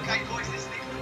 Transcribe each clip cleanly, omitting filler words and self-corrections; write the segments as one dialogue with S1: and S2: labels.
S1: kein voices, Nickledoom.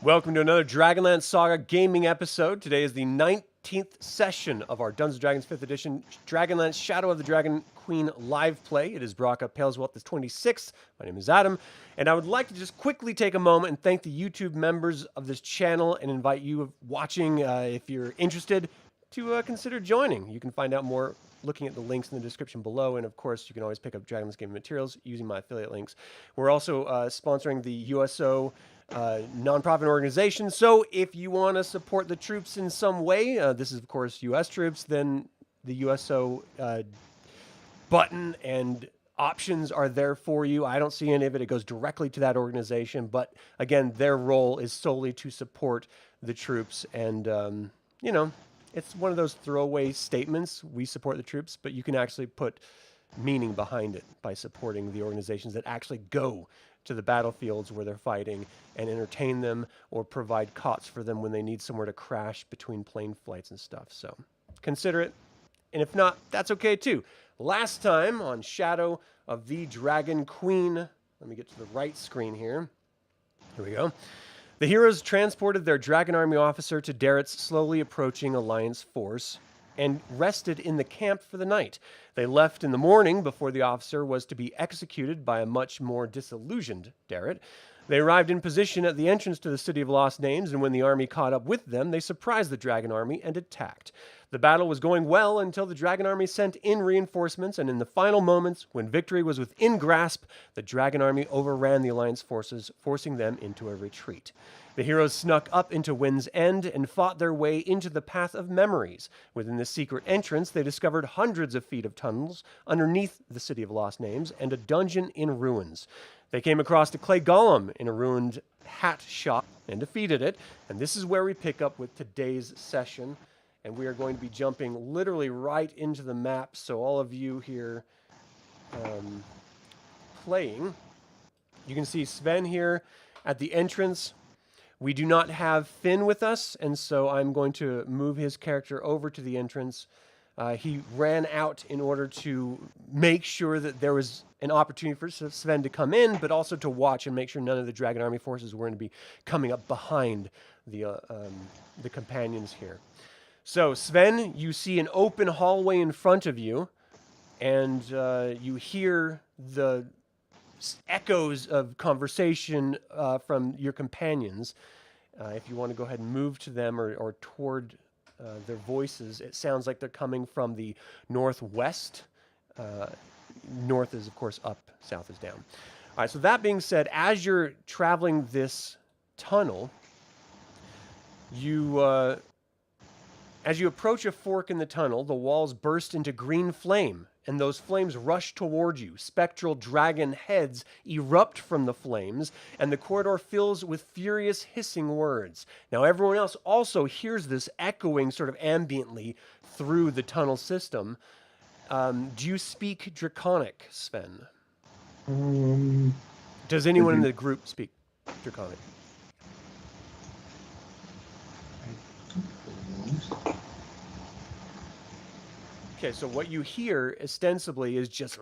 S2: Welcome to another DragonLance Saga gaming episode. Today is the 19th session of our Dungeons & Dragons 5th edition DragonLance Shadow of the Dragon Queen live play. It is Brocka Paleswelt the 26th. My name is Adam, and I would like to just quickly take a moment and thank the YouTube members of this channel and invite you watching, if you're interested, to consider joining. You can find out more looking at the links in the description below, and of course, you can always pick up Dragonlance gaming materials using my affiliate links. We're also sponsoring the USO nonprofit organization. So if you want to support the troops in some way, this is of course U.S. troops, then the USO button and options are there for you. I don't see any of it. It goes directly to that organization. But again, their role is solely to support the troops. And, you know, it's one of those throwaway statements. We support the troops, but you can actually put meaning behind it by supporting the organizations that actually go to the battlefields where they're fighting and entertain them or provide cots for them when they need somewhere to crash between plane flights and stuff. So consider it. And if not, that's okay too. Last time on Shadow of the Dragon Queen, let me get to the right screen here. Here we go. The heroes transported their Dragon Army officer to Darrett's slowly approaching Alliance force and rested in the camp for the night. They left in the morning before the officer was to be executed by a much more disillusioned Darrett. They arrived in position at the entrance to the City of Lost Names, and when the army caught up with them, they surprised the Dragon Army and attacked. The battle was going well until the Dragon Army sent in reinforcements, and in the final moments, when victory was within grasp, the Dragon Army overran the Alliance forces, forcing them into a retreat. The heroes snuck up into Wind's End and fought their way into the Path of Memories. Within the secret entrance, they discovered hundreds of feet of tunnels underneath the City of Lost Names and a dungeon in ruins. They came across a clay golem in a ruined hat shop and defeated it. And this is where we pick up with today's session. And we are going to be jumping literally right into the map. So all of you here playing, you can see Sven here at the entrance. We do not have Finn with us, and so I'm going to move his character over to the entrance. He ran out in order to make sure that there was an opportunity for Sven to come in, but also to watch and make sure none of the Dragon Army forces were going to be coming up behind the companions here. So, Sven, you see an open hallway in front of you, and you hear the echoes of conversation from your companions. If you want to go ahead and move to them or toward their voices, it sounds like they're coming from the northwest. North is, of course, up, south is down. All right, so that being said, as you're traveling this tunnel, as you approach a fork in the tunnel, the walls burst into green flame, and those flames rush toward you. Spectral dragon heads erupt from the flames, and the corridor fills with furious hissing words. Now, everyone else also hears this echoing sort of ambiently through the tunnel system. Do you speak Draconic, Sven? Does anyone in the group speak Draconic? Okay, so what you hear ostensibly is just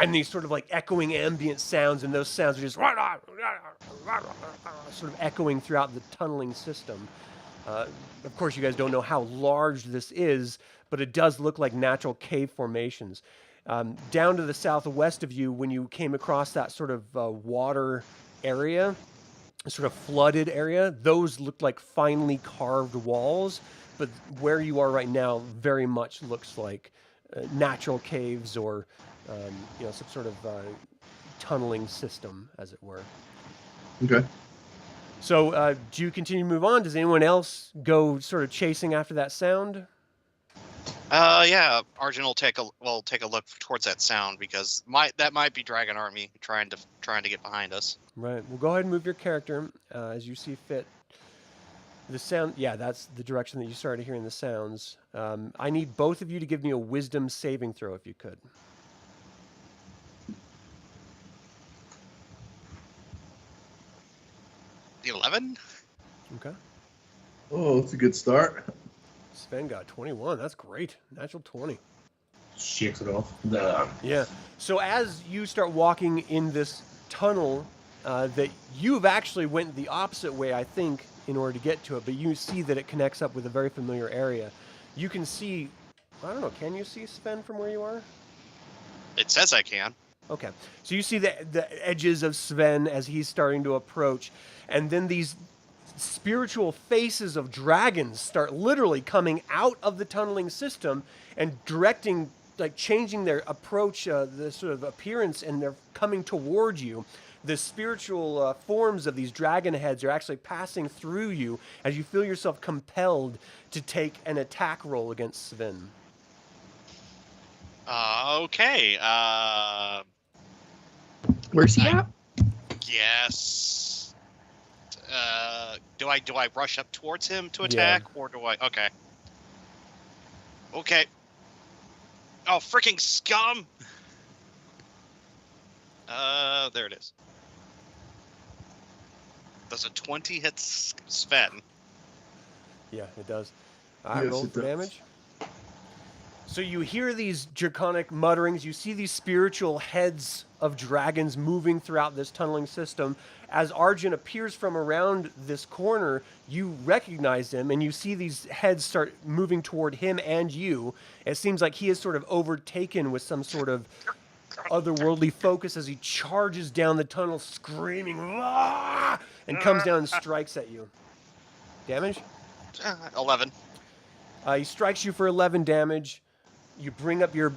S2: and these sort of like echoing ambient sounds, and those sounds are just sort of echoing throughout the tunneling system. Of course, you guys don't know how large this is, but it does look like natural cave formations. Down to the southwest of you, when you came across that sort of water area, sort of flooded area, those looked like finely carved walls. But where you are right now very much looks like natural caves or, some sort of tunneling system, as it were.
S3: Okay.
S2: So do you continue to move on? Does anyone else go sort of chasing after that sound?
S4: Yeah, Arjan will take a look towards that sound because that might be Dragon Army trying to get behind us.
S2: Right. Well, go ahead and move your character as you see fit. The sound, yeah, that's the direction that you started hearing the sounds. I need both of you to give me a wisdom saving throw if you could.
S4: 11?
S2: Okay.
S1: Oh, that's a good start.
S2: Sven got 21. That's great. Natural 20.
S1: Shakes it off. Nah.
S2: Yeah. So as you start walking in this tunnel, that you've actually went the opposite way, I think, in order to get to it, but you see that it connects up with a very familiar area. You can see, I don't know, can you see Sven from where you are?
S4: It says I can.
S2: Okay. So you see the edges of Sven as he's starting to approach, and then these spiritual faces of dragons start literally coming out of the tunneling system and directing, like changing their approach, the sort of appearance, and they're coming toward you. The spiritual forms of these dragon heads are actually passing through you as you feel yourself compelled to take an attack roll against Sven.
S4: Okay.
S3: Where's he at?
S4: Yes. Do I rush up towards him to attack, or do I? Okay. Okay. Oh, freaking scum! There it is. Does a 20 hit Sven?
S2: Yeah, it does. I
S1: Yes,
S2: rolled
S1: it
S2: for
S1: does.
S2: damage. So you hear these draconic mutterings. You see these spiritual heads of dragons moving throughout this tunneling system. As Arjan appears from around this corner, you recognize him, and you see these heads start moving toward him and you. It seems like he is sort of overtaken with some sort of otherworldly focus as he charges down the tunnel, screaming, "Ah!" and comes down and strikes at you. Damage?
S4: 11.
S2: He strikes you for 11 damage. You bring up your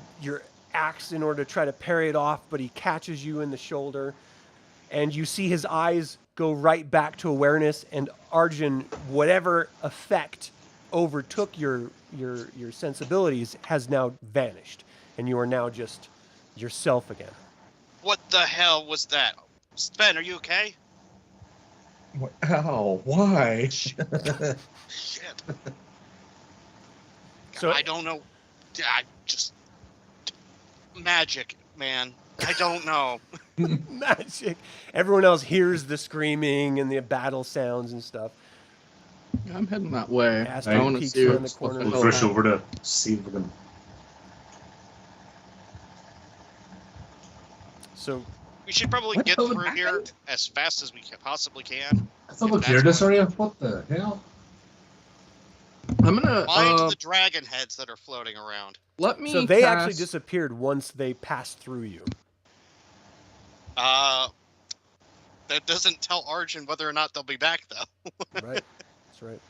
S2: axe in order to try to parry it off, but he catches you in the shoulder. And you see his eyes go right back to awareness, and Arjan, whatever effect overtook your sensibilities has now vanished. And you are now just yourself again.
S4: What the hell was that? Sven, are you okay?
S1: Ow, why?
S4: Shit.
S2: So
S4: I don't know. I just magic, man. I don't know.
S2: magic. Everyone else hears the screaming and the battle sounds and stuff.
S3: I'm heading that way.
S2: Astrid
S3: I want to
S2: peeks
S3: see
S2: around the
S3: what's
S2: corner.
S3: the
S1: We'll
S3: hell
S1: rush
S3: happened.
S1: over to see if we can.
S2: So
S4: We should probably
S1: What
S4: get
S1: the
S4: through
S1: heck?
S4: here as fast as we possibly can.
S1: I thought
S4: If
S1: we
S4: that's
S1: cleared this
S4: what-
S1: area. What the hell?
S3: I'm gonna
S4: Mind the dragon heads that are floating around.
S3: let me.
S2: So they actually
S3: cast-
S2: disappeared once they passed through you.
S4: That doesn't tell Arjun whether or not they'll be back, though.
S2: Right? That's right.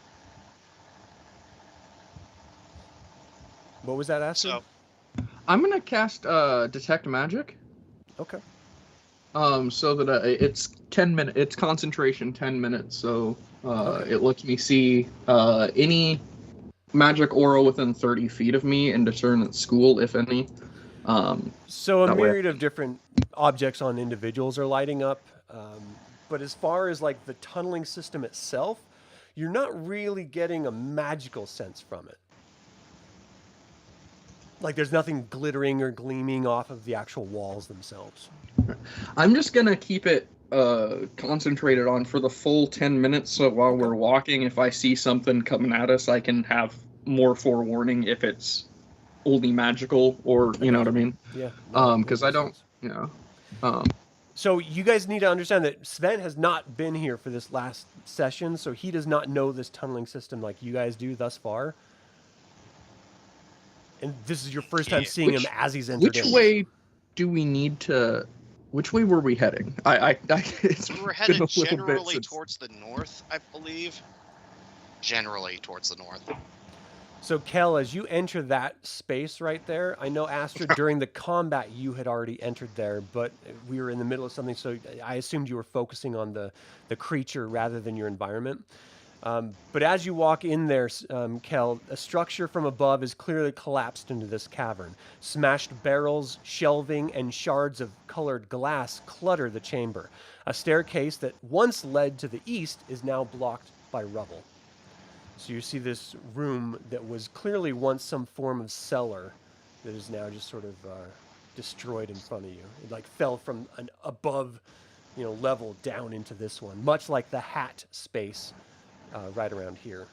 S2: What was that, Astrid?
S4: So,
S3: I'm gonna cast detect magic.
S2: Okay.
S3: So that it's 10 minutes. It's concentration 10 minutes. So
S2: Okay.
S3: it lets me see any magic aura within 30 feet of me and discern its school, if any.
S2: So a
S3: That way-
S2: myriad of different objects on individuals are lighting up. But as far as like the tunneling system itself, you're not really getting a magical sense from it. Like there's nothing glittering or gleaming off of the actual walls themselves.
S3: I'm just gonna keep it concentrated on for the full 10 minutes. So while we're walking, if I see something coming at us, I can have more forewarning if it's only magical, or you know what I mean.
S2: Yeah.
S3: Because I don't,
S2: So you guys need to understand that Sven has not been here for this last session, so he does not know this tunneling system like you guys do thus far. And this is your first time
S4: Yeah.
S2: seeing him as he's entered
S3: which
S2: in.
S3: way do we need to? Which way were we heading? It's
S4: we were
S3: been
S4: headed
S3: a little bit
S4: generally
S3: since-
S4: towards the north, I believe. Generally towards the north.
S2: So Kel, as you enter that space right there, I know Astrid, during the combat you had already entered there, but we were in the middle of something, so I assumed you were focusing on the creature rather than your environment. But as you walk in there, Kel, a structure from above is clearly collapsed into this cavern. Smashed barrels, shelving, and shards of colored glass clutter the chamber. A staircase that once led to the east is now blocked by rubble. So you see this room that was clearly once some form of cellar that is now just sort of destroyed in front of you. It like fell from an above, level down into this one, much like the hat space right around here.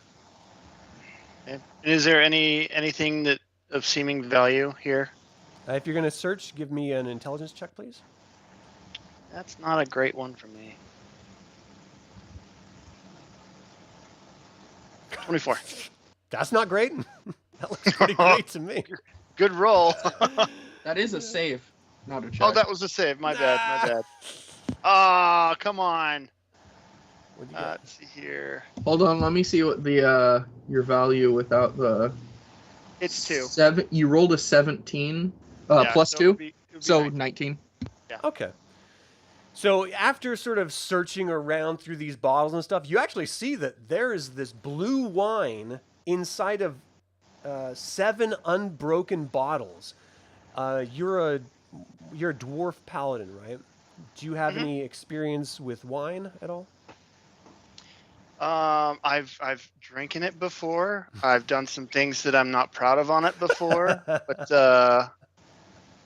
S5: Okay. Is there anything that of seeming value here?
S2: If you're going to search, give me an intelligence check, please.
S5: That's not a great one for me. 24.
S2: That's not great. That looks pretty great to me.
S5: Good roll.
S3: That is a save, not a check.
S5: Oh, that was a save. My bad. My bad. Oh, come on.
S2: What'd you get?
S5: Let's see here.
S3: Hold on, let me see what the your value without the.
S5: It's 2.
S3: 7. You rolled a 17,
S5: Yeah,
S3: plus
S5: so
S3: 2,
S5: it would be
S3: so
S5: 19.
S3: 19.
S2: Okay. So after sort of searching around through these bottles and stuff, you actually see that there is this blue wine inside of 7 unbroken bottles. You're a dwarf paladin, right? Do you have any experience with wine at all?
S5: I've drinking it before. I've done some things that I'm not proud of on it before, but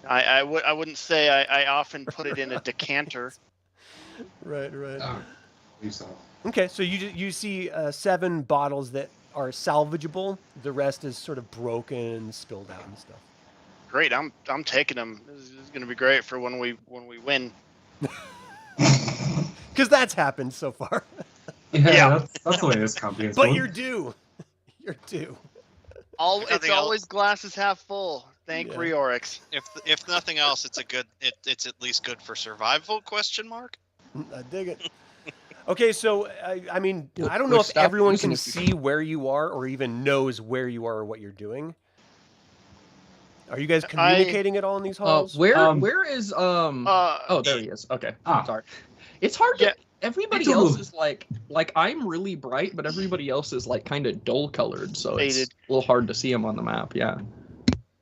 S5: I wouldn't say I often put it in a decanter.
S2: Right.
S1: Lisa.
S2: Okay, so you see 7 bottles that are salvageable. The rest is sort of broken and spilled out and stuff.
S5: Great, I'm taking them. This is going to be great for when we win.
S2: Because that's happened so far.
S5: Yeah.
S1: That's the way this campaign's
S2: But
S1: going.
S2: you're due. You're due.
S5: It's
S4: Nothing
S5: always glasses half full. Thank
S2: Yeah.
S5: Reorix.
S4: If nothing else, it's it's at least good for survival? Question mark.
S2: I dig it. Okay, so I mean, I don't know
S3: We'll
S2: if
S3: stop
S2: everyone
S3: using
S2: can
S3: it.
S2: see where you are or even knows where you are or what you're doing. Are you guys communicating at all in these halls?
S3: Where is
S5: Oh,
S3: there he is. Okay.
S1: Ah.
S3: Sorry. It's hard to everybody
S1: It's a
S3: else
S1: little-
S3: is like I'm really bright, but everybody else is like kind of dull colored, so it's
S5: Faded.
S3: a little hard to see them on the map. Yeah.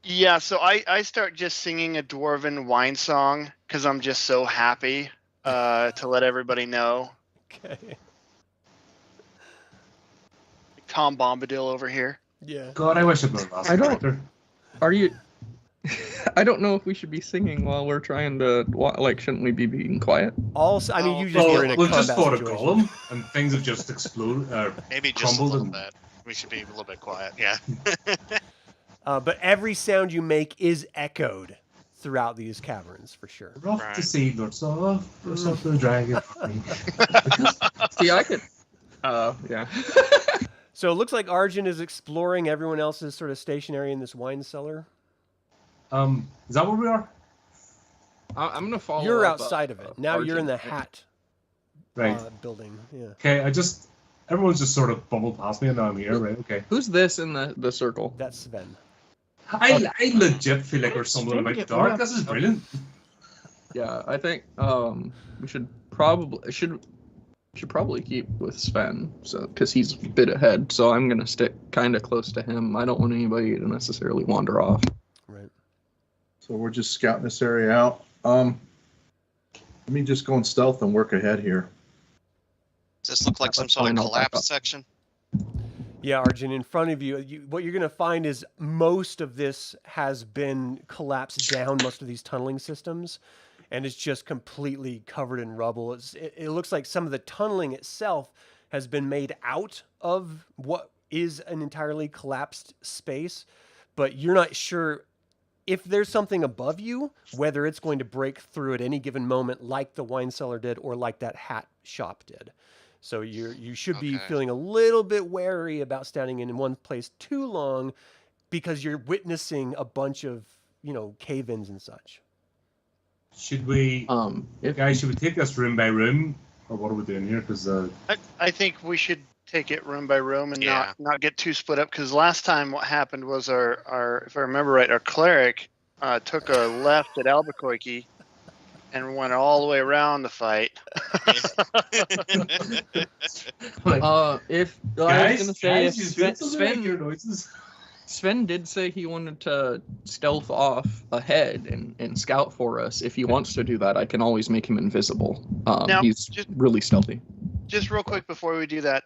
S5: Yeah, so I start just singing a dwarven wine song because I'm just so happy to let everybody know.
S2: Okay.
S5: Tom Bombadil over here.
S2: Yeah.
S1: God, I wish I'd known last
S3: I don't-
S1: character.
S3: Are you? I don't know if we should be singing while we're trying to shouldn't we be being quiet?
S2: Also, I mean, you just
S1: Well,
S2: were in a
S1: we've just
S2: combat
S1: fought a
S2: situation.
S1: golem, and things have just exploded.
S4: Maybe just a
S1: Crumbled
S4: little
S1: and-
S4: bit. We should be a little bit quiet. Yeah.
S2: But every sound you make is echoed throughout these caverns, for sure.
S1: Rough
S4: Right.
S1: to see, Lord Soft, the Dragon Queen.
S3: See, I could. Yeah.
S2: So it looks like Arjan is exploring. Everyone else is sort of stationary in this wine cellar.
S1: Is that where we are?
S3: I'm gonna follow.
S2: You're
S3: up,
S2: outside of it. Now you're in the hat
S1: Right.
S2: building. Yeah.
S1: Okay, everyone's just sort of bumbled past me, and now I'm here, right? Okay.
S3: Who's this in the circle?
S2: That's Sven.
S1: I legit feel like we're stumbling about the dark. This is brilliant.
S3: Yeah, I think we should probably keep with Sven, so because he's a bit ahead. So I'm gonna stick kind of close to him. I don't want anybody to necessarily wander off.
S2: Right.
S6: So we're just scouting this area out. Let me just go in stealth and work ahead here.
S4: Does this look like some
S3: That's
S4: sort
S3: fine,
S4: of
S3: I'll back up.
S4: collapse section?
S2: Yeah, Arjun, in front of you, what you're going to find is most of this has been collapsed down, most of these tunneling systems, and it's just completely covered in rubble. It looks like some of the tunneling itself has been made out of what is an entirely collapsed space, but you're not sure if there's something above you, whether it's going to break through at any given moment like the wine cellar did or like that hat shop did. So you should be
S4: Okay.
S2: feeling a little bit wary about standing in one place too long because you're witnessing a bunch of, cave-ins and such.
S1: Should we, guys? Should we take this room by room, or what are we doing here? Because
S5: I think we should take it room by room and
S4: Yeah.
S5: not get too split up. Because last time what happened was our if I remember right, our cleric took a left at Albuquerque and went all the way around the fight.
S3: If I was
S1: guys,
S3: gonna say if
S1: you
S3: Sven,
S1: still make your
S3: Sven,
S1: noises.
S3: Sven did say he wanted to stealth off ahead and scout for us. If he wants to do that, I can always make him invisible.
S5: Now,
S3: He's really stealthy.
S5: Just real quick before we do that,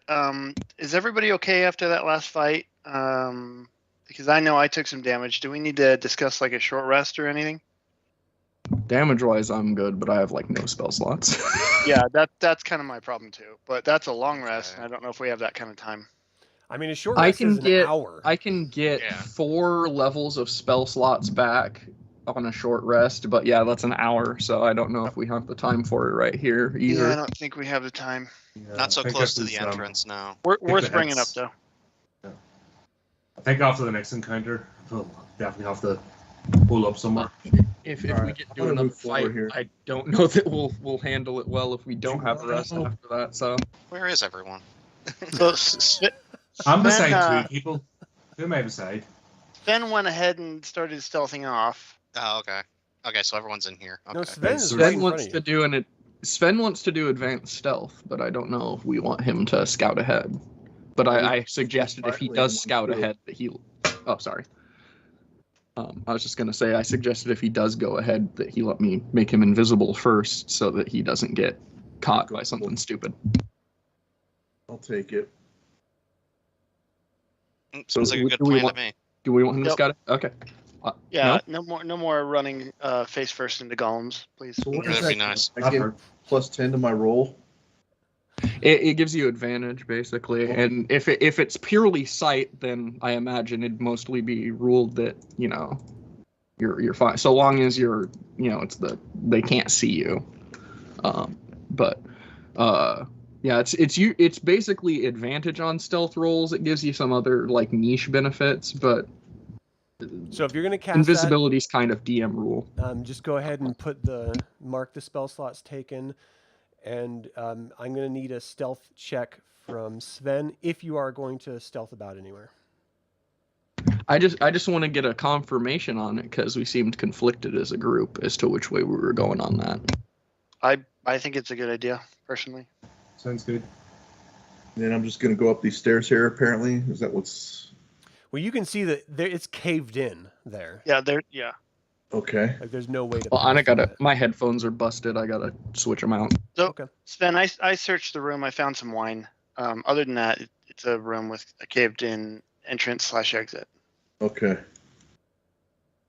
S5: is everybody okay after that last fight? Because I know I took some damage. Do we need to discuss like a short rest or anything?
S3: Damage-wise, I'm good, but I have no spell slots.
S5: Yeah, that's kind of my problem too. But that's a long rest, and I don't know if we have that kind of time.
S2: I mean, a short rest is an hour.
S3: I can get 4 levels of spell slots back on a short rest, but yeah, that's an hour, so I don't know if we have the time for it right here either.
S5: Yeah, I don't think we have the time.
S1: Yeah,
S4: Not so
S1: I think
S4: close to
S1: this
S4: the
S1: is,
S4: entrance now.
S5: Worth bringing up, though.
S1: I think after the next encounter, we'll definitely have to pull up somewhere.
S3: If
S6: All
S3: we
S6: right,
S3: get
S6: I'm
S3: to
S6: gonna
S3: another
S6: move forward
S3: fight,
S6: here.
S3: I don't know that we'll handle it well if we don't have a rest after that. So
S4: Where is everyone?
S5: So
S1: I'm
S5: Sven,
S1: beside 2 people. Who am I beside?
S5: Sven went ahead and started stealthing off.
S4: Oh, okay. Okay, so everyone's in here. Okay.
S2: No, Sven is
S1: Sven
S2: right in front
S3: wants
S2: of
S3: to
S2: you.
S3: do Sven wants to do advanced stealth, but I don't know if we want him to scout ahead. But I suggested if he does scout ahead that he. Oh, sorry. I was just gonna say I suggested if he does go ahead that he let me make him invisible first, so that he doesn't get caught by something stupid.
S6: I'll take it.
S4: Sounds like a
S3: do
S4: good
S3: we
S4: plan
S3: want-
S4: to me.
S3: Do we want him to
S5: Yep.
S3: scout it? Okay.
S5: Yeah, no more running face first into golems, please.
S6: So what
S4: That'd
S6: does
S4: be
S6: that
S4: nice.
S6: I get plus 10 to my roll.
S3: It gives you advantage basically, and if it's purely sight, then I imagine it'd mostly be ruled that you're fine so long as you're they can't see you. Yeah, it's basically advantage on stealth rolls. It gives you some other like niche benefits, but
S2: So if you're going to cast
S3: invisibility is kind of DM rule.
S2: just go ahead and mark the spell slots taken, and I'm going to need a stealth check from Sven if you are going to stealth about anywhere.
S3: I just want to get a confirmation on it because we seemed conflicted as a group as to which way we were going on that.
S5: I think it's a good idea, personally.
S1: Sounds good.
S6: Then I'm just gonna go up these stairs here. Apparently, is that what's?
S2: Well, you can see that it's caved in there.
S5: Yeah,
S6: Okay.
S2: Like there's no way to.
S3: Well,
S2: pass through it.
S3: my headphones are busted. I gotta switch them out.
S5: So,
S2: Okay.
S5: Sven, I searched the room. I found some wine. Other than that, it's a room with a caved-in entrance/exit.
S6: Okay.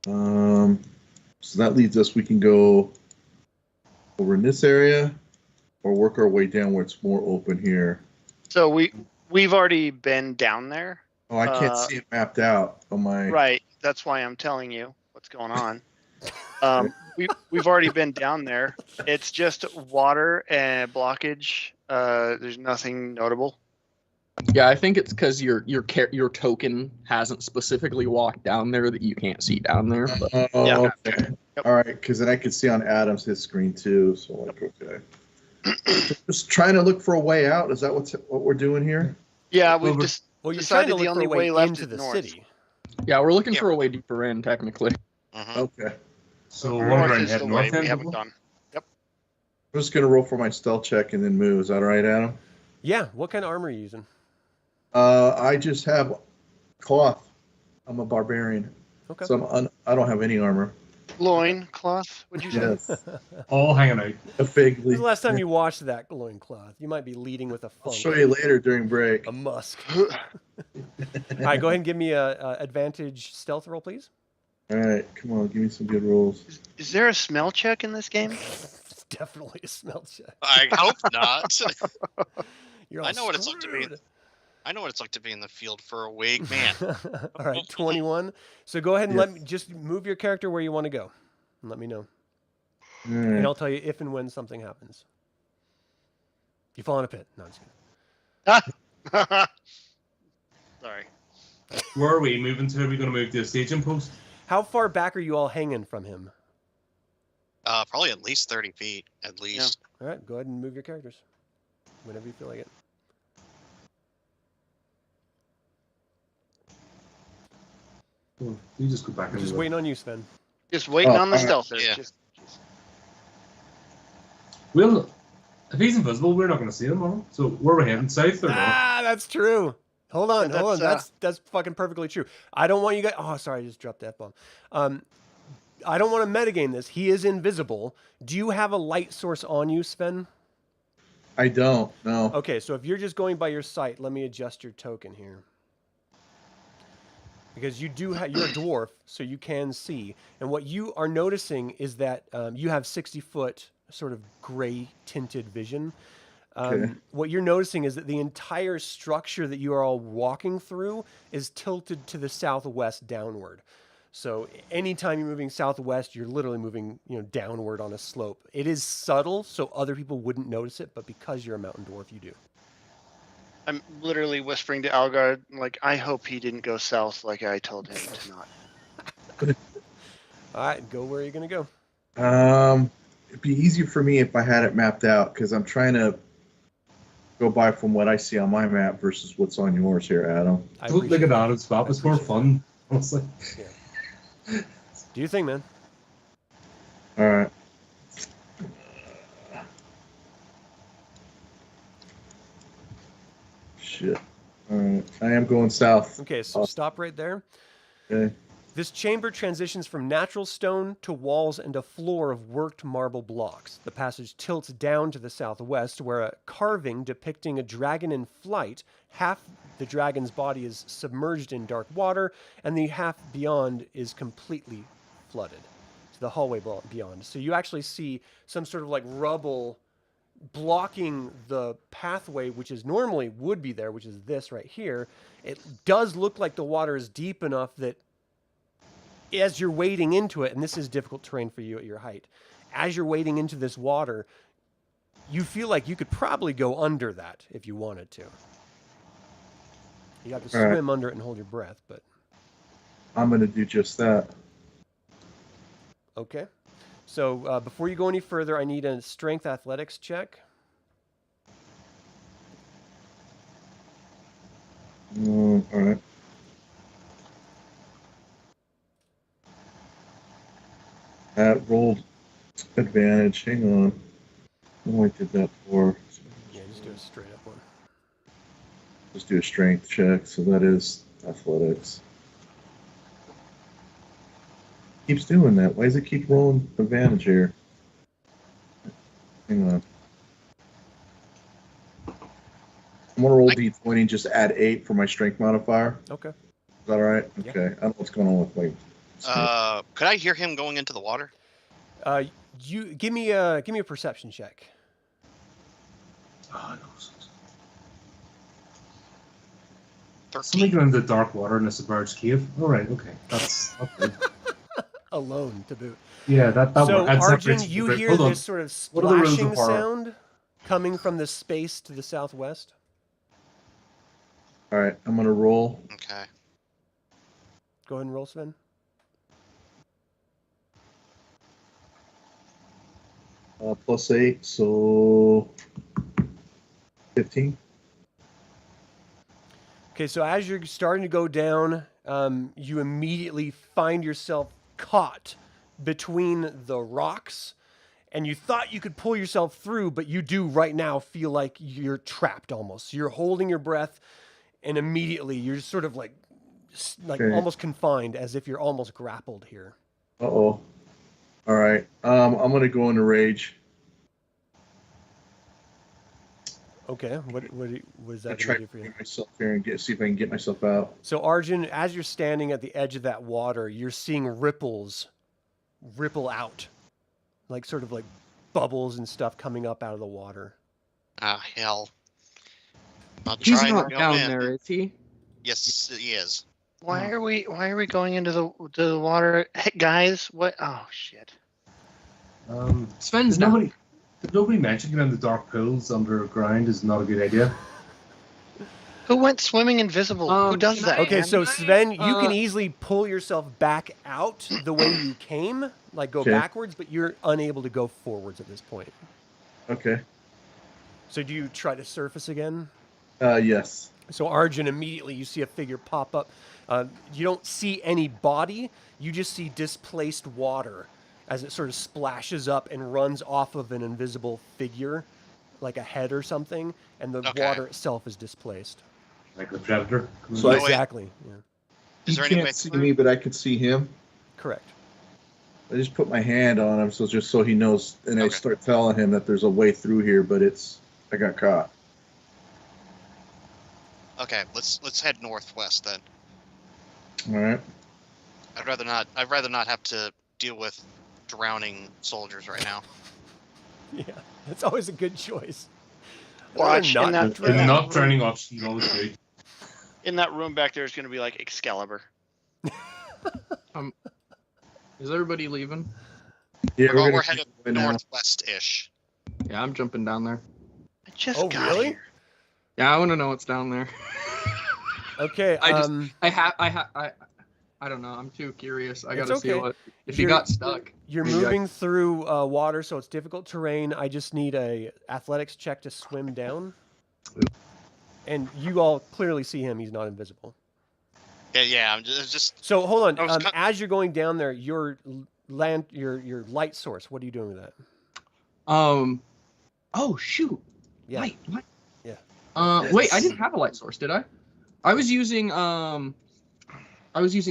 S6: So that leads us. We can go over in this area, or work our way down where it's more open here.
S5: So we've already been down there.
S6: Oh, I can't see it mapped out on my.
S5: Right. That's why I'm telling you what's going on. We've already been down there. It's just water and blockage. There's nothing notable.
S3: Yeah, I think it's because your token hasn't specifically walked down there that you can't see down there. But
S5: Yeah.
S6: Okay.
S5: Yep.
S6: All right, because then I can see on Adam's his screen too. So like, okay. Just trying to look for a way out. Is that what we're doing here?
S5: Yeah, we've
S1: Well,
S5: just
S2: Well, you're trying
S5: decided
S2: to
S5: the
S2: look for
S5: only
S2: a way
S5: way left
S2: into
S5: is
S2: the
S5: north.
S2: city.
S3: yeah, we're looking
S4: Yeah.
S3: for a way deeper in technically.
S4: Mhm.
S6: Okay.
S1: So we're
S5: North
S1: going to
S5: is
S1: head
S5: the
S1: north
S5: way
S1: then.
S5: we haven't
S1: people?
S5: gone. Yep.
S6: I'm just gonna roll for my stealth check and then move. Is that all right, Adam?
S2: Yeah. What kind of armor are you using?
S6: I just have cloth. I'm a barbarian,
S2: Okay.
S6: so I don't have any armor.
S5: Loin cloth, would you say?
S6: Yes,
S1: All hanging out.
S6: a fig
S2: When's
S6: leaf.
S2: the last time you washed that loincloth? You might be leading with a
S6: I'll
S2: funk.
S6: show you later during break.
S2: A musk. All right, go ahead and give me a advantage stealth roll, please.
S6: All right, come on, give me some good rolls.
S5: Is there a smell check in this game?
S2: It's definitely a smell check.
S4: I hope not.
S2: You're
S4: I
S2: all
S4: know what it's like to be.
S2: screwed.
S4: I know what it's like to be in the field for a week, man.
S2: All right, 21. So go ahead and
S6: Yes.
S2: let me just move your character where you want to go. And let me know.
S6: All
S2: And
S6: right.
S2: I'll tell you if and when something happens. You fall in a pit. No, I'm just kidding.
S5: Sorry.
S1: Where are we moving to? Are we going to move to a staging post?
S2: How far back are you all hanging from him?
S4: Probably at least 30 feet, at least.
S2: All right, go ahead and move your characters. Whenever you feel like it.
S1: Oh, you just go back
S2: I'm
S1: and
S2: just waiting on you, Sven.
S5: Just waiting
S6: Oh,
S5: on the
S6: alright.
S5: stealth there.
S4: Yeah.
S5: Just
S1: Well, if he's invisible, we're not going to see him, are we? So where are we heading? South or north?
S2: Ah, that's true. Hold on,
S5: Yeah,
S2: hold on.
S5: that's,
S2: That's fucking perfectly true. I don't want you guys. Oh, sorry, I just dropped the F-bomb. I don't want to metagame this. He is invisible. Do you have a light source on you, Sven?
S6: I don't. No.
S2: Okay, so if you're just going by your sight, let me adjust your token here. Because you do have, you're a dwarf, so you can see. And what you are noticing is that you have 60-foot sort of gray tinted vision.
S6: Okay.
S2: What you're noticing is that the entire structure that you are all walking through is tilted to the southwest downward. So anytime you're moving southwest, you're literally moving, downward on a slope. It is subtle, so other people wouldn't notice it, but because you're a mountain dwarf, you do.
S5: I'm literally whispering to Algard, like, I hope he didn't go south like I told him to not.
S2: All right, go where you're going to go.
S6: It'd be easier for me if I had it mapped out because I'm trying to go by from what I see on my map versus what's on yours here, Adam.
S1: Look at Adam's map. It's more fun, honestly.
S2: Yeah. Do your thing, man.
S6: All right. Shit. All right. I am going south.
S2: Okay, so stop right there.
S6: Okay.
S2: This chamber transitions from natural stone to walls and a floor of worked marble blocks. The passage tilts down to the southwest, where a carving depicting a dragon in flight, half the dragon's body is submerged in dark water, and the half beyond is completely flooded to the hallway beyond. So you actually see some sort of like rubble blocking the pathway, which is normally would be there, which is this right here. It does look like the water is deep enough that as you're wading into it, and this is difficult terrain for you at your height, as you're wading into this water, you feel like you could probably go under that if you wanted to. You have to swim under it and hold your breath, but...
S6: I'm going to do just that.
S2: Okay. So before you go any further, I need a strength athletics check.
S6: All right. That rolled advantage. Hang on. I only did that for.
S2: Yeah, just do a straight up one.
S6: Just do a strength check. So that is athletics. Keeps doing that. Why does it keep rolling advantage here? Hang on. I'm gonna roll D20 and just add 8 for my strength modifier.
S2: Okay.
S6: Is that all right?
S2: Yeah.
S6: Okay. I don't know what's going on with my.
S4: Could I hear him going into the water?
S2: You give me a perception check.
S1: Oh, no.
S4: 13.
S1: Somebody going into the dark water in a submerged cave. All right, okay. That's good.
S2: Alone to boot.
S1: Yeah, that
S2: So
S1: works.
S2: Arjan, you hear
S1: Hold on.
S2: this sort of
S1: What are the rules of
S2: splashing
S1: horror?
S2: sound coming from the space to the southwest.
S6: All right. I'm gonna roll.
S4: Okay.
S2: Go ahead and roll, Sven.
S6: Plus 8, so 15.
S2: Okay, so as you're starting to go down, you immediately find yourself caught between the rocks, and you thought you could pull yourself through, but you do right now feel like you're trapped almost. You're holding your breath, and immediately you're sort of like
S6: Okay.
S2: almost confined, as if you're almost grappled here.
S6: Uh-oh. All right. I'm gonna go into rage.
S2: Okay, what is that
S6: Try
S2: going to do
S6: to
S2: for you?
S6: bring myself here and see if I can get myself out.
S2: So Arjan, as you're standing at the edge of that water, you're seeing ripples ripple out, like sort of like bubbles and stuff coming up out of the water.
S4: Ah, hell. I'll
S3: He's
S4: try
S3: not
S4: to go
S3: down
S4: in.
S3: there, is he?
S4: Yes, he is.
S5: Why are we going into the water, hey, guys? What? Oh shit!
S3: Sven's down.
S1: Did nobody mention getting in the dark pools underground is not a good idea?
S5: Who went swimming invisible? Who does
S3: can
S5: that?
S3: I-
S2: Okay, so
S3: Can I,
S2: Sven, you can easily pull yourself back out the way you came, like go
S6: Okay.
S2: backwards, but you're unable to go forwards at this point.
S6: Okay.
S2: So do you try to surface again?
S6: Yes.
S2: So Arjun, immediately you see a figure pop up. You don't see any body. You just see displaced water as it sort of splashes up and runs off of an invisible figure, like a head or something, and the
S4: Okay.
S2: water itself is displaced.
S1: Like the predator.
S6: So I-
S2: Exactly. Yeah.
S4: Is
S6: He
S4: there any way
S6: can't see
S4: through?
S6: me, but I can see him.
S2: Correct.
S6: I just put my hand on him, so just so he knows, and I
S4: Okay.
S6: start telling him that there's a way through here, but I got caught.
S4: Okay, let's head northwest then.
S6: All right.
S4: I'd rather not have to deal with drowning soldiers right now.
S2: Yeah, that's always a good choice.
S5: Watch
S2: not
S5: in that,
S1: The not drowning option is always good.
S5: in that room back there is going to be like Excalibur.
S3: Is everybody leaving?
S6: Yeah,
S4: We're headed northwest-ish.
S3: Yeah, I'm jumping down there.
S5: I just
S2: Oh,
S5: got
S2: really?
S5: here.
S3: Yeah, I want to know what's down there.
S2: Okay.
S3: I don't know. I'm too curious. I
S2: It's
S3: gotta see
S2: okay.
S3: what. If you got stuck.
S2: You're
S3: maybe
S2: moving through water, so it's difficult terrain. I just need a athletics check to swim down. And you all clearly see him. He's not invisible.
S4: Yeah, I'm just
S2: So hold on.
S4: I was
S2: As you're going down there, your light source. What are you doing with that?
S3: Oh shoot.
S2: Yeah.
S3: Light.
S2: Yeah.
S3: Wait, I didn't have a light source, did I? I was using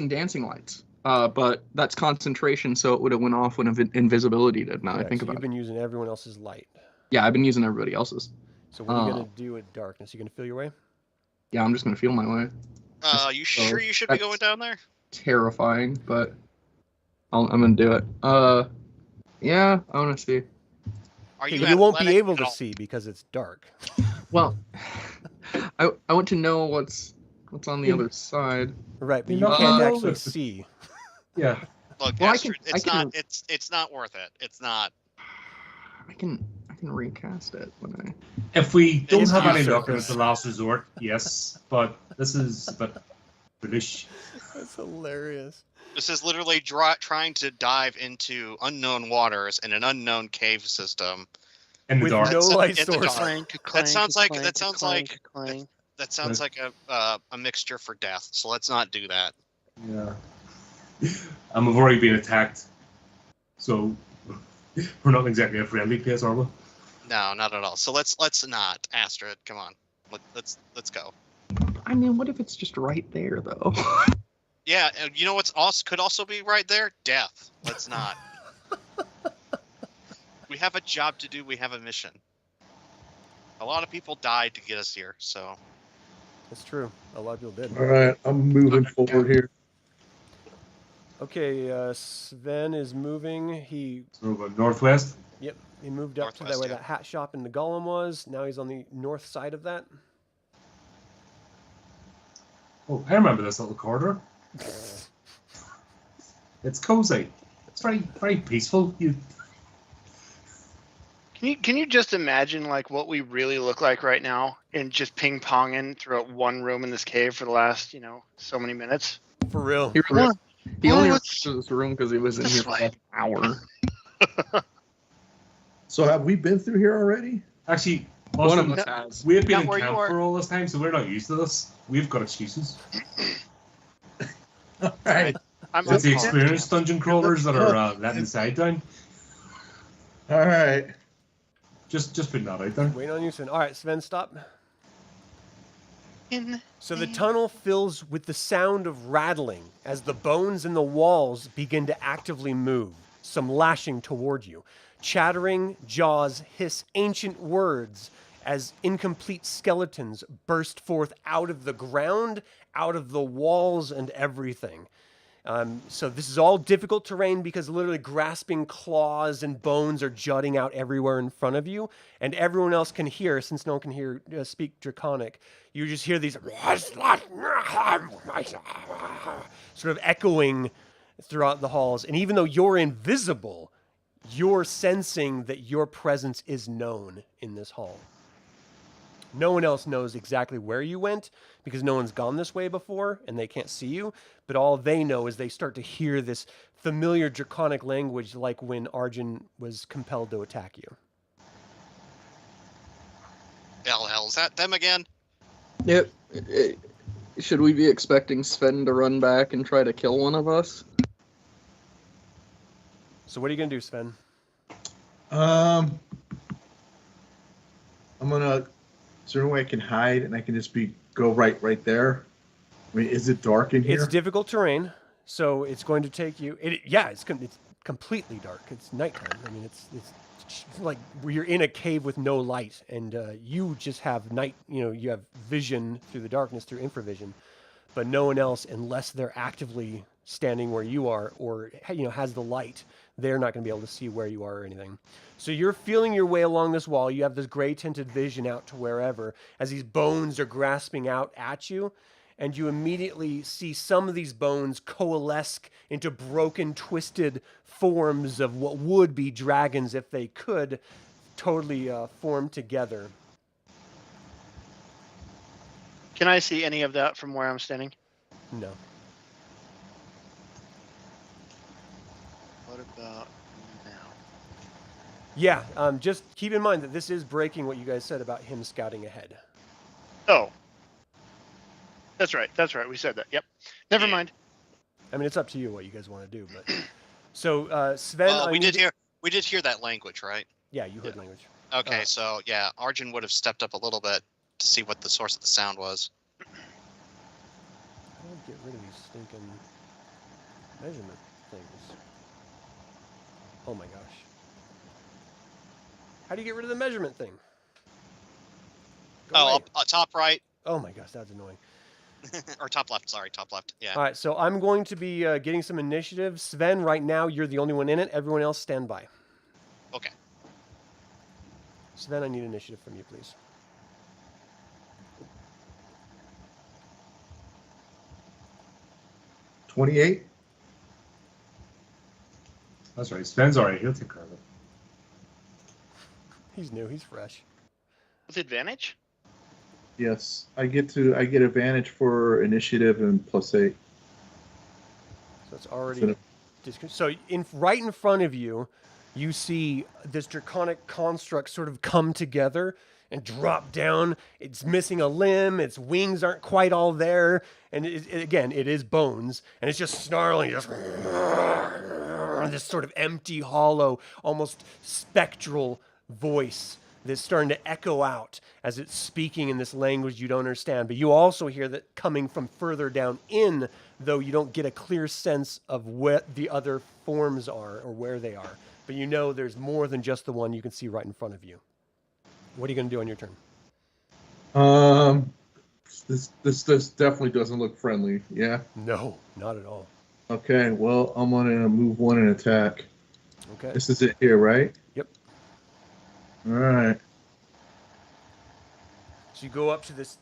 S3: dancing lights. But that's concentration, so it would have went off when invisibility did. Now I
S2: Correct.
S3: think
S2: So
S3: about
S2: you've
S3: it.
S2: been using everyone else's light.
S3: Yeah, I've been using everybody else's.
S2: So what are you gonna do with darkness? You gonna feel your way?
S3: Yeah, I'm just gonna feel my way.
S4: you sure you should be going down there?
S3: Terrifying, but I'm gonna do it. Yeah, I want to see.
S4: Are
S2: Okay,
S4: you?
S2: you won't be
S4: athletic
S2: able
S4: at
S2: to
S4: all?
S2: see because it's dark.
S3: Well, I want to know what's on the other side.
S2: Right, but
S1: You're
S2: you
S1: not
S2: can't
S1: gonna
S2: actually
S1: know.
S2: see.
S1: Yeah.
S4: Look,
S3: Well, I
S4: Astrid,
S3: can- I can-
S4: it's not worth it. It's not.
S3: I can recast it when I.
S1: If we don't
S4: It's
S1: have any
S2: user
S1: luck and it's the last resort, yes. But this is a bit foolish.
S2: That's hilarious.
S4: This is literally trying to dive into unknown waters in an unknown cave system.
S1: In the
S2: With
S1: dark.
S2: no
S4: That's-
S2: light
S4: in the
S2: source.
S4: dark.
S5: Clank,
S4: sounds like-
S5: clank,
S4: that sounds
S5: clank,
S4: like-
S5: clank.
S4: That sounds like a mixture for death. So let's not do that.
S1: Yeah. And we've already been attacked. So we're not exactly a friendly place, are we?
S4: No, not at all. So let's not. Astrid, come on. Let's go.
S3: I mean, what if it's just right there though?
S4: Yeah, you know what's also could also be right there? Death. Let's not. We have a job to do. We have a mission. A lot of people died to get us here, so.
S2: That's true. A lot of people did.
S6: All right, I'm moving forward here.
S2: Okay, Sven is moving. He
S1: So we're going northwest.
S2: he moved up to that
S4: Northwest,
S2: where
S4: yeah.
S2: that hat shop in the Golem was. Now he's on the north side of that.
S1: Oh, I remember this little corridor. It's cozy. It's very, very peaceful.
S5: Can you just imagine like what we really look like right now and just ping ponging throughout one room in this cave for the last so many minutes?
S2: For real.
S3: He
S5: Well,
S3: only
S5: let's-
S3: to this room because he was in
S5: this
S3: here for
S5: way.
S3: like an hour.
S6: So have we been through here already?
S1: Actually,
S3: One of
S1: Austin,
S3: us has.
S1: we've been
S5: Not
S1: in
S5: where you
S1: camp
S5: are.
S1: for all this time, so we're not used to this. We've got excuses.
S6: All right.
S5: I'm
S1: It's the
S5: I'm-
S1: experienced dungeon crawlers that are letting the side down.
S6: All right.
S1: Just putting that out there.
S2: Waiting on you, Sven. All right, Sven, stop.
S5: in
S2: So the tunnel fills with the sound of rattling as the bones in the walls begin to actively move, some lashing toward you. Chattering jaws hiss ancient words as incomplete skeletons burst forth out of the ground, out of the walls, and everything. So this is all difficult terrain because literally grasping claws and bones are jutting out everywhere in front of you, and everyone else can hear, since no one can hear speak Draconic, you just hear these sort of echoing throughout the halls. And even though you're invisible, you're sensing that your presence is known in this hall. No one else knows exactly where you went because no one's gone this way before and they can't see you. But all they know is they start to hear this familiar draconic language like when Arjan was compelled to attack you.
S4: Hell, is that them again?
S3: Yep. Should we be expecting Sven to run back and try to kill one of us?
S2: So what are you going to do, Sven?
S6: I'm gonna. Is there any way I can hide and I can just go right there? I mean, is it dark in here?
S2: It's difficult terrain, so it's going to take you... It's completely dark. It's nighttime. I mean, it's like you're in a cave with no light, and you just have night... you have vision through the darkness, through infravision, but no one else, unless they're actively standing where you are or has the light, they're not going to be able to see where you are or anything. So you're feeling your way along this wall. You have this gray tinted vision out to wherever as these bones are grasping out at you. And you immediately see some of these bones coalesce into broken, twisted forms of what would be dragons if they could totally form together.
S5: Can I see any of that from where I'm standing?
S2: No.
S5: What about now?
S2: Yeah, just keep in mind that this is breaking what you guys said about him scouting ahead.
S5: Oh. That's right. That's right. We said that. Yep. Never mind.
S2: I mean, it's up to you what you guys want to do, but so Sven,
S4: Well, we did hear that language, right?
S2: Yeah, you heard language.
S4: Okay, so yeah, Arjan would have stepped up a little bit to see what the source of the sound was.
S2: How do I get rid of these stinking measurement things? Oh my gosh. How do you get rid of the measurement thing? Go away.
S4: Top right
S2: Oh my gosh, that's annoying.
S4: or top left. Sorry, top left. Yeah.
S2: All right, so I'm going to be getting some initiative. Sven, right now, you're the only one in it. Everyone else, stand by.
S4: Okay.
S2: Sven, I need initiative from you, please.
S6: $28.
S1: That's right. Sven's alright. He'll take care of it.
S2: He's new. He's fresh.
S5: With advantage?
S6: Yes, I get advantage for initiative and +8.
S2: So it's already so right in front of you, you see this draconic construct sort of come together and drop down. It's missing a limb. Its wings aren't quite all there, and again, it is bones, and it's just snarling, just this sort of empty, hollow, almost spectral voice that's starting to echo out as it's speaking in this language you don't understand. But you also hear that coming from further down in, though you don't get a clear sense of what the other forms are or where they are. But you know there's more than just the one you can see right in front of you. What are you going to do on your turn?
S6: This definitely doesn't look friendly. Yeah.
S2: No, not at all.
S6: Okay. Well, I'm gonna move one and attack.
S2: Okay.
S6: This is it here, right?
S2: Yep.
S6: All right.
S2: So you go up to this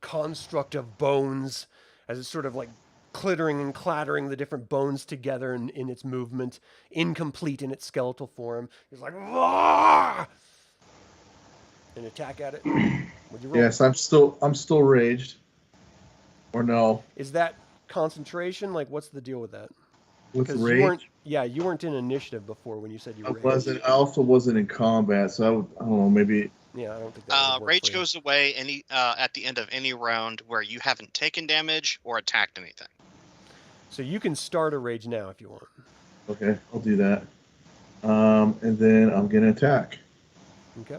S2: construct of bones as it's sort of like clittering and clattering the different bones together in its movement, incomplete in its skeletal form. It's like, "Wah!" An attack at it. Would you roll?
S6: Yes, I'm still raged. Or no?
S2: Is that concentration? Like, what's the deal with that?
S6: With
S2: Because
S6: rage?
S2: you weren't in initiative before when you said you
S6: I
S2: were.
S6: wasn't. I also wasn't in combat, so I don't know. Maybe.
S2: Yeah, I don't think that would work
S4: Rage
S2: for you.
S4: goes away at the end of any round where you haven't taken damage or attacked anything.
S2: So you can start a rage now if you want.
S6: Okay, I'll do that. And then I'm gonna attack.
S2: Okay.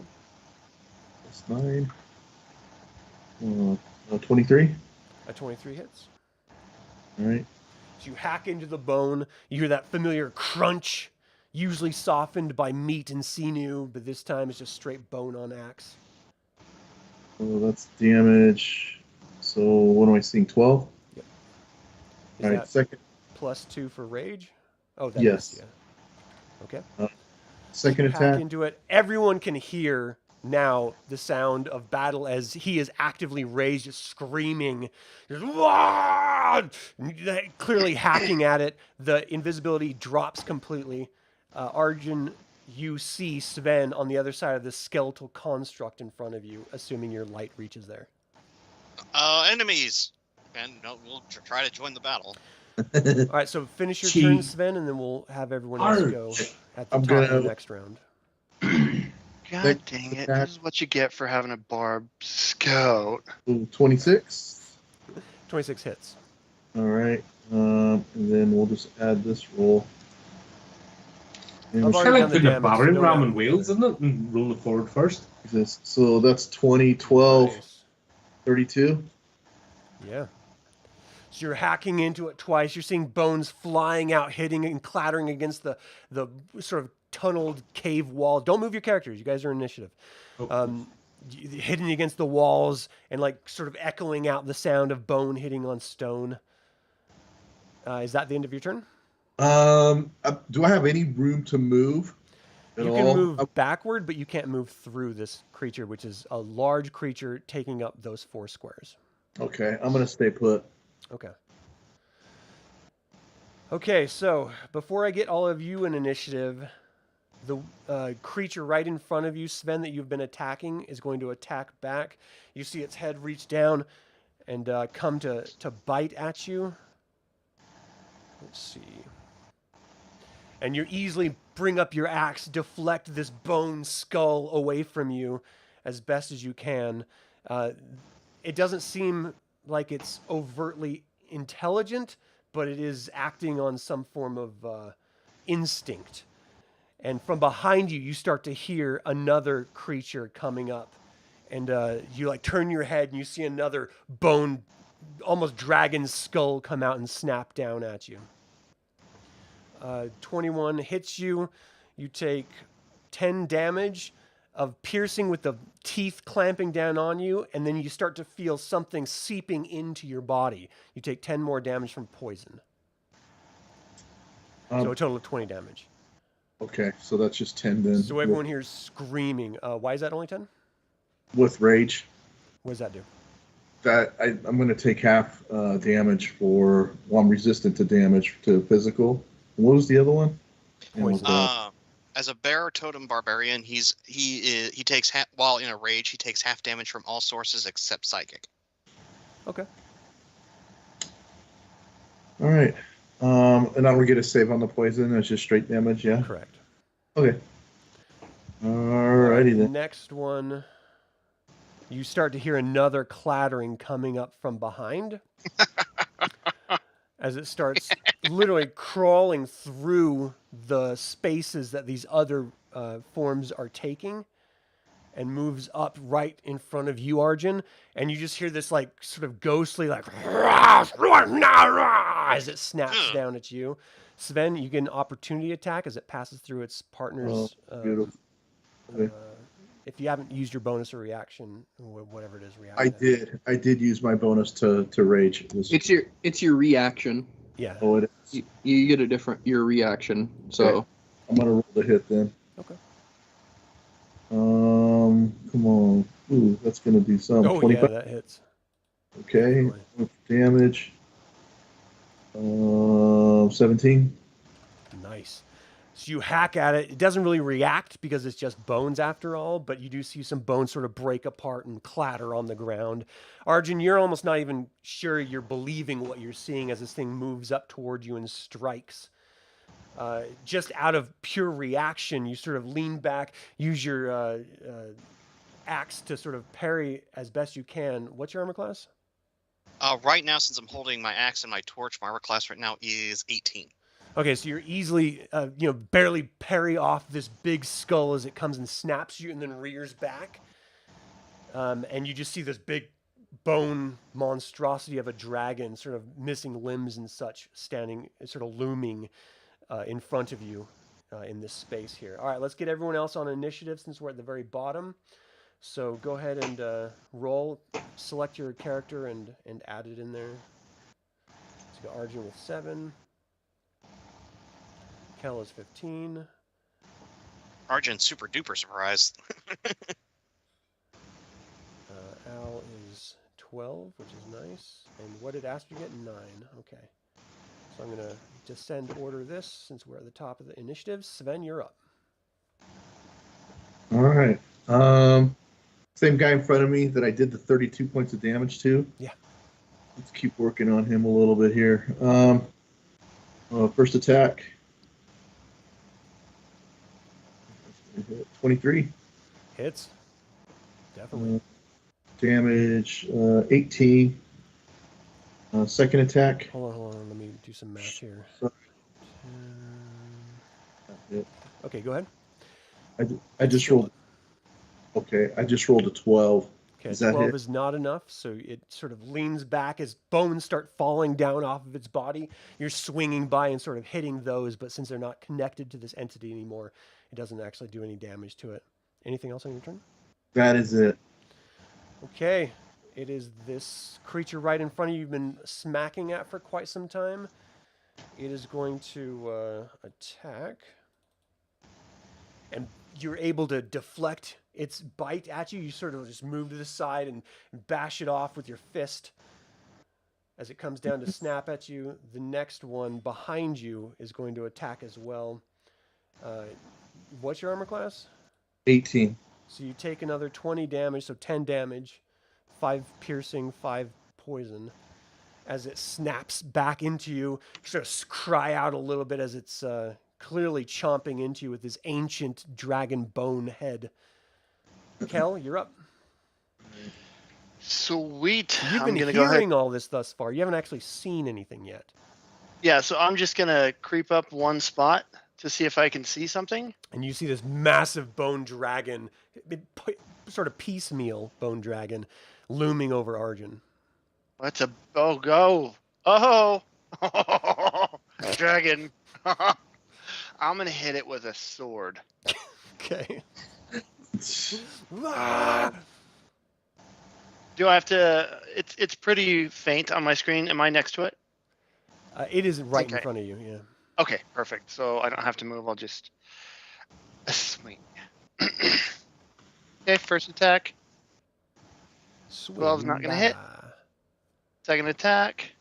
S6: That's 9. 23.
S2: A 23 hits.
S6: All right.
S2: So you hack into the bone. You hear that familiar crunch, usually softened by meat and sinew, but this time it's just straight bone on axe.
S6: So that's damage. So what am I seeing? 12.
S2: Is
S6: All right.
S2: that
S6: Second.
S2: +2 for rage? Oh, that
S6: Yes.
S2: is, yeah. Okay.
S6: Second
S2: Hack
S6: attack.
S2: into it. Everyone can hear now the sound of battle as he is actively raised, just screaming, just, "Wah!" Clearly hacking at it. The invisibility drops completely. Arjan, you see Sven on the other side of this skeletal construct in front of you, assuming your light reaches there.
S4: Enemies, and no, we'll try to join the battle.
S2: All right, so finish your turn, Sven, and then we'll have everyone else go at the top of the next round.
S5: God dang it. This is what you get for having a barb scout.
S6: 26.
S2: 26 hits.
S6: All right. And then we'll just add this roll. And
S2: I've
S1: It's
S2: already
S1: kind of
S2: done
S1: like
S2: the
S1: putting a
S2: damage,
S1: battering
S2: so
S1: ram
S2: don't
S1: in Wales, isn't it? And roll it forward first.
S6: so that's 20, 12,
S2: Nice.
S6: 32.
S2: Yeah. So you're hacking into it twice. You're seeing bones flying out, hitting and clattering against the sort of tunneled cave wall. Don't move your characters. You guys are initiative. Hitting against the walls and like sort of echoing out the sound of bone hitting on stone. Is that the end of your turn?
S6: Do I have any room to move at
S2: You
S6: all?
S2: can move backward, but you can't move through this creature, which is a large creature taking up those 4 squares.
S6: Okay, I'm gonna stay put.
S2: Okay. Okay, so before I get all of you in initiative, the creature right in front of you, Sven, that you've been attacking, is going to attack back. You see its head reach down and come to bite at you. Let's see. And you easily bring up your axe, deflect this bone skull away from you as best as you can. It doesn't seem like it's overtly intelligent, but it is acting on some form of instinct. And from behind you, you start to hear another creature coming up. And you like turn your head and you see another bone, almost dragon skull come out and snap down at you. 21 hits you. You take 10 damage of piercing with the teeth clamping down on you, and then you start to feel something seeping into your body. You take 10 more damage from poison. So a total of 20 damage.
S6: Okay, so that's just 10 then.
S2: So everyone here is screaming. Why is that only 10?
S6: With rage.
S2: What does that do?
S6: That I'm going to take half damage for. Well, I'm resistant to damage to physical. And what was the other one?
S2: Poison.
S4: As a bear totem barbarian, he takes while in a rage, he takes half damage from all sources except psychic.
S2: Okay.
S6: All right. And I don't get a save on the poison. It's just straight damage. Yeah.
S2: Correct.
S6: Okay. Alrighty then.
S2: Next one. You start to hear another clattering coming up from behind as it starts literally crawling through the spaces that these other forms are taking and moves up right in front of you, Arjan. And you just hear this like sort of ghostly like as it snaps down at you. Sven, you get an opportunity attack as it passes through its partner's.
S6: Beautiful. Okay.
S2: If you haven't used your bonus or reaction, whatever it is, reaction.
S6: I did use my bonus to rage.
S3: It's your reaction.
S2: Yeah.
S6: Oh, it is.
S3: You get your reaction. So
S6: Okay. I'm gonna roll the hit then.
S2: Okay.
S6: Come on. Ooh, that's gonna do some.
S2: Oh
S6: 25.
S2: yeah, that hits.
S6: Okay. Damage. 17.
S2: Nice. So you hack at it. It doesn't really react because it's just bones after all, but you do see some bones sort of break apart and clatter on the ground. Arjan, you're almost not even sure you're believing what you're seeing as this thing moves up toward you and strikes. Just out of pure reaction, you sort of lean back, use your axe to sort of parry as best you can. What's your armor class?
S4: Right now, since I'm holding my axe and my torch, my armor class right now is 18.
S2: Okay, so you're easily, barely parry off this big skull as it comes and snaps you and then rears back. And you just see this big bone monstrosity of a dragon, sort of missing limbs and such, standing, sort of looming in front of you in this space here. All right, let's get everyone else on initiative since we're at the very bottom. So go ahead and roll, select your character and add it in there. Let's go Arjan with 7. Kel is 15.
S4: Arjan's super duper surprised.
S2: Al is 12, which is nice. And what did Astrid get? 9. Okay. So I'm going to descend order this since we're at the top of the initiative. Sven, you're up.
S6: All right. Same guy in front of me that I did the 32 points of damage to.
S2: Yeah.
S6: Let's keep working on him a little bit here. First attack. 23.
S2: Hits. Definitely.
S6: Damage 18. Second attack.
S2: Hold on. Let me do some math here. Okay, go ahead.
S6: I just rolled. Okay, I just rolled a 12.
S2: Okay,
S6: Is that
S2: 12
S6: hit?
S2: is not enough, so it sort of leans back as bones start falling down off of its body. You're swinging by and sort of hitting those, but since they're not connected to this entity anymore, it doesn't actually do any damage to it. Anything else on your turn?
S6: That is it.
S2: Okay, it is this creature right in front of you you've been smacking at for quite some time. It is going to attack. And you're able to deflect its bite at you. You sort of just move to the side and bash it off with your fist. As it comes down to snap at you, the next one behind you is going to attack as well. What's your armor class?
S6: 18.
S2: So you take another 20 damage, so 10 damage, 5 piercing, 5 poison. As it snaps back into you, you sort of cry out a little bit as it's clearly chomping into you with this ancient dragon bone head. Kel, you're up.
S5: Sweet.
S2: You've
S5: I'm
S2: been
S5: gonna go ahead.
S2: hearing all this thus far. You haven't actually seen anything yet.
S5: Yeah, so I'm just gonna creep up one spot to see if I can see something.
S2: And you see this massive bone dragon, sort of piecemeal bone dragon, looming over Arjan.
S5: Let's go. Oh, dragon. I'm gonna hit it with a sword.
S2: Okay.
S5: Do I have to? It's pretty faint on my screen. Am I next to it?
S2: It is right in
S5: Okay.
S2: front of you, yeah.
S5: Okay, perfect. So I don't have to move. I'll just swing. Okay, first attack. 12's not gonna hit. Second attack.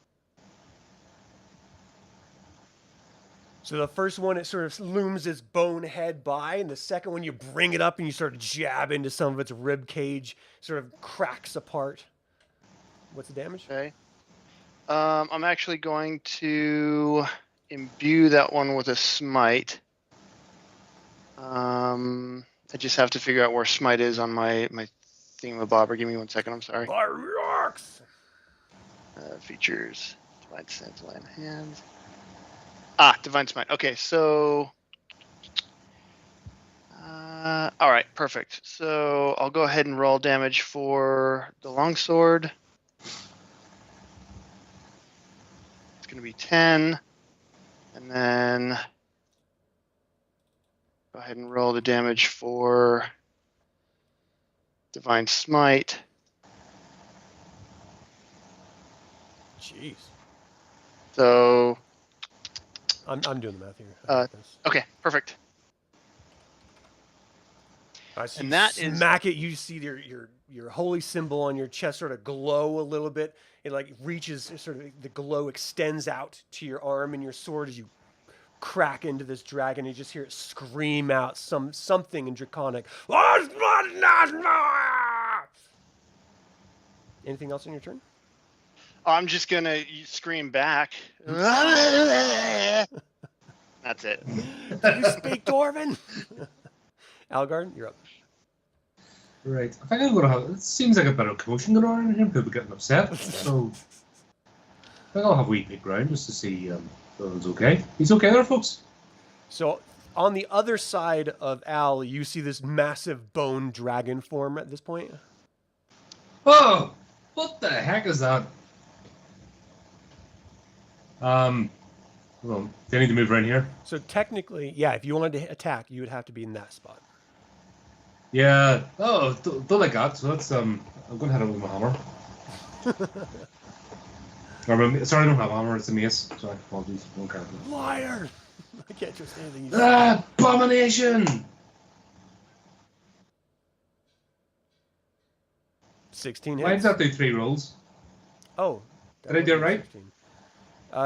S2: So the first one, it sort of looms its bone head by, and the second one, you bring it up and you sort of jab into some of its rib cage, sort of cracks apart. What's the damage?
S5: Okay. I'm actually going to imbue that one with a smite. I just have to figure out where smite is on my thingamabobber. Give me 1 second. I'm sorry.
S2: Rocks.
S5: Features. Divine Sense, Land Hands. Divine Smite. Okay, so... all right, perfect. So I'll go ahead and roll damage for the longsword. It's going to be 10. And then go ahead and roll the damage for Divine Smite.
S2: Jeez.
S5: So,
S2: I'm doing the math here. I got this.
S5: okay, perfect.
S2: So
S5: And
S2: you
S5: that is-
S2: smack it. You see your holy symbol on your chest sort of glow a little bit. It like reaches, sort of the glow extends out to your arm and your sword as you crack into this dragon. You just hear it scream out something in Draconic. Anything else on your turn?
S5: I'm just gonna scream back. That's it.
S2: Do you speak Dwarven? Algard, you're up.
S1: Right. I think I'm gonna have. It seems like a bit of commotion going on in here. People getting upset. So I think I'll have a wee peek round just to see if everyone's okay. He's okay there, folks.
S2: So on the other side of Al, you see this massive bone dragon form at this point.
S1: Oh, what the heck is that? Hold on. Do I need to move around here?
S2: So technically, yeah, if you wanted to attack, you would have to be in that spot.
S1: Yeah. Oh, don't like that. So that's I'm gonna head over with my hammer. Sorry, I don't have hammer. It's a mace. Sorry, apologies. Okay.
S2: Liar! I can't trust anything you say.
S1: Abomination!
S2: 16
S1: Why
S2: hits.
S1: does that do 3 rolls?
S2: Oh.
S1: Did I do it right?
S2: 16.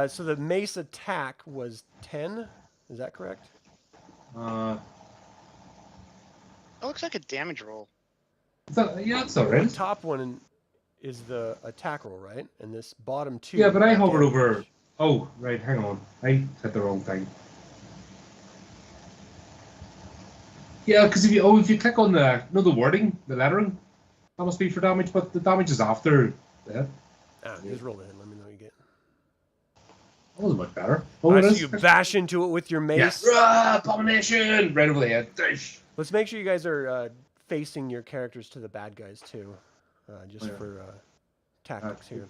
S2: So the mace attack was 10. Is that correct?
S5: That looks like a damage roll.
S1: Yeah, that's all
S2: The
S1: right.
S2: top one is the attack roll, right? And this bottom two.
S1: Yeah, but I
S2: are
S1: hovered
S2: damage.
S1: over. Oh, right. Hang on. I hit the wrong thing. Yeah, because if you click on the wording, the lettering, that must be for damage, but the damage is after that.
S2: Just roll it in. Let me know what you get.
S1: That was much better. Oh,
S2: All
S1: it
S2: right, so
S1: is.
S2: you bash into it with your mace.
S1: Yes. Abomination! Right over the head. Dish.
S2: Let's make sure you guys are facing your characters to the bad guys too, just
S1: Yeah.
S2: for tactics here.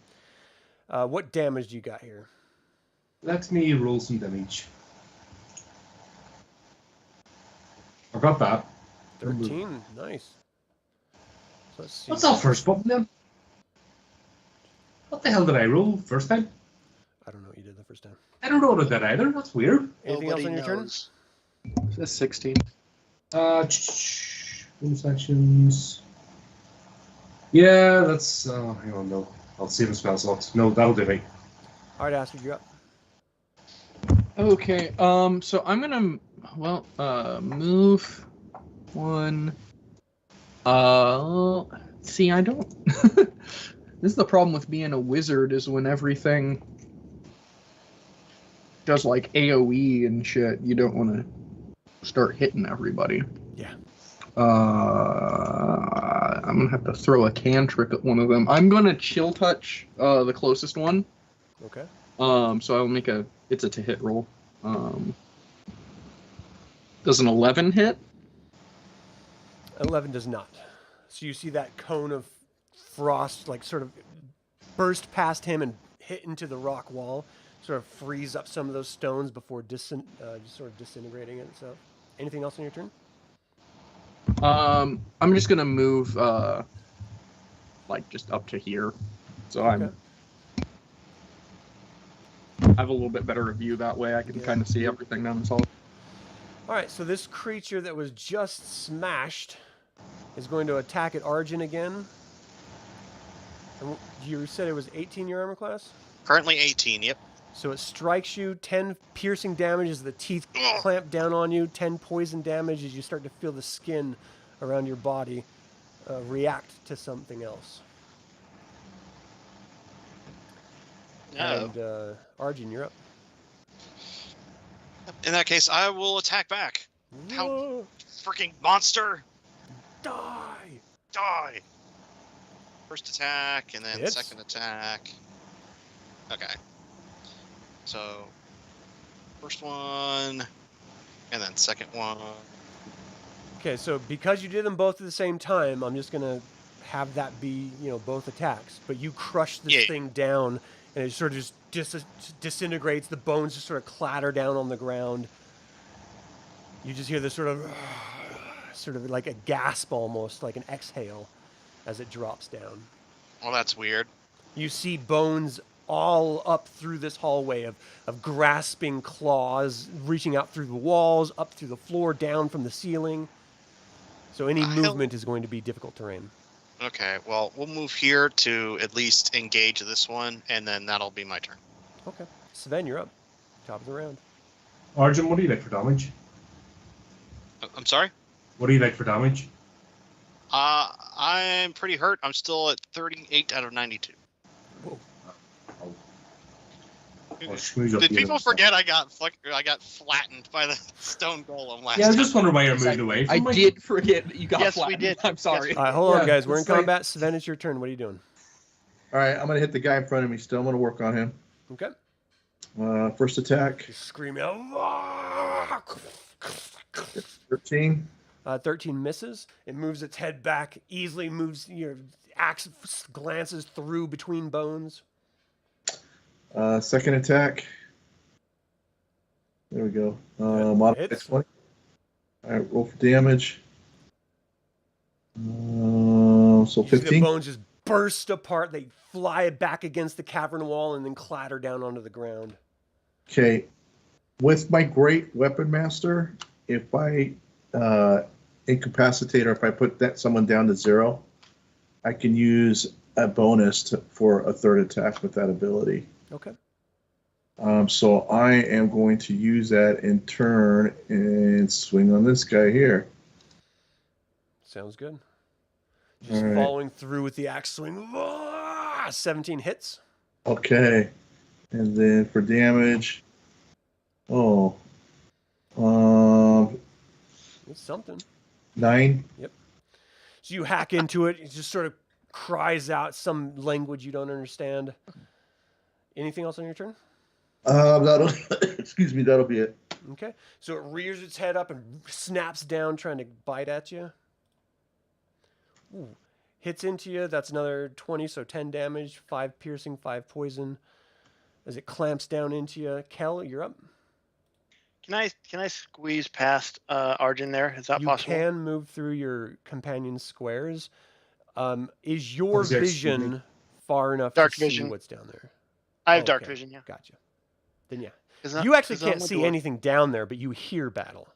S2: What damage do you got here?
S1: Let me roll some damage. I got that.
S2: 13. Nice. So let's see.
S1: What's that first button then? What the hell did I roll first time?
S2: I don't know what you did the first time.
S1: I don't know about that either. That's weird.
S2: Anything else on your turn?
S5: knows.
S3: That's 16.
S1: Bonus actions. Yeah, that's. Hang on, no. I'll save the spell slots. No, that'll do me.
S2: All right, Astrid, you're up.
S3: Okay, so I'm gonna, move one. See, I don't. This is the problem with being a wizard, is when everything does like AoE and shit, you don't want to start hitting everybody.
S2: Yeah.
S3: I'm gonna have to throw a cantrip at one of them. I'm gonna chill touch the closest one.
S2: Okay.
S3: So I'll make it's a to hit roll. Does an 11 hit?
S2: 11 does not. So you see that cone of frost, like sort of burst past him and hit into the rock wall, sort of freeze up some of those stones before just sort of disintegrating it. So, anything else on your turn?
S3: I'm just gonna move like just up to here, so
S2: Okay.
S3: I have a little bit better view that way. I can kind of see everything down this hall.
S2: All right, so this creature that was just smashed is going to attack at Arjan again. And you said it was 18 your armor class?
S4: Currently 18. Yep.
S2: So it strikes you, 10 piercing damage as the teeth clamp down on you, 10 poison damage as you start to feel the skin around your body react to something else. And Arjan, you're up.
S4: In that case, I will attack back. How
S2: Whoa,
S4: freaking monster!
S2: die!
S4: Die! First attack, and then
S2: Hits.
S4: second attack. Okay. So, first one, and then second one.
S2: Okay, so because you did them both at the same time, I'm just gonna have that be, both attacks. But you crush this thing down, and it sort of just disintegrates. The bones just sort of clatter down on the ground. You just hear this sort of like a gasp, almost like an exhale, as it drops down.
S4: Well, that's weird.
S2: You see bones all up through this hallway of grasping claws, reaching out through the walls, up through the floor, down from the ceiling. So any movement is going to be difficult terrain.
S4: Okay, well, we'll move here to at least engage this one, and then that'll be my turn.
S2: Okay. Sven, you're up. Top of the round.
S1: Arjan, what do you like for damage?
S4: I'm sorry?
S1: What do you like for damage?
S4: I'm pretty hurt. I'm still at 38 out of 92.
S2: Whoa.
S1: I'll schmooze up
S4: Did
S1: the
S4: people
S1: other stuff.
S4: forget I got flattened by the stone golem last
S1: Yeah, I was
S4: time?
S1: just wondering why you're moved away
S3: I
S1: from me.
S3: did forget that you got
S5: Yes, we
S3: flattened.
S5: did.
S3: I'm sorry.
S2: All right, hold on,
S6: Yeah,
S2: guys. We're in
S6: it's like-
S2: combat. Sven, it's your turn. What are you doing?
S6: All right, I'm gonna hit the guy in front of me. Still, I'm gonna work on him.
S2: Okay.
S6: First attack,
S2: Just scream out.
S6: 13.
S2: 13 misses. It moves its head back, easily moves, your axe glances through between bones.
S6: Second attack. There we go.
S2: That
S6: Modified
S2: hits.
S6: 20. All right, roll for damage. So
S2: You see the
S6: 15.
S2: bones just burst apart. They fly back against the cavern wall and then clatter down onto the ground.
S6: Okay. With my great weapon master, if I incapacitate or if I put someone down to 0, I can use a bonus for a third attack with that ability.
S2: Okay.
S6: So I am going to use that in turn and swing on this guy here.
S2: Sounds good. Just
S6: All right.
S2: following through with the axe swing. 17 hits.
S6: Okay. And then for damage,
S2: It's something.
S6: 9.
S2: So you hack into it. It just sort of cries out some language you don't understand. Anything else on your turn?
S6: That'll excuse me, that'll be it.
S2: Okay. So it rears its head up and snaps down, trying to bite at you. Ooh. Hits into you. That's another 20, so 10 damage, 5 piercing, 5 poison. As it clamps down into you. Kel, you're up.
S5: Can I squeeze past Arjan there? Is that
S2: You
S5: possible?
S2: can move through your companion's squares. Is your
S1: Obviously,
S2: vision far enough
S5: Dark
S2: to see
S5: vision.
S2: what's down there?
S5: I have dark
S2: Okay.
S5: vision, yeah.
S2: Gotcha. Then yeah.
S5: 'Cause
S2: You actually
S5: 'cause I'm
S2: can't
S5: a
S2: see
S5: dwarf.
S2: anything down there, but you hear battle.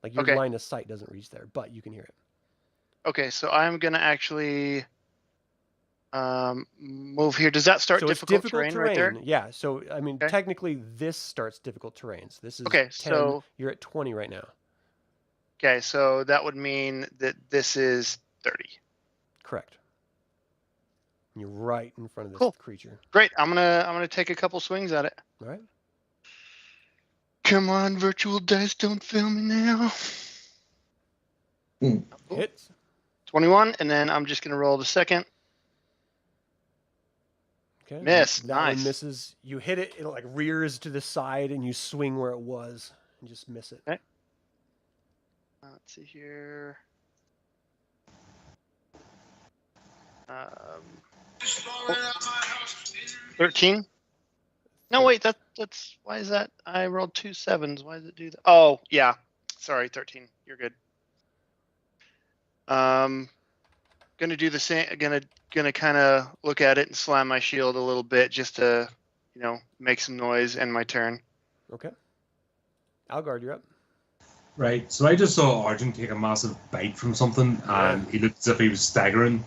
S2: Like your
S5: Okay.
S2: line of sight doesn't reach there, but you can hear it.
S5: Okay, so I'm gonna actually move here. Does that start
S2: So it's
S5: difficult
S2: difficult
S5: terrain right there?
S2: Yeah. So I mean,
S5: Okay.
S2: technically, this starts difficult terrain. So this is
S5: Okay,
S2: 10.
S5: so
S2: You're at 20 right now.
S5: okay, so that would mean that this is 30.
S2: Correct. You're right in front of this
S5: Cool.
S2: creature.
S5: Great. I'm gonna take a couple swings at it.
S2: All right.
S5: Come on, virtual dice, don't fail me now.
S6: Hmm.
S5: Oh,
S2: Hits.
S5: 21, and then I'm just gonna roll the second.
S2: Okay.
S5: Miss.
S2: That
S5: Nice.
S2: one misses. You hit it. It like rears to the side, and you swing where it was, and just miss it.
S5: Okay. Let's see here. 13. No, wait. That's why is that? I rolled 2 7s. Why does it do that? Oh, yeah. Sorry, 13. You're good. Gonna do the same. Gonna kind of look at it and slam my shield a little bit just to, make some noise. End my turn.
S2: Okay. Algard, you're up.
S1: Right, so I just saw Arjan take a massive bite from something, and he looked as if he was staggering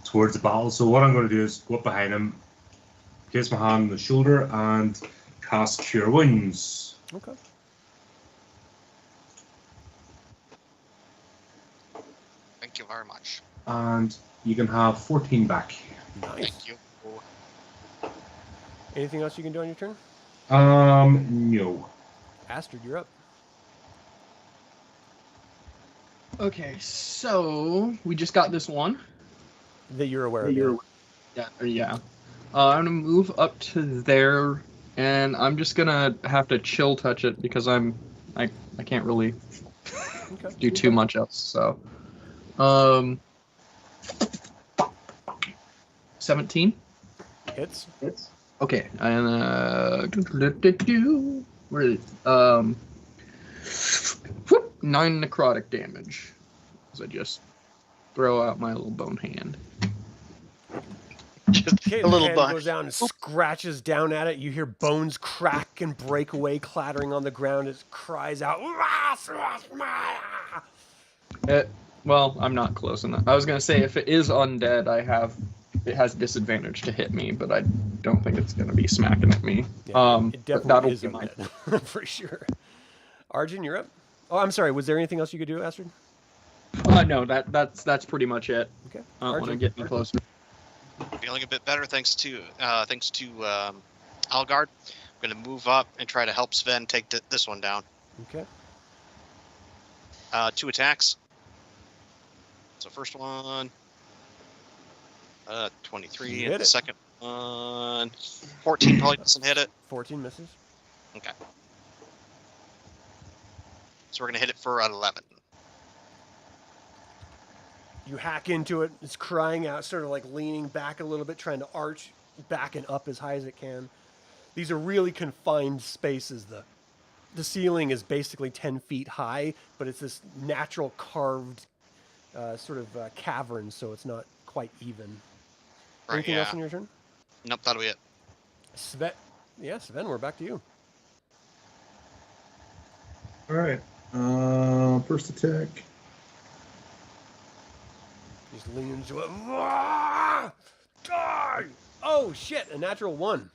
S1: towards the battle. So what I'm going to do is go up behind him, place my hand on the shoulder, and cast Cure Wounds.
S2: Okay.
S4: Thank you very much.
S1: And you can have 14 back.
S2: Nice.
S4: Thank you.
S2: Anything else you can do on your turn?
S1: No.
S2: Astrid, you're up.
S3: Okay, so we just got this one.
S2: That you're aware of.
S3: Yeah. I'm gonna move up to there, and I'm just gonna have to chill touch it because I can't really
S2: Okay.
S3: do too much else. So, 17
S2: Hits.
S3: Okay, and where is it? 9 necrotic damage. As I just throw out my little bone hand.
S5: Just
S2: Okay,
S5: a
S2: the
S5: little
S2: hand
S5: bunch.
S2: goes down and scratches down at it. You hear bones crack and break away, clattering on the ground. It cries out.
S3: Well, I'm not close enough. I was gonna say if it is undead, it has disadvantage to hit me, but I don't think it's gonna be smacking at me.
S2: Yeah, it
S3: but
S2: definitely is
S3: be my
S2: undead, for sure. Arjan, you're up. Oh, I'm sorry. Was there anything else you could do, Astrid?
S3: No, that's pretty much it.
S2: Okay.
S3: I don't want to
S2: Arjan.
S3: get any closer.
S4: Feeling a bit better thanks to Algard. I'm going to move up and try to help Sven take this one down.
S2: Okay.
S4: 2 attacks. So first one, 23,
S2: You
S4: and
S2: hit
S4: the
S2: it.
S4: second one, 14 probably doesn't hit it.
S2: 14 misses.
S4: Okay. So we're going to hit it for 11.
S2: You hack into it. It's crying out, sort of like leaning back a little bit, trying to arch back and up as high as it can. These are really confined spaces. The ceiling is basically 10 feet high, but it's this natural carved cavern, so it's not quite even.
S4: Right,
S2: Anything
S4: yeah.
S2: else on your turn?
S4: Nope, that'll be it.
S2: Sven, we're back to you.
S6: All right. First attack.
S2: Just lean into it. Ah! Die! Oh, shit, a natural 1.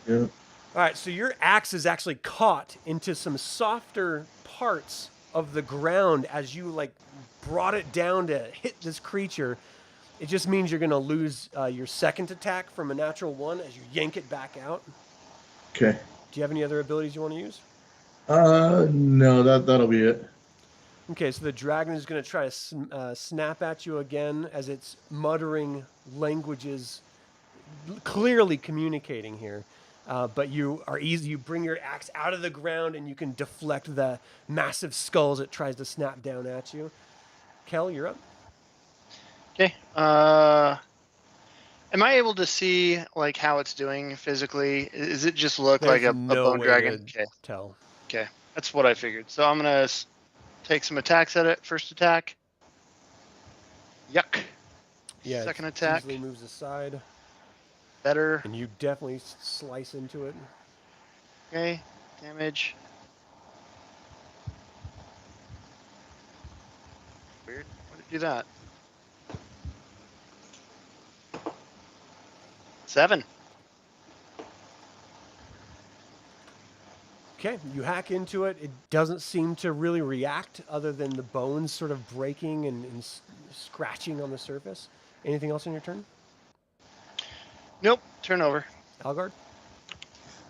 S6: Yeah.
S2: All right, so your axe is actually caught into some softer parts of the ground as you brought it down to hit this creature. It just means you're going to lose your second attack from a natural 1 as you yank it back out.
S6: Okay.
S2: Do you have any other abilities you want to use?
S6: No, that'll be it.
S2: Okay, so the dragon is going to try to snap at you again as it's muttering languages, clearly communicating here. But you are easy. You bring your axe out of the ground and you can deflect the massive skulls it tries to snap down at you. Kel, you're up.
S5: Okay. Am I able to see how it's doing physically? Is it just look like
S2: There's
S5: a
S2: no
S5: bone
S2: way
S5: dragon?
S2: to tell.
S5: Okay. That's what I figured. So I'm gonna take some attacks at it. First attack. Yuck.
S2: Yeah,
S5: Second
S2: it
S5: attack.
S2: easily moves aside,
S5: Better.
S2: and you definitely slice into it.
S5: Okay, damage. Weird. Why did it do that? 7.
S2: Okay, you hack into it. It doesn't seem to really react other than the bones sort of breaking and scratching on the surface. Anything else on your turn?
S5: Nope. Turnover.
S2: Algard?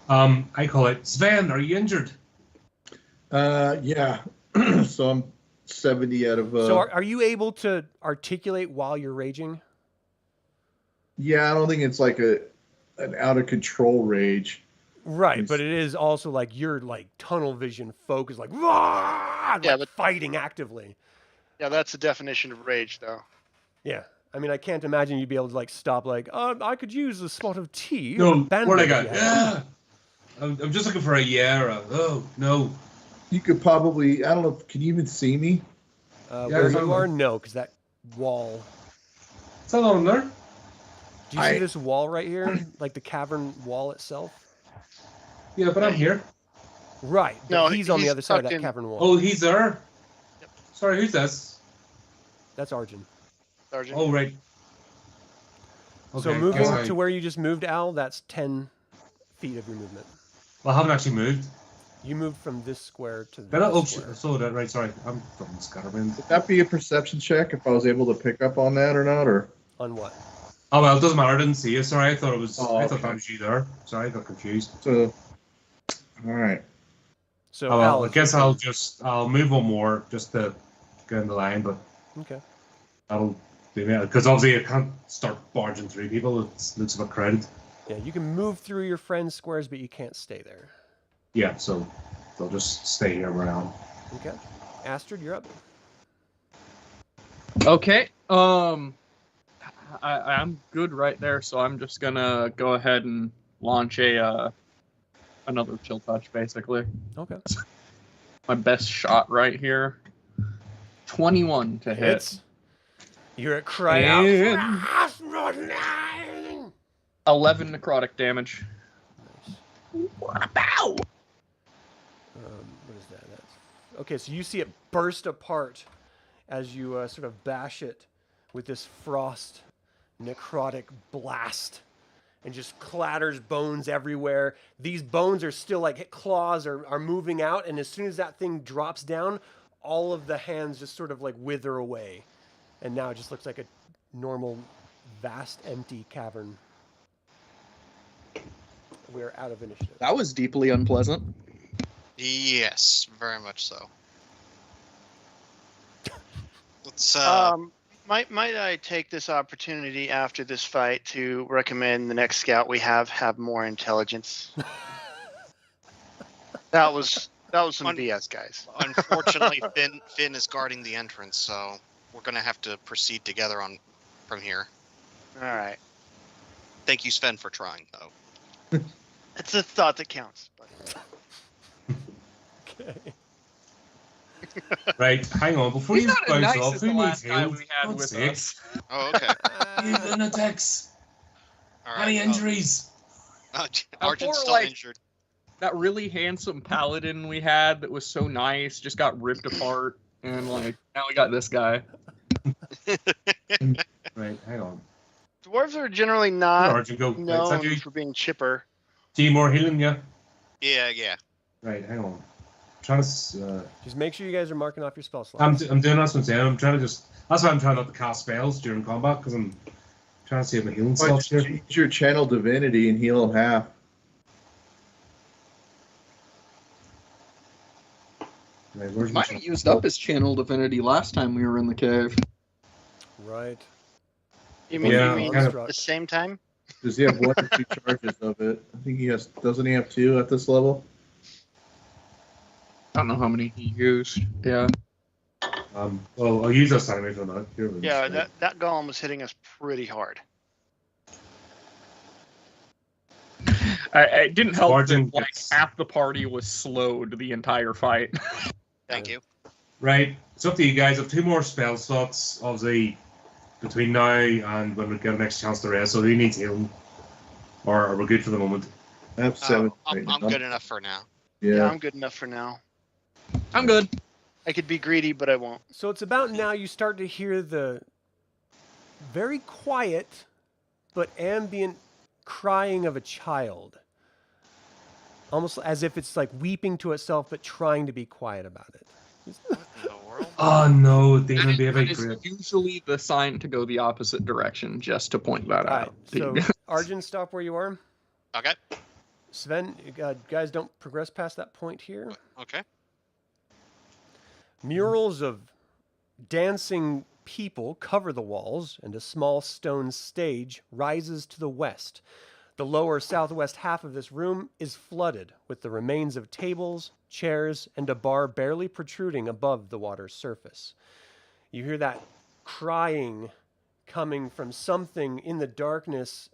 S1: I call it, Sven, are you injured?
S6: Yeah. So I'm 70 out of.
S2: So are you able to articulate while you're raging?
S6: Yeah, I don't think it's like an out of control rage.
S2: Right, but it is also like you're like tunnel vision focused, like, "Wah!"
S5: Yeah,
S2: like
S5: but-
S2: fighting actively.
S5: Yeah, that's the definition of rage, though.
S2: Yeah, I mean, I can't imagine you'd be able to like stop, like, I could use a spot of tea. or
S1: No,
S2: a bandage
S1: what I
S2: if
S1: got?
S2: you have
S1: Yeah. I'm just looking for a yeah or a, oh, no.
S6: You could probably, I don't know, can you even see me?
S2: one.
S1: Yeah,
S2: Where
S1: it's
S2: you
S1: on
S2: are,
S1: there.
S2: no, because that wall.
S1: Is that on there?
S2: Do you see
S6: I-
S2: this wall right here, like the cavern wall itself?
S1: Yeah, but I'm here.
S2: Right. But
S5: No,
S2: he's on the
S5: he's
S2: other side of
S5: tucked
S2: that
S5: in.
S2: cavern wall.
S1: Oh, he's there?
S5: Yep.
S1: Sorry, who's this?
S2: That's Arjan.
S5: Sergeant.
S1: Oh, right.
S2: So
S1: Okay,
S2: moving
S1: guess I-
S2: to where you just moved, Al, that's 10 feet of your movement.
S1: Well, I haven't actually moved.
S2: You moved from this square to this
S1: But oh,
S2: square.
S1: so that right. Sorry, I'm from Scatterwind.
S6: Would that be a perception check if I was able to pick up on that or not? Or
S2: On what?
S1: Oh well, it doesn't matter. I didn't see you. Sorry, I thought it was.
S6: Oh,
S1: I thought
S6: okay.
S1: that was you there. Sorry, I got confused.
S6: so, all right.
S2: So
S1: Oh, well,
S2: Al,
S1: I
S2: it's
S1: guess
S2: your
S1: I'll move one more just to get in the line, but
S2: turn. Okay.
S1: that'll do me because obviously I can't start barging through people. It looks a bit crowded.
S2: Yeah, you can move through your friends' squares, but you can't stay there.
S1: Yeah, so they'll just stay here where I am.
S2: Okay. Astrid, you're up.
S3: Okay. I'm good right there, so I'm just gonna go ahead and launch a another chill touch, basically.
S2: Okay.
S3: My best shot right here. 21 to hit.
S2: Hits. You're at cry
S3: And-
S2: out.
S3: 11 necrotic damage. Bow!
S2: What is that? That's... Okay, so you see it burst apart as you sort of bash it with this frost necrotic blast and just clatters bones everywhere. These bones are still like claws are moving out, and as soon as that thing drops down, all of the hands just sort of like wither away. And now it just looks like a normal, vast, empty cavern. We're out of initiative.
S3: That was deeply unpleasant.
S4: Yes, very much so. Let's
S5: Might I take this opportunity after this fight to recommend the next scout we have more intelligence? That was some BS, guys.
S4: unfortunately Finn is guarding the entrance, so we're gonna have to proceed together from here.
S5: All right,
S4: Thank you, Sven, for trying though.
S5: it's a thought that counts. But
S2: Okay.
S1: Right, hang on. Before
S3: He's
S1: you
S3: not as
S1: bounce
S3: nice
S1: off,
S3: as
S1: who
S3: the
S1: needs
S3: last guy
S1: healed?
S3: we had
S1: God's
S3: with
S1: sakes.
S4: Oh, okay.
S1: You lunatics.
S4: All right.
S1: Any injuries?
S4: Arjan's still
S3: like-
S4: injured.
S3: That really handsome paladin we had that was so nice just got ripped apart, and like now we got this guy.
S1: Right, hang on.
S5: dwarves are generally not
S1: Arjan, go. Right, is
S5: known
S1: that you?
S5: for being chipper.
S1: Do you more healing, yeah?
S4: Yeah.
S1: Right, hang on. I'm trying to.
S2: Just make sure you guys are marking off your spell slots.
S1: I'm doing that's what I'm saying. I'm trying to just. That's why I'm trying not to cast spells during combat because I'm trying to save my healing
S6: Why
S1: slots
S6: don't you
S1: here.
S6: use your channel divinity and heal him half?
S1: Right, where's my
S3: Might have used up his channel divinity last time we were in the cave.
S2: Right.
S5: You mean,
S1: Yeah,
S5: you mean
S1: kind
S2: of.
S5: at the same time?
S6: Does he have 1 or 2 charges of it? I think he has. Doesn't he have 2 at this level?
S3: I don't know how many he used. Yeah.
S1: Well, I'll use this anyway for a minute. Here it is.
S5: Yeah,
S1: Right.
S5: that golem was hitting us pretty hard.
S3: It didn't help
S1: Arjan
S3: that like
S1: gets-
S3: half the party was slowed the entire fight.
S4: Thank you.
S1: Right, it's up to you guys. I have 2 more spell slots, obviously, between now and when we get the next chance to rest. So who needs healing? Or we're good for the moment.
S6: I have 7.
S4: I'm
S6: right now.
S4: good enough for now.
S5: Yeah,
S6: Yeah.
S5: I'm good enough for now.
S3: I'm good.
S5: I could be greedy, but I won't.
S2: So it's about now you start to hear the very quiet but ambient crying of a child. Almost as if it's like weeping to itself but trying to be quiet about it.
S4: What in the world?
S1: Oh no, Demon Baby.
S3: That is usually the sign to go the opposite direction, just to point that
S2: All right,
S3: out.
S2: so Arjan, stop where you are.
S4: Okay.
S2: Sven, guys, don't progress past that point here.
S4: Okay.
S2: Murals of dancing people cover the walls, and a small stone stage rises to the west. The lower southwest half of this room is flooded with the remains of tables, chairs, and a bar barely protruding above the water's surface. You hear that crying coming from something in the darkness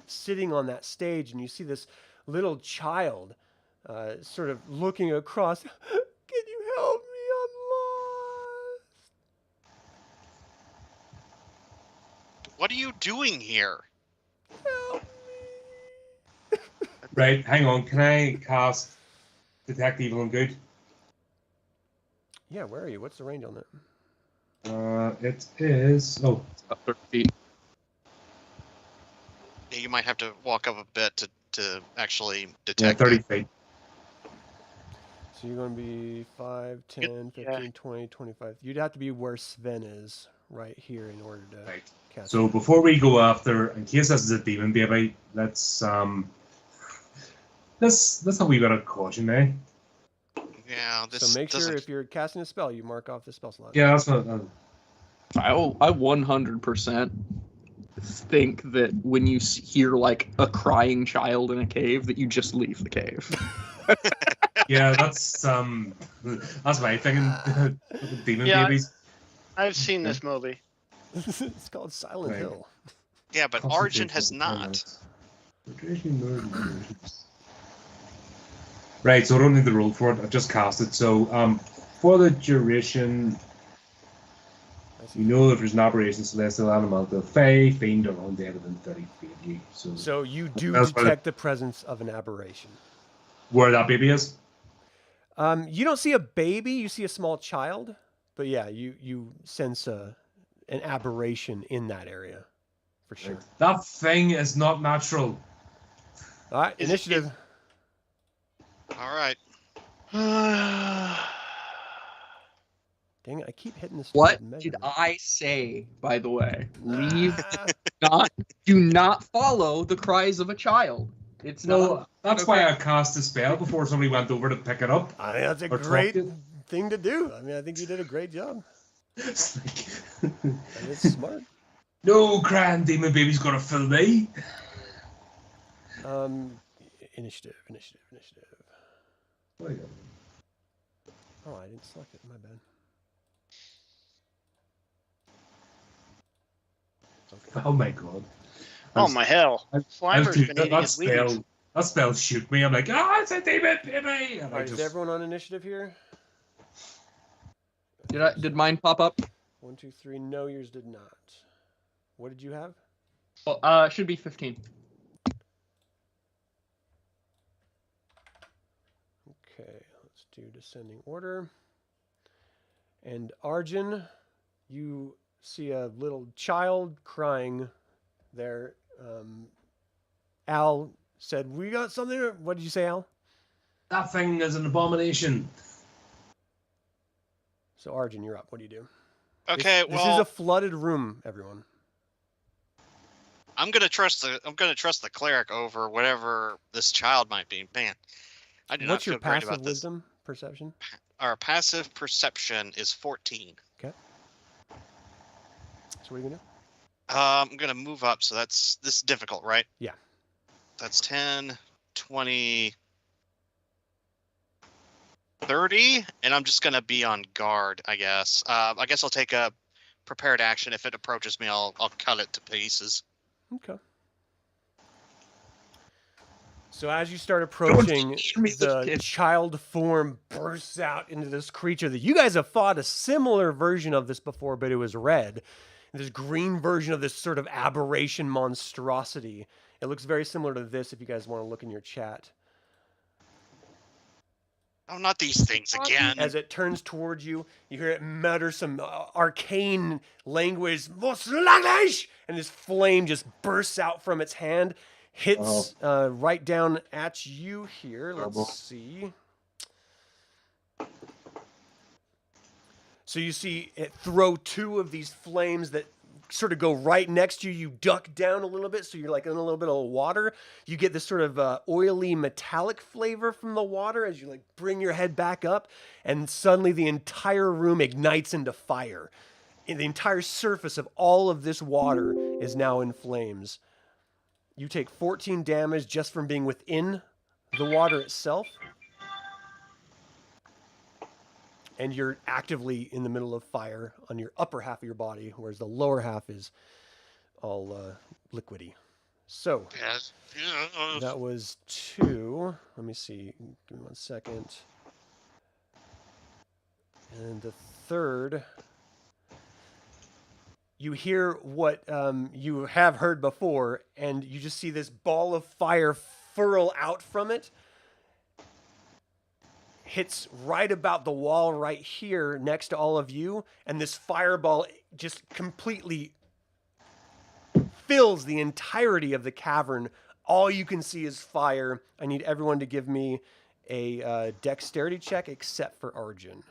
S2: sitting on that stage, and you see this little child sort of looking across. Can you help me? I'm lost.
S4: What are you doing here?
S2: Help me.
S1: Right, hang on. Can I cast Detect Evil and Good?
S2: Yeah, where are you? What's the range on that?
S1: It is. Oh,
S3: About 30 feet.
S4: Yeah, you might have to walk up a bit to actually
S1: yeah,
S4: detect
S1: 30
S4: it.
S1: feet.
S2: So you're going to be 5, 10, 15, 20, 25. You'd have to be where Sven is right here in order to
S1: Right.
S2: cast.
S1: So before we go after, in case this is a demon baby, let's have a wee bit of caution, eh?
S4: Yeah, this
S2: So make sure
S4: doesn't.
S2: if you're casting a spell, you mark off the spell slot.
S1: Yeah, that's what.
S3: I 100% think that when you hear like a crying child in a cave, that you just leave the cave.
S1: Yeah, that's my thinking. Demon
S5: Yeah.
S1: babies.
S5: I've seen this movie.
S2: It's called Silent
S1: Right.
S2: Hill.
S4: Yeah, but Arjan has not.
S1: Right, so I don't need the roll for it. I've just cast it. So for the duration, you know if there's an aberration, celestial elemental, fae, fiend, or undead within 30 feet of you.
S2: So you do
S1: That's what
S2: detect the presence of an aberration.
S1: where that baby is.
S2: You don't see a baby, you see a small child, but yeah, you sense an aberration in that area, for sure.
S1: That thing is not natural.
S2: All right,
S5: Is-
S2: initiative.
S4: All right.
S2: Dang it, I keep hitting this.
S3: What
S2: stupid
S3: did
S2: measurement.
S3: I say, by the way? Do not follow the cries of a child. It's not.
S1: Well, that's why I cast the spell before somebody went over to pick it up.
S2: I think that's a
S1: Or
S2: great
S1: talk it.
S2: thing to do. I mean, I think you did a great job.
S1: It's like,
S2: And it's smart.
S1: no, Krynn, demon baby's gonna fill me.
S2: Initiative.
S1: There you
S2: Oh, I didn't select it. My bad.
S1: go. Oh my god.
S5: Oh my hell!
S1: I-
S5: Slimer's been eating
S1: that
S5: his Wheaties.
S1: spell shoot me. I'm like, it's a demon baby. And
S2: All
S1: I
S2: right,
S1: just,
S2: is everyone on initiative here?
S3: Did mine pop up?
S2: 1, 2, 3. No, yours did not. What did you have?
S3: Well, should be 15.
S2: Okay, let's do descending order. And Arjan, you see a little child crying there. Al said, "We got something." What did you say, Al?
S1: that thing is an abomination.
S2: So Arjan, you're up. What do you do?
S4: Okay,
S2: This is
S4: well,
S2: a flooded room, everyone.
S4: I'm gonna trust the cleric over whatever this child might be. Man, I do not
S2: What's
S4: feel
S2: your
S4: great
S2: passive
S4: about this.
S2: wisdom perception?
S4: Our passive perception is 14.
S2: So what are you gonna do?
S4: I'm gonna move up, so this is difficult, right?
S2: Yeah.
S4: That's 10, 20, 30, and I'm just gonna be on guard, I guess. I guess I'll take a prepared action. If it approaches me, I'll cut it to pieces.
S2: Okay. So as you start approaching,
S3: scare me, little
S2: the
S3: kid.
S2: child form bursts out into this creature that you guys have fought a similar version of this before, but it was red. this green version of this sort of aberration monstrosity. It looks very similar to this if you guys want to look in your chat.
S4: Oh, not these things again.
S2: As it turns towards you, you hear it mutter some arcane language, "Moslanish!" and this flame just bursts out from its hand, hits right down at you here. Let's see. So you see it throw two of these flames that sort of go right next to you. You duck down a little bit, so you're like in a little bit of water. You get this sort of oily metallic flavor from the water as you like bring your head back up, and suddenly the entire room ignites into fire. And the entire surface of all of this water is now in flames. You take 14 damage just from being within the water itself. And you're actively in the middle of fire on your upper half of your body, whereas the lower half is all liquidy. So that was 2. Let me see. Give me 1 second. And the third, you hear what you have heard before, and you just see this ball of fire furl out from it. Hits right about the wall right here next to all of you, and this fireball just completely fills the entirety of the cavern. All you can see is fire. I need everyone to give me a dexterity check except for Arjan.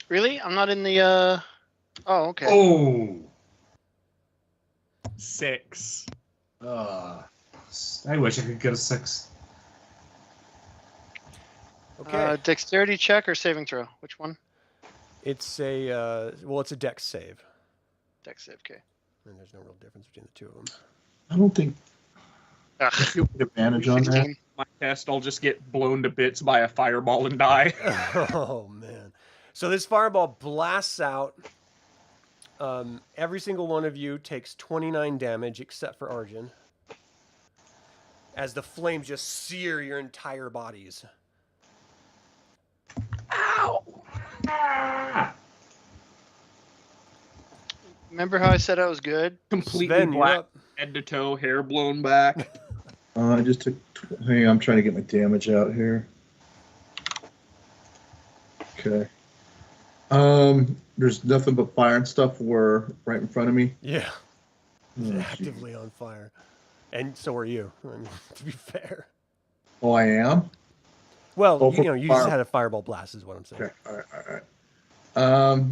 S5: Really? I'm not in the. Oh, okay.
S1: Oh.
S3: 6.
S1: I wish I could get a 6.
S2: Okay.
S5: Dexterity check or saving throw? Which one?
S2: It's a it's a dex save.
S5: Dex save. Okay.
S2: And there's no real difference between the two of them.
S6: I don't think
S5: Ugh.
S6: you get advantage on that.
S5: 16.
S3: My test, I'll just get blown to bits by a fireball and die.
S2: Oh man. So this fireball blasts out. Every single one of you takes 29 damage except for Arjan, as the flames just sear your entire bodies.
S3: Ow!
S5: Remember how I said I was good?
S3: Completely
S2: Sven, you're
S3: black,
S2: up.
S3: head to toe, hair blown back.
S6: I just took. Hang on, I'm trying to get my damage out here. Okay. There's nothing but fire and stuff were right in front of me.
S2: Yeah, it's
S6: Oh,
S2: actively on fire. And so are you, I mean, to be fair.
S6: Oh, I am?
S2: Well,
S6: Oh,
S2: you know, you just
S6: fire.
S2: had a fireball blast is what I'm saying.
S6: Okay, all right.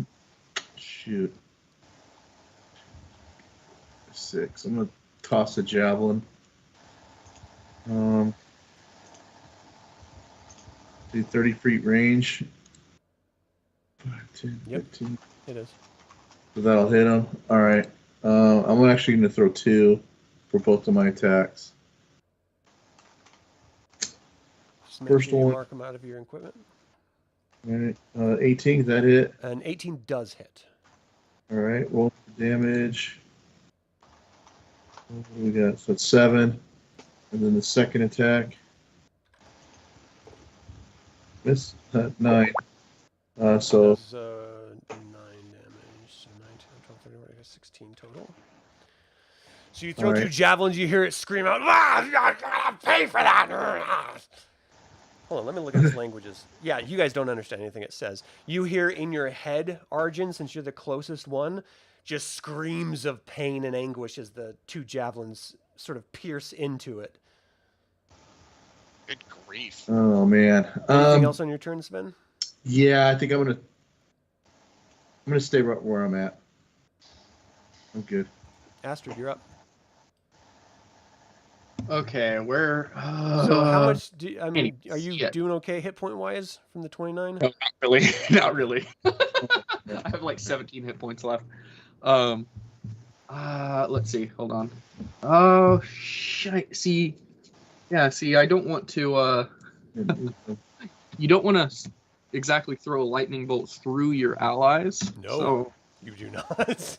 S6: Shoot. 6. I'm going to toss a javelin. Do 30 feet range. 5, 10,
S2: Yep.
S6: 15.
S2: It is.
S6: So that'll hit him. All right. I'm actually going to throw 2 for both of my attacks.
S2: Just make
S6: First
S2: sure you
S6: one.
S2: mark them out of your equipment.
S6: All right. 18, is that hit?
S2: An 18 does hit.
S6: All right. Roll for damage. What do we got? So it's 7. And then the second attack. Miss. 9. So
S2: Does, 9 damage. So 9, 10, 12, 13, 14, 16 total. So you throw
S6: All
S2: 2
S6: right.
S2: javelins, you hear it scream out, "Ah, I gotta pay for that!" Hold on, let me look at its languages. Yeah, you guys don't understand anything it says. You hear in your head, Arjan, since you're the closest one, just screams of pain and anguish as the 2 javelins sort of pierce into it.
S4: Good grief.
S6: oh man.
S2: Anything else on your turn, Sven?
S6: Yeah, I think I'm gonna stay right where I'm at. I'm good.
S2: Astrid, you're up.
S3: Okay, where?
S2: So how much do I mean? Are you
S3: shit.
S2: doing okay hit point wise from the 29?
S3: No, not really. Not really. I have like 17 hit points left. Let's see. Hold on. Oh, shit. See, yeah. See, I don't want to. You don't want to exactly throw a lightning bolt through your allies.
S2: No.
S3: So,
S2: You do not.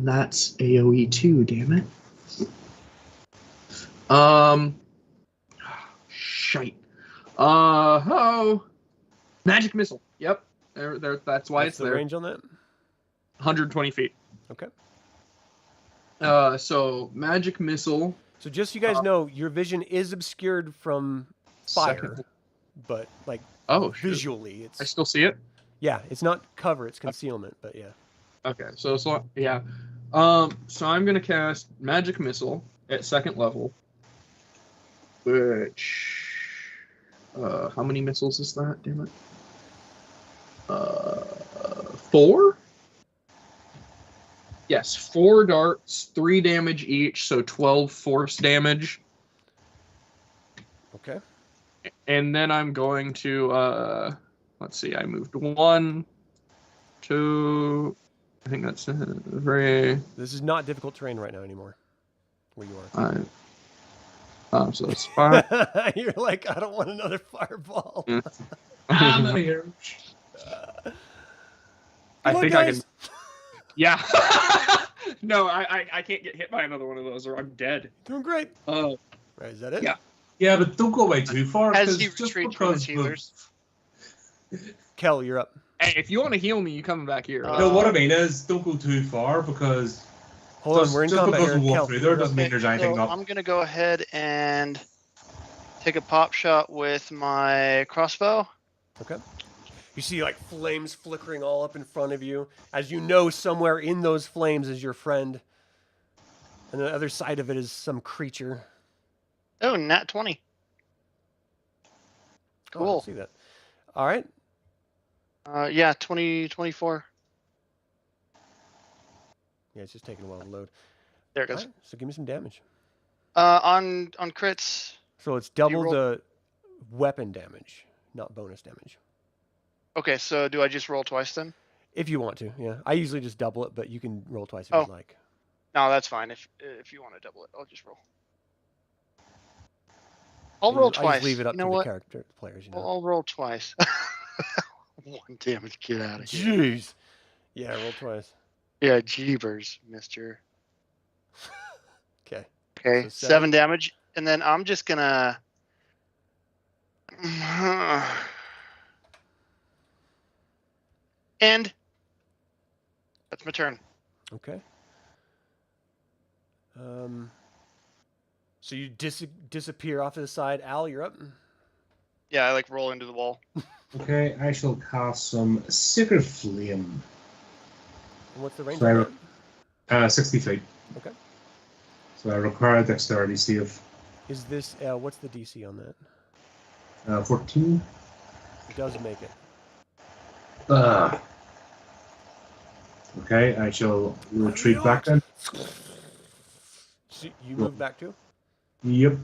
S3: that's AOE 2, damn it. Shite. Magic missile. Yep. That's why
S2: What's
S3: it's
S2: the
S3: there.
S2: range on that?
S3: 120 feet.
S2: Okay.
S3: So magic missile.
S2: So just so you guys know, your vision is obscured from fire,
S3: Second.
S2: but like
S3: Oh, shoot.
S2: visually, it's
S3: I still see it.
S2: yeah, it's not cover, it's concealment, but yeah.
S3: Okay, so yeah. So I'm gonna cast magic missile at 2nd level. Which how many missiles is that? Damn it. 4? Yes, 4 darts, 3 damage each, so 12 force damage.
S2: Okay.
S3: And then I'm going to let's see, I moved 1, 2. I think that's very.
S2: This is not difficult terrain right now anymore. Where you are.
S3: So it's 5.
S2: You're like, I don't want another fireball.
S1: I'm here.
S3: I
S2: Come on,
S3: think I
S2: guys.
S3: can. Yeah. No, I can't get hit by another one of those, or I'm dead.
S2: Doing great.
S3: Oh.
S2: Right, is that it?
S3: Yeah.
S1: Yeah, but don't go away too far.
S5: As
S1: 'cause
S5: he
S1: just
S5: retreats from his
S1: because
S5: healers.
S2: Kel, you're up.
S3: Hey, if you want to heal me, you coming back here.
S1: No, what I mean is, don't go too far because
S2: Hold on, we're in
S1: just
S2: combat
S1: because
S2: here.
S1: we walk
S2: Kel,
S1: through there
S2: you're up.
S1: doesn't mean there's anything
S5: So
S1: up.
S5: I'm gonna go ahead and take a pop shot with my crossbow.
S2: Okay. You see like flames flickering all up in front of you. As you know, somewhere in those flames is your friend. And the other side of it is some creature.
S5: Oh, nat 20.
S2: Oh, I
S5: Cool.
S2: see that. All right.
S5: Yeah, 24.
S2: Yeah, it's just taking a while to load.
S5: There it
S2: All
S5: goes.
S2: right, so give me some damage.
S5: On crits.
S2: So it's double
S5: roll-
S2: the weapon damage, not bonus damage.
S5: Okay, so do I just roll twice then?
S2: If you want to, yeah. I usually just double it, but you can roll twice if
S5: Oh.
S2: you'd like.
S5: No, that's fine. If you want to double it, I'll just roll. I'll roll
S2: I
S5: twice.
S2: just leave it up
S5: you
S2: to
S5: know
S2: the
S5: what?
S2: character players, you know.
S5: I'll roll twice. 1 damage. Get out of here.
S2: Jeez. Yeah, roll twice.
S5: Yeah, jeebers, mister.
S2: Okay.
S5: Okay,
S2: So
S5: 7 damage, and then I'm just gonna. End. That's my turn.
S2: Okay. So you disappear off to the side. Al, you're up.
S5: Yeah, I like roll into the wall.
S1: Okay, I shall cast some Sacred Flame.
S2: And what's the range
S1: Sorry.
S2: of that?
S1: 60 feet.
S2: Okay.
S1: So I require a dexterity save.
S2: Is this, what's the DC on that?
S1: 14.
S2: It does make it.
S1: Okay, I shall retreat back then.
S2: So you move back too?
S1: Yep.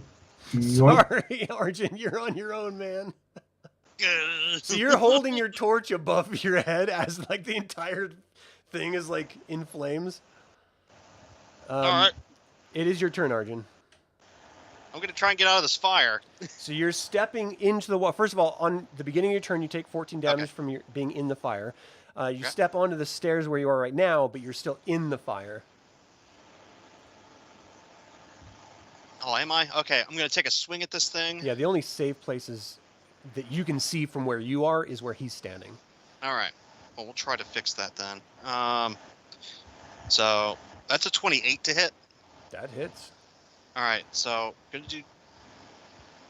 S2: Sorry, Arjan, you're on your own, man. So you're holding your torch above your head as like the entire thing is like in flames.
S4: All right,
S2: It is your turn, Arjan.
S4: I'm gonna try and get out of this fire.
S2: So you're stepping into the wall. First of all, on the beginning of your turn, you take 14 damage
S4: Okay.
S2: from your being in the fire. You
S4: Okay.
S2: step onto the stairs where you are right now, but you're still in the fire.
S4: Oh, am I? Okay, I'm gonna take a swing at this thing.
S2: Yeah, the only safe places that you can see from where you are is where he's standing.
S4: All right. Well, we'll try to fix that then. So that's a 28 to hit.
S2: That hits.
S4: All right, so gonna do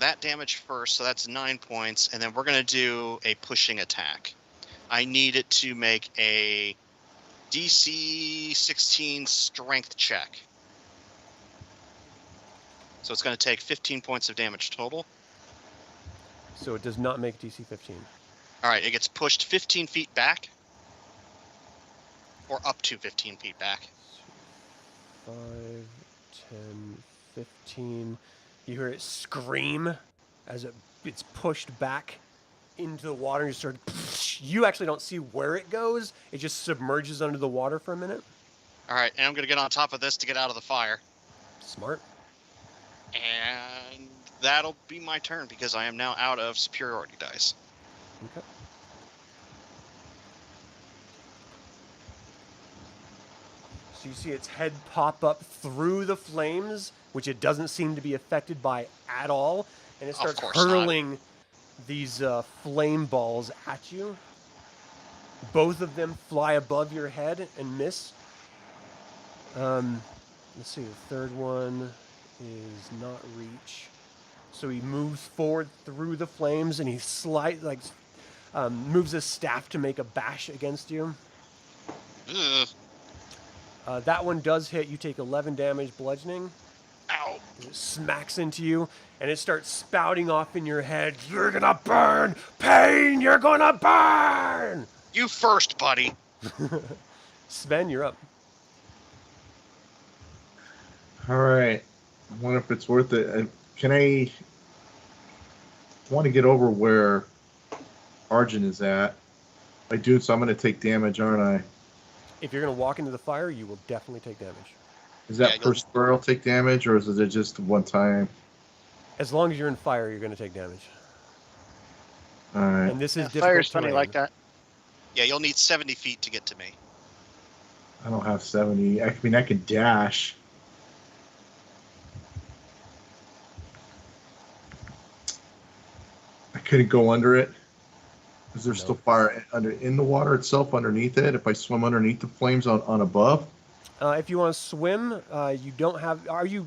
S4: that damage first, so that's 9 points, and then we're gonna do a pushing attack. I need it to make a DC 16 strength check. So it's gonna take 15 points of damage total.
S2: So it does not make DC 15.
S4: All right, it gets pushed 15 feet back, or up to 15 feet back.
S2: 5, 10, 15. You hear it scream as it's pushed back into the water. And you actually don't see where it goes. It just submerges under the water for a minute.
S4: All right, and I'm gonna get on top of this to get out of the fire.
S2: Smart.
S4: And that'll be my turn because I am now out of superiority dice.
S2: Okay. So you see its head pop up through the flames, which it doesn't seem to be affected by at all, and it
S4: Of
S2: starts
S4: course not.
S2: hurling these flame balls at you. Both of them fly above your head and miss. Let's see, the third one is not reach. So he moves forward through the flames and he moves his staff to make a bash against you.
S4: Ugh.
S2: That one does hit. You take 11 damage bludgeoning.
S4: Ow.
S2: It smacks into you, and it starts spouting off in your head. You're gonna burn! Pain! You're gonna burn!
S4: You first, buddy.
S2: Sven, you're up.
S6: All right. I wonder if it's worth it. I want to get over where Arjan is at. By doing so, I'm going to take damage, aren't I?
S2: If you're gonna walk into the fire, you will definitely take damage.
S6: Is that
S4: Yeah,
S6: per spell take damage, or is it just one time?
S2: As long as you're in fire, you're gonna take damage.
S6: All right.
S2: And this is difficult
S5: Fire's funny
S2: terrain.
S5: like that.
S4: Yeah, you'll need 70 feet to get to me.
S6: I don't have 70. I mean, I can dash. I couldn't go under it. Is there still fire in the water itself underneath it? If I swim underneath the flames on above?
S2: If you want to swim, you don't have. Are you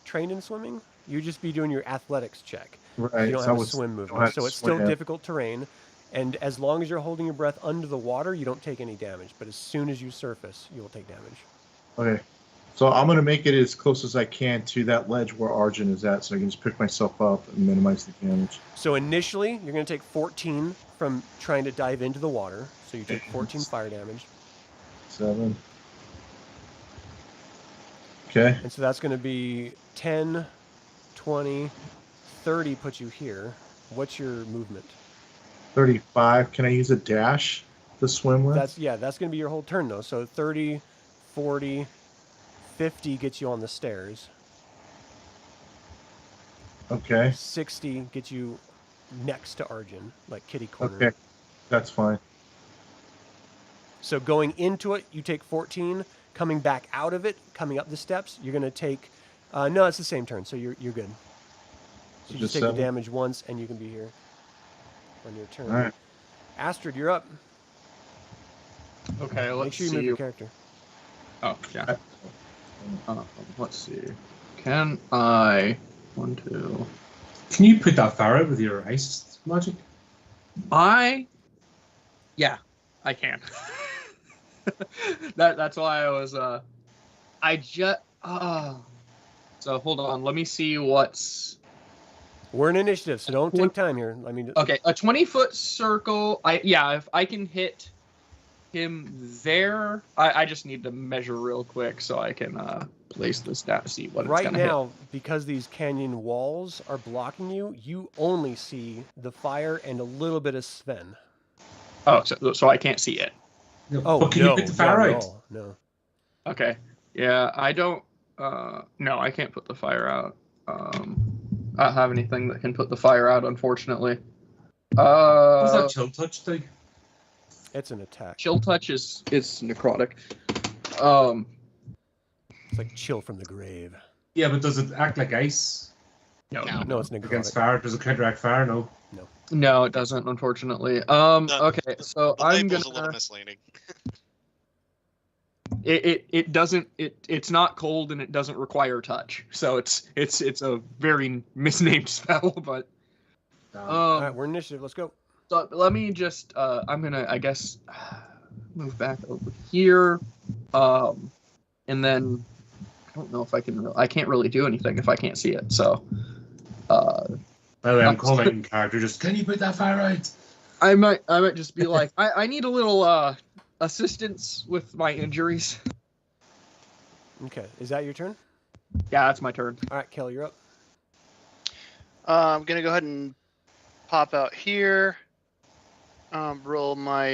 S2: trained in swimming? You just be doing your athletics check.
S6: Right.
S2: You don't have a swim movement, so it's still
S6: swim.
S2: difficult terrain. And as long as you're holding your breath under the water, you don't take any damage. But as soon as you surface, you will take damage.
S6: Okay. So I'm going to make it as close as I can to that ledge where Arjan is at, so I can just pick myself up and minimize the damage.
S2: So initially, you're going to take 14 from trying to dive into the water. So you take 14 fire damage.
S6: 7. Okay.
S2: And so that's going to be 10, 20, 30 puts you here. What's your movement?
S6: 35. Can I use a dash to swim with?
S2: That's going to be your whole turn, though. So 30, 40, 50 gets you on the stairs.
S6: Okay.
S2: 60 gets you next to Arjan, like kitty corner.
S6: Okay. That's fine.
S2: So going into it, you take 14. Coming back out of it, coming up the steps, you're going to take... no, it's the same turn, so you're good. So you just take the damage once, and you can be here on your turn.
S6: All right.
S2: Astrid, you're up.
S3: Okay, let's
S2: Make sure you
S3: see.
S2: move your character.
S3: Oh, yeah. Let's see. Can I... 1, 2...
S1: Can you put that fire out with your ice magic?
S3: Yeah, I can. That's why I was so hold on, let me see what's
S2: We're in initiative, so don't take time here. I mean,
S3: okay. A 20-foot circle. If I can hit him there, I just need to measure real quick so I can place this down, see what
S2: right
S3: it's gonna
S2: now, because these canyon walls are blocking you, you only see the fire and a little bit of Sven.
S3: hit. Oh, so I can't see it.
S2: Oh,
S1: but can you put the fire out?
S2: No.
S3: Okay. Yeah, I don't. No, I can't put the fire out. I don't have anything that can put the fire out, unfortunately.
S1: What's that chill touch do?
S2: It's an attack.
S3: Chill touch is
S7: It's necrotic.
S2: It's like chill from the grave.
S1: Yeah, but does it act like ice
S3: no,
S2: No, it's
S1: against
S2: necrotic.
S1: fire? Does it counteract fire? No.
S3: no, it doesn't, unfortunately. Okay, so
S4: The
S3: I'm
S4: label's a little
S3: gonna.
S4: misleading.
S3: It doesn't. It's not cold and it doesn't require touch. So it's a very misnamed spell, but.
S2: All right, we're in initiative. Let's go.
S3: So let me just, I'm gonna, I guess, move back over here, and then I don't know if I can. I can't really do anything if I can't see it. So,
S1: By the way, I'm calling in character. Just can you put that fire out?
S3: I might just be like, I need a little assistance with my injuries.
S2: Okay, is that your turn?
S3: Yeah, that's my turn.
S2: All right, Kel, you're up.
S5: I'm gonna go ahead and pop out here. Roll my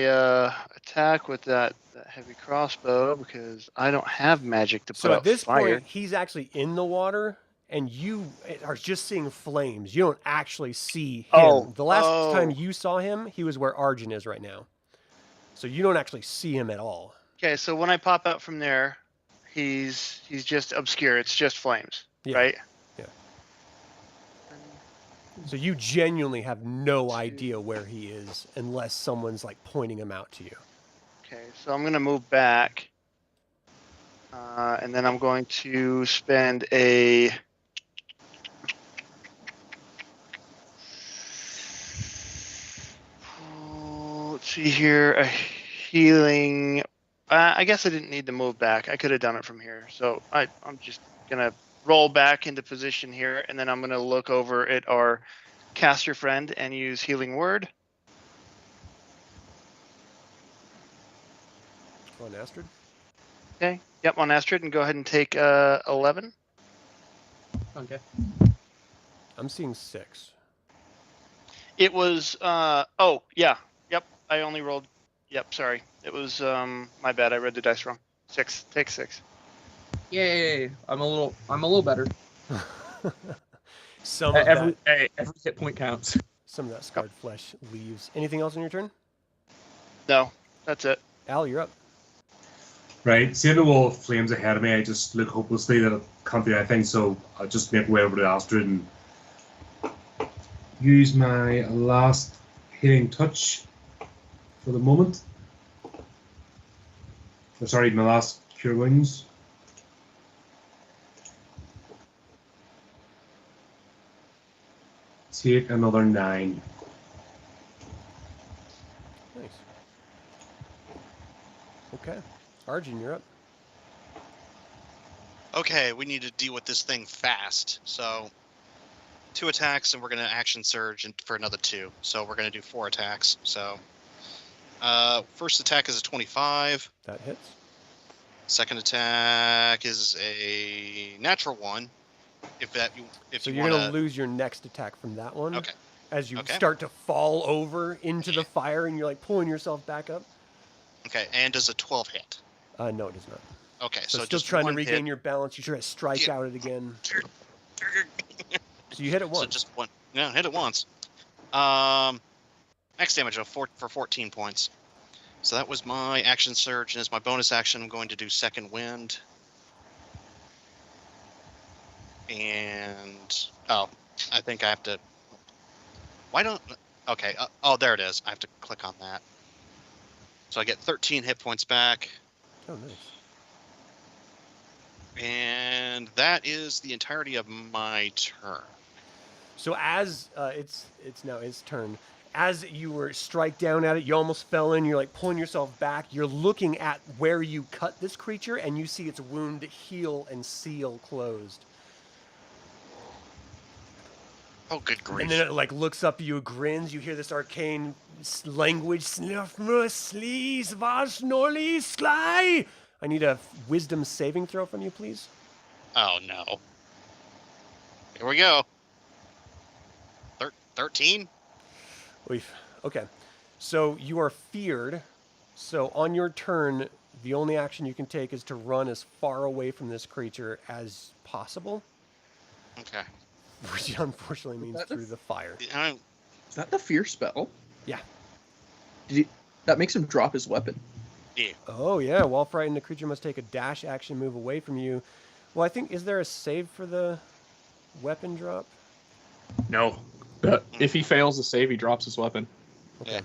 S5: attack with that heavy crossbow because I don't have magic to put
S2: So
S5: out
S2: at this
S5: fire.
S2: point, he's actually in the water, and you are just seeing flames. You don't actually see him.
S5: Oh,
S2: The last
S5: oh.
S2: time you saw him, he was where Arjan is right now. So you don't actually see him at all.
S5: Okay, so when I pop out from there, he's just obscure. It's just flames,
S2: Yeah.
S5: right?
S2: Yeah. So you genuinely have no idea where he is unless someone's like pointing him out to you.
S5: Okay, so I'm gonna move back, and then I'm going to spend a. Let's see here, a healing. I guess I didn't need to move back. I could have done it from here. So I'm just gonna roll back into position here, and then I'm gonna look over at our caster friend and use healing word.
S2: On Astrid.
S5: Okay. Yep, on Astrid, and go ahead and take 11.
S3: Okay.
S2: I'm seeing 6.
S5: It was oh yeah. Yep. I only rolled. Yep. Sorry. It was my bad. I read the dice wrong. 6. Take 6.
S3: Yay! I'm a little better.
S2: Some of
S3: Every
S2: that,
S3: every hit point counts.
S2: some of that scarred flesh leaves. Anything else on your turn?
S5: No, that's it.
S2: Al, you're up.
S1: Right, seeing the wall of flames ahead of me, I just look hopelessly that I can't do anything, so I'll just make my way over to Astrid and use my last healing touch for the moment. Or sorry, my last cure wounds. Take another 9.
S2: Nice. Okay. Arjan, you're up.
S4: Okay, we need to deal with this thing fast. So 2 attacks, and we're going to action surge for another 2. So we're going to do 4 attacks. So first attack is a 25.
S2: That hits.
S4: Second attack is a natural 1.
S2: So you're going to lose your next attack from that one.
S4: Okay.
S2: As you
S4: Okay.
S2: start to fall over into the fire and you're like pulling yourself back up.
S4: Okay, and does a 12 hit?
S2: No, it does not.
S4: Okay,
S2: So
S4: so
S2: still
S4: just
S2: trying to
S4: one
S2: regain
S4: hit.
S2: your balance. You try to strike
S4: Yeah.
S2: out it again.
S4: So
S2: So you hit it once.
S4: just one. Yeah, hit it once. Max damage of 4 for 14 points. So that was my action surge, and as my bonus action, I'm going to do second wind. And I think I have to. Why don't? Okay. There it is. I have to click on that. So I get 13 hit points back,
S2: Oh, nice.
S4: and that is the entirety of my turn.
S2: So as it's now his turn. As you were strike down at it, you almost fell in. You're like pulling yourself back. You're looking at where you cut this creature, and you see its wound heal and seal closed.
S4: Oh, good grief!
S2: And then it like looks up at you, grins. You hear this arcane language. I need a wisdom saving throw from you, please.
S4: Oh no! Here we go. 13.
S2: Okay. So you are feared. So on your turn, the only action you can take is to run as far away from this creature as possible.
S4: Okay.
S2: Which unfortunately means through the fire.
S3: Is that the fear spell?
S2: Yeah.
S3: That makes him drop his weapon.
S4: Yeah.
S2: Oh, yeah. While frightened, the creature must take a dash action move away from you. Well, I think, is there a save for the weapon drop?
S3: No. If he fails the save, he drops his weapon.
S2: Okay.
S4: Yeah.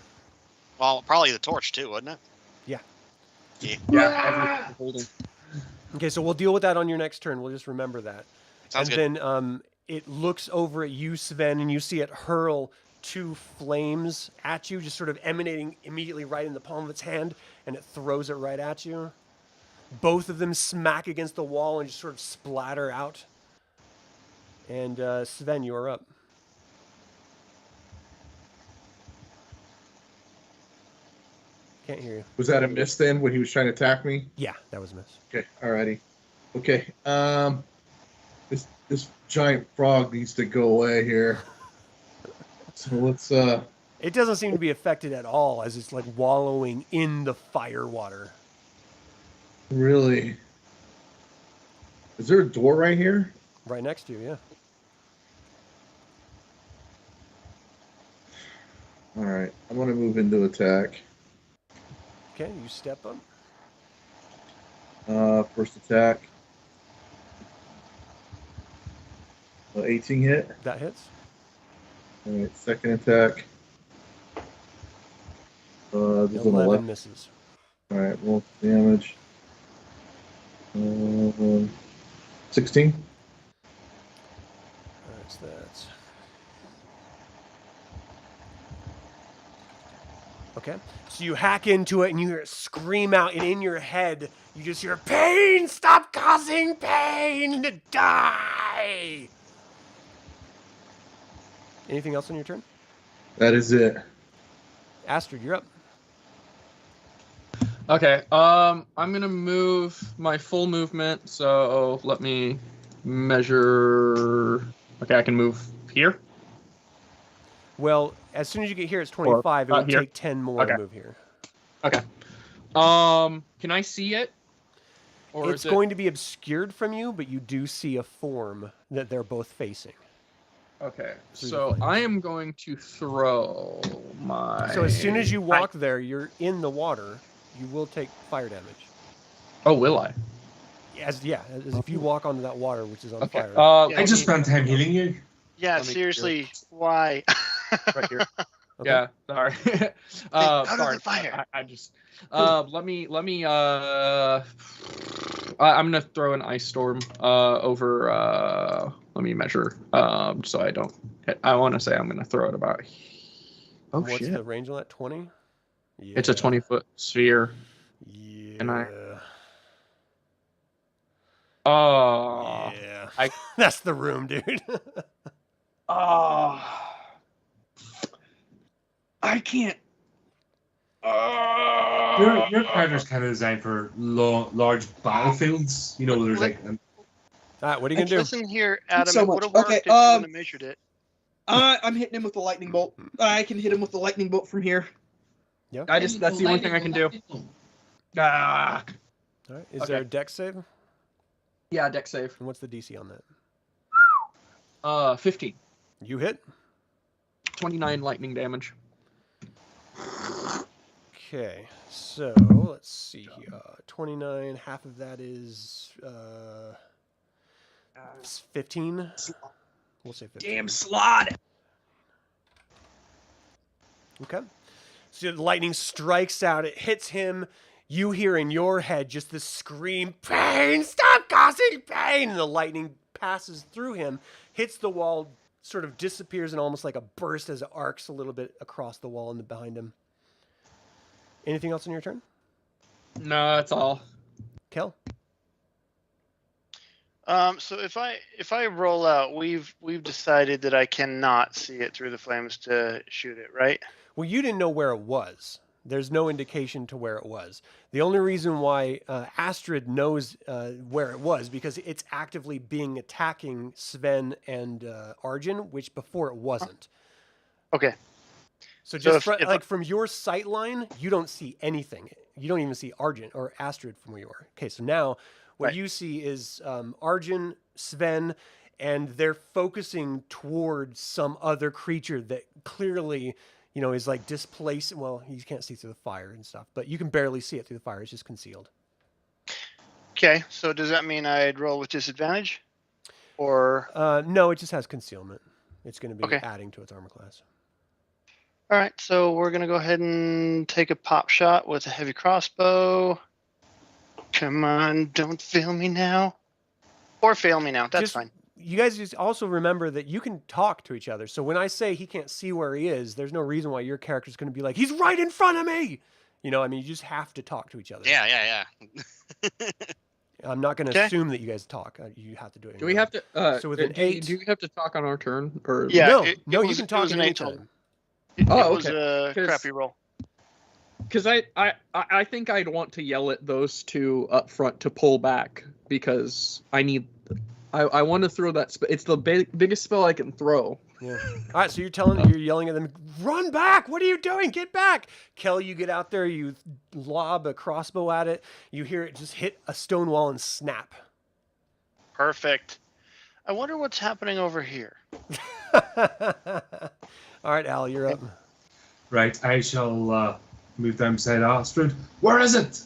S4: Well, probably the torch too, wouldn't it?
S2: Yeah.
S4: Yeah.
S3: Yeah. Holding.
S2: Okay, so we'll deal with that on your next turn. We'll just remember that.
S4: Sounds good.
S2: And then it looks over at you, Sven, and you see it hurl 2 flames at you, just sort of emanating immediately right in the palm of its hand, and it throws it right at you. Both of them smack against the wall and just sort of splatter out. And Sven, you are up. Can't hear you.
S6: Was that a miss then when he was trying to attack me?
S2: Yeah, that was a miss.
S6: Okay, alrighty. Okay, this giant frog needs to go away here. So let's
S2: It doesn't seem to be affected at all as it's like wallowing in the fire water.
S6: really. Is there a door right here?
S2: Right next to you, yeah.
S6: Alright, I'm gonna move into attack.
S2: Okay, you step up.
S6: First attack. 18 hit.
S2: That hits.
S6: All right, second attack. This is an
S2: 11 misses.
S6: All right, roll damage. 16.
S2: That's that. Okay, so you hack into it and you hear it scream out, and in your head, you just hear, "Pain! Stop causing pain! Die!" Anything else on your turn?
S6: That is it.
S2: Astrid, you're up.
S3: Okay, I'm gonna move my full movement, so let me measure. Okay, I can move here.
S2: Well, as soon as you get here, it's 25. It would
S3: here?
S2: take 10 more to
S3: Okay.
S2: move here.
S3: Okay. Can I see it? Or
S2: It's
S3: is
S2: going to be obscured from you, but you do see a form that they're both facing.
S3: Okay,
S2: through the
S3: so
S2: flames.
S3: I am going to throw my.
S2: So as soon as you walk there, you're in the water. You will take fire damage.
S3: Oh, will I?
S2: As if you walk onto that water, which is on
S3: Okay.
S2: fire.
S5: Yeah,
S1: I just spent time healing you.
S5: Yeah,
S3: Let me
S5: seriously, why?
S3: Right here.
S2: Okay.
S3: Yeah, sorry.
S5: out of
S3: sorry.
S5: the fire.
S3: I just. Let me. I'm gonna throw an ice storm over. Let me measure. So I don't hit. I want to say I'm gonna throw it about. Oh
S2: What's
S3: shit!
S2: the range on that? 20? Yeah.
S3: It's a 20-foot sphere.
S2: Yeah.
S3: And Oh.
S2: Yeah.
S3: I-
S2: That's the room, dude.
S3: Oh. I can't.
S1: Your character's kind of designed for large battlefields. You know, there's like
S2: All right, what are you going to do?
S5: Listen here, Adam.
S7: So
S5: It would have
S7: much.
S5: worked
S7: Okay,
S5: if you would have measured it.
S7: I'm hitting him with the lightning bolt. I can hit him with the lightning bolt from here.
S2: Yeah.
S7: That's the only thing I can do.
S3: Ah.
S2: All right. Is
S3: Okay.
S2: there a dex save? And
S7: Yeah, deck save.
S2: what's the DC on that?
S3: 15.
S2: You hit?
S3: 29 lightning damage.
S2: Okay. So, let's see here. 29, half of that is 15. We'll say 15.
S7: Damn slot.
S2: Okay. So the lightning strikes out. It hits him. You hear in your head just this scream, "Pain! Stop causing pain!" And the lightning passes through him, hits the wall, sort of disappears in almost like a burst as it arcs a little bit across the wall and behind him. Anything else on your turn?
S3: No, that's all.
S2: Kel?
S5: So if I roll out, we've decided that I cannot see it through the flames to shoot it, right?
S2: Well, you didn't know where it was. There's no indication to where it was. The only reason why Astrid knows where it was because it's actively attacking Sven and Arjan, which before it wasn't.
S5: Okay.
S2: So
S5: So
S2: just
S5: if
S2: from your sight line, you don't see anything. You don't even see Arjan or Astrid from where you are. Okay, so now what
S5: Right.
S2: you see is Arjan, Sven, and they're focusing towards some other creature that clearly, is like displaced. Well, you can't see through the fire and stuff, but you can barely see it through the fire. It's just concealed.
S5: Okay. So does that mean I'd roll with disadvantage, or?
S2: No, it just has concealment. It's going to be
S5: Okay.
S2: adding to its armor class.
S5: All right. So we're gonna go ahead and take a pop shot with a heavy crossbow. Come on, don't fail me now, or fail me now. That's
S2: Just-
S5: fine.
S2: You guys just also remember that you can talk to each other. So when I say he can't see where he is, there's no reason why your character's going to be like, "He's right in front of me." You just have to talk to each other.
S4: Yeah.
S2: I'm not going to
S5: Okay.
S2: assume that you guys talk. You have to do it.
S3: Do we have to?
S2: So with an
S3: do
S2: 8
S3: we have to talk on our turn? Or
S5: Yeah.
S2: no,
S5: it
S2: you
S5: was-
S2: can
S5: it
S2: talk
S5: was
S2: at
S5: an
S2: any
S5: 8 total.
S2: time.
S5: It
S3: Oh,
S5: was
S3: okay.
S5: a
S3: 'Cause-
S5: crappy roll.
S3: Because I think I'd want to yell at those two up front to pull back because I want to throw that. It's the biggest spell I can throw.
S2: Yeah. All right. So you're yelling at them, "Run back! What are you doing? Get back!" Kel, you get out there, you lob a crossbow at it. You hear it just hit a stone wall and snap.
S5: Perfect. I wonder what's happening over here.
S2: All right, Al, you're up.
S1: Right, I shall move down beside Astrid. Where is it?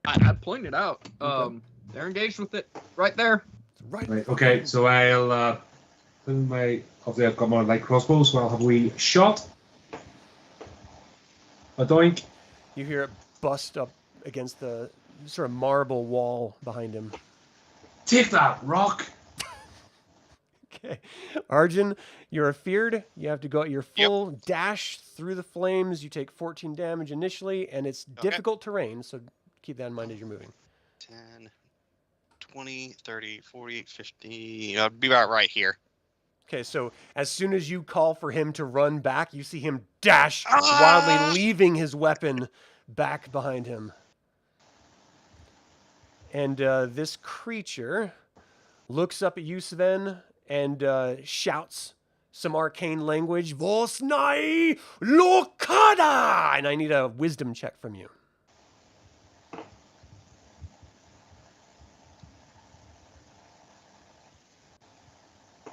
S3: I pointed out.
S2: Okay.
S3: They're engaged with it right there.
S2: Right.
S1: Right. Okay, so I'll Obviously I've got my light crossbow, so I'll have a wee shot. A doink.
S2: You hear it bust up against the sort of marble wall behind him.
S1: Take that, rock!
S2: Okay. Arjan, you're feared. You have to go at your full dash through the flames. You take 14 damage initially, and it's difficult terrain, so keep that in mind as you're moving.
S4: 10, 20, 30, 40, 50. I'll be about right here.
S2: Okay, so as soon as you call for him to run back, you see him dash wildly, leaving his weapon back behind him. And this creature looks up at you, Sven, and shouts some arcane language, Vosnai Lokada! And I need a wisdom check from you.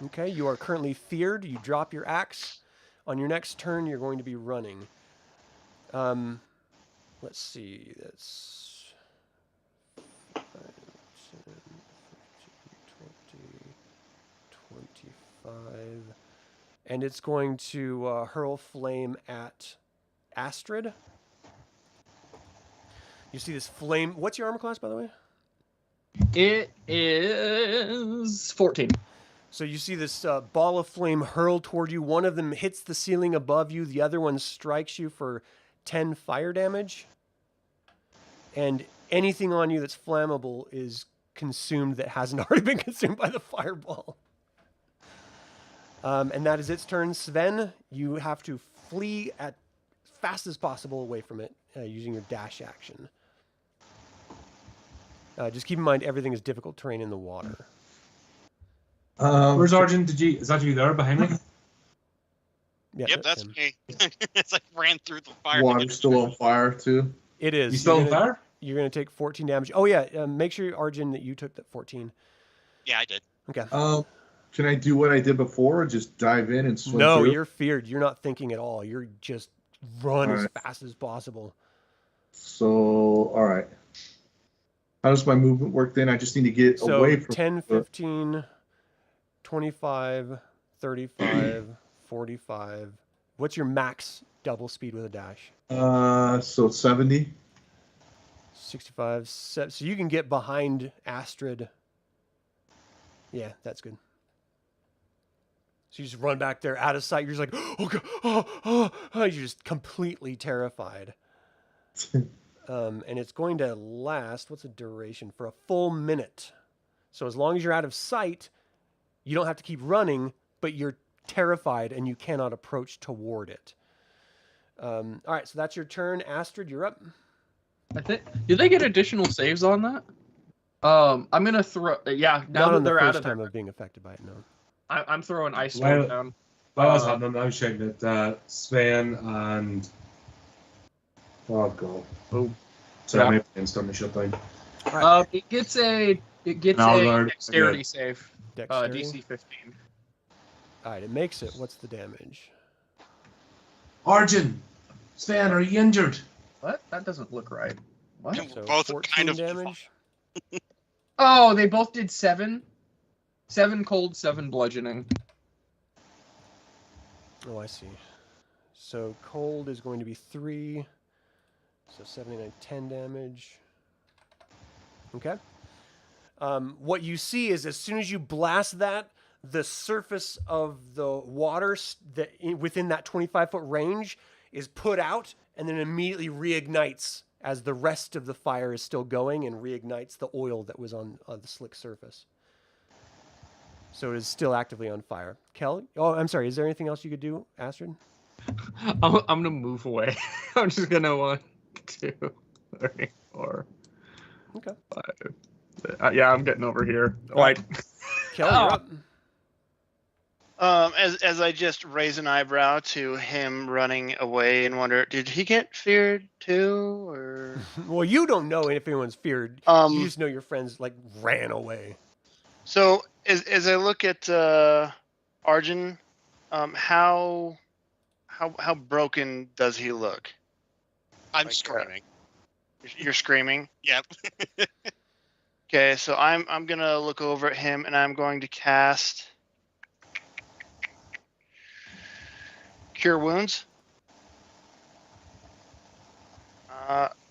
S2: Okay, you are currently feared. You drop your axe. On your next turn, you're going to be running. Let's see. That's 5, 10, 15, 20, 25. And it's going to hurl flame at Astrid. You see this flame. What's your armor class, by the way?
S3: It is 14.
S2: So you see this ball of flame hurl toward you. One of them hits the ceiling above you. The other one strikes you for 10 fire damage. And anything on you that's flammable is consumed that hasn't already been consumed by the fireball. And that is its turn. Sven, you have to flee as fast as possible away from it using your dash action. Just keep in mind everything is difficult terrain in the water.
S1: Where's Arjan? Is that you there behind me?
S2: Yeah,
S4: Yep, that's
S2: him.
S4: me. It's like ran through the fire.
S6: Water's still on fire too.
S2: It is.
S1: You still on fire?
S2: You're going to take 14 damage. Oh, yeah. Make sure, Arjan, that you took that 14.
S4: Yeah, I did.
S2: Okay.
S6: Can I do what I did before and just dive in and swim
S2: No,
S6: through?
S2: you're feared. You're not thinking at all. You're just run as fast as possible.
S6: So, all right. How does my movement work then? I just need to get away from
S2: 10, 15, 25, 35, 45. What's your max double speed with a dash?
S6: So 70.
S2: 65. So you can get behind Astrid. Yeah, that's good. So you just run back there out of sight. You're just like, oh, God, you're just completely terrified. And it's going to last, what's the duration? For a full minute. So as long as you're out of sight, you don't have to keep running, but you're terrified and you cannot approach toward it. All right, so that's your turn. Astrid, you're up.
S3: I think. Do they get additional saves on that? I'm gonna throw. Yeah, now
S2: Not
S3: that
S2: on the
S3: they're out
S2: first
S3: of
S2: time
S3: there,
S2: of being affected by it, no.
S3: I'm throwing ice storm
S1: Well-
S3: down.
S1: While I was happening, I was shouting at Sven and... Oh, God.
S3: Oh.
S1: Sorry,
S3: Yeah.
S1: my brain's starting to shut down.
S3: It gets a
S1: Algard,
S3: dexterity
S1: okay.
S3: save.
S2: Dexterity.
S3: DC 15.
S2: All right, it makes it. What's the damage?
S1: Arjan! Sven, are you injured?
S3: What? That doesn't look right. What?
S2: So
S4: Both
S2: 14
S4: kind of
S2: damage.
S3: Oh, they both did 7. 7 cold, 7 bludgeoning.
S2: Oh, I see. So cold is going to be 3. So 79, 10 damage. Okay. What you see is as soon as you blast that, the surface of the water within that 25-foot range is put out and then immediately reignites as the rest of the fire is still going and reignites the oil that was on the slick surface. So it is still actively on fire. Kel? Oh, I'm sorry. Is there anything else you could do, Astrid?
S3: I'm gonna move away. I'm just gonna 1, 2, 3, 4,
S2: Okay.
S3: 5. Yeah, I'm getting over here. Like,
S2: Kel, you're up.
S5: As I just raise an eyebrow to him running away and wonder, did he get feared too, or?
S2: Well, you don't know if anyone's feared. You just know your friends like ran away.
S5: So as I look at Arjan, how broken does he look?
S4: I'm
S5: Like,
S4: screaming.
S5: You're screaming.
S4: Yep.
S5: Okay, so I'm gonna look over at him and I'm going to cast Cure wounds.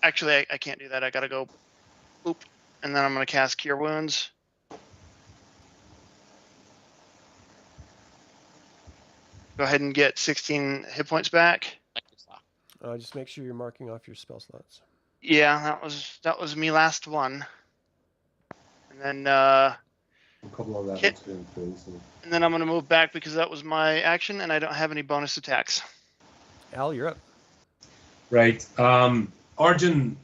S5: Actually, I can't do that. I gotta go boop, and then I'm gonna cast Cure Wounds. Go ahead and get 16 hit points back.
S2: Just make sure you're marking off your spell slots.
S5: Yeah, that was me last one. And then
S1: A couple of
S5: Kit.
S1: levels going through. So.
S5: and then I'm gonna move back because that was my action, and I don't have any bonus attacks.
S2: Al, you're up.
S1: Right. Arjan,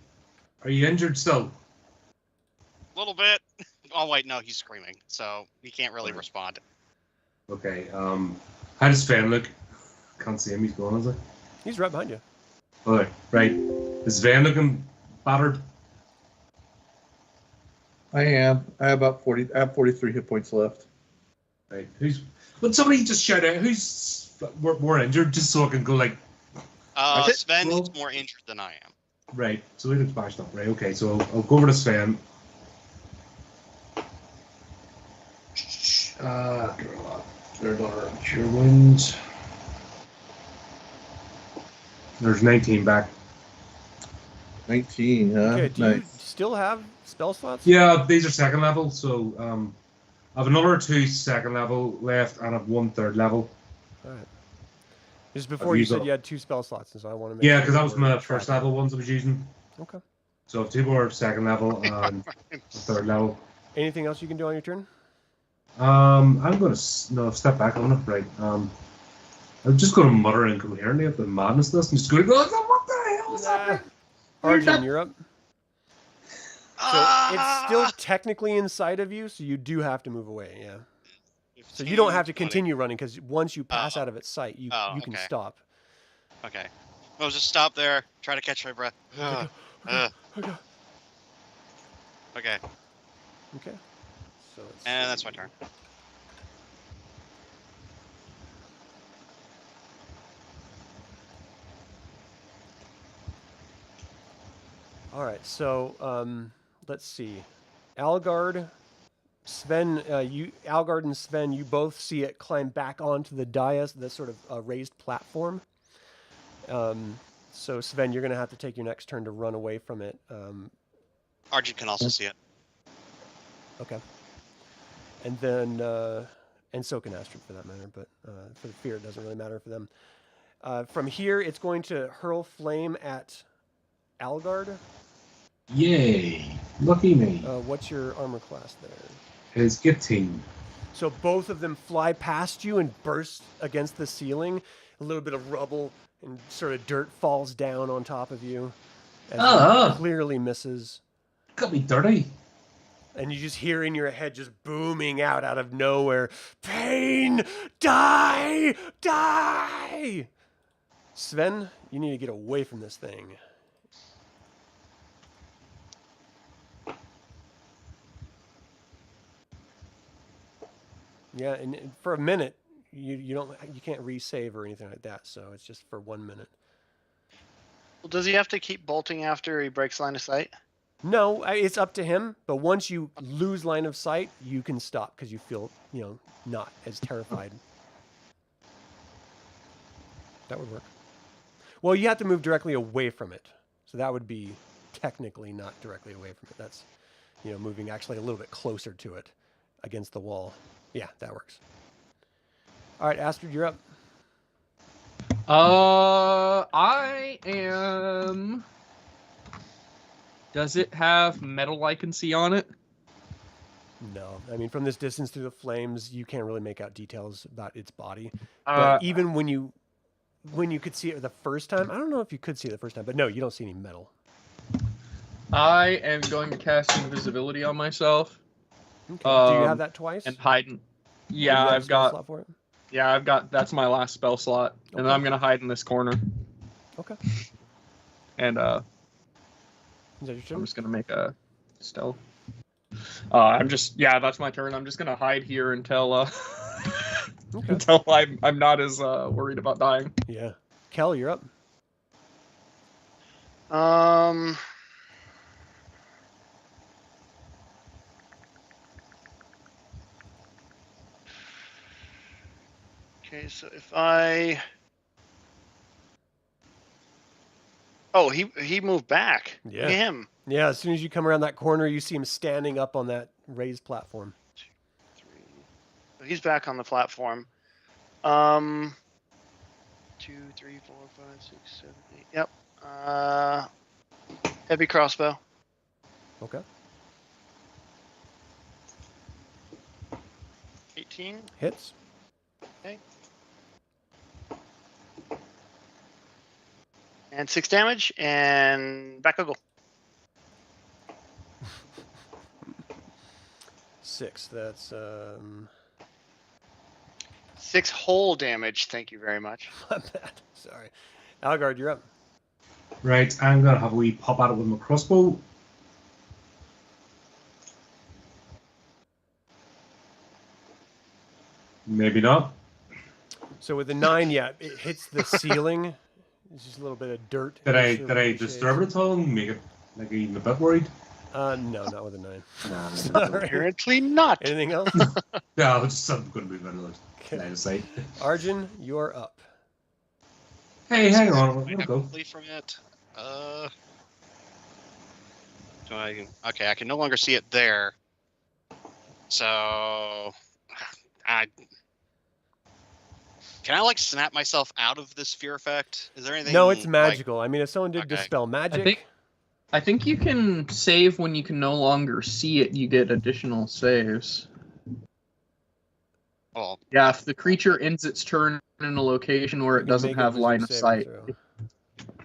S1: are you injured still?
S4: A little bit. Oh wait, no, he's screaming, so he can't really respond.
S1: Okay. How does Sven look? Can't see him. He's gone, is he?
S2: He's right behind you.
S1: Okay. Right. Is Sven looking battered?
S6: I am. I have about 40. I have 43 hit points left.
S1: Right. Would somebody just shout out who's more injured, just so I can go like.
S4: Sven is more injured than I am.
S1: Right. So we can smash up. Right. Okay. So I'll go over to Sven. There's our cure wounds. There's 19 back.
S6: 19, huh?
S2: Okay, do you
S6: Nice.
S2: still have spell slots?
S1: Yeah, these are second level, so I have another 2 second level left, and I have 1 third level.
S2: All right. Just before you
S1: used
S2: said
S1: up-
S2: you had 2 spell slots, and so I want to make
S1: Yeah,
S2: sure
S1: because that was
S2: we're
S1: my
S2: tracking.
S1: first level ones I was using.
S2: Okay.
S1: So I have 2 more second level and a third level.
S2: Anything else you can do on your turn?
S1: I'm gonna step back on it. Right. I'm just gonna mutter incoherently at the madness of this. I'm just gonna go. What the hell is happening?
S2: Arjan, you're up. So it's still technically inside of you, so you do have to move away. Yeah. So you don't have to
S4: 20.
S2: continue running because once you pass out of its sight, you can
S4: okay.
S2: stop.
S4: Okay. I'll just stop there, try to catch my breath.
S2: Okay.
S4: Okay.
S2: Okay. So let's
S4: And
S2: see.
S4: that's my turn.
S2: All right. So let's see. Algard, Sven, Algard and Sven, you both see it climb back onto the dais, the sort of raised platform. So Sven, you're going to have to take your next turn to run away from it.
S4: Arjan can also see it.
S2: Okay. And then, and so can Astrid for that matter, but for the fear, it doesn't really matter for them. From here, it's going to hurl flame at Algard.
S1: Yay! Lucky me.
S2: What's your armor class there?
S1: It's 15.
S2: So both of them fly past you and burst against the ceiling. A little bit of rubble and sort of dirt falls down on top of you. As it clearly misses.
S1: Got me dirty.
S2: And you just hear in your head just booming out of nowhere, "Pain! Die! Die!" Sven, you need to get away from this thing. Yeah, and for a minute, you can't resave or anything like that, so it's just for 1 minute.
S5: Well, does he have to keep bolting after he breaks line of sight?
S2: No, it's up to him. But once you lose line of sight, you can stop because you feel, not as terrified. That would work. Well, you have to move directly away from it, so that would be technically not directly away from it. That's, moving actually a little bit closer to it, against the wall. Yeah, that works. All right, Astrid, you're up.
S3: I am. Does it have metal I can see on it?
S2: No, I mean, from this distance through the flames, you can't really make out details about its body. But even when you could see it the first time, I don't know if you could see it the first time, but no, you don't see any metal.
S3: I am going to cast invisibility on myself.
S2: Okay. Do you have that twice?
S3: And hide.
S2: Do
S3: Yeah,
S2: you have a
S3: I've
S2: spell
S3: got.
S2: slot for it?
S3: Yeah, I've got. That's my last spell slot, and then I'm gonna hide in this corner.
S2: Okay.
S3: And
S2: Is that your
S3: I'm
S2: turn?
S3: just gonna make a stealth. That's my turn. I'm just gonna hide here until
S2: Okay.
S3: until I'm not as worried about dying.
S2: Yeah. Kel, you're up.
S5: Okay, so if I Oh, he moved back.
S2: Yeah.
S5: Look at him.
S2: Yeah, as soon as you come around that corner, you see him standing up on that raised platform.
S5: 3. So he's back on the platform. 2, 3, 4, 5, 6, 7, 8. Yep. Heavy crossbow.
S2: Okay.
S5: 18.
S2: Hits.
S5: And 6 damage, and back I go.
S2: 6. That's
S5: 6 whole damage. Thank you very much.
S2: not bad. Sorry. Algard, you're up.
S1: Right, I'm gonna have a wee pop at it with my crossbow. Maybe not.
S2: So with the 9, yeah, it hits the ceiling. It's just a little bit of dirt.
S1: Did I
S2: Shades.
S1: disturb it at all and make it like even a bit worried?
S2: No, not with a 9.
S1: Nah,
S2: Sorry.
S5: Apparently not.
S2: Anything else?
S1: yeah, I was just I'm gonna move out of
S2: Okay.
S1: line of sight.
S2: Arjan, you're up.
S1: Hey, hang on,
S4: Wait,
S1: we'll go.
S4: flee from it. Do I? Okay, I can no longer see it there. So, can I like snap myself out of this fear effect? Is there anything?
S2: No, it's
S4: like-
S2: magical. I mean, if someone did
S4: Okay.
S2: dispel magic,
S3: I think you can save when you can no longer see it. You get additional saves.
S4: Well,
S3: Yeah, if the creature ends its turn in a location where
S2: you
S3: it
S2: can
S3: doesn't
S2: make a
S3: have
S2: wisdom
S3: line of
S2: saving
S3: sight.
S2: throw.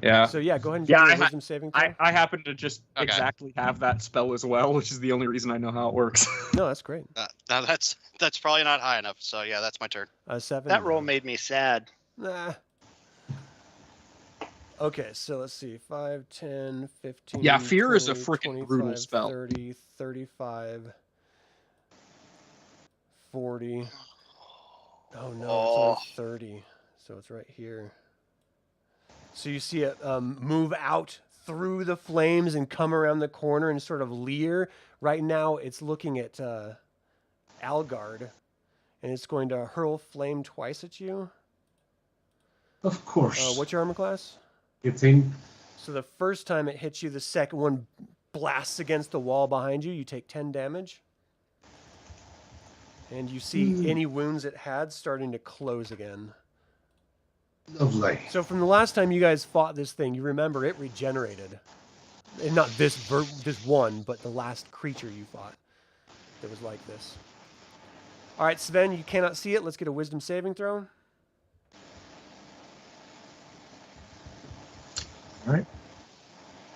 S3: Yeah.
S2: So yeah, go ahead and
S7: Yeah,
S2: do
S7: I
S2: a
S7: ha-
S2: wisdom saving throw.
S7: I happen to just
S4: Okay.
S7: exactly have that spell as well, which is the only reason I know how it works.
S2: No, that's great.
S4: now that's probably not high enough. So yeah, that's my turn.
S2: 7.
S5: That roll
S2: no.
S5: made me sad.
S2: Nah. Okay, so let's see. 5, 10, 15.
S7: Yeah, fear is a
S2: 20,
S7: freaking brutal
S2: 25,
S7: spell.
S2: 30, 35, 40. Oh no, it's only 30. So it's right here. So you see it move out through the flames and come around the corner and sort of leer. Right now, it's looking at Algard, and it's going to hurl flame twice at you.
S1: Of course.
S2: What's your armor class?
S1: 18.
S2: So the first time it hits you, the second one blasts against the wall behind you. You take 10 damage. And you see any wounds it had starting to close again.
S1: Lovely.
S2: So from the last time you guys fought this thing, you remember it regenerated. And not this one, but the last creature you fought that was like this. All right, Sven, you cannot see it. Let's get a wisdom saving throw.
S6: All right.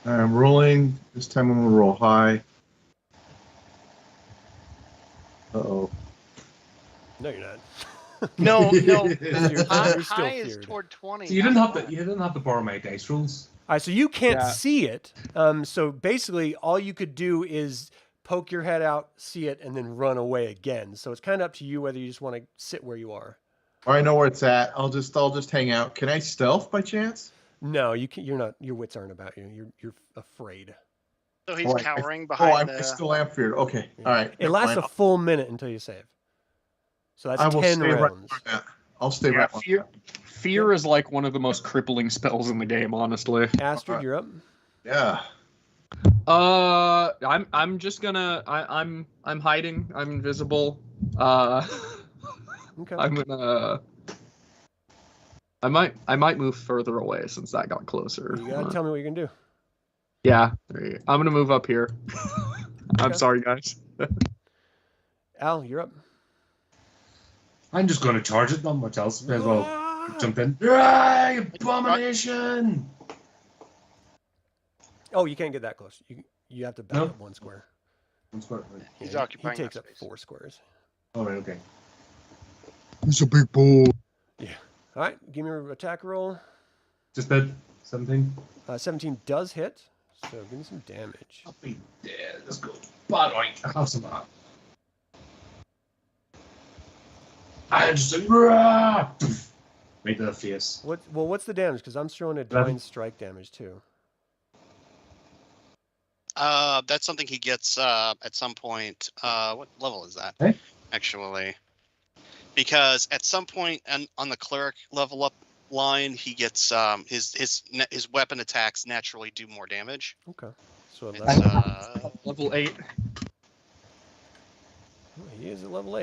S6: I'm rolling. This time I'm going to roll high. Uh-oh.
S2: No, you're not.
S5: No, no.
S2: You're
S5: High
S2: still
S5: is
S2: feared.
S5: toward 20.
S1: So you didn't have to borrow my dice rolls.
S2: All right, so you can't
S7: Yeah.
S2: see it. So basically, all you could do is poke your head out, see it, and then run away again. So it's kind of up to you whether you just want to sit where you are.
S6: I know where it's at. I'll just hang out. Can I stealth by chance?
S2: No, you can. You're not. Your wits aren't about you. You're afraid.
S5: So he's
S6: Oh, I-
S5: cowering
S6: I
S5: behind the...
S6: still am feared. Okay. All right.
S2: It lasts a full minute until you save. So that's
S6: I will
S2: 10
S6: stay right
S2: rounds.
S6: where I'm at. I'll stay
S7: Yeah,
S6: right where I'm at.
S7: fear is like one of the most crippling spells in the game, honestly.
S2: Astrid, you're up.
S6: Yeah.
S7: I'm just gonna I'm hiding. I'm invisible.
S2: Okay.
S7: I'm gonna I might move further away since that got closer.
S2: You gotta tell me what you're gonna do.
S7: Yeah, there you go. I'm gonna move up here. I'm
S2: Okay.
S7: sorry, guys.
S2: Al, you're up.
S1: I'm just going to charge it, not much else. May as well jump in. Ah, abomination!
S2: Oh, you can't get that close. You have to back
S1: No.
S2: up 1 square.
S1: One square.
S5: He's
S2: Yeah,
S5: occupying
S2: he takes
S5: that
S2: up
S5: space.
S2: 4 squares.
S1: All right, okay.
S6: He's a big bull.
S2: Yeah. All right, give me an attack roll.
S1: Just did 17.
S2: 17 does hit, so give me some damage.
S1: I'll be dead. Let's go. Bad oink. I have some of that. I just right to the face.
S2: What's the damage? Because I'm throwing a divine strike damage too.
S4: That's something he gets at some point. What level is that?
S1: Okay.
S4: Actually, because at some point on the cleric level up, line, he gets his weapon attacks naturally do more damage.
S2: Okay. So
S4: It's,
S2: 11.
S7: Level 8.
S2: He is at level 8.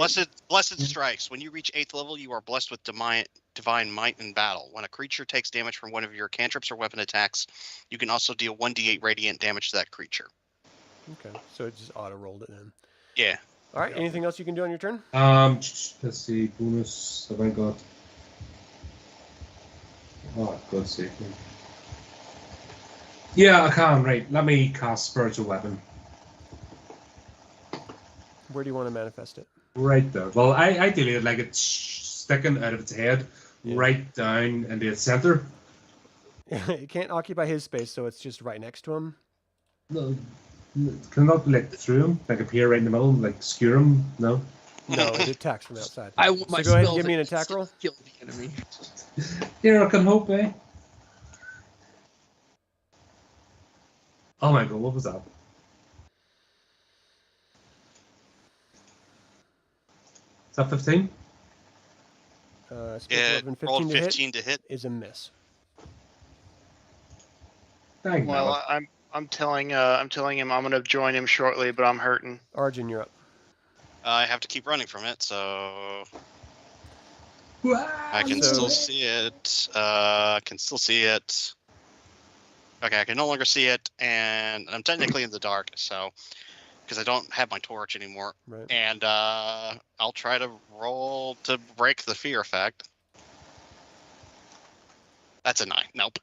S4: Blessed strikes. When you reach 8th level, you are blessed with divine might in battle. When a creature takes damage from one of your cantrips or weapon attacks, you can also deal 1d8 radiant damage to that creature.
S2: Okay. So it just auto rolled it in.
S4: Yeah.
S2: All right. Anything else you can do on your turn?
S1: Let's see. Bonus. Have I got? Oh, God's sake. Yeah, I can. Right. Let me cast Spiritual Weapon.
S2: Where do you want to manifest it?
S1: Right there. Well, I ideally like it sticking out of its head, right down into its center.
S2: It can't occupy his space, so it's just right next to him.
S1: No, can it not like through him, like appear right in the middle, like skewer him? No.
S2: No, it attacks from outside.
S7: I want my
S2: So go ahead and
S7: spell
S2: give me an
S7: to
S2: attack roll.
S7: Kill the enemy.
S1: Here, I can hope, eh? Oh my god, what was that? Is that 15?
S4: Yeah,
S2: 15
S4: rolled
S2: to
S4: 15 to hit.
S2: is a miss.
S1: Dang,
S5: Well, I'm telling him I'm gonna join him shortly, but I'm hurting.
S2: Arjan, you're up.
S4: I have to keep running from it, so I can
S2: So-
S4: still see it. Can still see it. Okay, I can no longer see it, and I'm technically in the dark, so because I don't have my torch anymore.
S2: Right.
S4: And I'll try to roll to break the fear effect. That's a 9. Nope.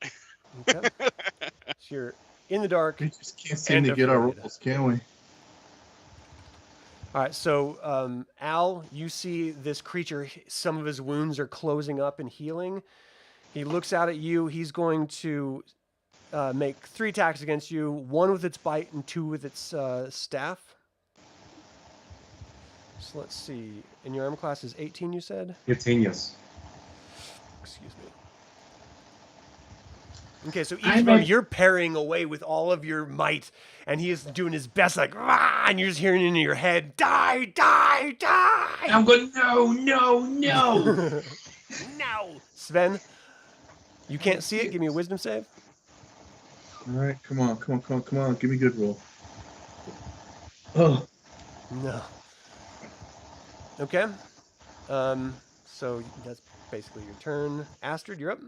S2: Okay. So you're in the dark.
S6: We just can't seem
S2: And
S6: to get our
S2: afraid.
S6: rolls, can we?
S2: All right, so Al, you see this creature, some of his wounds are closing up and healing. He looks out at you. He's going to make 3 attacks against you, 1 with its bite and 2 with its staff. So let's see. And your armor class is 18, you said?
S1: 18, yes.
S2: Excuse me. Okay, so each of them, you're parrying away with all of your might, and he is doing his best, like, rah, and you're just hearing in your head, die, die, die!
S1: I'm going, no, no, no!
S2: No! Sven, you can't see it. Give me a wisdom save.
S6: All right, come on. Give me a good roll. Oh,
S2: No. Okay. So that's basically your turn. Astrid, you're up.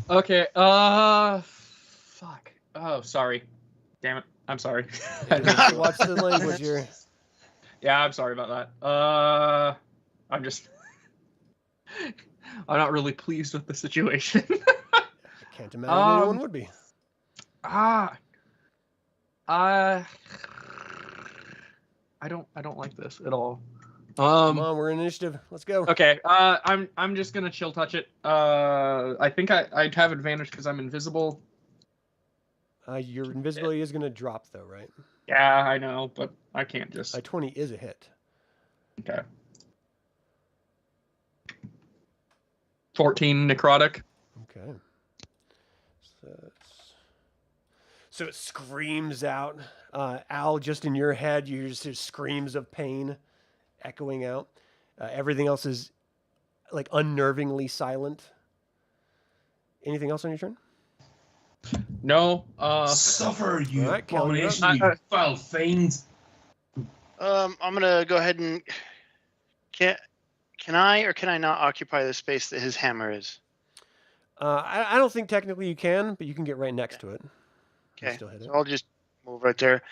S7: Okay, fuck. Oh, sorry. Damn it. I'm sorry.
S2: Watch the language here.
S7: Yeah, I'm sorry about that. I'm just... I'm not really pleased with the situation.
S2: I can't imagine anyone would be.
S7: I don't like this at all.
S2: Come on, we're in initiative. Let's go.
S7: Okay, I'm just gonna chill touch it. I think I'd have advantage because I'm invisible.
S2: Your invisibility is going to drop, though, right?
S7: Yeah, I know, but I can't just.
S2: 20 is a hit.
S7: Okay. 14 necrotic.
S2: Okay. So it screams out. Al, just in your head, you just hear screams of pain echoing out. Everything else is like unnervingly silent. Anything else on your turn?
S7: No.
S1: Suffer, you
S2: All right, Kelly, you're
S1: abomination,
S7: up.
S1: you foul fiend!
S5: I'm gonna go ahead and can I or can I not occupy the space that his hammer is?
S2: I don't think technically you can, but you can get right next to it. You
S5: Okay,
S2: still hit it.
S5: so I'll just move right there.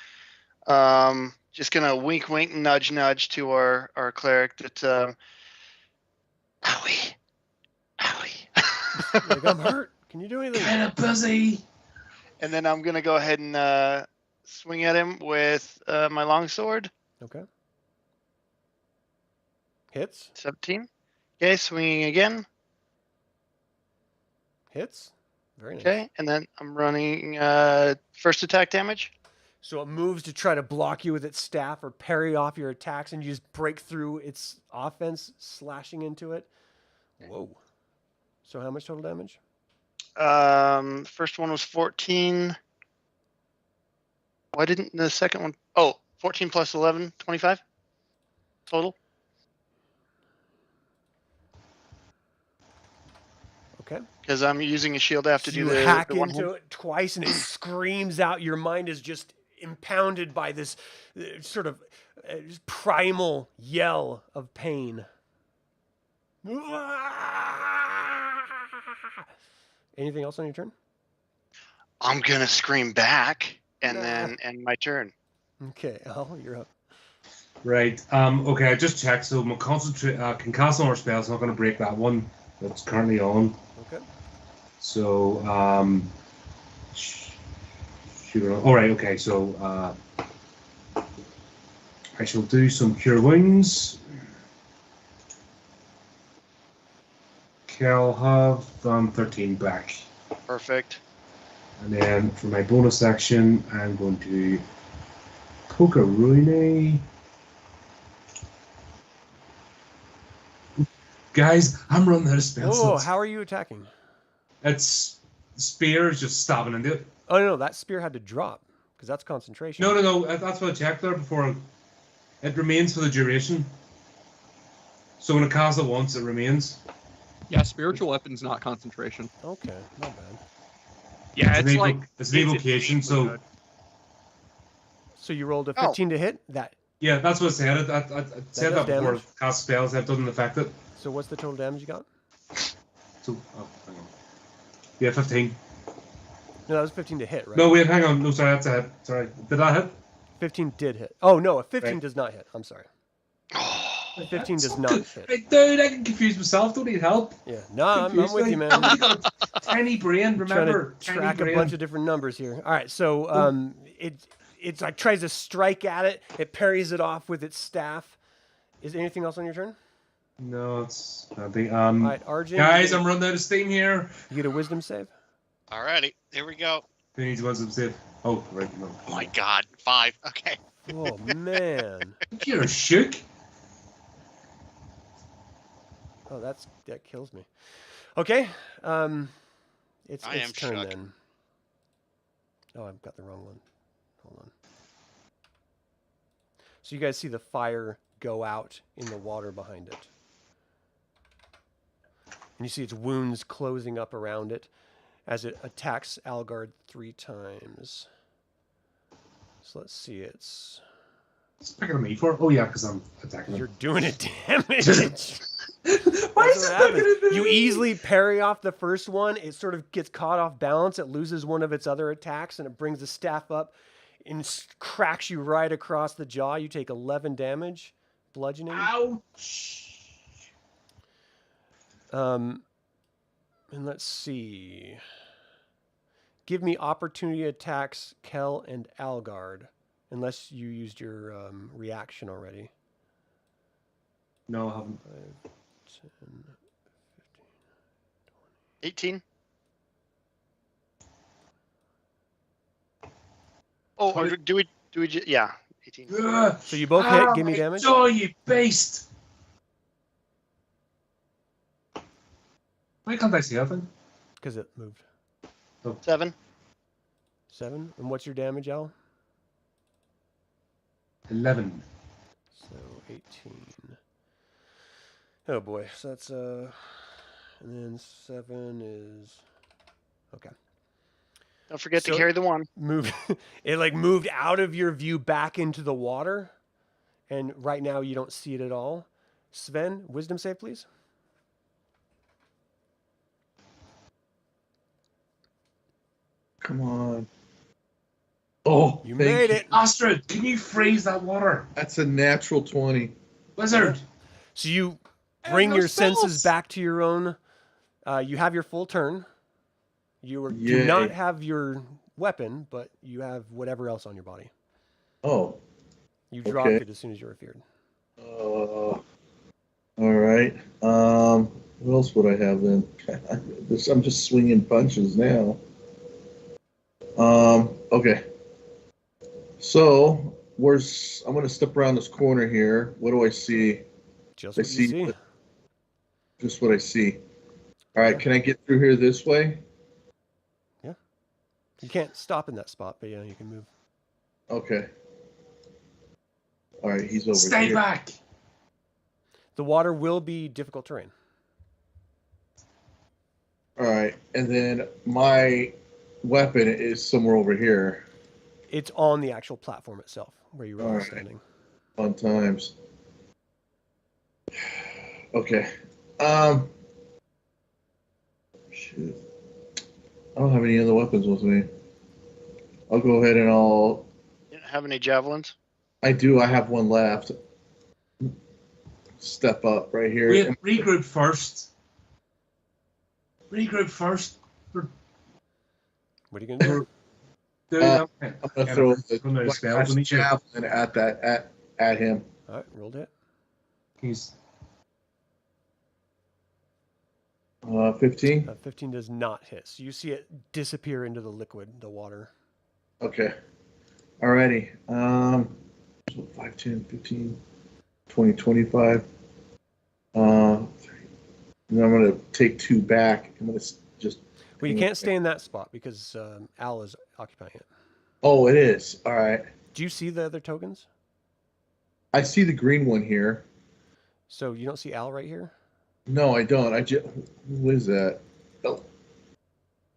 S5: Just gonna wink, wink, nudge, nudge to our cleric that. Owie.
S2: Like, I'm hurt. Can you do anything?
S1: Kind of busy!
S5: And then I'm gonna go ahead and swing at him with my longsword.
S2: Okay. Hits.
S5: 17. Okay, swinging again.
S2: Hits. Very nice.
S5: Okay, and then I'm running first attack damage.
S2: So it moves to try to block you with its staff or parry off your attacks, and you just break through its offense, slashing into it. Whoa. So how much total damage?
S5: First one was 14. Why didn't the second one? Oh, 14 plus 11, 25 total.
S2: Okay.
S5: Because I'm using a shield. I have to do
S2: You
S5: the
S2: hack
S5: one
S2: into it twice, and it screams out. Your mind is just impounded by this sort of primal yell of pain. Anything else on your turn?
S5: I'm gonna scream back and
S2: Nah.
S5: then end my turn.
S2: Okay, Al, you're up.
S1: Right. Okay, I just checked. So my concentrate can cast another spell. It's not going to break that one that's currently on.
S2: Okay.
S1: So shoot. All right. Okay. So I shall do some cure wounds. Okay, I'll have 13 back.
S5: Perfect.
S1: And then for my bonus action, I'm going to poke a ruine. Guys, I'm running out of spell
S2: Oh,
S1: slots.
S2: how are you attacking?
S1: It's spear is just stabbing into it.
S2: Oh, no, that spear had to drop, because that's concentration.
S1: No. That's what I checked there before. It remains for the duration. So when it casts it once, it remains.
S7: Yeah, spiritual weapon's not concentration.
S2: Okay, not bad.
S7: Yeah,
S1: It's
S7: it's
S1: an
S7: like
S1: it's an evocation. So
S2: So you rolled a 15 to hit? That.
S1: yeah, that's what I said. I said
S2: does
S1: that before.
S2: damage?
S1: Cast spells that doesn't affect it.
S2: So what's the total damage you got?
S1: So hang on. Yeah, 15.
S2: No, that was 15 to hit, right?
S1: No, wait, hang on. No, sorry, that's a hit. Sorry, did that hit?
S2: 15 did hit. Oh, no, a 15
S1: Right.
S2: does not hit. I'm sorry. 15 does not hit.
S1: Hey, dude, I can confuse myself. Don't need help.
S2: Yeah, no, I'm
S1: Confuse
S2: with
S1: me.
S2: you, man.
S1: I've got a tiny brain. Remember,
S2: Trying to track
S1: tiny
S2: a
S1: brain.
S2: bunch of different numbers here. All right, so it's like tries to strike at it. It parries it off with its staff. Is there anything else on your turn?
S1: No, it's nothing.
S2: All right, Arjan.
S1: Guys, I'm running out of steam here.
S2: You get a wisdom save.
S4: Alrighty, here we go.
S1: Who needs wisdom save? Oh, right, no.
S4: Oh my god, 5. Okay.
S2: Oh man.
S1: You're shook.
S2: Oh, that kills me. Okay, it's
S4: I
S2: its
S4: am
S2: turn
S4: shook.
S2: then. Oh, I've got the wrong one. Hold on. So you guys see the fire go out in the water behind it. And you see its wounds closing up around it as it attacks Algard 3 times. So let's see,
S1: What's it picking on me for? Oh yeah, because I'm attacking
S2: you're
S1: him.
S2: doing it damage.
S1: Why
S2: That's
S1: is
S2: what
S1: it
S2: happens.
S1: picking at me?
S2: You easily parry off the first one. It sort of gets caught off balance. It loses one of its other attacks, and it brings the staff up and cracks you right across the jaw. You take 11 damage, bludgeoning.
S1: Ouch.
S2: And let's see. Give me opportunity attacks, Kel and Algard, unless you used your reaction already.
S1: No, I haven't.
S2: 5, 10,
S5: 18. Oh,
S1: Sorry.
S5: do we yeah, 18.
S1: Ugh.
S2: So you both hit. Give me
S1: my
S2: damage.
S1: jaw, you beast. Why can't I see anything?
S2: Because it moved.
S5: 7.
S2: 7. And what's your damage, Al?
S1: 11.
S2: So 18. Oh boy. So that's and then 7 is okay.
S5: Don't forget to
S2: So-
S5: carry the 1.
S2: Move it like moved out of your view back into the water, and right now you don't see it at all. Sven, wisdom save, please.
S6: Come on. Oh,
S2: You
S6: thank
S2: made
S6: you.
S2: it.
S1: Astrid, can you freeze that water?
S6: That's a natural 20.
S1: Wizard.
S2: So you
S1: I
S2: bring
S1: have no
S2: your senses
S1: spells.
S2: back to your own. You have your full turn. You do
S6: Yay.
S2: not have your weapon, but you have whatever else on your body.
S6: Oh.
S2: You dropped
S6: Okay.
S2: it as soon as you were feared.
S6: All right. What else would I have then? I'm just swinging punches now. Okay. So, I'm going to step around this corner here. What do I see?
S2: Just
S6: I
S2: what you
S6: see.
S2: see.
S6: Just what I see. All right. Can I get through here this way?
S2: You can't stop in that spot, but yeah, you can move.
S6: Okay. All right. He's over
S1: Stay
S6: here.
S1: back.
S2: The water will be difficult terrain.
S6: All right, and then my weapon is somewhere over here.
S2: It's on the actual platform itself where you were all
S6: Alright.
S2: standing.
S6: Fun times. Okay. Shoot. I don't have any other weapons with me. I'll go ahead and
S5: You don't have any javelins?
S6: I do. I have one left. Step up right here.
S1: Wait, regroup first. Regroup first.
S2: What are you going to do?
S1: Dude,
S6: I'm gonna throw
S1: run out of
S6: the
S1: spells on each other.
S6: javelin at him.
S2: All right, rolled it.
S1: He's
S6: 15.
S2: 15 does not hit. So you see it disappear into the liquid, the water.
S6: Okay. Alrighty. So 5, 10, 15, 20, 25. And I'm gonna take 2 back. I'm gonna just.
S2: Well, you can't stay in that spot because Al is occupying it.
S6: Oh, it is. All right.
S2: Do you see the other tokens?
S6: I see the green one here.
S2: So you don't see Al right here?
S6: No, I don't. Who is that? Oh,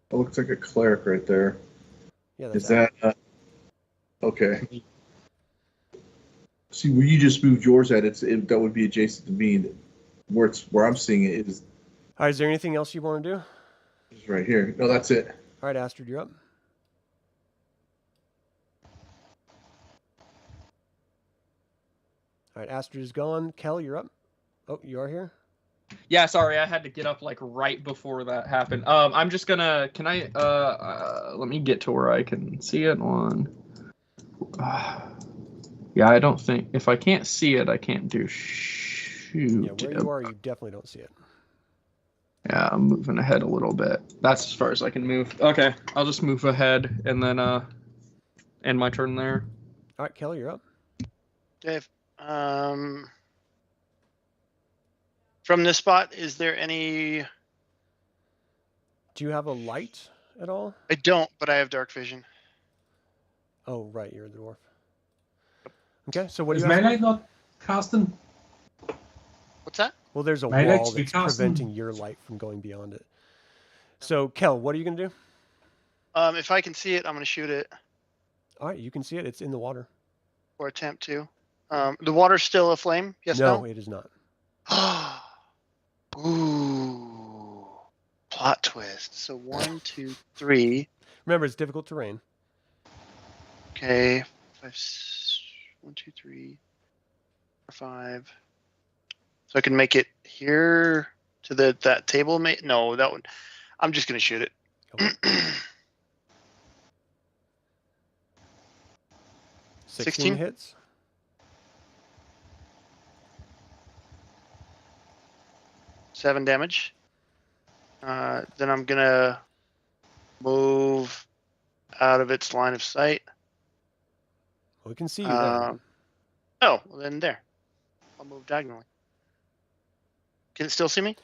S6: that looks like a cleric right there.
S2: Yeah, that's
S6: Is that okay? See where you just moved yours at? That would be adjacent to me. Where I'm seeing it is
S2: All right, is there anything else you want to do?
S6: is right here. No, that's it.
S2: All right, Astrid, you're up. All right, Astrid is gone. Kel, you're up. Oh, you are here?
S7: Yeah, sorry, I had to get up like right before that happened. I'm just gonna. Can I? Let me get to where I can see it on. Yeah, I don't think if I can't see it, I can't do shoot.
S2: Yeah, where you are, you definitely don't see it.
S7: Yeah, I'm moving ahead a little bit. That's as far as I can move. Okay, I'll just move ahead and then end my turn there.
S2: All right, Kel, you're up.
S5: Dave, from this spot, is there any?
S2: Do you have a light at all?
S5: I don't, but I have dark vision.
S2: Oh, right, you're the dwarf. Okay, so what do
S1: Is
S2: you
S1: my
S2: have?
S1: light not casting?
S5: What's that?
S2: Well, there's a
S1: My
S2: wall
S1: light's
S2: that's
S1: casting.
S2: preventing your light from going beyond it. So, Kel, what are you going to do?
S5: If I can see it, I'm going to shoot it
S2: All right, you can see it. It's in the water.
S5: or attempt to. The water's still aflame? Yes,
S2: No, it is not.
S5: Ooh. Plot twist. So 1, 2, 3.
S2: Remember, it's difficult terrain.
S5: Okay. 1, 2, 3, 4, 5. So I can make it here to that table. No, that one. I'm just gonna shoot it.
S2: Okay. 16 hits.
S5: Seven damage. Then I'm gonna move out of its line of sight.
S2: Well, we can see you there.
S5: Oh, well then there. I'll move diagonally. Can it still see me?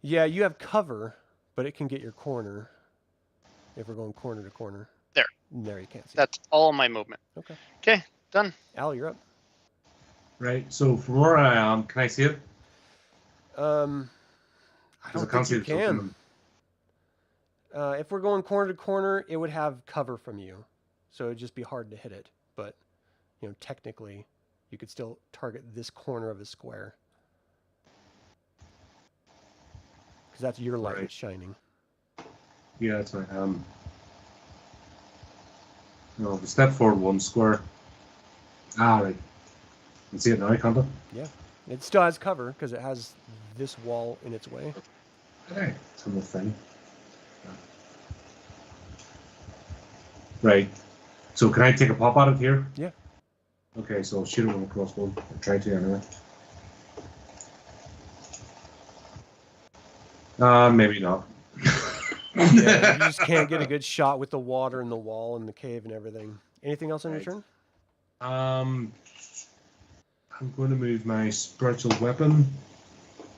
S2: Yeah, you have cover, but it can get your corner if we're going corner to corner.
S5: There.
S2: There, you can't see.
S5: That's all my movement.
S2: Okay.
S5: Okay, done.
S2: Al, you're up.
S1: Right. So from where I am, can I see it?
S2: I
S1: Because
S2: don't
S1: I can't
S2: think
S1: see
S2: you
S1: the
S2: can.
S1: token.
S2: If we're going corner to corner, it would have cover from you, so it'd just be hard to hit it. But technically, you could still target this corner of the square because that's your light
S1: Right.
S2: that's shining.
S1: Yeah, that's right. No, the step forward 1 square. Right. You can see it now, can't I?
S2: Yeah, it still has cover because it has this wall in its way.
S1: Hey, it's on the thing. Right. So can I take a pop at it here?
S2: Yeah.
S1: Okay, so I'll shoot it with a crossbow. I'll try to anyway. Maybe not.
S2: Yeah, you just can't get a good shot with the water and the wall and the cave and everything. Anything else on your
S1: Right.
S2: turn?
S1: I'm going to move my spiritual weapon.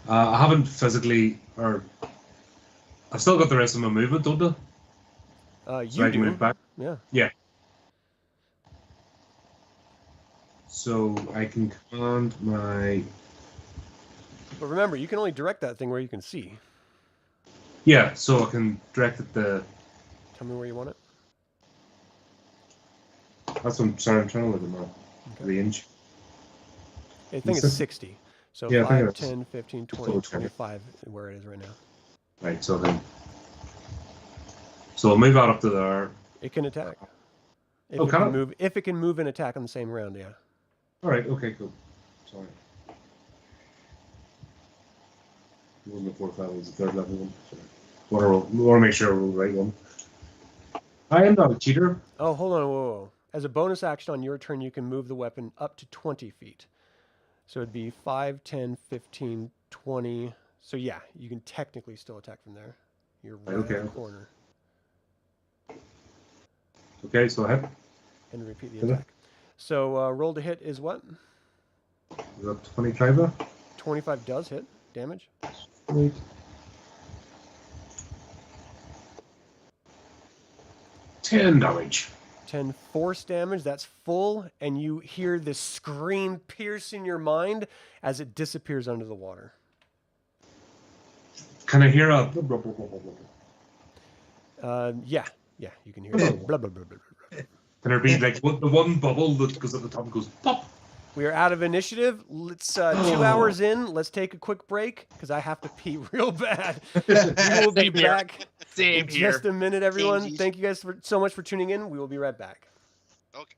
S1: I haven't physically, or I've still got the rest of my movement, don't I?
S2: You
S1: So I can
S2: do.
S1: move back.
S2: Yeah.
S1: So I can command my.
S2: But remember, you can only direct that thing where you can see.
S1: Yeah, so I can direct it the.
S2: Tell me where you want it.
S1: That's what I'm sorry. I'm trying to look at my
S2: Okay.
S1: range.
S2: I think it's 60. So
S1: Yeah, I think
S2: 5,
S1: it's
S2: 10, 15, 20,
S1: double check it.
S2: 25 is where it is right now.
S1: Right, so then. So I'll move that up to there.
S2: It can attack. If
S1: Oh,
S2: it
S1: can
S2: can
S1: it?
S2: move, if it can move and attack on the same round, yeah.
S1: All right. Okay. Cool. Sorry. It wasn't the fourth level. It was the third level one. Sorry. We want to make sure we're the right one. I am not a cheater.
S2: Oh, hold on, whoa. As a bonus action on your turn, you can move the weapon up to 20 feet. So it'd be 5, 10, 15, 20. So yeah, you can technically still attack from there. You're right
S1: Okay.
S2: in the corner.
S1: Okay, so ahead.
S2: And repeat the
S1: Okay.
S2: attack. So roll to hit is what?
S1: Is that 25 there?
S2: 25 does hit damage.
S1: Wait. 10 damage.
S2: 10 force damage, that's full, and you hear this scream pierce in your mind as it disappears under the water.
S1: Can I hear a?
S2: Yeah, you can hear it. Blah, blah, blah, blah, blah.
S1: Can there be like the one bubble that goes at the top and goes pop?
S2: We are out of initiative. Let's 2 hours in. Let's take a quick break because I have to pee real bad. We will be
S5: Same here.
S2: back
S5: Same
S2: in
S5: here.
S2: just a minute, everyone.
S4: Samesies.
S2: Thank you guys so much for tuning in. We will be right back.
S4: Okay.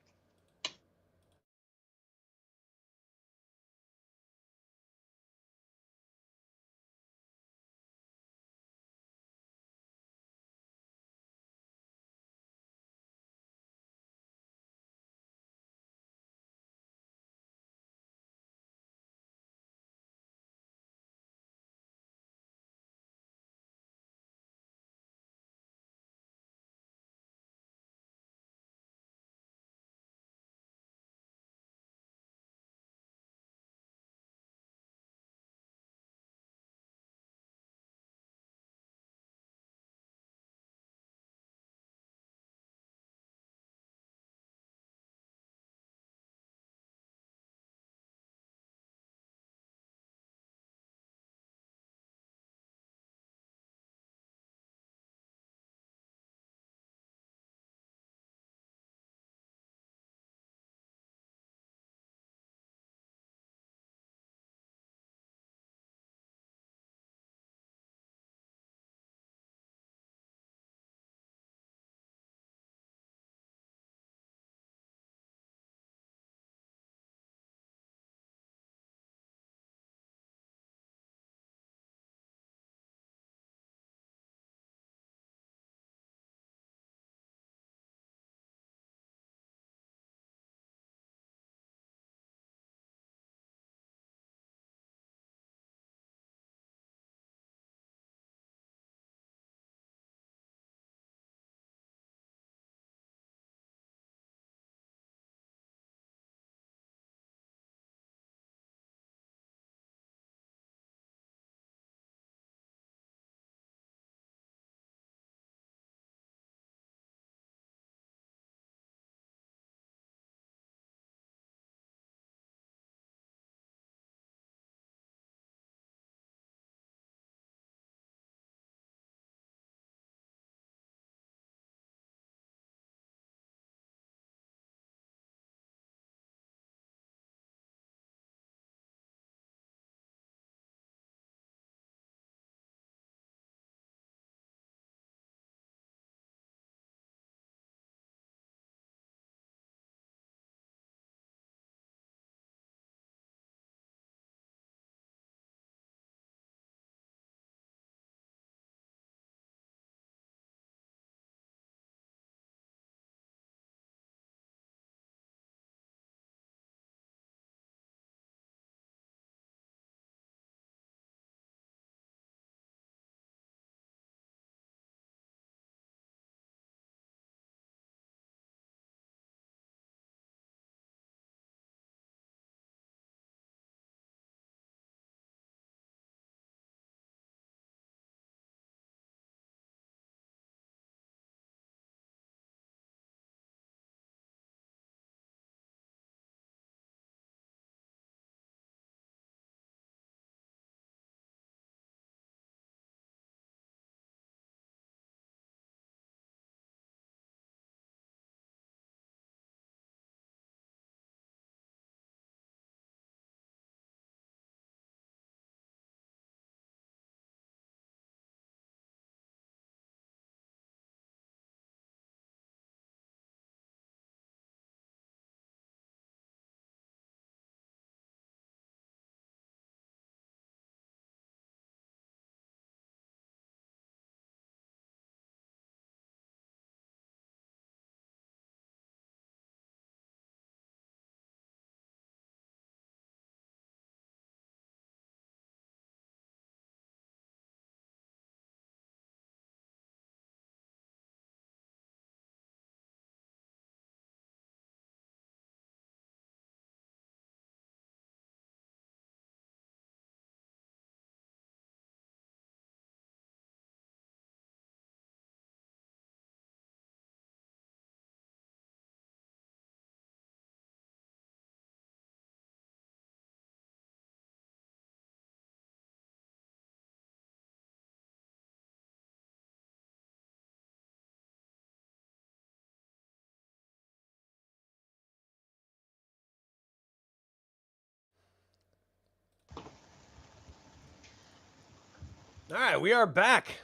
S2: All right, we are back.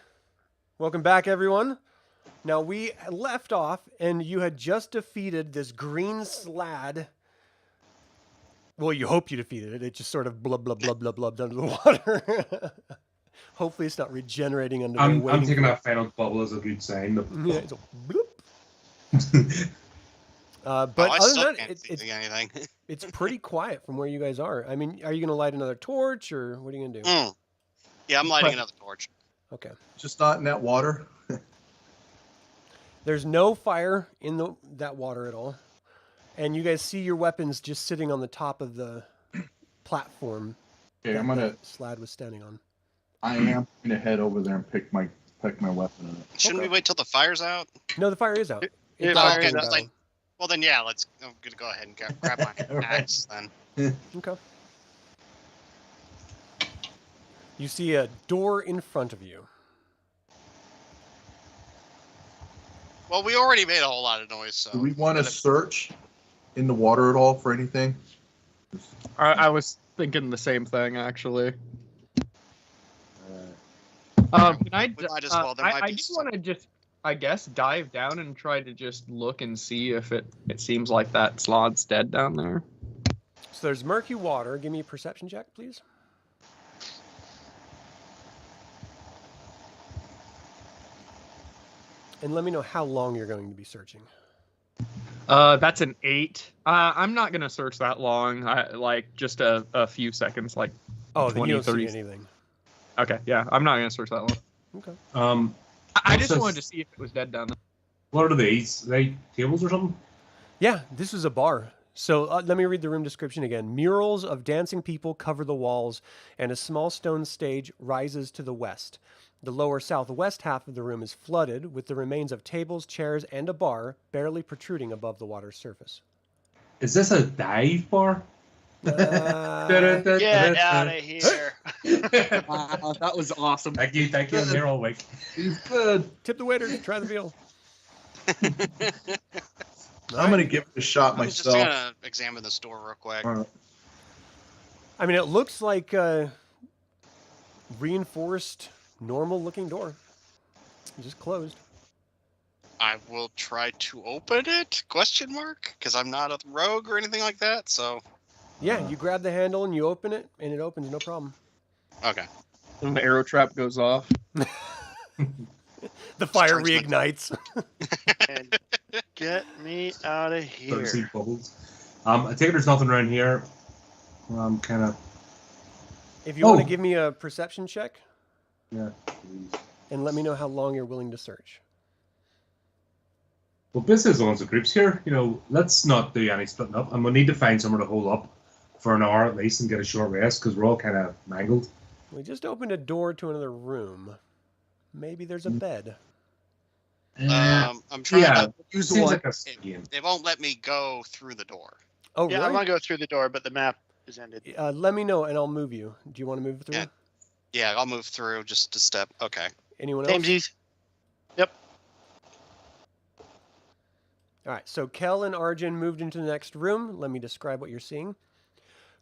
S2: Welcome back, everyone. Now, we left off, and you had just defeated this green slad. Well, you hope you defeated it. It just sort of blub, blub, blub, blub, blub under the water. Hopefully, it's not regenerating under the
S1: I'm
S2: weight.
S1: taking that final bubble as a good sign.
S2: Yeah, it's a bloop. But
S4: I
S2: other
S4: still
S2: than
S4: can't
S2: that,
S4: see anything.
S2: it's pretty quiet from where you guys are. I mean, are you going to light another torch, or what are you going to do?
S4: Yeah, I'm lighting another torch.
S2: Okay.
S6: Just not in that water.
S2: There's no fire in that water at all. And you guys see your weapons just sitting on the top of the platform
S6: Okay, I'm
S2: that
S6: gonna.
S2: the slad was standing on.
S6: I am gonna head over there and pick my weapon up.
S4: Shouldn't
S2: Okay.
S4: we wait till the fire's out?
S2: No, the fire is out.
S5: Yeah,
S2: It
S5: fire
S2: died
S5: is
S2: in
S5: out.
S2: battle.
S4: Well, then, yeah, I'm gonna go ahead and grab my
S6: Alright.
S4: axe then.
S2: Okay. You see a door in front of you.
S4: Well, we already made a whole lot of noise, so.
S6: Do we want to search in the water at all for anything?
S7: I was thinking the same thing, actually. Can I?
S4: We might as well. There might
S7: I
S4: be
S7: do
S4: some-
S7: want to just, I guess, dive down and try to just look and see if it seems like that slad's dead down there.
S2: So there's murky water. Give me a perception check, please. And let me know how long you're going to be searching.
S7: That's an 8. I'm not gonna search that long. Like just a few seconds, like.
S2: Oh, then
S7: 20,
S2: you don't
S7: 30.
S2: see anything.
S7: Okay, yeah, I'm not gonna search that long.
S2: Okay.
S7: I
S1: What's
S7: just
S1: this?
S7: wanted to see if it was dead down there.
S1: What are these? Are they tables or something?
S2: Yeah, this is a bar. So let me read the room description again. Murals of dancing people cover the walls, and a small stone stage rises to the west. The lower southwest half of the room is flooded with the remains of tables, chairs, and a bar barely protruding above the water's surface.
S1: Is this a dive bar?
S5: Get out of here.
S3: Wow, that was awesome.
S1: Thank you. I'm here all week.
S6: He's good.
S2: Tip the waiter. Try the veal.
S6: I'm gonna give it a shot
S4: I'm just
S6: myself.
S4: gonna examine the store real quick.
S6: Alright.
S2: I mean, it looks like a reinforced, normal-looking door. Just closed.
S4: I will try to open it? Question mark? Because I'm not a rogue or anything like that. So
S2: Yeah, you grab the handle and you open it, and it opens, no problem.
S4: okay.
S7: And the arrow trap goes off.
S2: The fire
S4: turns my-
S2: reignites.
S5: And get me out of
S1: Start to see
S5: here.
S1: bubbles. I take it there's nothing around here. I'm kind of.
S2: If you want to
S1: Oh.
S2: give me a perception check,
S1: Yeah. Please.
S2: and let me know how long you're willing to search.
S1: Well, this is once the group's here. Let's not do any splitting up. I'm gonna need to find somewhere to hold up for an hour at least and get a short rest because we're all kind of mangled.
S2: We just opened a door to another room. Maybe there's a bed.
S4: I'm trying
S1: Yeah,
S4: to.
S3: Use
S1: seems
S3: one.
S1: like a game.
S4: They won't let me go through the door.
S2: Oh,
S5: Yeah, I'm
S2: really?
S5: gonna go through the door, but the map is ended.
S2: Let me know, and I'll move you. Do you want to move through?
S4: Yeah. Yeah, I'll move through just a step. Okay.
S2: Anyone else?
S5: Samesies.
S2: All right, so Kel and Arjan moved into the next room. Let me describe what you're seeing.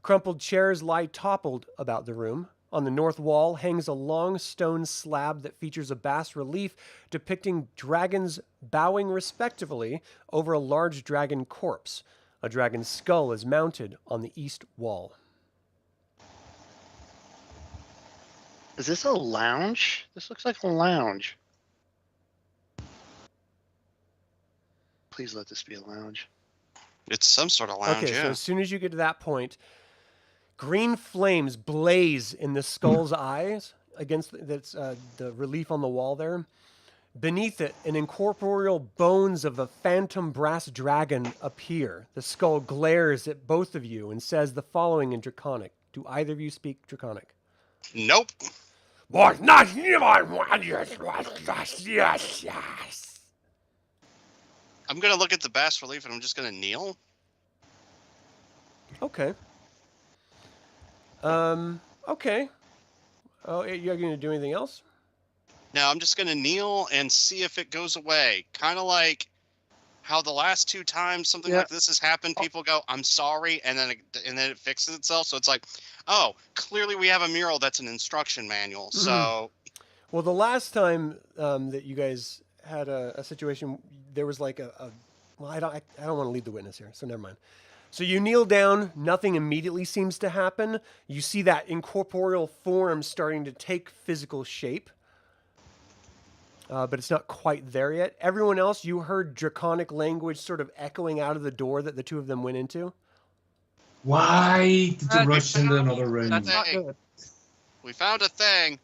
S2: Crumpled chairs lie toppled about the room. On the north wall hangs a long stone slab that features a bas relief depicting dragons bowing respectively over a large dragon corpse. A dragon's skull is mounted on the east wall.
S5: Is this a lounge? This looks like a lounge. Please let this be a lounge.
S4: It's some sort of lounge,
S2: Okay, so
S4: yeah.
S2: as soon as you get to that point, green flames blaze in the skull's eyes against the relief on the wall there. Beneath it, an incorporeal bones of a phantom brass dragon appear. The skull glares at both of you and says the following in Draconic. Do either of you speak Draconic?
S4: Nope. I'm gonna look at the bas relief and I'm just gonna kneel.
S2: Okay. Okay. Oh, you're going to do anything else?
S4: No, I'm just gonna kneel and see if it goes away. Kind of like how the last two times something like this has happened, people go, "I'm sorry," and then it fixes itself. So it's like, oh, clearly we have a mural that's an instruction manual. So
S2: Well, the last time that you guys had a situation, there was like well, I don't want to lead the witness here, so never mind. So you kneel down, nothing immediately seems to happen. You see that incorporeal form starting to take physical shape, but it's not quite there yet. Everyone else, you heard draconic language sort of echoing out of the door that the two of them went into.
S1: Why did you rush into another room?
S5: That's not
S4: Hey.
S5: good.
S4: We found a thing.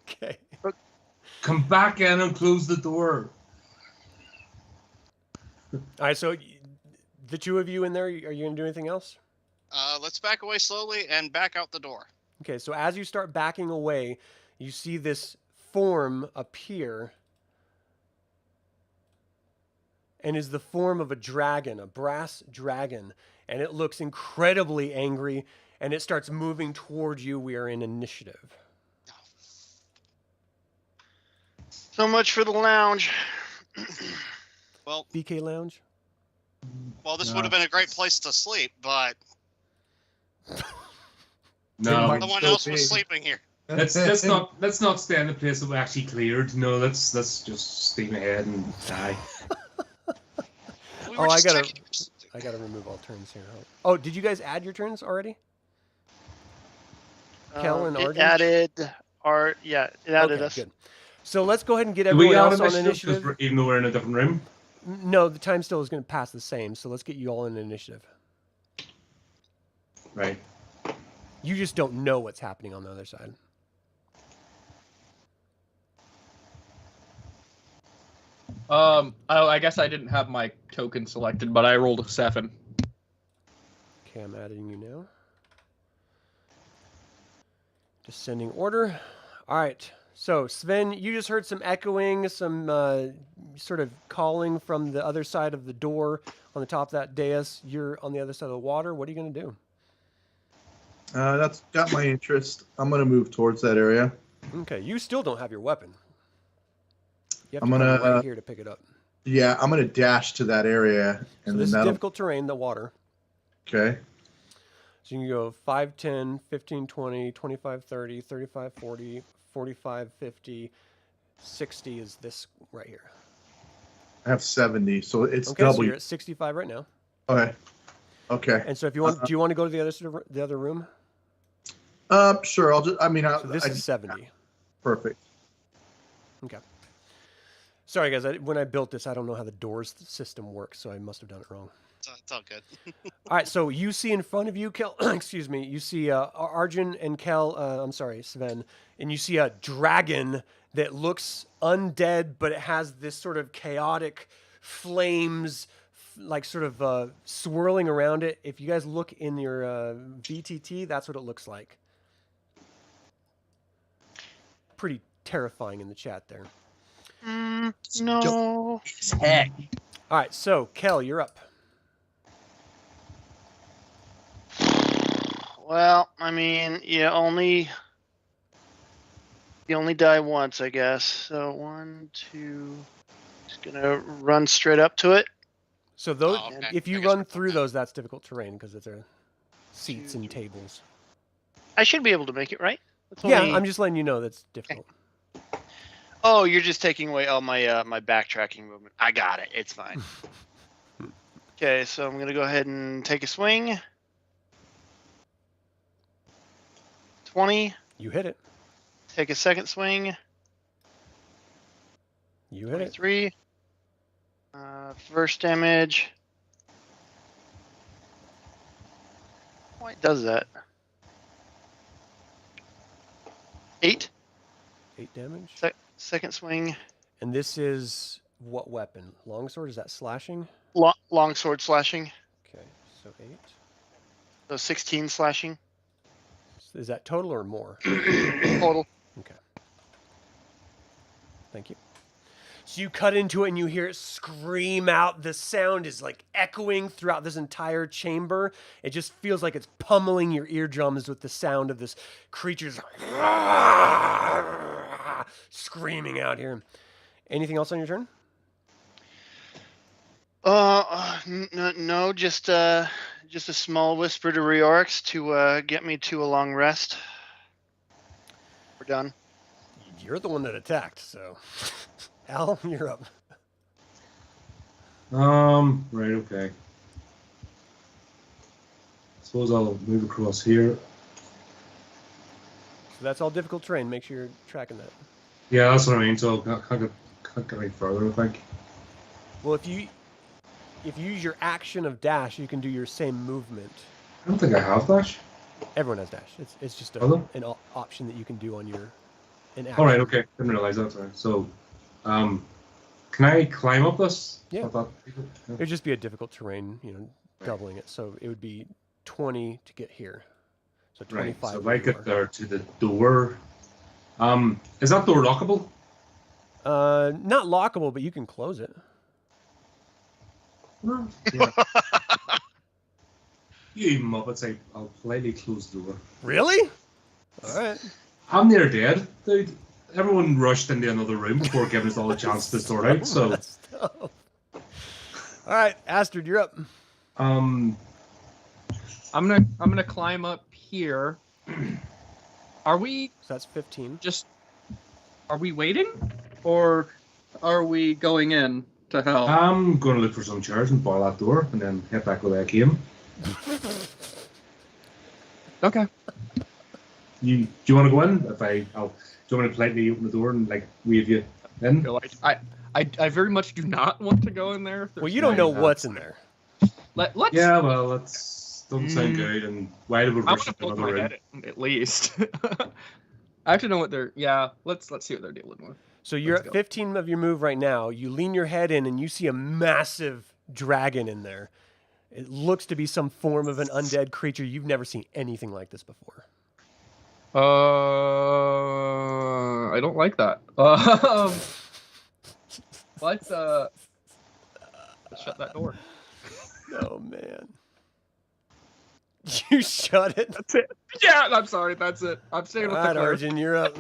S2: Okay.
S1: Come back in and close the door.
S2: All right, so the two of you in there, are you going to do anything else?
S4: Let's back away slowly and back out the door.
S2: Okay, so as you start backing away, you see this form appear, and is the form of a dragon, a brass dragon, and it looks incredibly angry, and it starts moving toward you. We are in initiative.
S5: So much for the lounge.
S4: Well,
S2: BK Lounge?
S4: this
S6: No.
S4: would have been a great place to sleep, but
S1: No,
S6: Might
S4: someone
S6: still
S4: else
S6: be.
S4: was sleeping here.
S1: let's not stay in the place that we actually cleared. No, let's just steam ahead and die.
S4: We
S2: Oh,
S4: were
S2: I
S4: just
S2: gotta-
S4: checking.
S2: I got to remove all turns here. Oh, did you guys add your turns already? Kel and
S5: It
S2: Arjan?
S5: added it added
S2: Okay,
S5: us.
S2: good. So let's go ahead and get
S1: Do we
S2: everyone
S1: out
S2: else on
S1: initiative? 'Cause
S2: initiative.
S1: even though we're in a different room.
S2: No, the time still is going to pass the same, so let's get you all in initiative.
S1: Right.
S2: You just don't know what's happening on the other side.
S7: I guess I didn't have my token selected, but I rolled a 7.
S2: Okay, I'm adding you now. Descending order. All right. So, Sven, you just heard some echoing, some sort of calling from the other side of the door on the top of that dais. You're on the other side of the water. What are you going to do?
S6: That's got my interest. I'm gonna move towards that area.
S2: Okay, you still don't have your weapon. You have
S6: I'm
S2: to come
S6: gonna,
S2: right here to pick it up.
S6: Yeah, I'm gonna dash to that area,
S2: So
S6: and
S2: this is
S6: then that'll.
S2: difficult terrain, the water.
S6: Okay.
S2: So you can go 5, 10, 15, 20, 25, 30, 35, 40, 45, 50, 60 is this right here.
S6: I have 70, so it's
S2: Okay, so
S6: double.
S2: you're at 65 right now.
S6: Okay. Okay.
S2: And so if you want, do you want to go to the other room?
S6: Sure. I'll just. I mean,
S2: So this is 70.
S6: perfect.
S2: Okay. Sorry, guys. When I built this, I don't know how the doors system works, so I must have done it wrong.
S4: It's all good.
S2: All right, so you see in front of you, Kel, excuse me, you see Arjan and Kel, I'm sorry, Sven, and you see a dragon that looks undead, but it has this sort of chaotic flames, like sort of swirling around it. If you guys look in your VTT, that's what it looks like. Pretty terrifying in the chat there.
S5: No.
S6: Heck.
S2: All right, so Kel, you're up.
S5: Well, I mean, you only die once, I guess. So 1, 2. Just gonna run straight up to it.
S2: So those,
S4: Oh, okay.
S2: if
S4: I
S2: you
S4: guess
S2: run
S4: we're
S2: through
S4: okay.
S2: those, that's difficult terrain because it's seats and tables.
S5: I should be able to make it, right? That's
S2: Yeah,
S5: only-
S2: I'm just letting you know that's difficult.
S5: Oh, you're just taking away all my my backtracking movement. I got it. It's fine. Okay, so I'm gonna go ahead and take a swing. 20.
S2: You hit it.
S5: Take a second swing.
S2: You hit it.
S5: 23. First damage. Why does that? 8.
S2: 8 damage.
S5: Second swing.
S2: And this is what weapon? Longsword? Is that slashing?
S5: Longsword slashing.
S2: Okay, so 8.
S5: So 16 slashing
S2: Is that total or more?
S5: total.
S2: Okay. Thank you. So you cut into it and you hear it scream out. The sound is like echoing throughout this entire chamber. It just feels like it's pummeling your eardrums with the sound of this creature's screaming out here. Anything else on your turn?
S5: No, just a small whisper to Reorx to get me to a long rest. done.
S2: You're the one that attacked, so Al, you're up.
S1: Right, okay. Suppose I'll move across here.
S2: So that's all difficult terrain. Make sure you're tracking that.
S1: Yeah, that's what I mean. So I can't get any further, I think.
S2: Well, if you use your action of dash, you can do your same movement.
S1: I don't think I have dash.
S2: Everyone has dash. It's just an option that you can do on your action.
S1: All right, okay. Didn't realize that. Sorry. So, can I climb up this?
S2: Yeah.
S1: Yeah.
S2: It would just be a difficult terrain, doubling it. So it would be 20 to get here. So 25.
S1: Right. So if I get there to the door, is that door lockable?
S2: Not lockable, but you can close it.
S1: Yeah. You muppets! I'll politely close the door.
S2: Really? All right.
S1: I'm near dead, dude. Everyone rushed into another room before giving us all a chance to sort out. So,
S2: All right, Astrid, you're up.
S7: I'm gonna climb up here. Are we
S2: So that's 15.
S7: are we waiting, or are we going in to hell?
S1: I'm going to look for some chairs and bar that door, and then head back the way I came.
S7: Okay.
S1: Do you want to go in? Do you want me to politely open the door and wave you in?
S7: No, I very much do not want to go in there. if
S2: Well,
S7: there's
S2: you don't
S7: no-
S2: know what's in there.
S7: Let's.
S1: Yeah, well, that doesn't sound good. And why would we
S7: I
S1: rush
S7: want to
S1: into
S7: poke
S1: another
S7: my
S1: room?
S7: head in, at least. I have to know what they're. Yeah, let's see what they're dealing with.
S2: So you're
S7: Let's
S2: at
S7: go.
S2: 15 of your move right now. You lean your head in and you see a massive dragon in there. It looks to be some form of an undead creature. You've never seen anything like this before.
S7: I don't like that. Let's shut that door.
S2: Oh, man. You shut it.
S7: That's it. Yeah, I'm sorry. That's it. I'm staying
S2: All
S7: with
S2: right,
S7: the cleric.
S2: Arjan, you're up.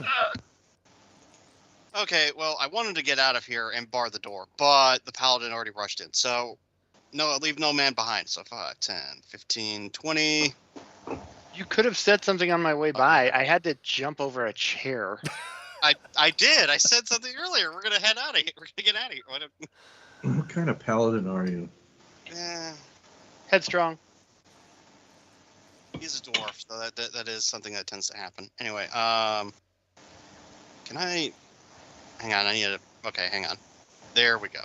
S4: Okay, well, I wanted to get out of here and bar the door, but the paladin already rushed in. So, no, leave no man behind. So 5, 10, 15, 20.
S5: You could have said something on my way by. I had to jump over a chair.
S4: I did. I said something earlier. We're gonna head out of here. We're gonna get out of here.
S6: What kind of paladin are you?
S5: Headstrong.
S4: He's a dwarf, so that is something that tends to happen. Anyway, can I? Hang on. I need to. Okay, hang on. There we go.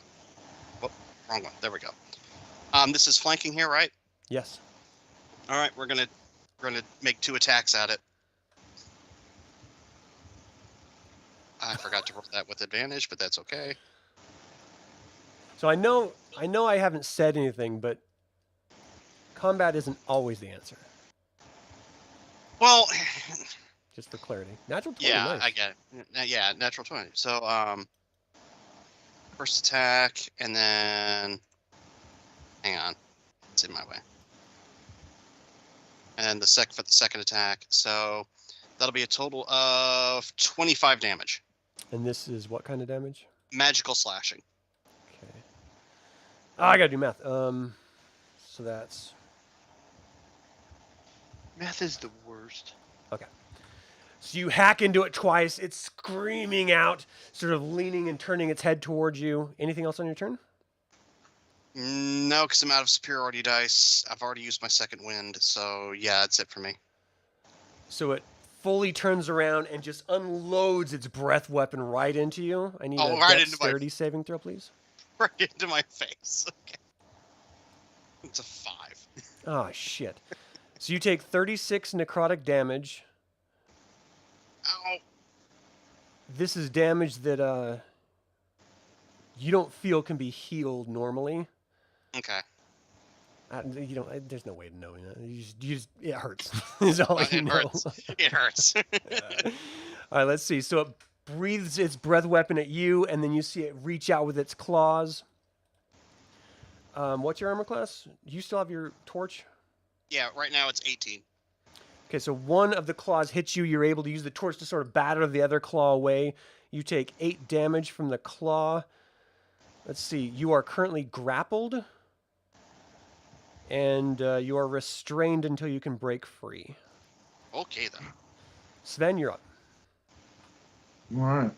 S4: Oh, wrong one. There we go. This is flanking here, right?
S2: Yes.
S4: All right, we're gonna make 2 attacks at it. I forgot to roll that with advantage, but that's okay.
S2: So I know I haven't said anything, but combat isn't always the answer.
S4: Well,
S2: Just for clarity. Natural 20,
S4: yeah,
S2: nice.
S4: I get it. Yeah, natural 20. So, first attack, and then, hang on, it's in my way. And the for the second attack, so that'll be a total of 25 damage.
S2: And this is what kind of damage?
S4: Magical slashing.
S2: Okay. Oh, I gotta do math. So that's
S5: Math is the worst.
S2: okay. So you hack into it twice. It's screaming out, sort of leaning and turning its head towards you. Anything else on your turn?
S4: No, because I'm out of superiority dice. I've already used my second wind, so yeah, that's it for me.
S2: So it fully turns around and just unloads its breath weapon right into you. I need a
S4: right into my-
S2: dexterity saving throw, please.
S4: Right into my face. Okay. It's a 5.
S2: Oh, shit. So you take 36 necrotic damage.
S4: Ow.
S2: This is damage that you don't feel can be healed normally.
S4: Okay.
S2: There's no way of knowing that. You just it hurts. Is all you
S4: It
S2: know.
S4: hurts. It hurts.
S2: All right, let's see. So it breathes its breath weapon at you, and then you see it reach out with its claws. What's your armor class? Do you still have your torch?
S4: Yeah, right now it's 18.
S2: Okay, so one of the claws hits you. You're able to use the torch to sort of batter the other claw away. You take 8 damage from the claw. Let's see. You are currently grappled. And you are restrained until you can break free.
S4: Okay, then.
S2: Sven, you're up.
S6: All right.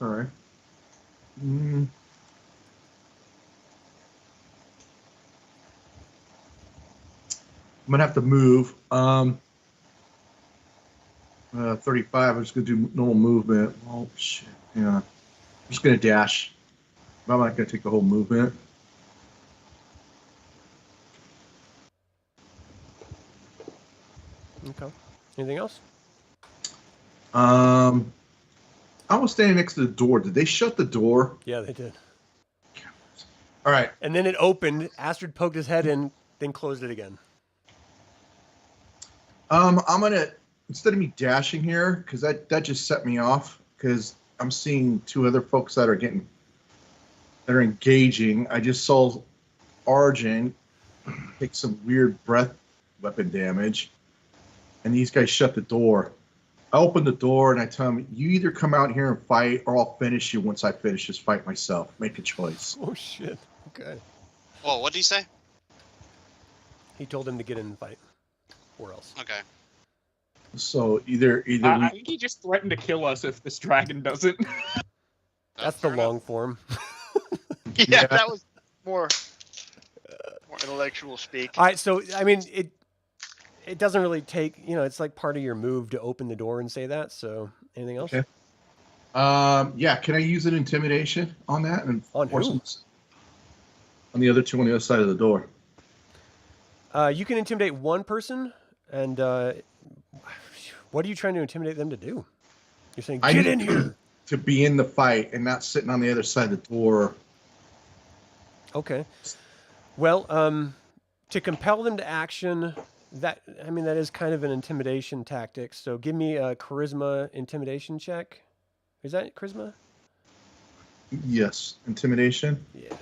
S6: All right. I'm gonna have to move. 35. I'm just gonna do normal movement. Oh shit. Yeah. I'm just gonna dash. I'm not gonna take the whole movement.
S2: Okay. Anything else?
S6: I was standing next to the door. Did they shut the door?
S2: Yeah, they did.
S6: All right.
S2: And then it opened. Astrid poked his head in, then closed it again.
S6: I'm gonna, instead of me dashing here, because that just set me off. Because I'm seeing two other folks that are engaging. I just saw Arjan take some weird breath weapon damage, and these guys shut the door. I open the door and I tell them, "You either come out here and fight, or I'll finish you once I finish this fight myself. Make a choice."
S2: Oh shit. Okay.
S4: Well, what did he say?
S2: He told him to get in and fight, or else.
S4: Okay.
S6: So either
S3: I think he just threatened to kill us if this dragon doesn't.
S2: That's the
S4: fair enough.
S2: long form.
S5: Yeah, that was more intellectual speak.
S2: All right, so I mean, it doesn't really take, it's like part of your move to open the door and say that. So anything else?
S6: Okay. Yeah. Can I use an intimidation on that and
S2: On
S6: force
S2: who?
S6: them on the other two on the other side of the door?
S2: You can intimidate one person, and what are you trying to intimidate them to do? You're saying,
S6: I
S2: get
S6: need
S2: in here.
S6: to be in the fight and not sitting on the other side of the door.
S2: Okay. Well, to compel them to action, that is kind of an intimidation tactic. So give me a charisma intimidation check. Is that charisma?
S6: Yes, intimidation.
S2: Yeah.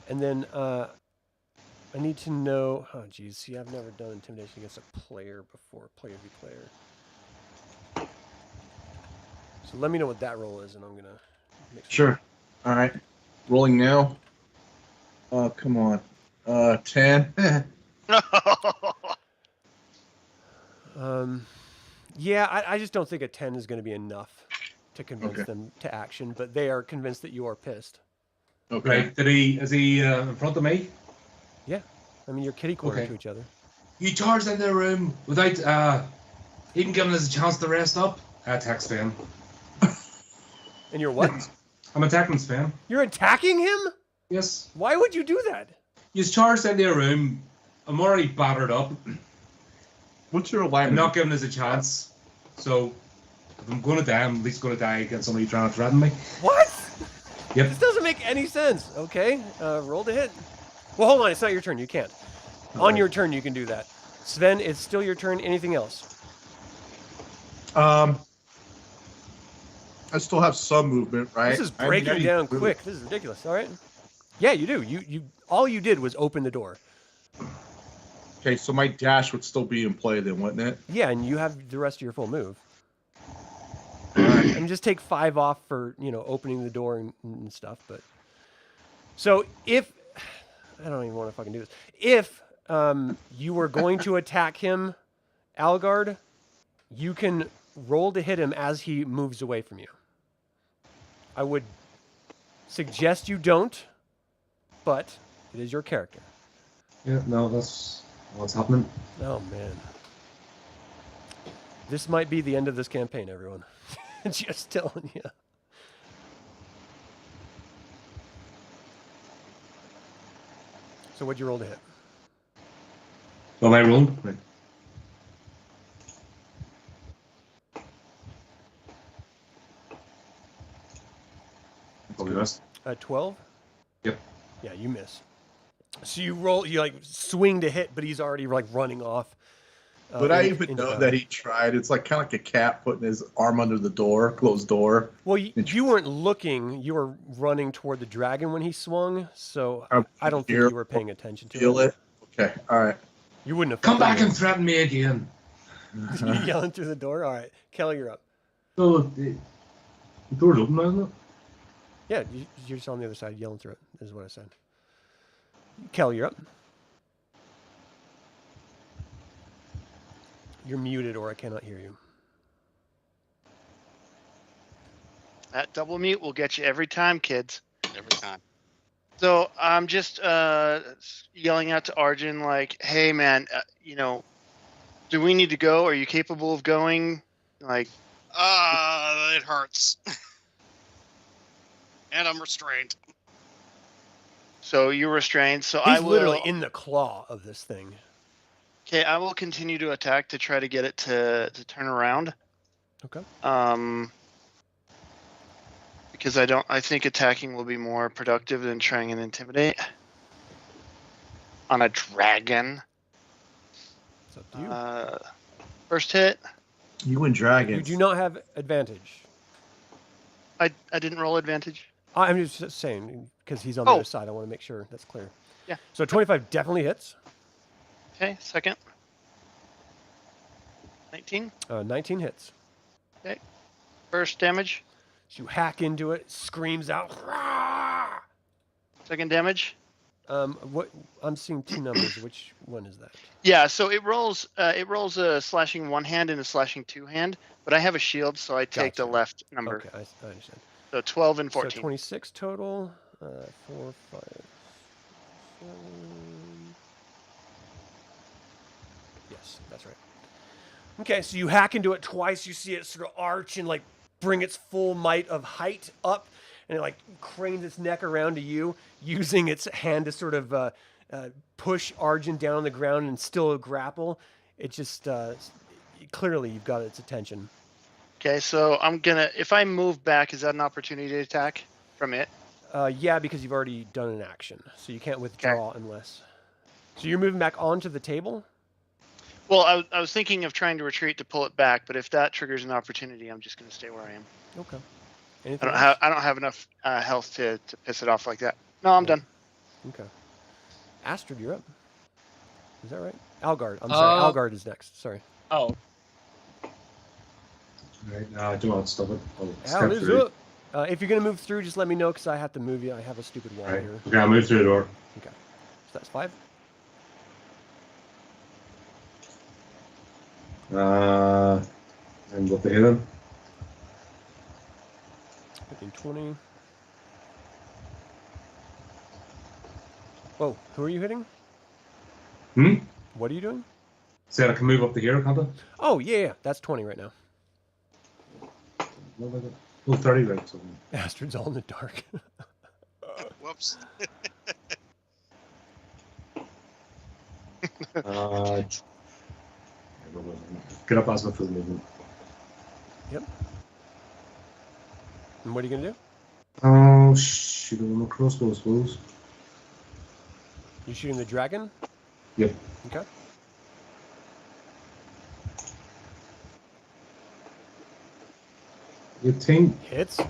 S2: And then I need to know. Oh, geez. See, I've never done intimidation against a player before. Player v player. So let me know what that roll is, and I'm gonna make
S6: Sure. All right. Rolling now. Oh, come on. 10.
S2: Yeah, I just don't think a 10 is going to be enough to convince
S6: Okay.
S2: them to action, but they are convinced that you are pissed.
S6: Okay.
S1: Right? Is he in front of me?
S2: Yeah. I mean, you're kitty corner
S1: Okay.
S2: to each other.
S1: You charged into the room without even giving us a chance to rest up. I attack Sven.
S2: And you're what?
S1: I'm attacking Sven.
S2: You're attacking him?
S1: Yes.
S2: Why would you do that?
S1: He's charged into a room. I'm already battered up.
S6: What's your
S1: I'm
S6: alignment?
S1: not giving us a chance. So if I'm going to die, I'm at least going to die against somebody trying to threaten me.
S2: What?
S1: Yep.
S2: This doesn't make any sense. Okay, roll to hit. Well, hold on. It's not your turn. You can't. On your turn, you can do that. Sven, it's still your turn. Anything else?
S6: I still have some movement, right?
S2: This is
S6: I mean,
S2: breaking
S6: I need
S2: down
S6: to move.
S2: quick. This is ridiculous. All right. Yeah, you do. You all you did was open the door.
S6: Okay, so my dash would still be in play then, wouldn't it?
S2: Yeah, and you have the rest of your full move. And just take 5 off for, opening the door and stuff. But so if I don't even want to fucking do this. If you were going to attack him, Algard, you can roll to hit him as he moves away from you. I would suggest you don't, but it is your character.
S1: Yeah, no, that's what's happening.
S2: Oh, man. This might be the end of this campaign, everyone. Just telling you. So what'd you roll to hit?
S1: Well, I rolled. Right. Probably best.
S2: 12?
S1: Yep.
S2: Yeah, you miss. So you roll, you swing to hit, but he's already running off.
S6: Would I even know that he tried? It's like kind of like a cat putting his arm under the door, closed door.
S2: Well, you weren't looking. You were running toward the dragon when he swung, so I don't think you were paying attention to
S6: Feel it? Okay, all right.
S2: You wouldn't have.
S1: Come back and threaten me again.
S2: You yelling through the door? All right. Kelly, you're up.
S1: So the door's open now, isn't it?
S2: Yeah, you're just on the other side yelling through it, is what I said. Kelly, you're up. You're muted or I cannot hear you.
S5: That double mute will get you every time, kids.
S4: Every time.
S5: So I'm just yelling out to Arjan, like, "Hey, man, do we need to go? Are you capable of going?" Like,
S4: it hurts. And I'm restrained.
S5: so you're restrained. So
S2: He's
S5: I will.
S2: literally in the claw of this thing.
S5: Okay, I will continue to attack to try to get it to turn around.
S2: Okay.
S5: Because I think attacking will be more productive than trying and intimidate on a dragon.
S2: It's up to you.
S5: First hit.
S6: You and dragons.
S2: You do not have advantage.
S5: I didn't roll advantage.
S2: I'm just saying, because he's on the other side, I want to make sure that's clear.
S5: Yeah.
S2: So 25 definitely hits.
S5: Okay, second. 19.
S2: 19 hits.
S5: Okay. First damage.
S2: So you hack into it, screams out. "Rah!"
S5: Second damage.
S2: What? I'm seeing two numbers. Which one is that?
S5: Yeah, so it rolls a slashing one hand and a slashing two hand, but I have a shield, so I take the
S2: Gotcha.
S5: left number.
S2: Okay, I understand.
S5: So 12 and
S2: So
S5: 14.
S2: 26 total. 4, 5, 7. Yes, that's right. Okay, so you hack into it twice. You see it sort of arch and like bring its full might of height up, and it like cranes its neck around to you, using its hand to sort of push Arjan down on the ground and still grapple. It just clearly you've got its attention.
S5: Okay, so I'm gonna. If I move back, is that an opportunity to attack from it?
S2: Yeah, because you've already done an action, so you can't withdraw unless. So you're moving back onto the table.
S5: Well, I was thinking of trying to retreat to pull it back, but if that triggers an opportunity, I'm just gonna stay where I am.
S2: Okay.
S5: I
S2: Anything
S5: don't have enough health to piss it off like that. No, I'm done.
S2: Okay. Astrid, you're up. Is that right? Algard. I'm sorry. Algard is next. Sorry.
S7: Oh,
S1: Right, no, I do not stop it. I'll
S2: Al
S1: step
S2: is
S1: through.
S2: up. If you're going to move through, just let me know because I have to move you. I have a stupid wall
S1: Right.
S2: here.
S1: Okay, I'll move through the door.
S2: Okay. So that's 5.
S1: And what the hit him?
S2: 15, 20. Whoa, who are you hitting?
S1: Hmm?
S2: What are you doing?
S1: Said I can move up to here, can't I?
S2: Oh, yeah. That's 20 right now.
S1: Oh, 30 right. So.
S2: Astrid's all in the dark.
S4: Whoops.
S1: Get up as my full movement.
S2: Yep. And what are you going to do?
S1: Oh, shoot him with a crossbow, I suppose.
S2: You shooting the dragon?
S1: Yep.
S2: Okay.
S1: You think?
S2: Hits.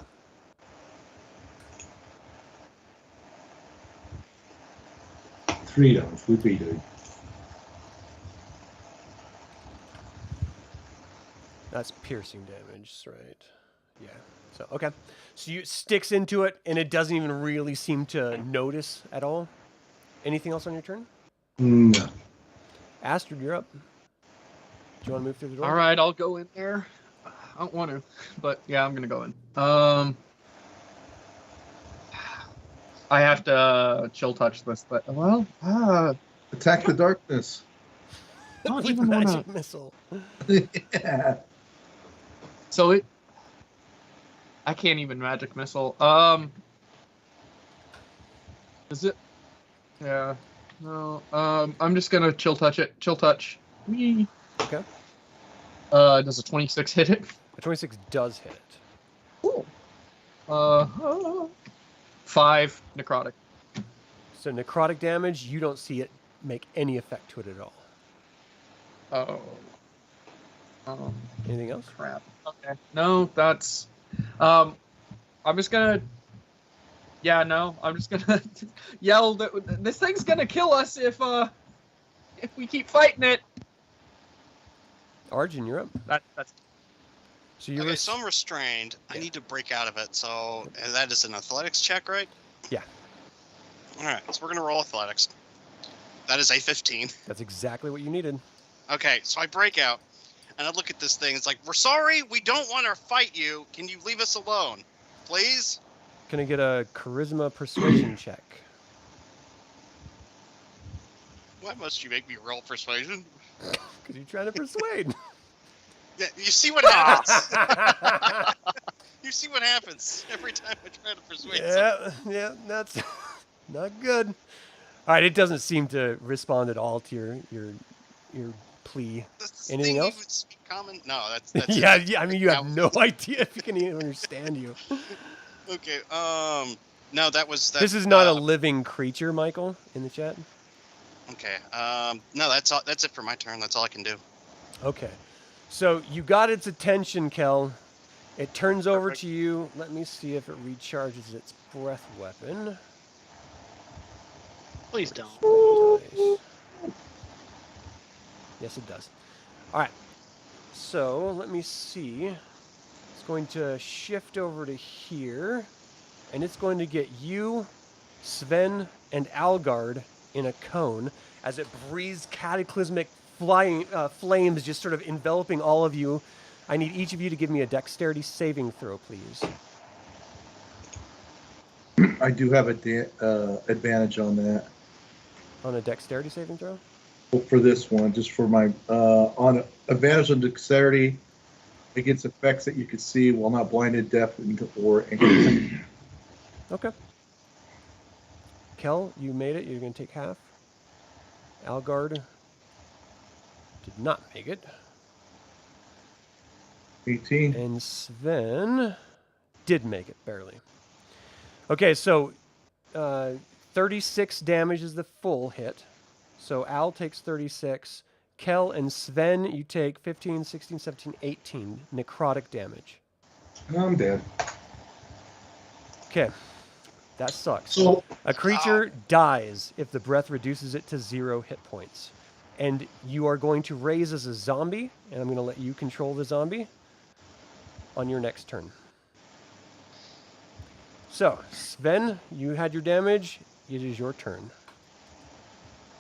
S1: Three damage would be good.
S2: That's piercing damage, right? Yeah. So, okay. So you sticks into it, and it doesn't even really seem to notice at all. Anything else on your turn?
S1: No.
S2: Astrid, you're up. Do you want to move through the door?
S7: all right. I'll go in there. I don't want to, but yeah, I'm gonna go in. I have to chill touch this, but
S6: Attack the darkness.
S7: not
S2: With
S7: even
S2: magic
S7: wanna.
S2: missile.
S6: Yeah.
S7: So I can't even magic missile. Is it? Yeah. No. I'm just gonna chill touch it. Chill touch. Whee.
S2: Okay.
S7: Does a 26 hit it?
S2: A 26 does hit it.
S7: Cool. 5 necrotic.
S2: So necrotic damage, you don't see it make any effect to it at all.
S7: Oh.
S2: Anything else?
S7: Crap. Okay. No, that's. I'm just gonna. Yeah, no. I'm just gonna yell that this thing's gonna kill us if we keep fighting it.
S2: Arjan, you're up.
S7: That's.
S2: So you're
S4: Okay, so I'm restrained. I need to break out of it. So that is an athletics check, right?
S2: Yeah.
S4: All right, so we're gonna roll athletics. That is a 15.
S2: That's exactly what you needed.
S4: Okay, so I break out, and I look at this thing. It's like, we're sorry, we don't want to fight you. Can you leave us alone? Please?
S2: Can I get a charisma persuasion check?
S4: Why must you make me roll persuasion?
S2: Because you're trying to persuade.
S4: Yeah, you see what happens. You see what happens every time I try to persuade someone.
S2: Yeah, that's not good. All right, it doesn't seem to respond at all to your plea.
S4: Does this
S2: Anything
S4: thing
S2: else?
S4: even speak common? No, that's
S2: yeah,
S4: it.
S2: yeah. I mean, you have no idea if it can even understand you.
S4: Okay. No, that was.
S2: This is not a living creature, Michael, in the chat.
S4: Okay. No, that's all. That's it for my turn. That's all I can do.
S2: Okay. So you got its attention, Kel. It turns over
S5: Perfect.
S2: to you. Let me see if it recharges its breath weapon.
S5: Please don't.
S2: Nice. Yes, it does. All right. So let me see. It's going to shift over to here, and it's going to get you, Sven, and Algard in a cone as it breathes cataclysmic flying flames just sort of enveloping all of you. I need each of you to give me a dexterity saving throw, please.
S6: I do have a advantage on that.
S2: On a dexterity saving throw?
S6: Well, for this one, just for my on advantage on dexterity against effects that you can see while not blinded, deaf, or incapacitated.
S2: Okay. Kel, you made it. You're going to take half. Algard did not make it.
S6: 18.
S2: And Sven did make it, barely. Okay, so 36 damage is the full hit. So Al takes 36. Kel and Sven, you take 15, 16, 17, 18 necrotic damage.
S6: I'm dead.
S2: Okay, that sucks.
S6: So
S2: A creature dies if the breath reduces it to 0 hit points. And you are going to raise as a zombie, and I'm going to let you control the zombie on your next turn. So, Sven, you had your damage. It is your turn.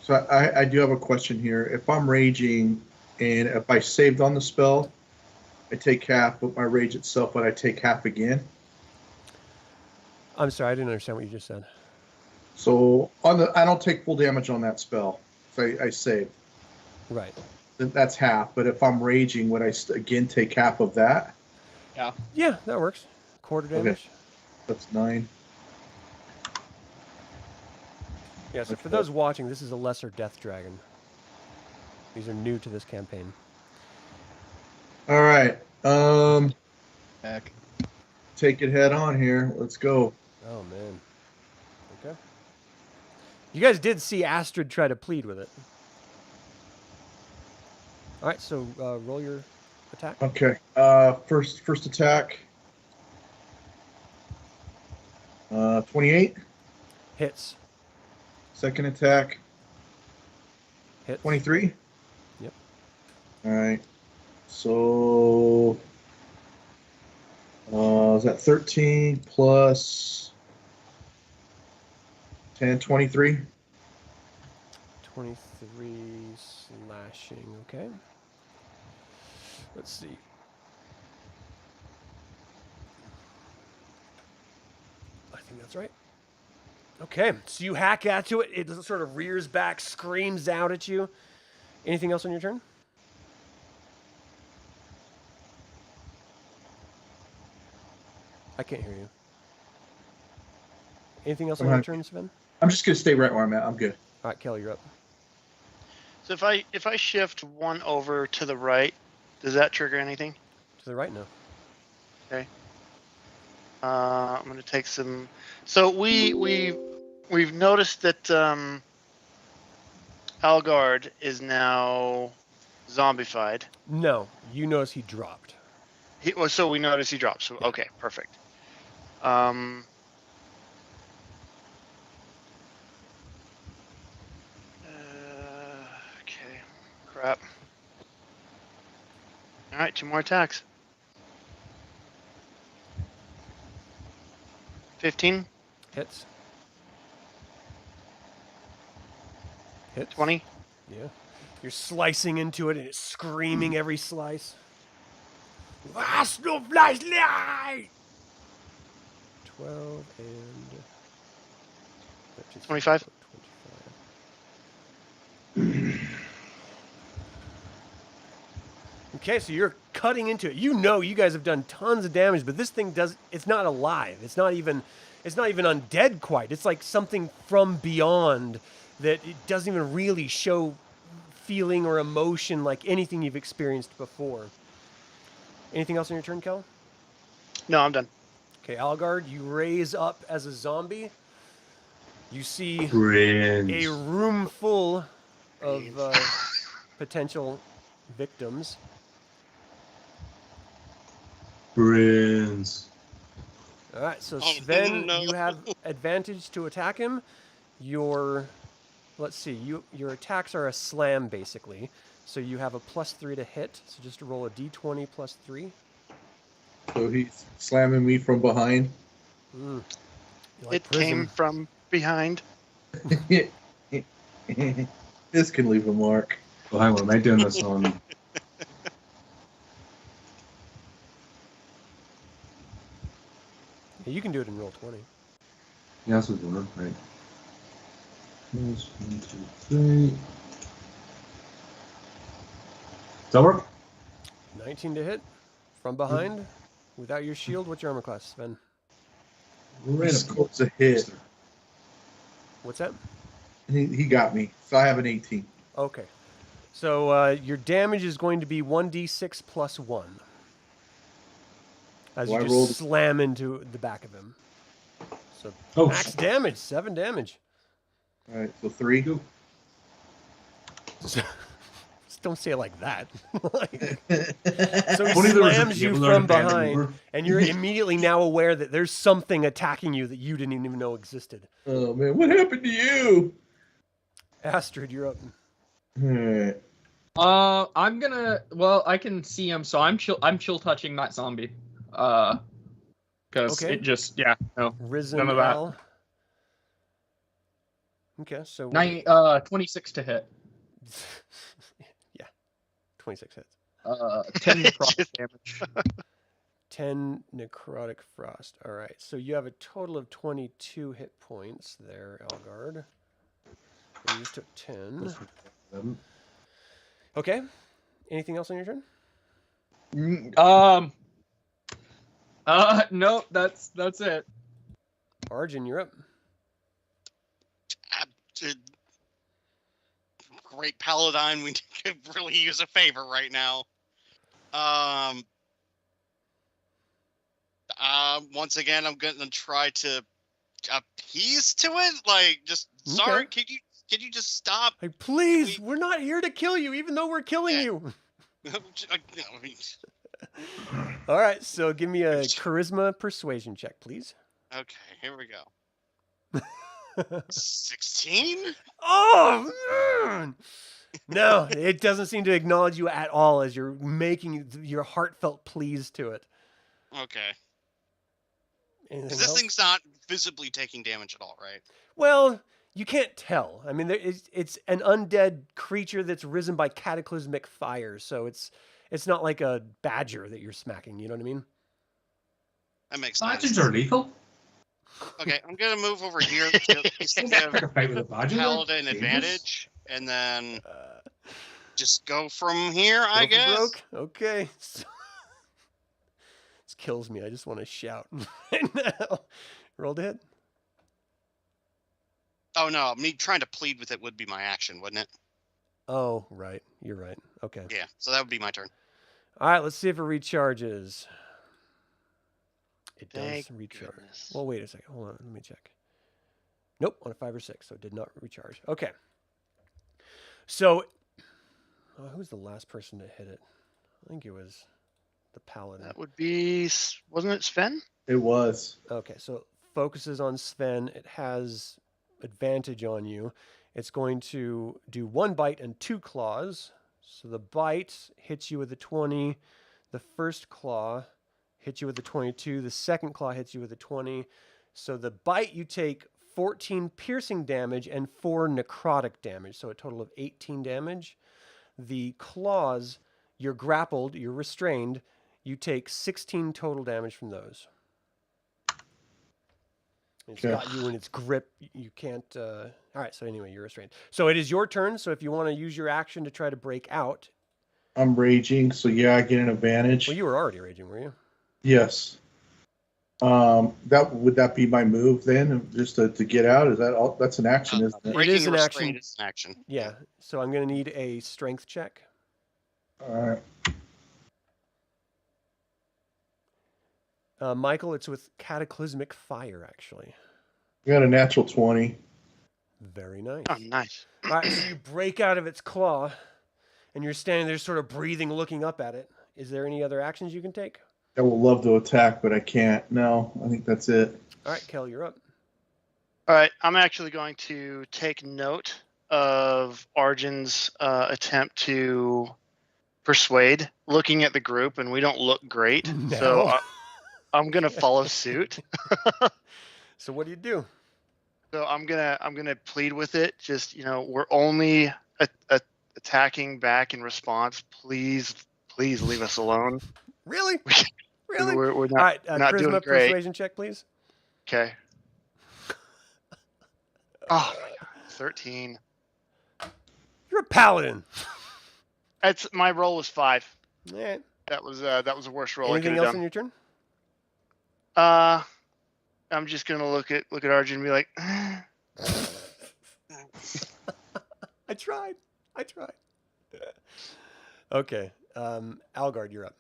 S6: So I do have a question here. If I'm raging and if I saved on the spell, I take half, but my rage itself, but I take half again.
S2: I'm sorry, I didn't understand what you just said.
S6: So on the, I don't take full damage on that spell. So I save.
S2: Right.
S6: That's half. But if I'm raging, would I again take half of that?
S2: Yeah, that works. Quarter damage.
S6: That's 9.
S2: Yeah, so for those watching, this is a lesser death dragon. These are new to this campaign.
S6: All right.
S3: Heck.
S6: Take it head on here. Let's go.
S2: Oh, man. Okay. You guys did see Astrid try to plead with it. All right, so roll your attack.
S6: Okay. First attack. 28.
S2: Hits.
S6: Second attack.
S2: Hits.
S6: 23.
S2: Yep.
S6: All right. So is that 13 plus 10, 23?
S2: 23 slashing, okay. Let's see. I think that's right. Okay, so you hack at it. It sort of rears back, screams out at you. Anything else on your turn? I can't hear you. Anything else on your turn, Sven?
S6: I'm just gonna stay right where I'm at. I'm good.
S2: All right, Kelly, you're up.
S5: So if I shift one over to the right, does that trigger anything?
S2: To the right now.
S5: Okay. I'm gonna take some. So we've noticed that Algard is now zombified.
S2: No, you notice he dropped.
S5: So we notice he drops. So, okay, perfect. Okay, crap. All right, 2 more attacks. 15,
S2: Hits. Hits.
S5: 20.
S2: Yeah. You're slicing into it and it's screaming every slice. Was no fleisch light! 12 and 13,
S5: 25.
S2: 25. Okay, so you're cutting into it. You know you guys have done tons of damage, but this thing it's not alive. It's not even undead quite. It's like something from beyond that it doesn't even really show feeling or emotion like anything you've experienced before. Anything else on your turn, Kel?
S5: No, I'm done.
S2: Okay, Algard, you raise up as a zombie. You see
S1: Brains.
S2: a room full of potential victims.
S1: Brains.
S2: All right, so
S4: Oh,
S2: Sven,
S4: no.
S2: you have advantage to attack him. Let's see, your attacks are a slam basically, so you have a +3 to hit. So just roll a d20 +3.
S6: So he's slamming me from behind.
S2: You like
S5: It came
S2: prison.
S5: from behind.
S6: This can leave a mark.
S1: Well, hang on, am I doing this on?
S2: Yeah, you can do it in roll 20.
S1: Yeah, that's what's going on, right? 1, 2, 3. Does that work?
S2: 19 to hit from behind without your shield. What's your armor class, Sven?
S1: Right up.
S6: It's a hit.
S2: What's that?
S6: He got me. So I have an 18.
S2: Okay. So your damage is going to be 1d6 + 1. As
S6: Well,
S2: you
S6: I
S2: just
S6: rolled-
S2: slam into the back of him. So
S1: Oh,
S2: max damage, 7 damage.
S6: All right, so 3.
S2: Just don't say it like that. Like, so
S1: If
S2: he
S1: only there was a
S2: slams you
S1: table there
S2: from
S1: to bend
S2: behind,
S1: over.
S2: and you're immediately now aware that there's something attacking you that you didn't even know existed.
S6: Oh man, what happened to you?
S2: Astrid, you're up.
S6: All right.
S7: I'm gonna. Well, I can see him, so I'm chill touching that zombie. Because
S2: Okay.
S7: it just no.
S2: Risen
S7: None of that.
S2: Al. Okay, so
S7: 26 to hit.
S2: yeah, 26 hits.
S7: 10 necrotic damage.
S2: 10 necrotic frost. All right, so you have a total of 22 hit points there, Algard. And you just took 10. Okay. Anything else on your turn?
S7: No, that's it.
S2: Arjan, you're up.
S4: Great Paladin, we could really use a favor right now. Once again, I'm going to try to appease to it. Like, just sorry,
S2: Okay.
S4: can you just stop?
S2: Hey, please, we're not here to kill you, even though we're killing
S4: Yeah.
S2: you.
S4: I mean,
S2: All right, so give me a charisma persuasion check, please.
S4: okay, here we go. 16?
S2: Oh, man! No, it doesn't seem to acknowledge you at all as you're making your heartfelt pleas to it.
S4: Okay.
S2: Anything
S4: Because this
S2: else?
S4: thing's not visibly taking damage at all, right?
S2: Well, you can't tell. I mean, it's an undead creature that's risen by cataclysmic fire, so it's not like a badger that you're smacking. You know what I mean?
S4: That makes sense.
S1: Badgers are lethal.
S4: Okay, I'm gonna move over here to give
S1: Like a fight with a badger.
S4: Paladin
S1: Dangerous.
S4: advantage, and then just go from here,
S2: Go
S4: I
S2: for
S4: guess.
S2: broke? Okay. So- this kills me. I just want to shout right now. Roll to hit.
S4: Oh no, me trying to plead with it would be my action, wouldn't it?
S2: Oh, right. You're right. Okay.
S4: Yeah, so that would be my turn.
S2: All right, let's see if it recharges. It does
S5: Thank
S2: recharge.
S5: goodness.
S2: Well, wait a second. Hold on. Let me check. Nope, on a 5 or 6, so it did not recharge. Okay. So, who's the last person to hit it? I think it was the Paladin.
S5: That would be, wasn't it Sven?
S6: It was.
S2: Okay, so it focuses on Sven. It has advantage on you. It's going to do 1 bite and 2 claws. So the bite hits you with a 20. The first claw hits you with a 22. The second claw hits you with a 20. So the bite, you take 14 piercing damage and 4 necrotic damage. So a total of 18 damage. The claws, you're grappled, you're restrained. You take 16 total damage from those. It's got you in its grip. You can't. All right. So anyway, you're restrained. So it is your turn. So if you want to use your action to try to break out.
S6: I'm raging, so yeah, I get an advantage.
S2: Well, you were already raging, were you?
S6: Yes. Would that be my move then? Just to get out? Is that all? That's an action, isn't it?
S2: It is an action.
S4: It's an action.
S2: Yeah. So I'm going to need a strength check.
S6: All right.
S2: Michael, it's with cataclysmic fire, actually.
S6: You got a natural 20.
S2: Very nice.
S5: Oh, nice.
S2: All right, so you break out of its claw, and you're standing there sort of breathing, looking up at it. Is there any other actions you can take?
S6: I would love to attack, but I can't. No, I think that's it.
S2: All right, Kel, you're up.
S5: All right, I'm actually going to take note of Arjan's attempt to persuade, looking at the group, and we don't look great.
S2: No.
S5: So I'm gonna follow suit.
S2: So what do you do?
S5: So I'm gonna plead with it. Just we're only attacking back in response. Please leave us alone.
S2: Really? Really?
S5: We're
S2: All
S5: not,
S2: right,
S5: not doing
S2: charisma
S5: great.
S2: persuasion check, please.
S5: Okay. Oh my god, 13.
S2: You're a paladin.
S5: That's my roll was 5.
S2: Yeah.
S5: That was a worse roll
S2: Anything
S5: I could
S2: else
S5: have
S2: on your turn?
S5: done. I'm just gonna look at Arjan and be like,
S2: I tried. Okay. Algard, you're up.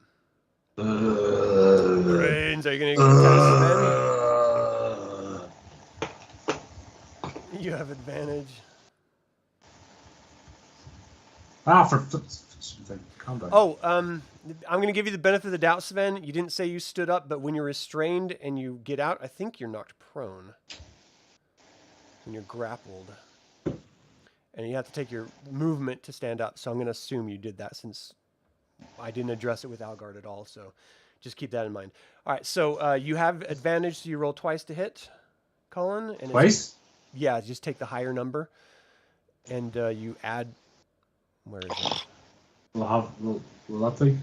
S2: Brains, are you gonna contest Sven? You have advantage.
S1: Calm down.
S2: Oh, I'm going to give you the benefit of the doubt, Sven. You didn't say you stood up, but when you're restrained and you get out, I think you're knocked prone. When you're grappled. And you have to take your movement to stand up, so I'm going to assume you did that since I didn't address it with Algard at all, so just keep that in mind. All right, so you have advantage, so you roll twice to hit, Colin. And
S1: Twice?
S2: Yeah, just take the higher number, and you add... Where is it?
S1: Will that thing?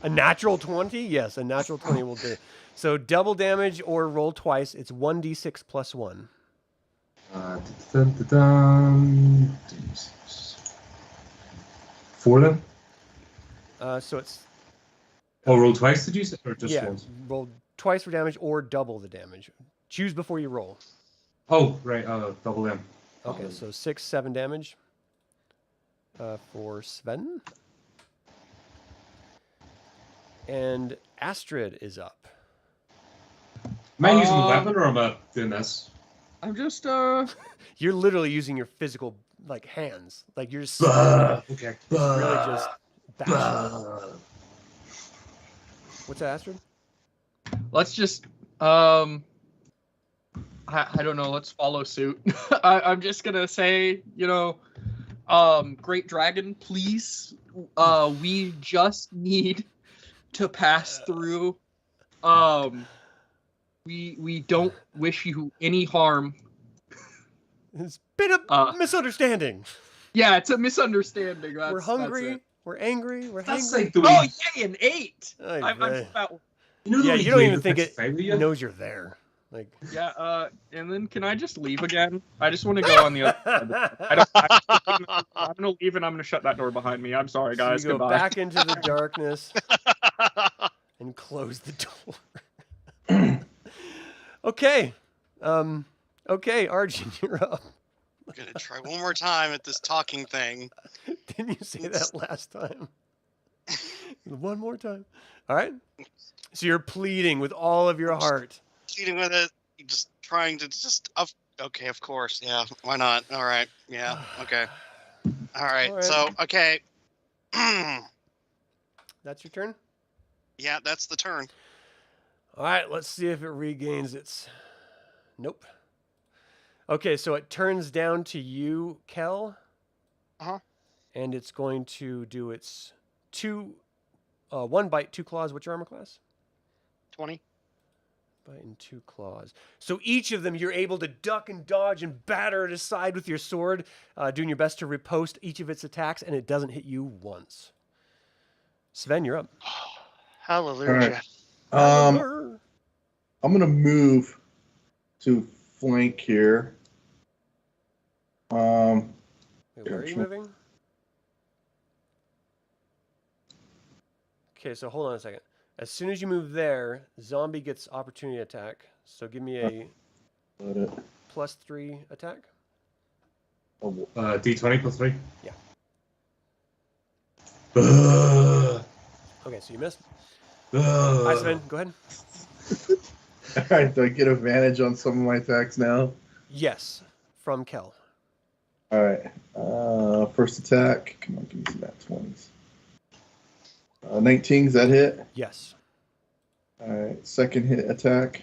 S2: A natural 20? Yes, a natural 20 will do. So double damage or roll twice. It's 1d6 plus 1.
S1: For them?
S2: So it's...
S1: Oh, roll twice, did you say? Or just
S2: yeah,
S1: once?
S2: roll twice for damage or double the damage. Choose before you roll.
S1: Oh, right. Double them.
S2: Okay, so 6, 7 damage for Sven. And Astrid is up.
S1: Am I using a weapon or am I doing this?
S3: I'm just
S2: You're literally using your physical hands. Like you're just
S1: Okay.
S2: really just bashing. What's that, Astrid?
S3: let's just I don't know, let's follow suit. I'm just gonna say, Great Dragon, please, we just need to pass through. We don't wish you any harm.
S2: It's been a misunderstanding.
S3: Yeah, it's a misunderstanding.
S2: We're hungry. We're angry. We're
S1: That's
S2: hangry.
S1: like the
S3: Oh
S1: way.
S3: yay, an 8.
S2: Ay,
S3: I'm
S2: vey.
S3: about,
S2: Yeah, you don't even think it knows you're there. Like,
S3: yeah. And then can I just leave again? I just want to go on the other side. I'm gonna leave and I'm gonna shut that door behind me. I'm sorry, guys.
S2: so you go
S3: Goodbye.
S2: back into the darkness and close the door. Okay. Okay, Arjan, you're up.
S4: I'm gonna try one more time at this talking thing.
S2: Didn't you say that last time? One more time. All right. So you're pleading with all of your heart.
S4: Cheating with it, just trying to okay, of course, yeah, why not? All right, yeah, okay, all right.
S2: All right.
S4: So okay,
S2: That's your turn?
S4: yeah, that's the turn.
S2: All right, let's see if it regains its... Nope. Okay, so it turns down to you, Kel.
S5: Uh-huh.
S2: And it's going to do its 1 bite, 2 claws. What's your armor class?
S5: 20.
S2: Bite and 2 claws. So each of them, you're able to duck and dodge and batter it aside with your sword, doing your best to riposte each of its attacks, and it doesn't hit you once. Sven, you're up.
S5: Hallelujah.
S6: All right. I'm gonna move to flank here.
S2: Wait, where are you moving? Okay, so hold on a second. As soon as you move there, zombie gets opportunity attack. So give me a +3 attack.
S1: D20 +3.
S2: Yeah.
S1: Ugh.
S2: Okay, so you missed.
S1: Ugh.
S2: Hi, Sven. Go ahead.
S6: All right, do I get advantage on some of my attacks now?
S2: Yes, from Kel.
S6: All right. First attack. Come on, give me some nat 20s. 19, is that hit?
S2: Yes.
S6: All right. Second hit attack.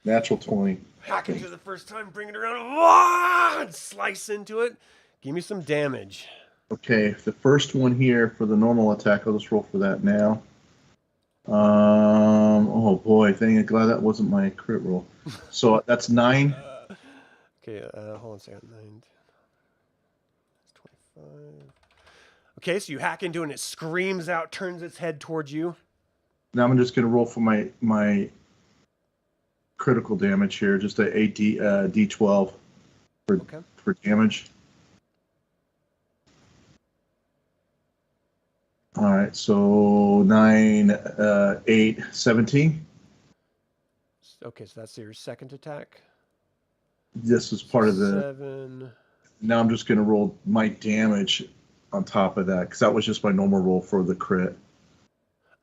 S6: Natural 20.
S2: Hack into it the first time, bring it around, and slice into it. Give me some damage.
S6: Okay, the first one here for the normal attack, I'll just roll for that now. Oh boy, thank God that wasn't my crit roll. So that's 9.
S2: Okay, hold on a second. 9, 10, that's 25. Okay, so you hack into it and it screams out, turns its head towards you.
S6: Now I'm just going to roll for my critical damage here, just a D12 for damage. All right, so 9, 8, 17.
S2: Okay, so that's your second attack.
S6: This is part of the...
S2: 7.
S6: Now I'm just going to roll my damage on top of that, because that was just my normal roll for the crit.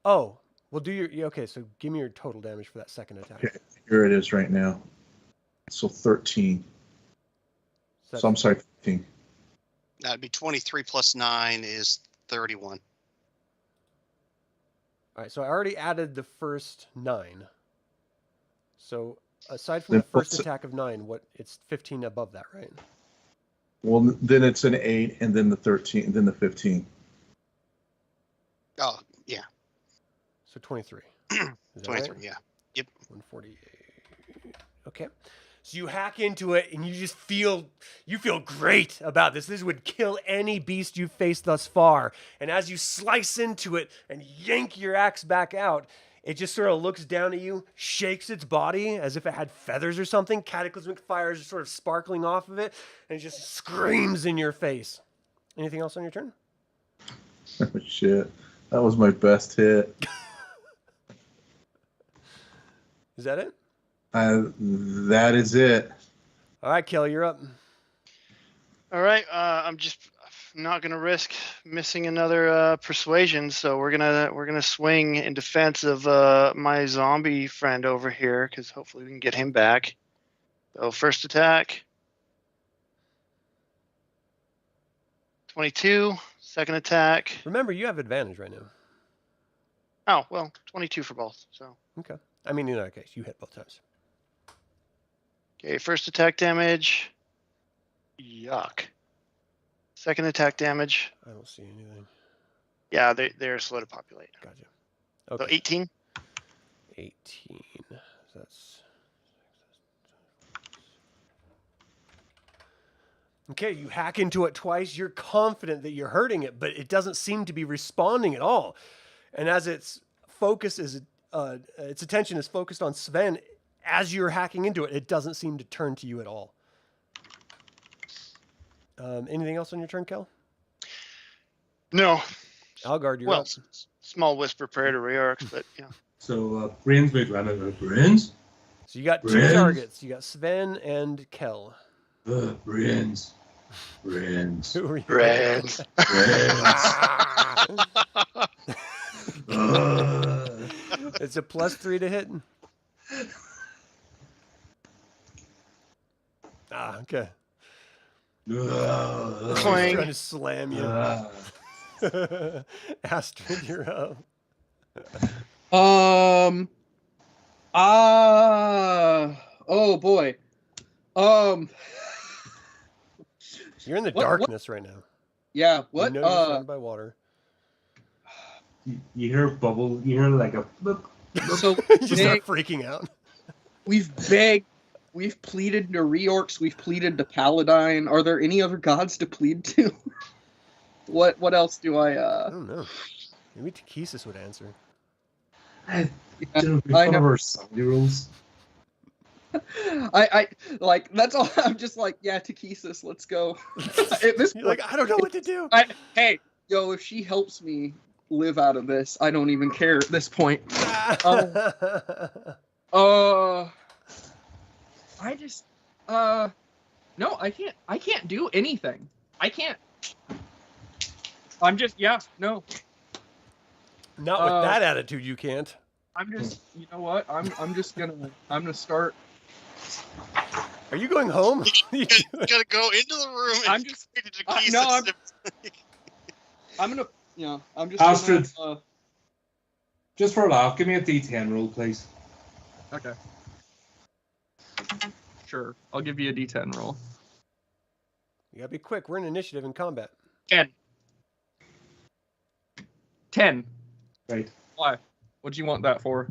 S2: Oh, well, do your... Yeah, okay, so give me your total damage for that second attack.
S6: Okay, here it is right now. So 13. So I'm sorry, 15.
S4: That'd be 23 plus 9 is 31.
S2: All right, so I already added the first 9. So aside from the first attack of 9, it's 15 above that, right?
S6: Well, then it's an 8, and then the 13, and then the 15.
S4: Oh, yeah.
S2: So 23. Is that
S4: 23,
S2: right?
S4: yeah. Yep.
S2: 148. Okay. So you hack into it, and you feel great about this. This would kill any beast you've faced thus far. And as you slice into it and yank your axe back out, it just sort of looks down at you, shakes its body as if it had feathers or something. Cataclysmic fire is sort of sparkling off of it, and it just screams in your face. Anything else on your turn?
S6: Oh, shit. That was my best hit.
S2: Is that it?
S6: That is it.
S2: All right, Kel, you're up.
S5: All right, I'm just not gonna risk missing another persuasion, so we're gonna swing in defense of my zombie friend over here, because hopefully we can get him back. So first attack, 22. Second attack.
S2: Remember, you have advantage right now.
S5: Oh well, 22 for both. So
S2: okay. I mean, in that case, you hit both times.
S5: okay, first attack damage. Yuck. Second attack damage.
S2: I don't see anything.
S5: Yeah, they're slow to populate.
S2: Gotcha.
S5: So
S2: Okay.
S5: 18.
S2: 18. That's okay. You hack into it twice. You're confident that you're hurting it, but it doesn't seem to be responding at all. And as its attention is focused on Sven, as you're hacking into it, it doesn't seem to turn to you at all. Anything else on your turn, Kel?
S5: No.
S2: Algard, you're
S5: Well,
S2: up.
S5: small whisper prayer to Reorx, but yeah.
S1: So, Brains, wait, Brains?
S2: So you got two
S1: Brains?
S2: targets. You got Sven and Kel.
S1: Brains. Brains.
S2: Who are you?
S5: Brains.
S2: It's a +3 to hit. Okay.
S5: Clang.
S2: Trying to slam you. Astrid, you're up.
S3: Oh boy.
S2: You're in the
S3: What-
S2: darkness right now.
S3: Yeah. What?
S2: You know you're surrounded by water.
S1: You hear a bubble, you hear like a bloop.
S3: So
S2: You start freaking out.
S3: we've begged, we've pleaded to Reorx, we've pleaded to Paladin. Are there any other gods to plead to? What else do
S2: I
S3: I
S2: don't know. Maybe Takhisis would answer.
S1: I
S3: I
S1: don't
S3: know.
S1: remember some rules.
S3: I like that's all. I'm just like, yeah, Takhisis, let's go. At this
S2: You're like, I don't know what to do.
S3: hey, yo, if she helps me live out of this, I don't even care at this point. I just no, I can't do anything. I can't. I'm just no.
S2: Not with that attitude, you can't.
S3: I'm just, you know what? I'm gonna start.
S2: Are you going home?
S4: You gotta go into the room and
S3: I'm just I'm just
S1: Astrid.
S3: gonna,
S1: Just for a laugh, give me a D10 roll, please.
S3: okay. Sure, I'll give you a D10 roll.
S2: You gotta be quick. We're in initiative and combat.
S3: 10.
S1: Right.
S3: Why? What'd you want that for?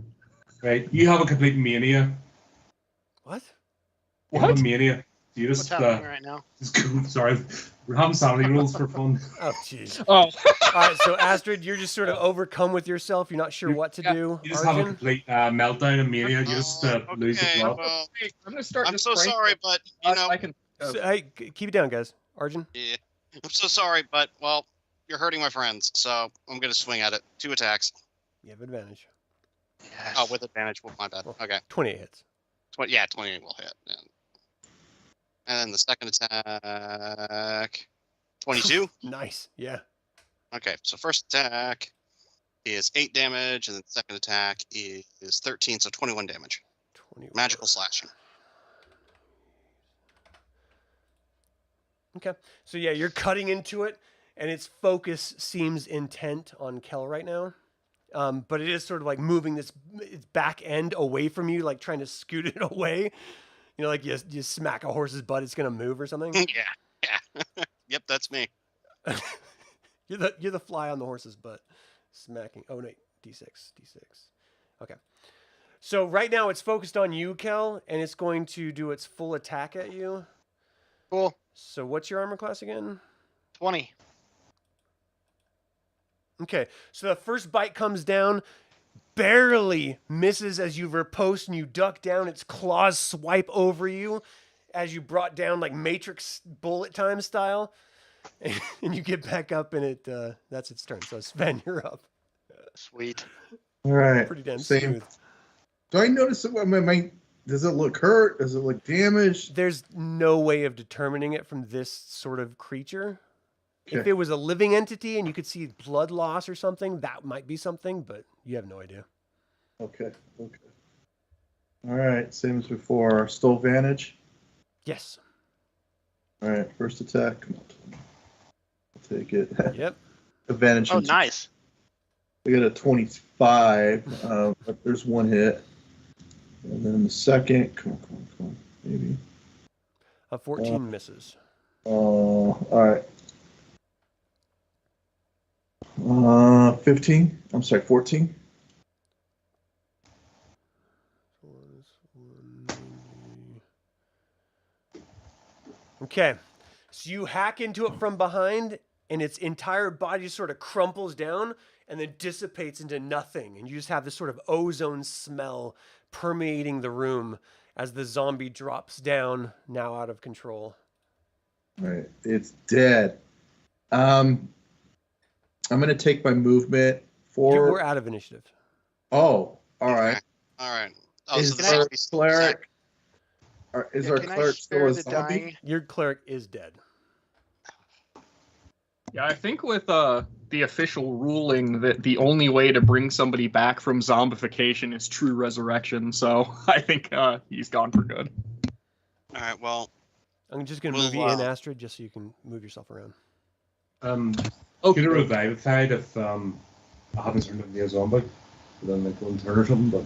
S1: Right. You have a complete mania.
S2: What?
S1: You have a mania. You
S5: What's
S1: just
S5: happening right now?
S1: just go. Sorry, we're having sanity rolls for fun.
S2: Oh, jeez.
S3: Oh.
S2: All right, so Astrid, you're just sort of overcome with yourself. You're not sure what to do.
S1: You just have a
S2: Arjan?
S1: complete meltdown and mania. You just lose the
S4: Okay,
S1: plot.
S4: well,
S3: I'm gonna start.
S4: I'm
S3: just
S4: so
S3: praying
S4: sorry,
S3: that
S4: but you know,
S3: I can.
S2: So, hey, keep it down, guys. Arjan?
S4: yeah, I'm so sorry, but well, you're hurting my friends, so I'm gonna swing at it. 2 attacks.
S2: You have advantage.
S5: Yes.
S4: Oh, with advantage. Well, my bad. Okay.
S2: 28 hits.
S4: 20 will hit. And then the second attack, 22.
S2: Nice. Yeah.
S4: Okay, so first attack is 8 damage, and then the second attack is 13, so 21 damage.
S2: 21.
S4: Magical slashing.
S2: Okay. So yeah, you're cutting into it, and its focus seems intent on Kel right now. But it is sort of like moving its back end away from you, like trying to scoot it away. You know, like you smack a horse's butt, it's gonna move or something.
S4: Yeah. Yep, that's me.
S2: You're the fly on the horse's butt, smacking. Oh no, D6. Okay. So right now it's focused on you, Kel, and it's going to do its full attack at you.
S5: Cool.
S2: So what's your armor class again?
S5: 20.
S2: Okay, so the first bite comes down, barely misses as you riposte and you duck down. Its claws swipe over you as you brought down like Matrix bullet time style. And you get back up and that's its turn. So Sven, you're up.
S5: Sweet.
S6: All right.
S2: Pretty damn
S6: Same.
S2: smooth.
S6: Do I notice it? Does it look hurt? Does it look damaged?
S2: There's no way of determining it from this sort of creature. If
S6: Okay.
S2: it was a living entity and you could see blood loss or something, that might be something, but you have no idea.
S6: Okay. All right. Same as before. Still advantage.
S2: Yes.
S6: All right. First attack. Come on. I'll take it.
S2: Yep.
S6: Advantage.
S5: Oh, nice.
S6: We got a 25. But there's one hit. And then the second. Come on. Maybe.
S2: A 14 misses.
S6: All right. 15. I'm sorry, 14.
S2: Okay, so you hack into it from behind, and its entire body sort of crumples down and then dissipates into nothing, and you just have this sort of ozone smell permeating the room as the zombie drops down, now out of control.
S6: All right, it's dead. I'm going to take my movement for.
S2: We're out of initiative.
S6: Oh, all right.
S4: All right. Oh,
S6: Is
S4: so the
S6: our
S4: next
S6: cleric? Is our
S5: Can I
S6: cleric still
S5: spare
S6: a
S5: the
S6: zombie?
S5: dying?
S2: Your cleric is dead.
S3: Yeah, I think with the official ruling that the only way to bring somebody back from zombification is true resurrection, so I think he's gone for good.
S4: All right. Well,
S2: I'm just going to
S4: Well,
S2: move you in, Astrid, just so you can move yourself around.
S1: Could have revivified if I haven't turned into a zombie. Then like one turn or something, but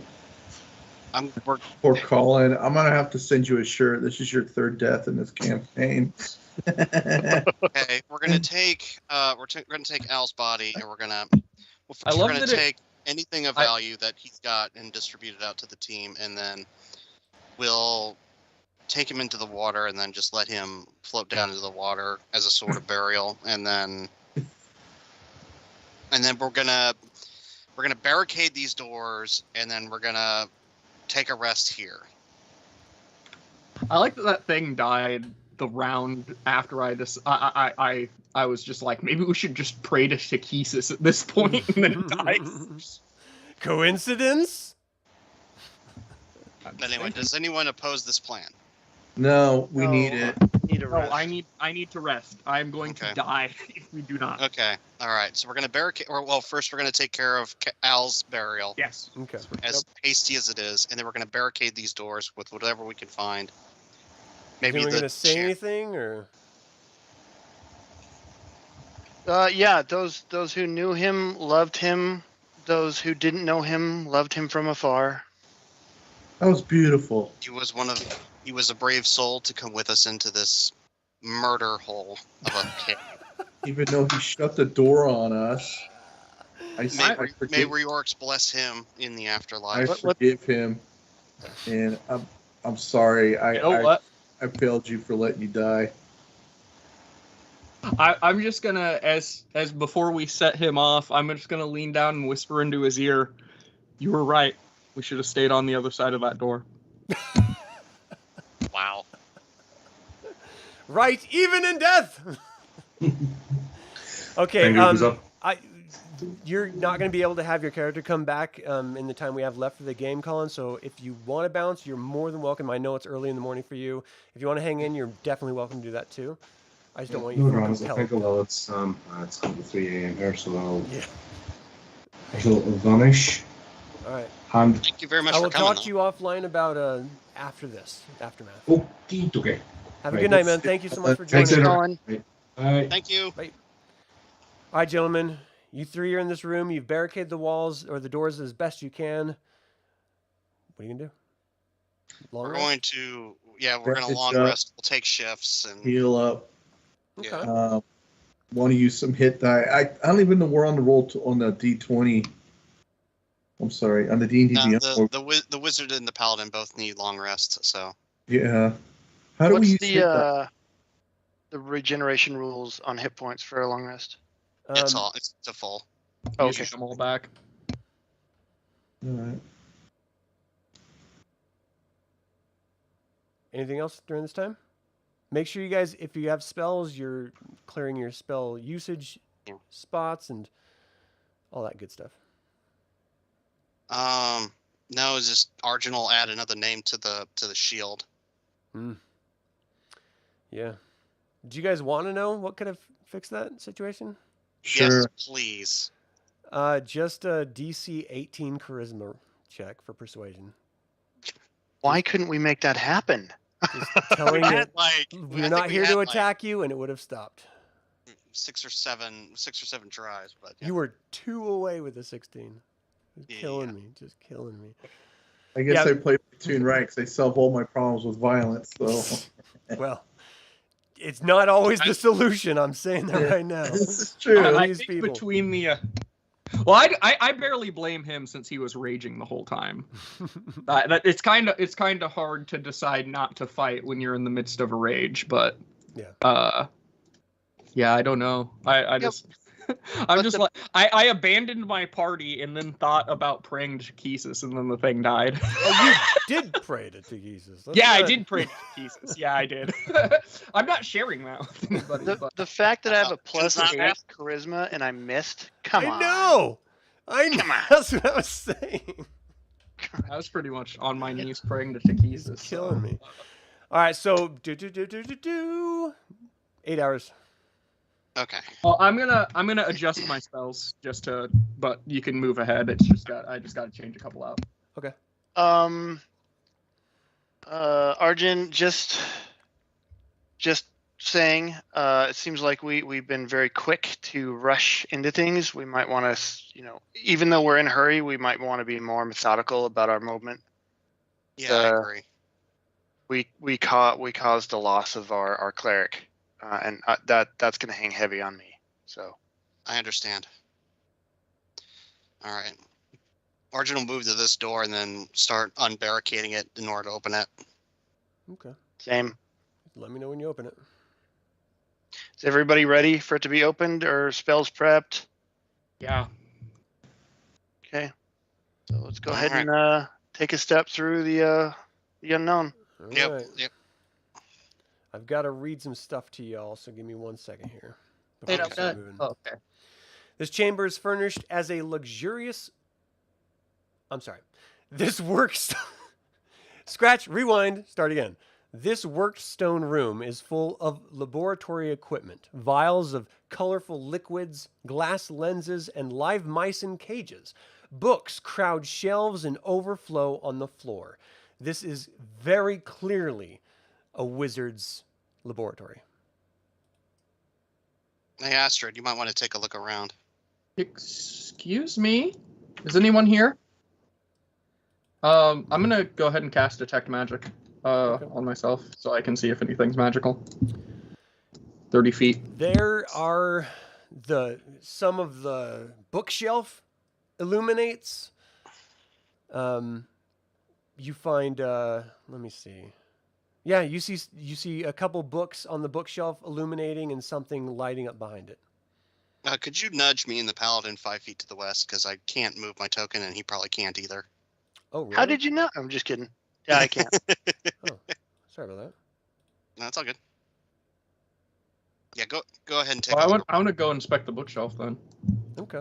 S4: we're
S6: Poor Colin. I'm going to have to send you a shirt. This is your third death in this campaign.
S4: okay. We're gonna take gonna take Al's body, and we're gonna
S3: I love
S4: we're gonna
S3: that it-
S4: take anything of value that he's got and distribute it out to the team, and then we'll take him into the water and then just let him float down into the water as a sort of burial, and then we're gonna barricade these doors, and then we're gonna take a rest here.
S7: I like that thing died the round after I was just like, maybe we should just pray to Takhisis at this point, and then it dies.
S2: Coincidence?
S4: Anyway, does anyone oppose this plan?
S6: No, we need it.
S5: Need a
S7: No,
S5: rest.
S7: I need to rest. I'm going to die if we do not.
S4: Okay. All right. So we're gonna barricade. Or well, first we're gonna take care of Al's burial,
S7: Yes.
S2: Okay.
S4: as hasty as it is, and then we're gonna barricade these doors with whatever we can find. Maybe
S2: Anyone
S4: the
S2: gonna say
S4: chair.
S2: anything or?
S5: Yeah, those who knew him loved him. Those who didn't know him loved him from afar.
S6: That was beautiful.
S4: He was a brave soul to come with us into this murder hole of a pit.
S6: Even though he shut the door on us, I
S4: May Reorx bless him in the
S6: I
S4: afterlife.
S6: forgive him, and I'm sorry.
S7: You know what?
S6: I failed you for letting you die.
S7: I'm just gonna, as before we set him off, I'm just gonna lean down and whisper into his ear, "You were right. We should have stayed on the other side of that door."
S4: Wow.
S2: Right, even in death. Okay.
S1: Finger goes up.
S2: You're not going to be able to have your character come back in the time we have left for the game, Colin. So if you want to bounce, you're more than welcome. I know it's early in the morning for you. If you want to hang in, you're definitely welcome to do that too. I just don't want you
S1: No
S2: to feel
S1: dramas. I
S2: compelled.
S1: think well, it's 3 a.m. here, so
S2: Yeah.
S1: I shall vanish.
S2: All right.
S1: And
S4: Thank you very much
S2: I
S4: for
S2: will
S4: coming.
S2: talk to you offline about after this aftermath.
S1: okay.
S2: Have a
S1: Right,
S2: good night,
S1: let's-
S2: man. Thank you so much for joining
S1: Thanks,
S2: us.
S1: everyone.
S5: Colin,
S1: Bye.
S4: Thank you.
S2: All right, gentlemen. You three are in this room. You've barricaded the walls or the doors as best you can. What are you gonna do? Long
S4: We're
S2: rest?
S4: going to we're gonna
S6: Rest
S4: long
S6: up.
S4: rest. We'll take shifts and
S6: Heal up.
S2: Okay.
S4: yeah.
S6: Want to use some hit die? I don't even know we're on the roll on the D20. I'm sorry, on the D&D.
S4: The wizard and the paladin both need long rests, so
S6: Yeah. How do we
S5: what's
S6: use hit die?
S5: the regeneration rules on hit points for a long rest?
S4: it's a full.
S7: Okay.
S5: Okay.
S7: Them all back.
S6: All right.
S2: Anything else during this time? Make sure you guys, if you have spells, you're clearing your spell usage
S4: Yeah.
S2: spots and all that good stuff.
S4: No, it's just Arjan will add another name to the shield.
S2: Yeah. Do you guys want to know what could have fixed that situation?
S6: Sure.
S4: Yes, please.
S2: Just a DC 18 charisma check for persuasion.
S5: Why couldn't we make that happen?
S2: Just telling
S4: We
S2: you
S4: had like
S2: we're not here to attack you, and it would have stopped.
S4: 6 or 7 tries, but yeah.
S2: You were 2 away with a 16.
S4: Yeah.
S2: Killing me, just killing me.
S6: I guess
S2: Yeah.
S6: I play platoon ranks. I solve all my problems with violence, so.
S2: Well, it's not always the solution. I'm saying that right now.
S6: This is true.
S2: I-
S7: I
S2: these
S7: think
S2: people.
S7: between the. Well, I barely blame him since he was raging the whole time. It's kind of hard to decide not to fight when you're in the midst of a rage, but
S2: Yeah.
S7: Yeah, I don't know. I just I'm just like I abandoned my party and then thought about praying to Takhisis and then the thing died.
S2: Oh, you did pray to Takhisis.
S7: Yeah, I did pray to Takhisis. Yeah, I did. I'm not sharing that with anybody. But
S5: The fact that I have a plus
S4: It's not
S5: 8 charisma and I missed, come on.
S2: I know.
S5: Come on.
S2: That's what I was saying.
S7: I was pretty much on my knees praying to Takhisis.
S2: It's killing me. All right, so 8 hours.
S4: Okay.
S7: Well, I'm gonna adjust my spells but you can move ahead. I just got to change a couple out.
S5: Arjan, just saying, it seems like we've been very quick to rush into things. We might want to, even though we're in a hurry, we might want to be more methodical about our movement.
S4: Yeah, I agree.
S5: We caused the loss of our cleric, and that's going to hang heavy on me. So
S4: I understand. All right. Arjan will move to this door and then start unbarricading it in order to open it.
S2: Okay.
S5: same.
S2: Let me know when you open it.
S5: Is everybody ready for it to be opened or spells prepped?
S7: Yeah.
S5: Okay. So let's go
S4: All
S5: ahead
S4: right.
S5: and take a step through the unknown.
S2: All
S4: Yep.
S2: right.
S4: Yep.
S2: I've got to read some stuff to y'all, so give me 1 second here.
S7: Hey,
S2: before we start moving.
S7: okay.
S2: This chamber is furnished as a luxurious... I'm sorry. This works... Scratch, rewind, start again. This worked stone room is full of laboratory equipment, vials of colorful liquids, glass lenses, and live mice in cages. Books crowd shelves and overflow on the floor. This is very clearly a wizard's laboratory.
S4: Hey, Astrid, you might want to take a look around.
S3: Excuse me? Is anyone here? I'm gonna go ahead and cast Detect Magic on myself so I can see if anything's magical. 30 feet.
S2: There are some of the bookshelf illuminates. You find let me see. Yeah, you see a couple books on the bookshelf illuminating and something lighting up behind it.
S4: Could you nudge me and the Paladin 5 feet to the west, because I can't move my token and he probably can't either.
S2: Oh, really?
S5: How did you know? I'm just kidding. Yeah, I can't.
S2: Oh, sorry about that.
S4: No, it's all good. Yeah, go ahead and take
S3: Well,
S4: a look.
S3: I want to go inspect the bookshelf then.
S2: Okay.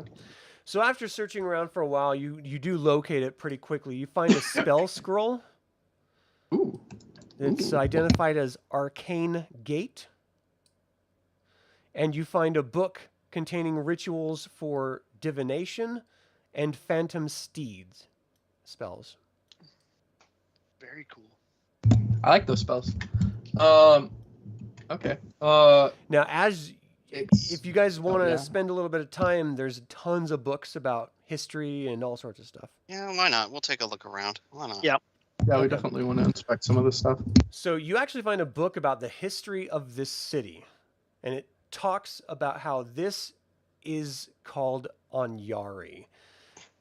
S2: So after searching around for a while, you do locate it pretty quickly. You find a spell scroll.
S3: Ooh.
S2: It's identified as Arcane Gate. And you find a book containing rituals for divination and phantom steeds spells.
S5: Very cool.
S3: I like those spells. Okay.
S2: Now, if you guys want to spend a little bit of time, there's tons of books about history and all sorts of stuff.
S4: Yeah, why not? We'll take a look around. Why not?
S5: Yeah.
S3: Yeah, we definitely want to inspect some of this stuff.
S2: So you actually find a book about the history of this city, and it talks about how this is called Anyari.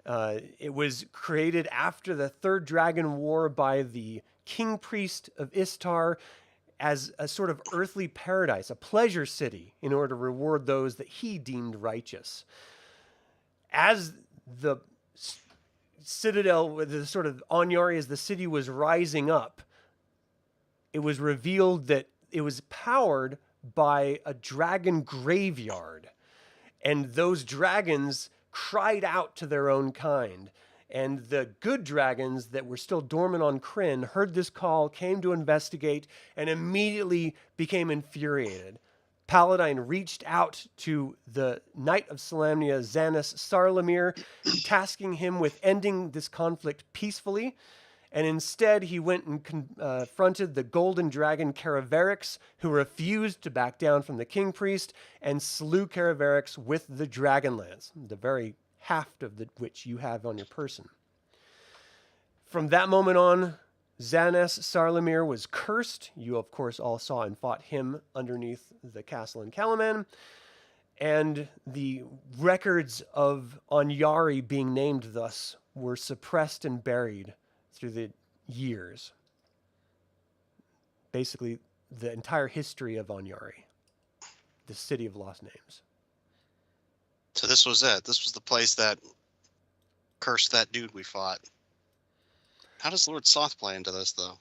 S2: It was created after the Third Dragon War by the King Priest of Istar as a sort of earthly paradise, a pleasure city, in order to reward those that he deemed righteous. As the citadel, the sort of Anyari, as the city was rising up, it was revealed that it was powered by a dragon graveyard. And those dragons cried out to their own kind. And the good dragons that were still dormant on Krynn heard this call, came to investigate, and immediately became infuriated. Paladin reached out to the Knight of Solamnia, Xanas Sarlamir, tasking him with ending this conflict peacefully. And instead, he went and confronted the golden dragon Caravarix, who refused to back down from the King Priest, and slew Caravarix with the Dragonlance, the very haft of which you have on your person. From that moment on, Xanas Sarlamir was cursed. You, of course, all saw and fought him underneath the castle in Kalaman. And the records of Anyari being named thus were suppressed and buried through the years. Basically, the entire history of Anyari, the city of lost names.
S4: So this was it. This was the place that cursed that dude we fought. How does Lord Soth play into this, though?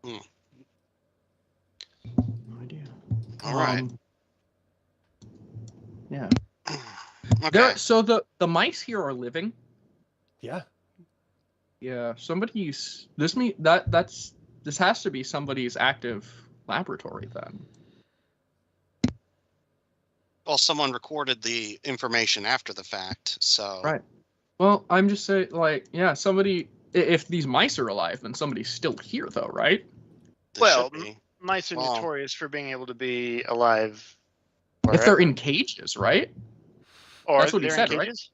S3: No idea.
S4: All right.
S3: Yeah.
S4: Okay.
S3: So the mice here are living.
S2: Yeah.
S3: Yeah. Somebody's this has to be somebody's active laboratory then.
S4: Well, someone recorded the information after the fact, so...
S3: Right. Well, I'm just saying, like, yeah, somebody... If these mice are alive, then somebody's still here, though, right?
S4: They
S5: Well,
S4: should be.
S5: mice are
S4: Well-
S5: notorious for being able to be alive.
S3: If they're in cages, right?
S5: or
S3: that's what he
S5: they're
S3: said,
S5: in
S3: right?
S5: cages?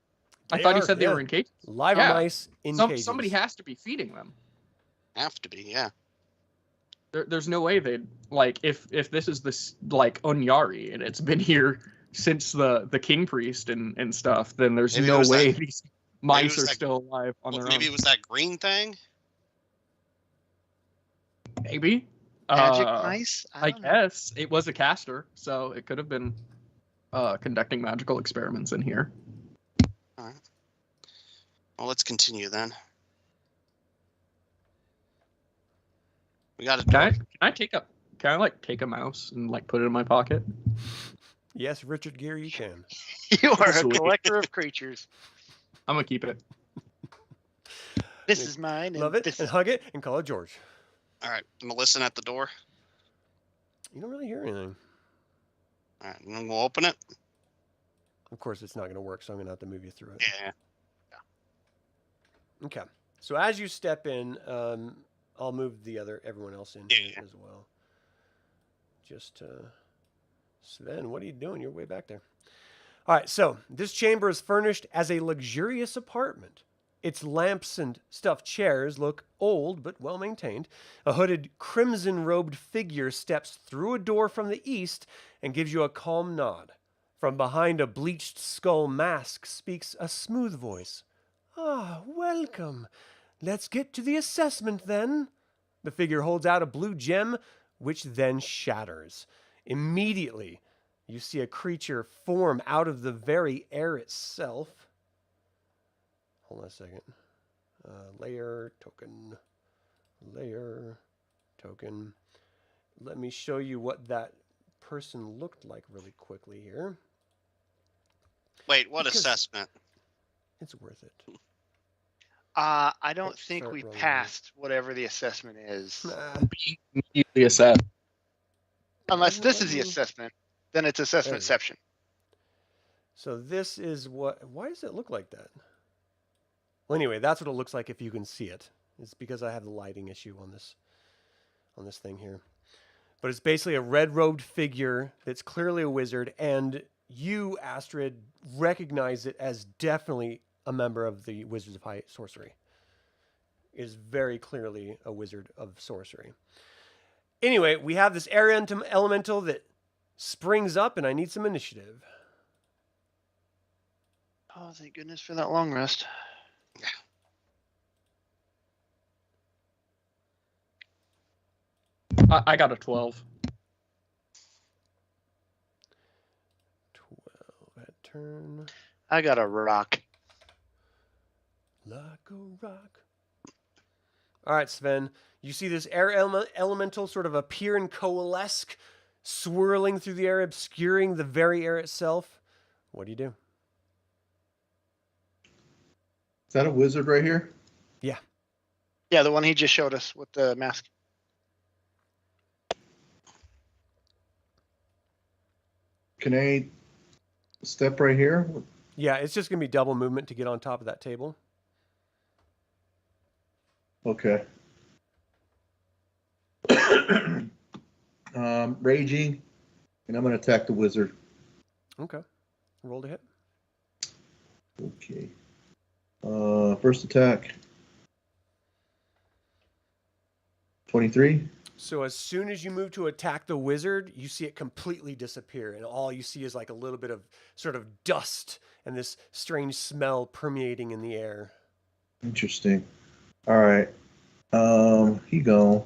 S3: I
S2: They
S3: thought he
S2: are,
S3: said they
S2: yeah.
S3: were in cages.
S2: Live
S3: Yeah.
S2: mice in cages.
S3: Somebody has to be feeding them.
S4: Have to be, yeah.
S3: There's no way they'd, like, if this is this, like, Anyari, and it's been here since the King Priest and stuff, then there's
S4: Maybe
S3: no
S4: it was
S3: way
S4: that-
S3: these
S4: it
S3: mice
S4: was
S3: are
S4: that-
S3: still alive on
S4: Well,
S3: their
S4: maybe
S3: own.
S4: it was that green thing?
S3: Maybe.
S5: Magic mice?
S3: I
S5: don't know.
S3: guess it was a caster, so it could have been conducting magical experiments in here.
S4: All right. Well, let's continue then. We got a
S3: Can
S4: door.
S3: I take a mouse and like put it in my pocket?
S2: Yes, Richard Gere, you can.
S5: You are a
S3: Sweet.
S5: collector of creatures.
S3: I'm gonna keep it.
S5: This is mine.
S2: Love
S5: and
S2: it
S5: this
S2: and
S5: is
S2: hug it and call it George.
S4: All right, I'm gonna listen at the door.
S2: You don't really hear anything.
S4: All right, and we'll open it.
S2: Of course, it's not going to work, so I'm going to have to move you through it.
S4: Yeah.
S2: Okay. So as you step in, I'll move everyone else in
S4: Yeah.
S2: as well. Just Sven, what are you doing? You're way back there. All right. So this chamber is furnished as a luxurious apartment. Its lamps and stuffed chairs look old but well maintained. A hooded, crimson-robed figure steps through a door from the east and gives you a calm nod. From behind a bleached skull mask speaks a smooth voice. Ah, welcome. Let's get to the assessment then. The figure holds out a blue gem, which then shatters. Immediately, you see a creature form out of the very air itself. Hold on a second. Layer, token. Let me show you what that person looked like really quickly here.
S4: Wait, what
S2: Because-
S4: assessment?
S2: It's worth it.
S5: I don't
S2: Let's
S5: think
S2: start
S5: we
S2: rolling.
S5: passed whatever the assessment is.
S3: Immediately assess.
S5: Unless this is the assessment, then it's assessmentception.
S2: So this is what. Why does it look like that? Well, anyway, that's what it looks like if you can see it. It's because I have the lighting issue on this thing here. But it's basically a red-robed figure that's clearly a wizard, and you, Astrid, recognize it as definitely a member of the Wizards of High Sorcery. It is very clearly a wizard of sorcery. Anyway, we have this air elemental that springs up, and I need some initiative.
S5: Oh, thank goodness for that long rest.
S3: I got a 12.
S2: 12 at turn.
S5: I got a rock.
S2: Like a rock. All right, Sven. You see this air elemental sort of appear and coalesce, swirling through the air, obscuring the very air itself. What do you do?
S6: Is that a wizard right here?
S5: Yeah, the one he just showed us with the mask.
S6: Can I step right here?
S2: Yeah, it's just going to be double movement to get on top of that table.
S6: Okay. Raging, and I'm going to attack the wizard.
S2: Okay. Roll to hit.
S6: Okay. First attack. 23.
S2: So as soon as you move to attack the wizard, you see it completely disappear, and all you see is like a little bit of sort of dust and this strange smell permeating in the air.
S6: Interesting. All right. He gone.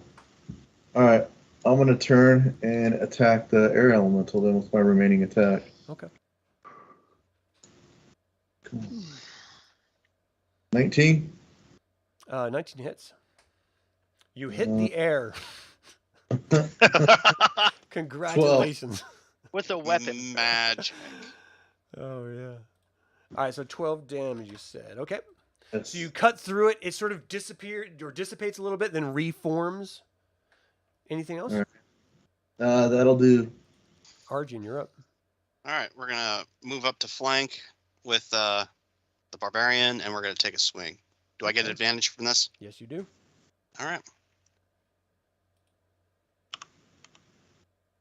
S6: All right. I'm going to turn and attack the air elemental then with my remaining attack.
S2: Okay.
S6: Cool. 19.
S2: 19 hits. You hit the air. Congratulations.
S5: With a weapon.
S4: Magic.
S2: Oh, yeah. All right, so 12 damage, you said. Okay.
S6: Yes.
S2: So you cut through it. It sort of disappeared or dissipates a little bit, then reforms. Anything else?
S6: All right. That'll do.
S2: Arjan, you're up.
S4: All right, we're gonna move up to flank with the Barbarian, and we're gonna take a swing. Do I get
S2: Okay.
S4: advantage from this?
S2: Yes, you do.
S4: All right.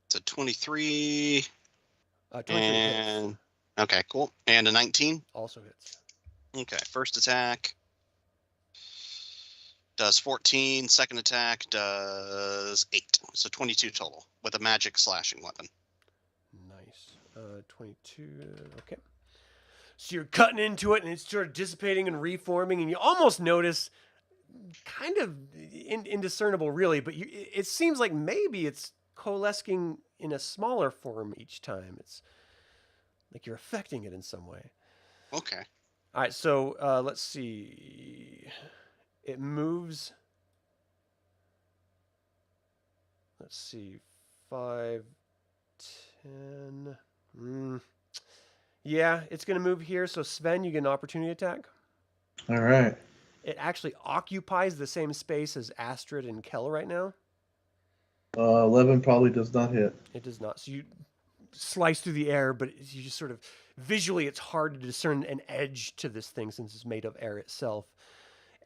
S4: It's a 23
S2: 23 hits.
S4: and okay, cool. And a 19.
S2: Also hits.
S4: Okay, first attack does 14. Second attack does 8. So 22 total with a magic slashing weapon.
S2: Nice. 22. Okay. So you're cutting into it, and it's sort of dissipating and reforming, and you almost notice, kind of indiscernible, really, but it seems like maybe it's coalescing in a smaller form each time. It's like you're affecting it in some way.
S4: Okay.
S2: All right, so let's see. It moves Let's see. 5, 10. Yeah, it's going to move here. So Sven, you get an opportunity attack.
S6: All right.
S2: It actually occupies the same space as Astrid and Kel right now.
S6: 11 probably does not hit.
S2: It does not. So you slice through the air, but you just sort of visually, it's hard to discern an edge to this thing since it's made of air itself.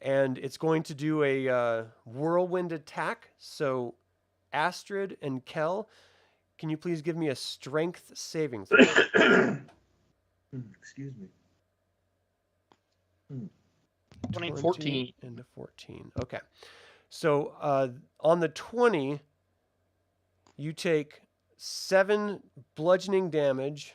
S2: And it's going to do a whirlwind attack. So Astrid and Kel, can you please give me a strength saving throw?
S6: Excuse me.
S3: 14.
S2: Into 14. Okay. So on the 20, you take 7 bludgeoning damage,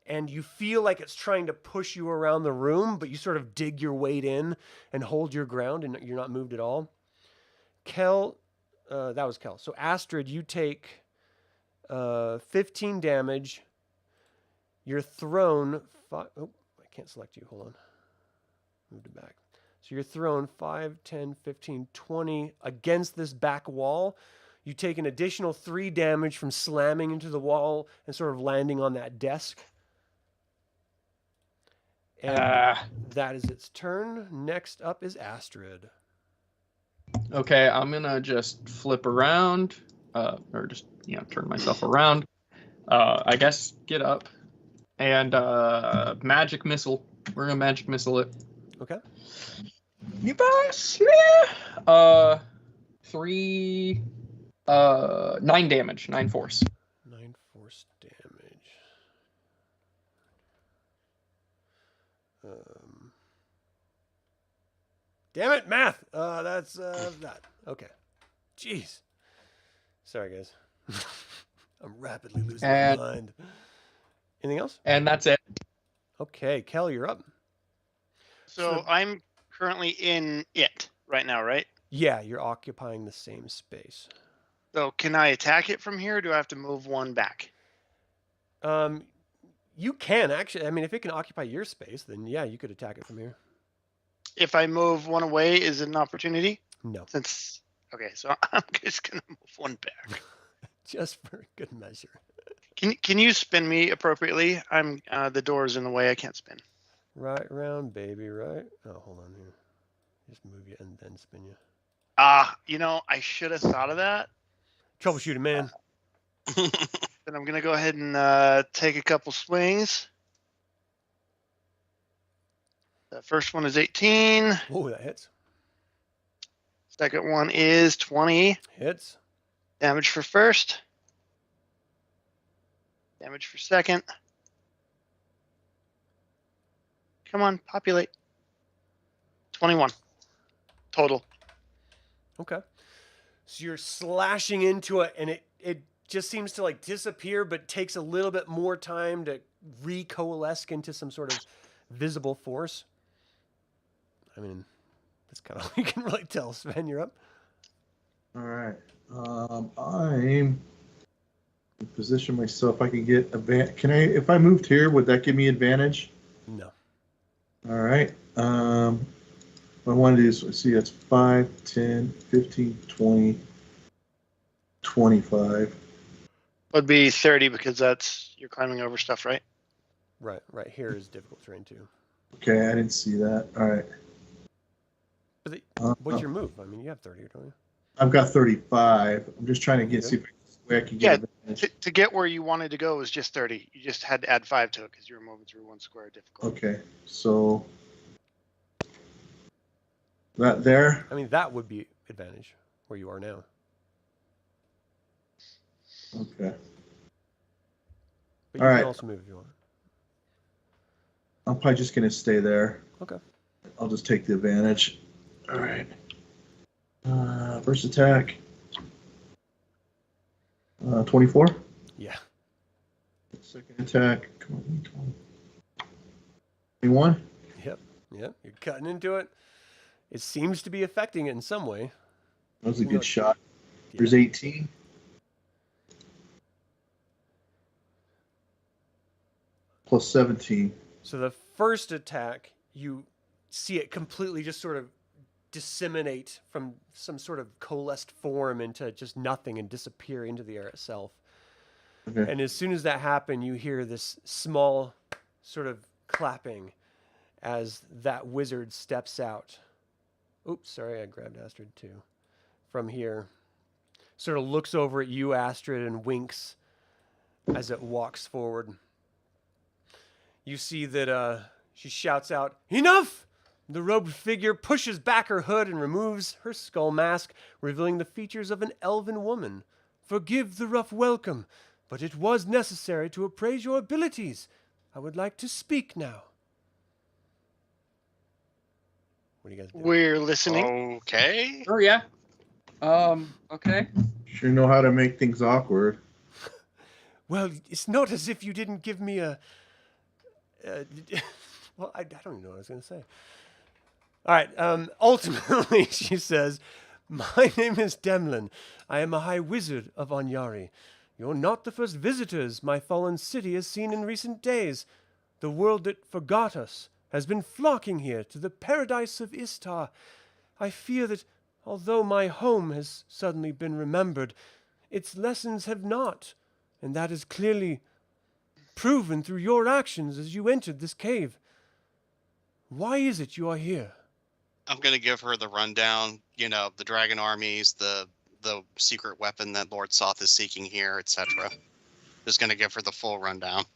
S2: and you feel like it's trying to push you around the room, but you sort of dig your weight in and hold your ground, and you're not moved at all. Kel, that was Kel. So Astrid, you take 15 damage. You're thrown. Oh, I can't select you. Hold on. Moved it back. So you're thrown 5, 10, 15, 20 against this back wall. You take an additional 3 damage from slamming into the wall and sort of landing on that desk. And that is its turn. Next up is Astrid.
S3: Okay, I'm gonna just flip around, or just turn myself around. I guess get up and magic missile. We're gonna magic missile it.
S2: Okay.
S3: You boss, yeah. 3, 9 damage, 9 force.
S2: 9 force damage. Damn it, math. That's that. Okay. Jeez. Sorry, guys. I'm rapidly losing my mind. Anything else?
S3: And that's it.
S2: Okay, Kel, you're up.
S5: So I'm currently in it right now, right?
S2: Yeah, you're occupying the same space.
S5: So can I attack it from here, or do I have to move one back?
S2: You can actually. I mean, if it can occupy your space, then yeah, you could attack it from here.
S5: If I move one away, is it an opportunity?
S2: No.
S5: Okay, so I'm just gonna move one back.
S2: Just for good measure.
S5: Can you spin me appropriately? I'm the door's in the way. I can't spin.
S2: Right round, baby. Right. Oh, hold on here. Just move you and then spin you.
S5: I should have thought of that.
S2: Troubleshooting, man.
S5: Then I'm gonna go ahead and take a couple swings. The first one is 18.
S2: Oh, that hits.
S5: Second one is 20.
S2: Hits.
S5: Damage for first. Damage for second. Come on, populate. 21 total.
S2: Okay. So you're slashing into it, and it just seems to like disappear, but takes a little bit more time to recoalesce into some sort of visible force. I mean, that's kind of all you can really tell. Sven, you're up.
S6: All right. I'm position myself. I can get advantage. Can I? If I moved here, would that give me advantage?
S2: No.
S6: All right. What I want to do is, let's see, that's 5, 10, 15, 20, 25.
S5: Would be 30 because you're climbing over stuff, right?
S2: Right here is difficult terrain too.
S6: Okay, I didn't see that. All right.
S2: But what's your move? I mean, you have 30, don't you?
S6: I've got 35. I'm just trying to get see if I can get advantage.
S5: To get where you wanted to go was just 30. You just had to add 5 to it because you were moving through one square difficult.
S6: Okay, so that there.
S2: I mean, that would be advantage where you are now.
S6: Okay.
S2: But
S6: All
S2: you
S6: right.
S2: can also move if you want.
S6: I'm probably just going to stay there.
S2: Okay.
S6: I'll just take the advantage. All right. First attack. 24.
S2: Yeah.
S6: Second attack. Come on, 20. 21.
S2: Yep. You're cutting into it. It seems to be affecting it in some way.
S6: That was a good
S2: Look.
S6: shot.
S2: Yeah.
S6: There's 18. Plus 17.
S2: So the first attack, you see it completely just sort of disseminate from some sort of coalesced form into just nothing and disappear into the air itself.
S6: Okay.
S2: And as soon as that happened, you hear this small sort of clapping as that wizard steps out. Oops, sorry, I grabbed Astrid too. From here, sort of looks over at you, Astrid, and winks as it walks forward. You see that she shouts out, "Enough!" The robed figure pushes back her hood and removes her skull mask, revealing the features of an elven woman. "Forgive the rough welcome, but it was necessary to appraise your abilities. I would like to speak now." What do you guys do?
S5: We're listening.
S4: Okay.
S7: Oh yeah. Okay.
S6: Sure know how to make things awkward.
S2: Well, it's not as if you didn't give me a well, I don't even know what I was going to say. All right. Ultimately, she says, "My name is Demlin. I am a high wizard of Anyari. You're not the first visitors my fallen city has seen in recent days. The world that forgot us has been flocking here to the paradise of Istar. I fear that although my home has suddenly been remembered, its lessons have not, and that is clearly proven through your actions as you entered this cave. Why is it you are here?"
S4: I'm gonna give her the rundown. You know, the Dragon Armies, the secret weapon that Lord Soth is seeking here, etc. Just gonna give her the full rundown.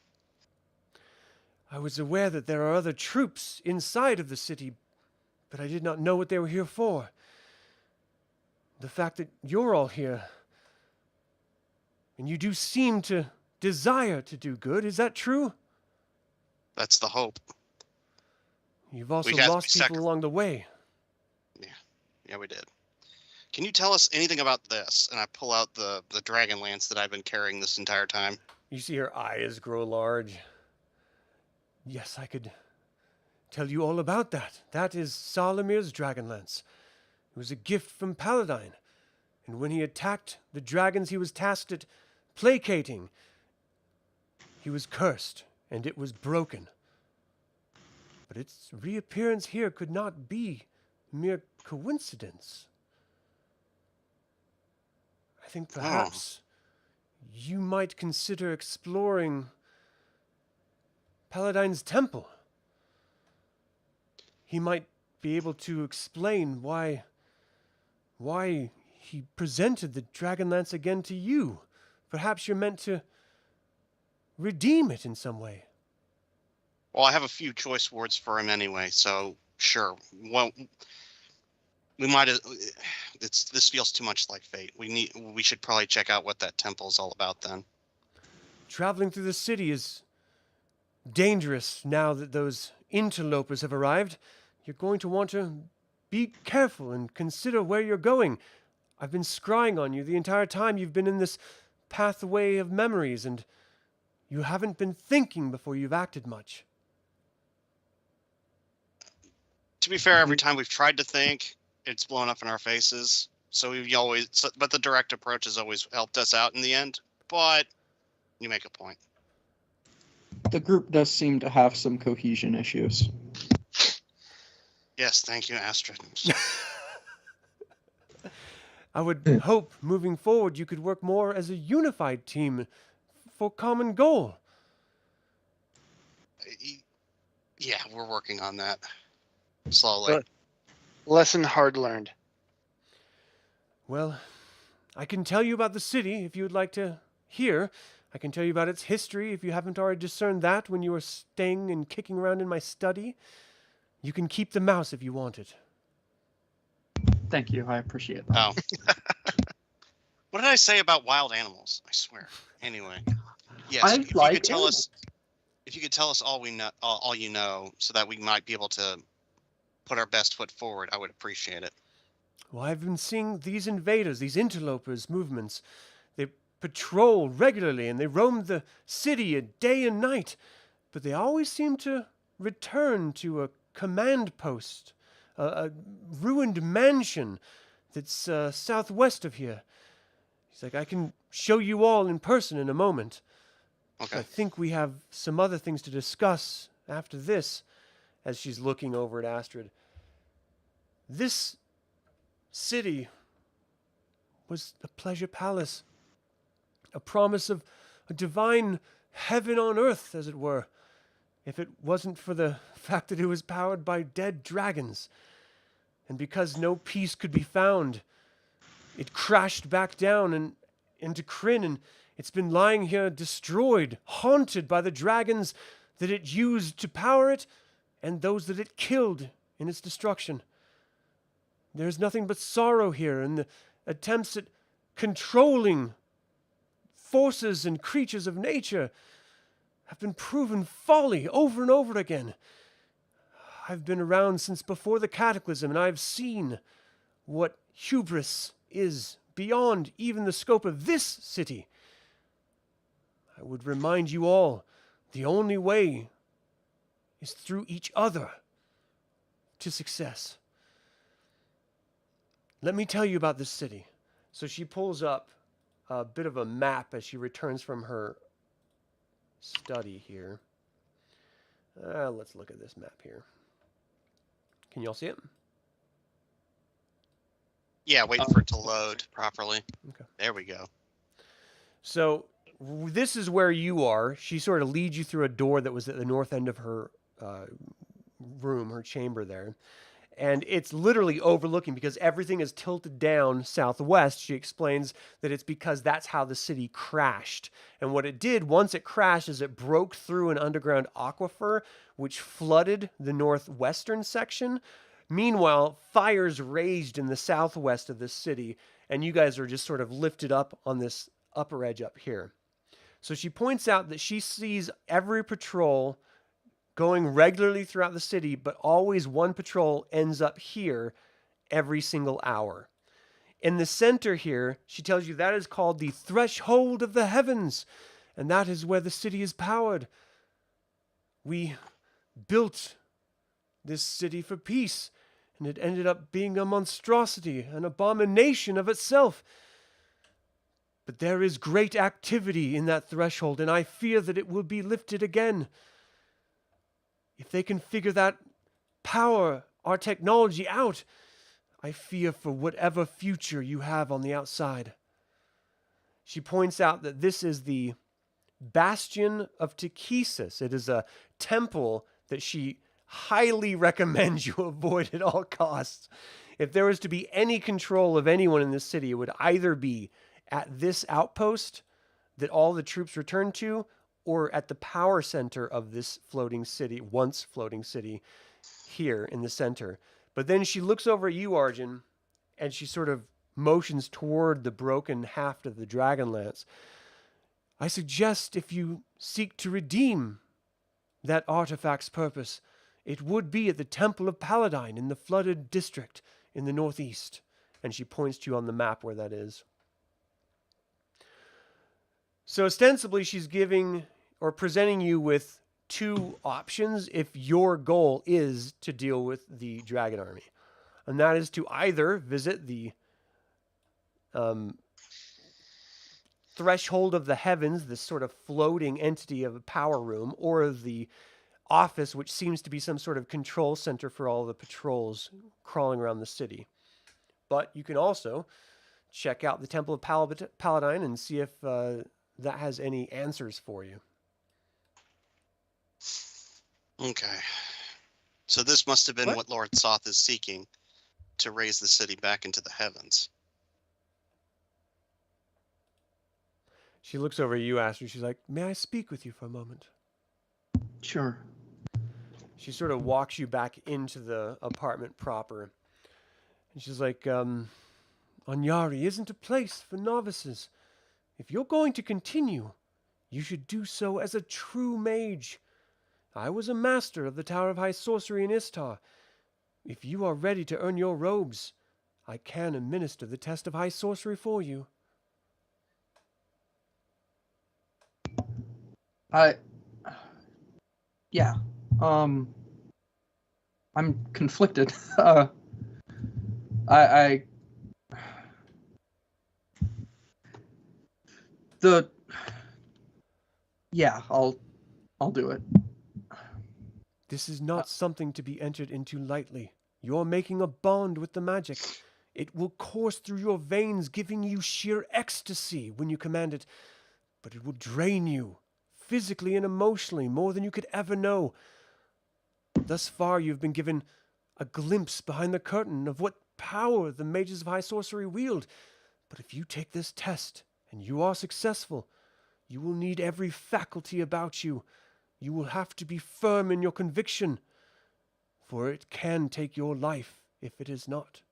S2: "I was aware that there are other troops inside of the city, but I did not know what they were here for. The fact that you're all here, and you do seem to desire to do good, is that true?
S4: That's the hope.
S2: You've also
S4: We have to
S2: lost
S4: be
S2: people along the way."
S4: Yeah, we did. Can you tell us anything about this? And I pull out the dragon lance that I've been carrying this entire time.
S2: You see her eyes grow large. "Yes, I could tell you all about that. That is Solamnia's Dragonlance. It was a gift from Paladin, and when he attacked the dragons he was tasked at placating, he was cursed, and it was broken. But its reappearance here could not be mere coincidence. I think perhaps you might consider exploring Paladin's temple. He might be able to explain why he presented the Dragonlance again to you. Perhaps you're meant to redeem it in some way."
S4: Well, I have a few choice words for him anyway, so sure. Well, we might. This feels too much like fate. We should probably check out what that temple is all about then.
S2: "Traveling through the city is dangerous now that those interlopers have arrived. You're going to want to be careful and consider where you're going. I've been scrying on you the entire time you've been in this pathway of memories, and you haven't been thinking before you've acted much."
S4: To be fair, every time we've tried to think, it's blown up in our faces. So but the direct approach has always helped us out in the end. But you make a point.
S3: The group does seem to have some cohesion issues.
S4: Yes, thank you, Astrid.
S2: I would hope moving forward you could work more as a unified team for common goal.
S4: Yeah, we're working on that slowly.
S5: Lesson hard learned.
S2: Well, I can tell you about the city if you would like to hear. I can tell you about its history if you haven't already discerned that when you were staying and kicking around in my study. You can keep the mouse if you want it.
S7: Thank you. I appreciate that.
S4: Oh. What did I say about wild animals? I swear. Anyway, yes.
S7: I
S4: If
S7: like
S4: you could tell
S7: animals.
S4: us, if you could tell us all we know, all you know, so that we might be able to put our best foot forward, I would appreciate it.
S2: Well, I've been seeing these invaders, these interlopers movements. They patrol regularly and they roam the city day and night, but they always seem to return to a command post, a ruined mansion that's southwest of here. He's like, I can show you all in person in a moment.
S4: Okay.
S2: I think we have some other things to discuss after this, as she's looking over at Astrid. This city was a pleasure palace, a promise of a divine heaven on earth, as it were, if it wasn't for the fact that it was powered by dead dragons. And because no peace could be found, it crashed back down and into Krynn, and it's been lying here destroyed, haunted by the dragons that it used to power it and those that it killed in its destruction. There's nothing but sorrow here, and the attempts at controlling forces and creatures of nature have been proven folly over and over again. I've been around since before the cataclysm, and I've seen what hubris is beyond even the scope of this city. I would remind you all, the only way is through each other to success. Let me tell you about this city. So she pulls up a bit of a map as she returns from her study here. Let's look at this map here. Can you all see it?
S4: Yeah, wait for it to load properly.
S2: Okay.
S4: There we go.
S2: So this is where you are. She sort of leads you through a door that was at the north end of her room, her chamber there. And it's literally overlooking because everything is tilted down southwest. She explains that it's because that's how the city crashed. And what it did once it crashed is it broke through an underground aquifer, which flooded the northwestern section. Meanwhile, fires raged in the southwest of this city, and you guys are just sort of lifted up on this upper edge up here. So she points out that she sees every patrol going regularly throughout the city, but always one patrol ends up here every single hour. In the center here, she tells you that is called the threshold of the heavens, and that is where the city is powered. We built this city for peace, and it ended up being a monstrosity, an abomination of itself. But there is great activity in that threshold, and I fear that it will be lifted again. If they can figure that power, our technology out, I fear for whatever future you have on the outside. She points out that this is the Bastion of Takhisis. It is a temple that she highly recommends you avoid at all costs. If there was to be any control of anyone in this city, it would either be at this outpost that all the troops return to, or at the power center of this floating city, once floating city, here in the center. But then she looks over at you, Arjan, and she sort of motions toward the broken haft of the Dragonlance. I suggest if you seek to redeem that artifact's purpose, it would be at the Temple of Paladin in the flooded district in the northeast. And she points to you on the map where that is. So ostensibly she's giving or presenting you with two options if your goal is to deal with the Dragon Army. And that is to either visit the threshold of the heavens, this sort of floating entity of a power room, or the office, which seems to be some sort of control center for all the patrols crawling around the city. But you can also check out the Temple of Paladin and see if that has any answers for you.
S4: Okay. So this must have been what Lord Soth is seeking, to raise the city back into the heavens.
S2: She looks over at you, Astrid. She's like, may I speak with you for a moment?
S3: Sure.
S2: She sort of walks you back into the apartment proper. And she's like, Anyari isn't a place for novices. If you're going to continue, you should do so as a true mage. I was a master of the Tower of High Sorcery in Istar. If you are ready to earn your robes, I can administer the test of high sorcery for you.
S3: Yeah. I'm conflicted. Yeah, I'll do it.
S2: This is not something to be entered into lightly. You're making a bond with the magic. It will course through your veins, giving you sheer ecstasy when you command it, but it will drain you, physically and emotionally, more than you could ever know. Thus far, you've been given a glimpse behind the curtain of what power the mages of high sorcery wield. But if you take this test, and you are successful, you will need every faculty about you. You will have to be firm in your conviction, for it can take your life if it is not.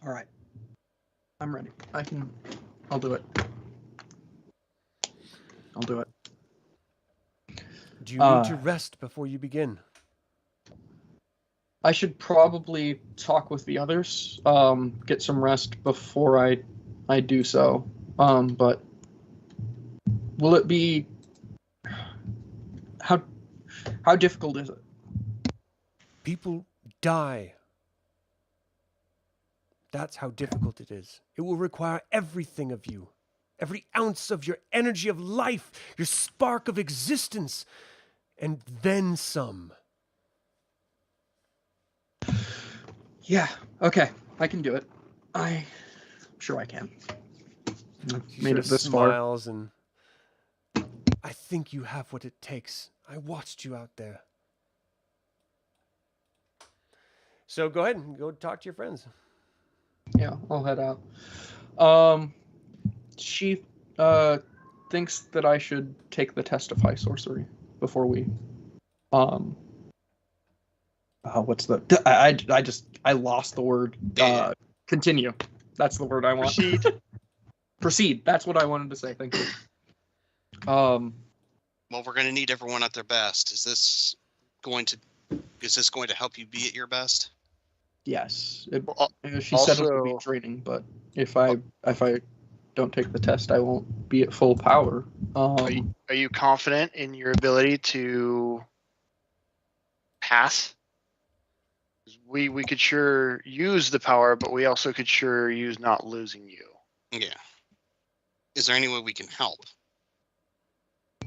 S3: All right. I'm ready. I'll do it. I'll do it.
S2: Do you need to rest before you begin?
S3: I should probably talk with the others, get some rest before I do so. But will it be how difficult is it?
S2: People die. That's how difficult it is. It will require everything of you. Every ounce of your energy of life, your spark of existence, and then some.
S3: Yeah, okay. I can do it. I'm sure I can. I've made it this far.
S2: Smiles and I think you have what it takes. I watched you out there. So go ahead and go talk to your friends.
S3: Yeah, I'll head out. She thinks that I should take the test of high sorcery before we what's the I lost the word. Continue. That's the word I want. Proceed. That's what I wanted to say. Thank you.
S4: Well, we're going to need everyone at their best. Is this going to help you be at your best?
S3: Yes. She said it would be draining, but if I don't take the test, I won't be at full power.
S5: Are you confident in your ability to pass? We could sure use the power, but we also could sure use not losing you.
S4: Yeah. Is there any way we can help?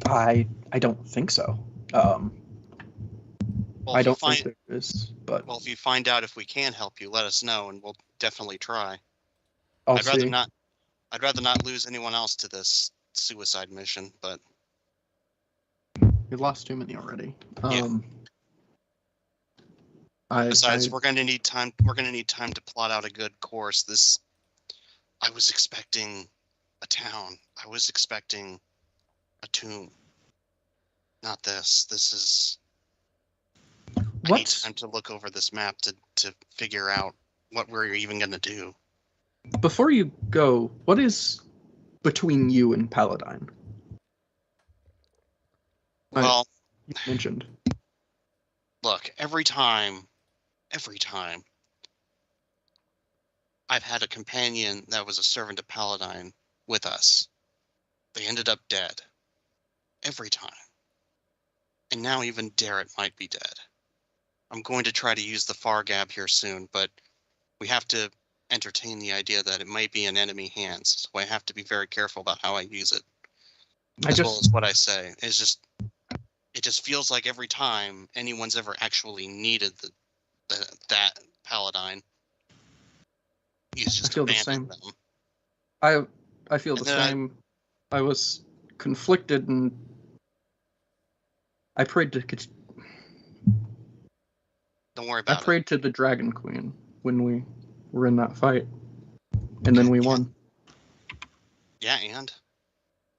S3: I don't think so.
S4: Well,
S3: I don't think there is, but
S4: well, if you find out if we can help you, let us know, and we'll definitely try.
S3: I'd
S4: rather not lose anyone else to this suicide mission, but
S3: we lost too many already.
S4: Yeah. Besides, we're going to need time. We're going to need time to plot out a good course. I was expecting a town. I was expecting a tomb. Not this. This is. I need time to look over this map to figure out what we're even going to do.
S3: Before you go, what is between you and Paladin?
S4: Well,
S3: you mentioned.
S4: Look, every time I've had a companion that was a servant of Paladin with us, they ended up dead. Every time. And now even Darrett might be dead. I'm going to try to use the far gap here soon, but we have to entertain the idea that it might be in enemy hands, so I have to be very careful about how I use it. Well as what I say. It just feels like every time anyone's ever actually needed that Paladin, he's just abandoned them.
S3: I feel the same. I was conflicted, and I prayed to.
S4: Don't worry about it.
S3: I prayed to the Dragon Queen when we were in that fight, and then we won.
S4: Yeah, and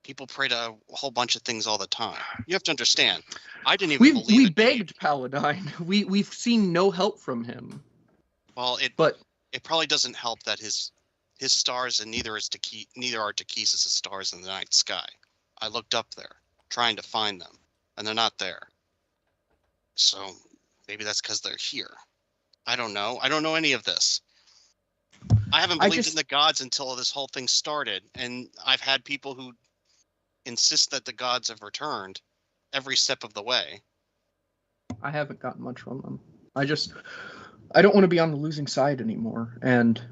S4: people pray to a whole bunch of things all the time. You have to understand. I didn't even believe
S3: we begged Paladin. We've seen no help from him.
S4: Well, it probably doesn't help that his stars, and neither are Takhisis' stars in the night sky. I looked up there, trying to find them, and they're not there. So maybe that's because they're here. I don't know. I don't know any of this. I haven't believed in the gods until this whole thing started, and I've had people who insist that the gods have returned every step of the way.
S3: I haven't gotten much from them. I don't want to be on the losing side anymore, and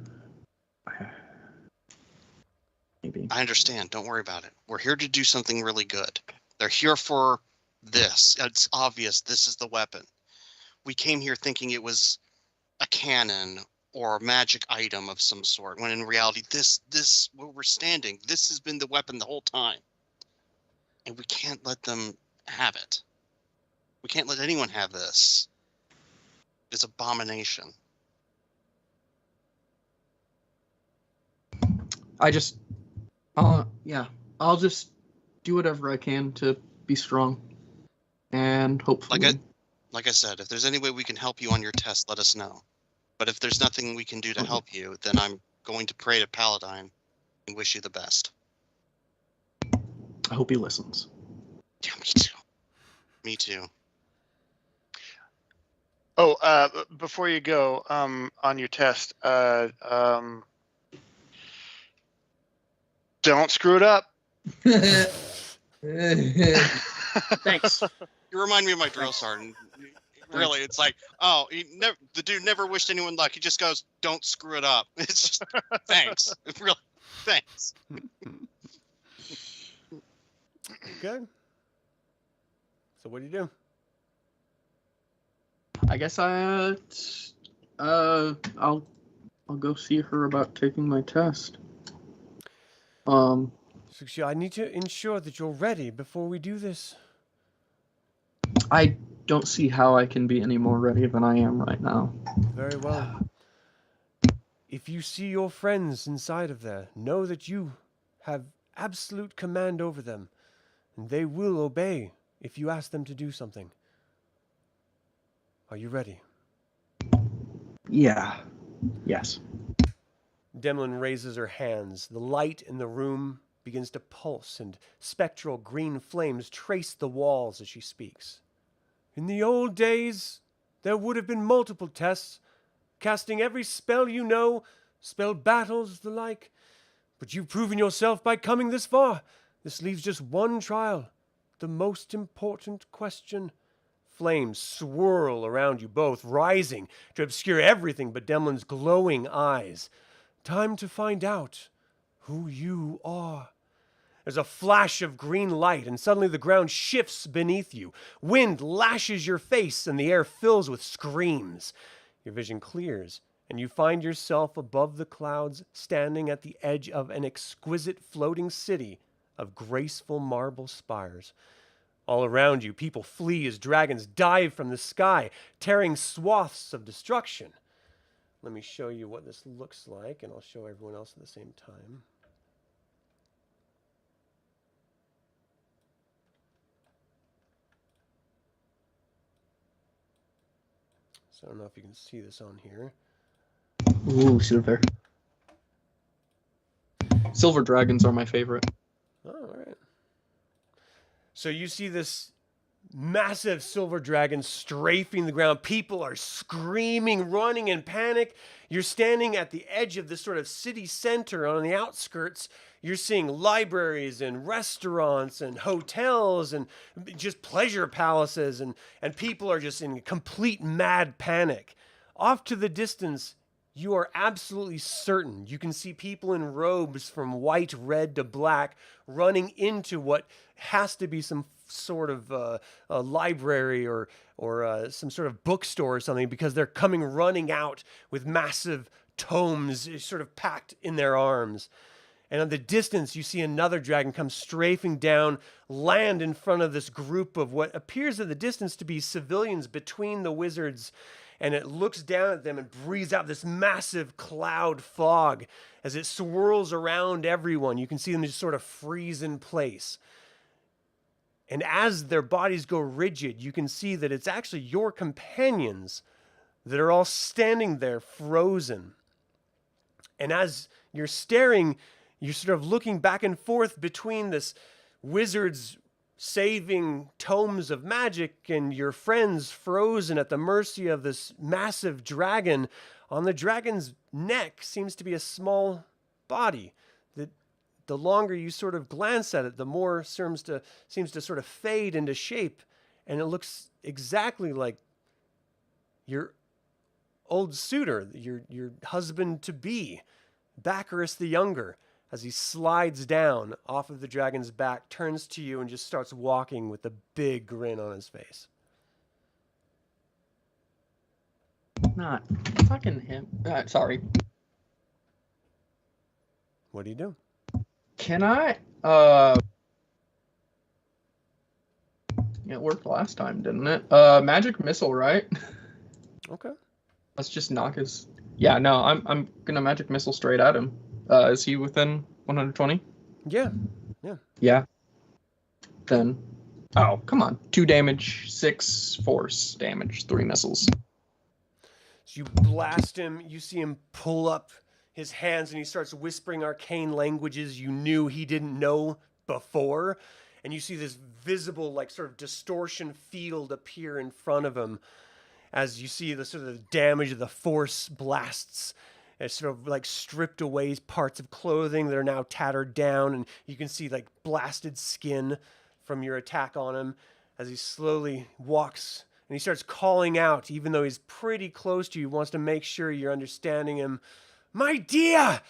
S3: maybe.
S4: I understand. Don't worry about it. We're here to do something really good. They're here for this. It's obvious this is the weapon. We came here thinking it was a cannon or a magic item of some sort, when in reality, this where we're standing, this has been the weapon the whole time. And we can't let them have it. We can't let anyone have this. It's abomination.
S3: I'll just do whatever I can to be strong. And hopefully...
S4: Like I said, if there's any way we can help you on your test, let us know. But if there's nothing we can do to help you, then I'm going to pray to Paladin and wish you the best.
S3: I hope he listens.
S4: Yeah, me too. Me too.
S5: Oh, before you go, on your test, don't screw it up.
S3: Thanks.
S4: You remind me of my drill sergeant. Really, it's like, the dude never wished anyone luck. He just goes, "Don't screw it up." It's just, thanks. Really, thanks.
S2: Okay. So what do you do?
S3: I guess I'll go see her about taking my test.
S2: So I need to ensure that you're ready before we do this.
S3: I don't see how I can be any more ready than I am right now.
S2: Very well. If you see your friends inside of there, know that you have absolute command over them, and they will obey if you ask them to do something. Are you ready?
S3: Yeah. Yes.
S2: Demlin raises her hands. The light in the room begins to pulse, and spectral green flames trace the walls as she speaks. In the old days, there would have been multiple tests, casting every spell you know, spell battles, the like. But you've proven yourself by coming this far. This leaves just one trial, the most important question. Flames swirl around you both, rising to obscure everything but Demlin's glowing eyes. Time to find out who you are. There's a flash of green light, and suddenly the ground shifts beneath you. Wind lashes your face, and the air fills with screams. Your vision clears, and you find yourself above the clouds, standing at the edge of an exquisite floating city of graceful marble spires. All around you, people flee as dragons dive from the sky, tearing swaths of destruction. Let me show you what this looks like, and I'll show everyone else at the same time. So I don't know if you can see this on here.
S3: Ooh, silver. Silver dragons are my favorite.
S2: Oh, all right. So you see this massive silver dragon strafing the ground. People are screaming, running in panic. You're standing at the edge of this sort of city center on the outskirts. You're seeing libraries and restaurants and hotels and just pleasure palaces, and people are just in complete mad panic. Off to the distance, you are absolutely certain you can see people in robes from white, red to black running into what has to be some sort of a library or some sort of bookstore or something, because they're coming running out with massive tomes sort of packed in their arms. And in the distance, you see another dragon come strafing down, land in front of this group of what appears in the distance to be civilians between the wizards. And it looks down at them and breathes out this massive cloud fog as it swirls around everyone. You can see them just sort of freeze in place. And as their bodies go rigid, you can see that it's actually your companions that are all standing there frozen. And as you're staring, you're sort of looking back and forth between this wizard's saving tomes of magic and your friends frozen at the mercy of this massive dragon. On the dragon's neck seems to be a small body that the longer you sort of glance at it, the more seems to sort of fade into shape, and it looks exactly like your old suitor, your husband to be, Baccharis the Younger. As he slides down off of the dragon's back, turns to you and just starts walking with a big grin on his face.
S3: Not fucking him. Sorry.
S2: What do you do?
S3: Can I? It worked last time, didn't it? Magic missile, right?
S2: Okay.
S3: Let's just knock his. Yeah, no, I'm gonna magic missile straight at him. Is he within 120?
S2: Yeah.
S3: Yeah. Then, oh come on, 2 damage, 6 force damage, 3 missiles.
S2: So you blast him. You see him pull up his hands, and he starts whispering arcane languages you knew he didn't know before. And you see this visible, like, sort of distortion field appear in front of him as you see the sort of damage of the force blasts. It's sort of like stripped away parts of clothing that are now tattered down, and you can see like blasted skin from your attack on him as he slowly walks, and he starts calling out, even though he's pretty close to you. He wants to make sure you're understanding him. My dear,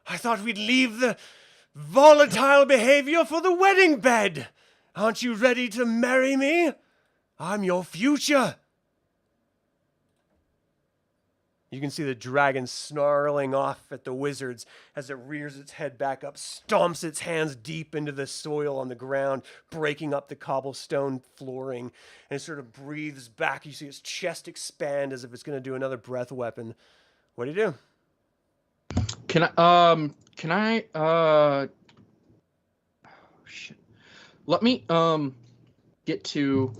S2: I thought we'd leave the volatile behavior for the wedding bed. Aren't you ready to marry me? I'm your future. You can see the dragon snarling off at the wizards as it rears its head back up, stomps its hands deep into the soil on the ground, breaking up the cobblestone flooring, and it sort of breathes back. You see its chest expand as if it's going to do another breath weapon. What do you do?
S3: Can I, oh, shit. Let me, get to,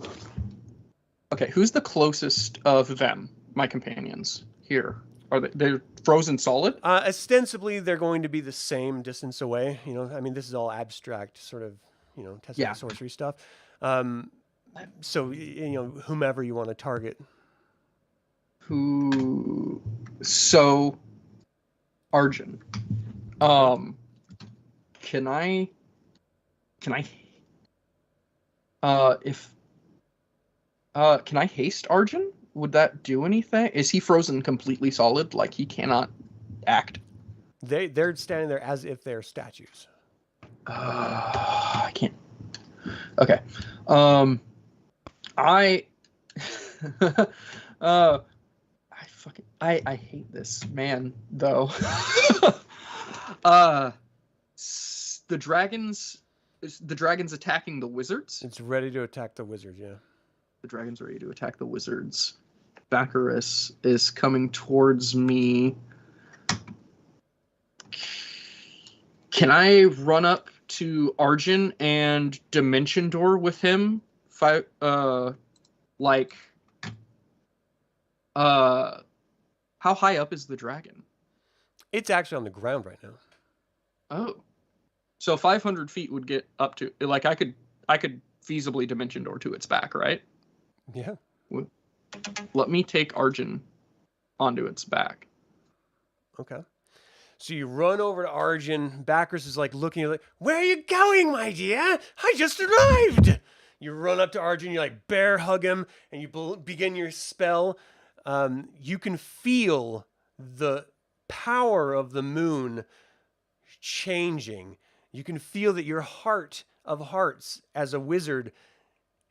S3: okay, who's the closest of them, my companions, here? Are they're frozen solid?
S2: Ostensibly, they're going to be the same distance away. You know, I mean, this is all abstract, sort of, you know, testing
S3: Yeah.
S2: sorcery stuff. So, you know, whomever you want to target.
S3: So, Arjan. Can I haste Arjan? Would that do anything? Is he frozen completely solid, like he cannot act?
S2: They're standing there as if they're statues.
S3: I can't. Okay. I hate this man though. The dragon's attacking the wizards.
S2: It's ready to attack the wizards, yeah.
S3: The dragon's ready to attack the wizards. Baccharis is coming towards me. Can I run up to Arjan and Dimension Door with him? How high up is the dragon?
S2: It's actually on the ground right now.
S3: Oh. So 500 feet would get up to, like, I could feasibly Dimension Door to its back, right?
S2: Yeah.
S3: Let me take Arjan onto its back.
S2: Okay. So you run over to Arjan. Baccharis is like looking at you like, where are you going, my dear? I just arrived. You run up to Arjan, you like bear hug him, and you begin your spell. You can feel the power of the moon changing. You can feel that your heart of hearts as a wizard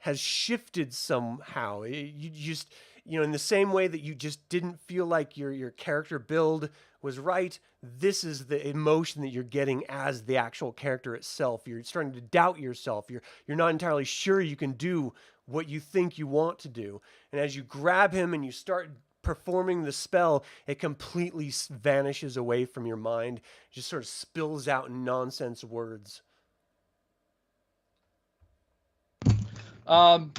S2: has shifted somehow. You just, you know, in the same way that you just didn't feel like your character build was right, this is the emotion that you're getting as the actual character itself. You're starting to doubt yourself. You're not entirely sure you can do what you think you want to do. And as you grab him and you start performing the spell, it completely vanishes away from your mind. It just sort of spills out in nonsense words.
S3: No.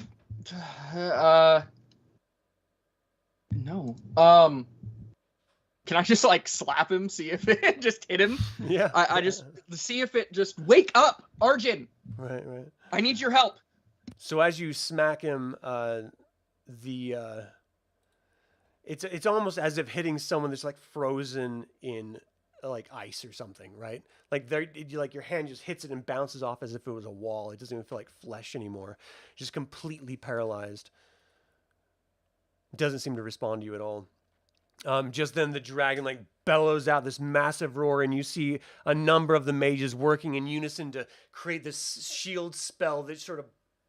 S3: Can I just like slap him, see if it just hit him?
S2: Yeah.
S3: I just see if it just wake up, Arjan.
S2: Right.
S3: I need your help.
S2: So as you smack him, it's almost as if hitting someone that's like frozen in like ice or something, right? Like like your hand just hits it and bounces off as if it was a wall. It doesn't even feel like flesh anymore. Just completely paralyzed. It doesn't seem to respond to you at all. Just then the dragon like bellows out this massive roar, and you see a number of the mages working in unison to create this shield spell that sort of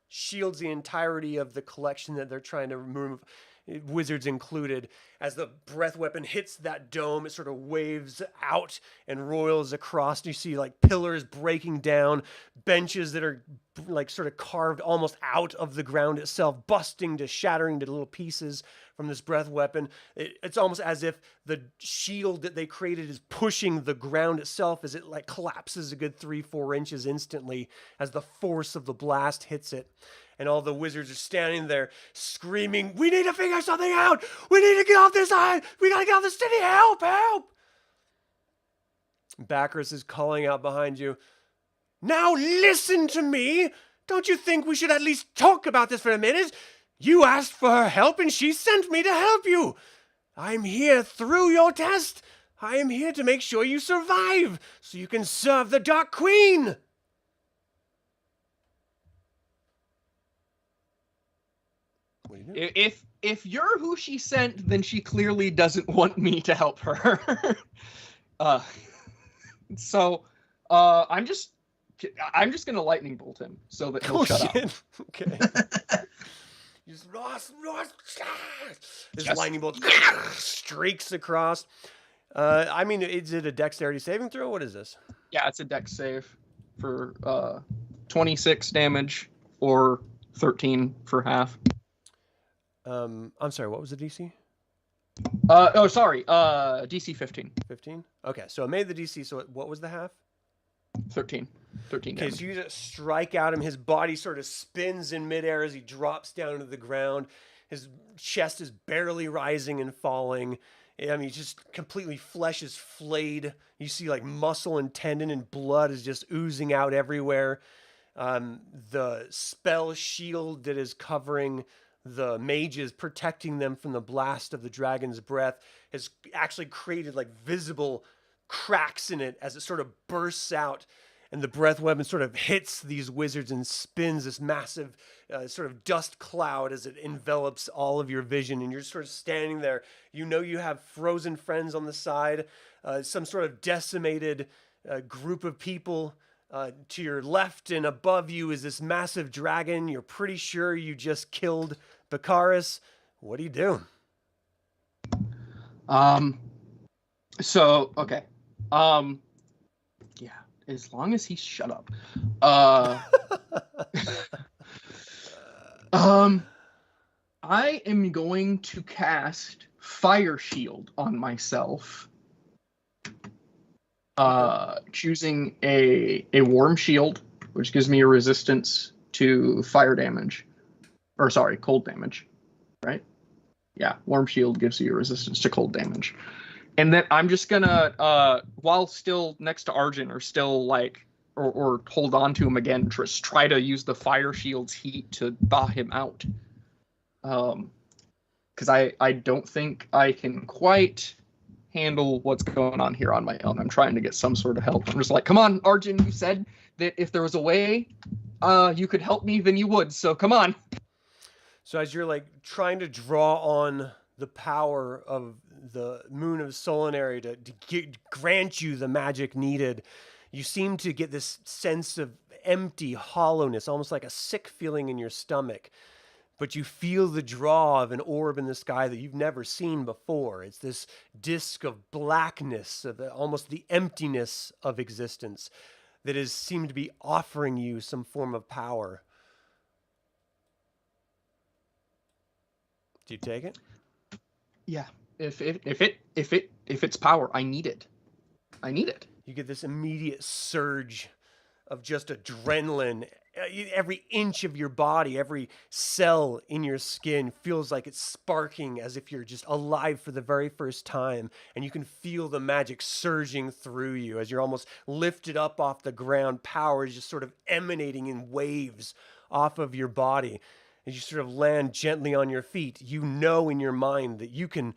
S2: shields the entirety of the collection that they're trying to remove. wizards included. As the breath weapon hits that dome, it sort of waves out and roils across. And you see like pillars breaking down, benches that are like sort of carved almost out of the ground itself, busting to shattering to little pieces from this breath weapon. It's almost as if the shield that they created is pushing the ground itself as it like collapses a good 3-4 inches instantly as the force of the blast hits it. And all the wizards are standing there screaming, "We need to figure something out! We need to get off this island! We gotta get off the city! Help! Help!" Bacchus is calling out behind you, "Now listen to me! Don't you think we should at least talk about this for a minute? You asked for her help and she sent me to help you. I'm here through your test. I am here to make sure you survive so you can serve the Dark Queen."
S3: If you're who she sent, then she clearly doesn't want me to help her. So I'm just gonna lightning bolt him so that he'll shut up.
S2: Okay. Just this
S6: Yes.
S2: lightning bolt streaks across. I mean, is it a dexterity saving throw? What is this?
S3: Yeah, it's a dex save for 26 damage or 13 for half.
S2: I'm sorry, what was the DC?
S3: DC 15.
S2: 15? Okay, so I made the DC, so what was the half?
S3: 13
S2: Okay,
S3: damage.
S2: so you just strike at him. His body sort of spins in midair as he drops down to the ground. His chest is barely rising and falling. I mean, just completely flesh is flayed. You see like muscle and tendon and blood is just oozing out everywhere. The spell shield that is covering the mages, protecting them from the blast of the dragon's breath, has actually created like visible cracks in it as it sort of bursts out, and the breath weapon sort of hits these wizards and spins this massive sort of dust cloud as it envelops all of your vision, and you're sort of standing there. You know you have frozen friends on the side, some sort of decimated group of people. To your left and above you is this massive dragon. You're pretty sure you just killed Baccharis. What do you do?
S3: So, okay. Yeah, as long as he shut up. I am going to cast Fire Shield on myself. Choosing a Warm Shield, which gives me a resistance to fire damage. Or sorry, cold damage. Right? Yeah, Warm Shield gives you a resistance to cold damage. And then I'm just gonna, while still next to Arjan, or still like, or hold on to him again, just try to use the Fire Shield's heat to thaw him out. Because I don't think I can quite handle what's going on here on my own. I'm trying to get some sort of help. I'm just like, come on, Arjan, you said that if there was a way you could help me, then you would. So come on.
S2: So as you're like trying to draw on the power of the Moon of Solanary to grant you the magic needed, you seem to get this sense of empty hollowness, almost like a sick feeling in your stomach. But you feel the draw of an orb in the sky that you've never seen before. It's this disk of blackness, of almost the emptiness of existence that is seemed to be offering you some form of power. Do you take it?
S3: Yeah. If it's power, I need it. I need it.
S2: You get this immediate surge of just adrenaline. Every inch of your body, every cell in your skin feels like it's sparking as if you're just alive for the very first time. And you can feel the magic surging through you as you're almost lifted up off the ground. Power is just sort of emanating in waves off of your body. As you sort of land gently on your feet, you know in your mind that you can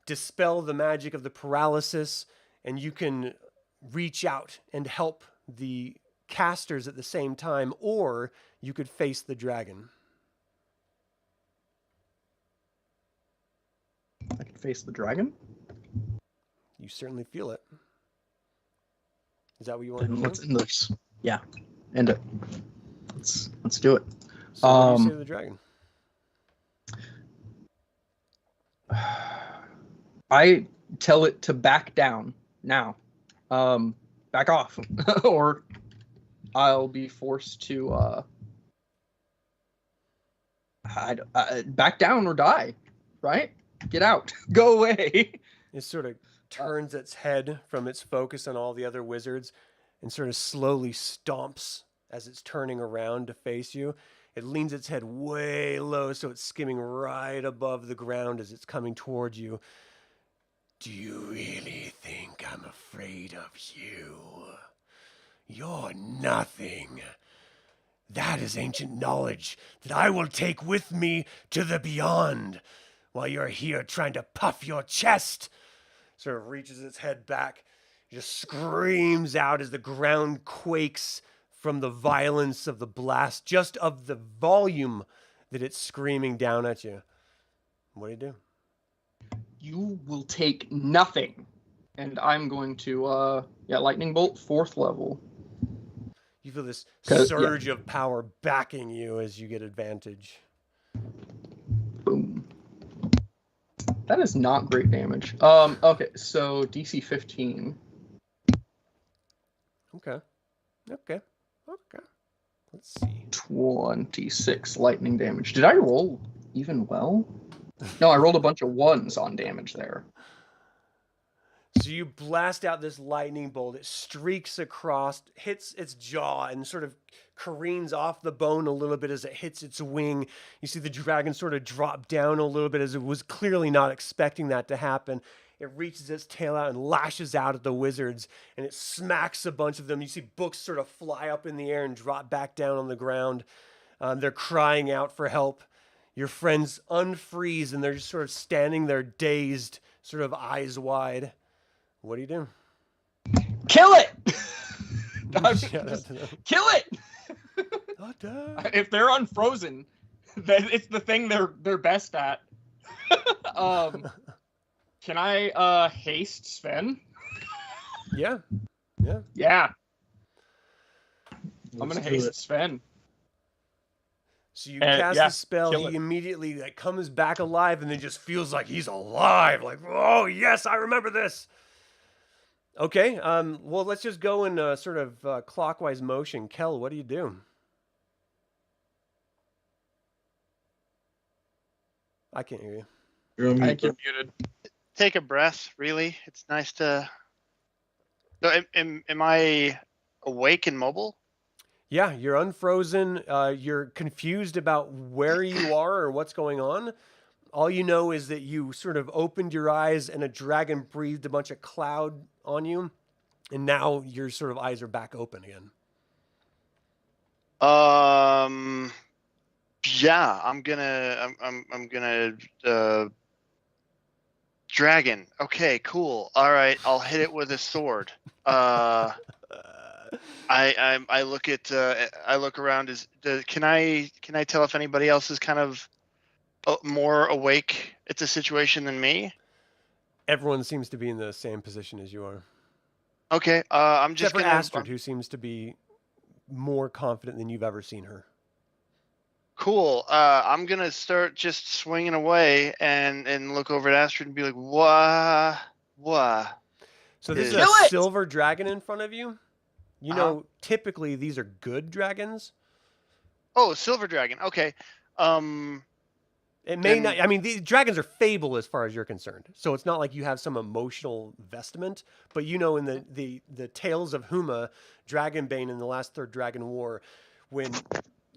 S2: dispel the magic of the paralysis, and you can reach out and help the casters at the same time, or you could face the dragon.
S3: I can face the dragon?
S2: You certainly feel it. Is that what you want to do?
S3: Let's end this. Yeah, end it. Let's do it.
S2: So what do you say to the dragon?
S3: I tell it to back down now. Back off, or I'll be forced to back down or die. Right? Get out. Go away.
S2: It sort of turns its head from its focus on all the other wizards and sort of slowly stomps as it's turning around to face you. It leans its head way low so it's skimming right above the ground as it's coming towards you. Do you really think I'm afraid of you? You're nothing. That is ancient knowledge that I will take with me to the beyond while you're here trying to puff your chest. Sort of reaches its head back, just screams out as the ground quakes from the violence of the blast, just of the volume that it's screaming down at you. What do you do?
S3: You will take nothing. And I'm going to, lightning bolt, 4th level.
S2: You feel this surge of power backing you as you get advantage.
S3: Boom. That is not great damage. Okay, so DC 15.
S2: Okay. Let's see.
S3: 26 lightning damage. Did I roll even well? No, I rolled a bunch of 1s on damage there.
S2: So you blast out this lightning bolt. It streaks across, hits its jaw, and sort of careens off the bone a little bit as it hits its wing. You see the dragon sort of drop down a little bit as it was clearly not expecting that to happen. It reaches its tail out and lashes out at the wizards, and it smacks a bunch of them. You see books sort of fly up in the air and drop back down on the ground. They're crying out for help. Your friends unfreeze, and they're just sort of standing there dazed, sort of eyes wide. What do you do?
S3: Kill it!
S2: Kill
S3: it! If they're unfrozen, then it's the thing they're best at. Can I haste Sven?
S2: Yeah.
S3: Yeah. I'm gonna haste Sven.
S2: So you cast the spell, he immediately comes back alive and then just feels like he's alive. Like, oh yes, I remember this. Okay, well let's just go in sort of clockwise motion. Kel, what do you do? I can't hear you.
S6: You're on mute.
S3: I think you're muted.
S5: Take a breath, really. It's nice to... So, am I awake and mobile?
S2: Yeah, you're unfrozen. You're confused about where you are or what's going on. All you know is that you sort of opened your eyes and a dragon breathed a bunch of cloud on you, and now your sort of eyes are back open again.
S5: Yeah, I'm gonna dragon. Okay, cool. All right, I'll hit it with a sword. I look at I look around. Can I tell if anybody else is kind of more awake at the situation than me?
S2: Everyone seems to be in the same position as you are.
S5: Okay, I'm just
S2: except for Astrid, who seems to be more confident than you've ever seen her.
S5: Cool. I'm gonna start just swinging away and look over at Astrid and be like, "What?
S2: So this is a silver dragon in front of you. You know, typically these are good dragons.
S5: Oh, silver dragon. Okay.
S2: It may not. I mean, these dragons are fable as far as you're concerned. So it's not like you have some emotional vestment. But you know, in the Tales of Huma, Dragonbane in the last Third Dragon War, when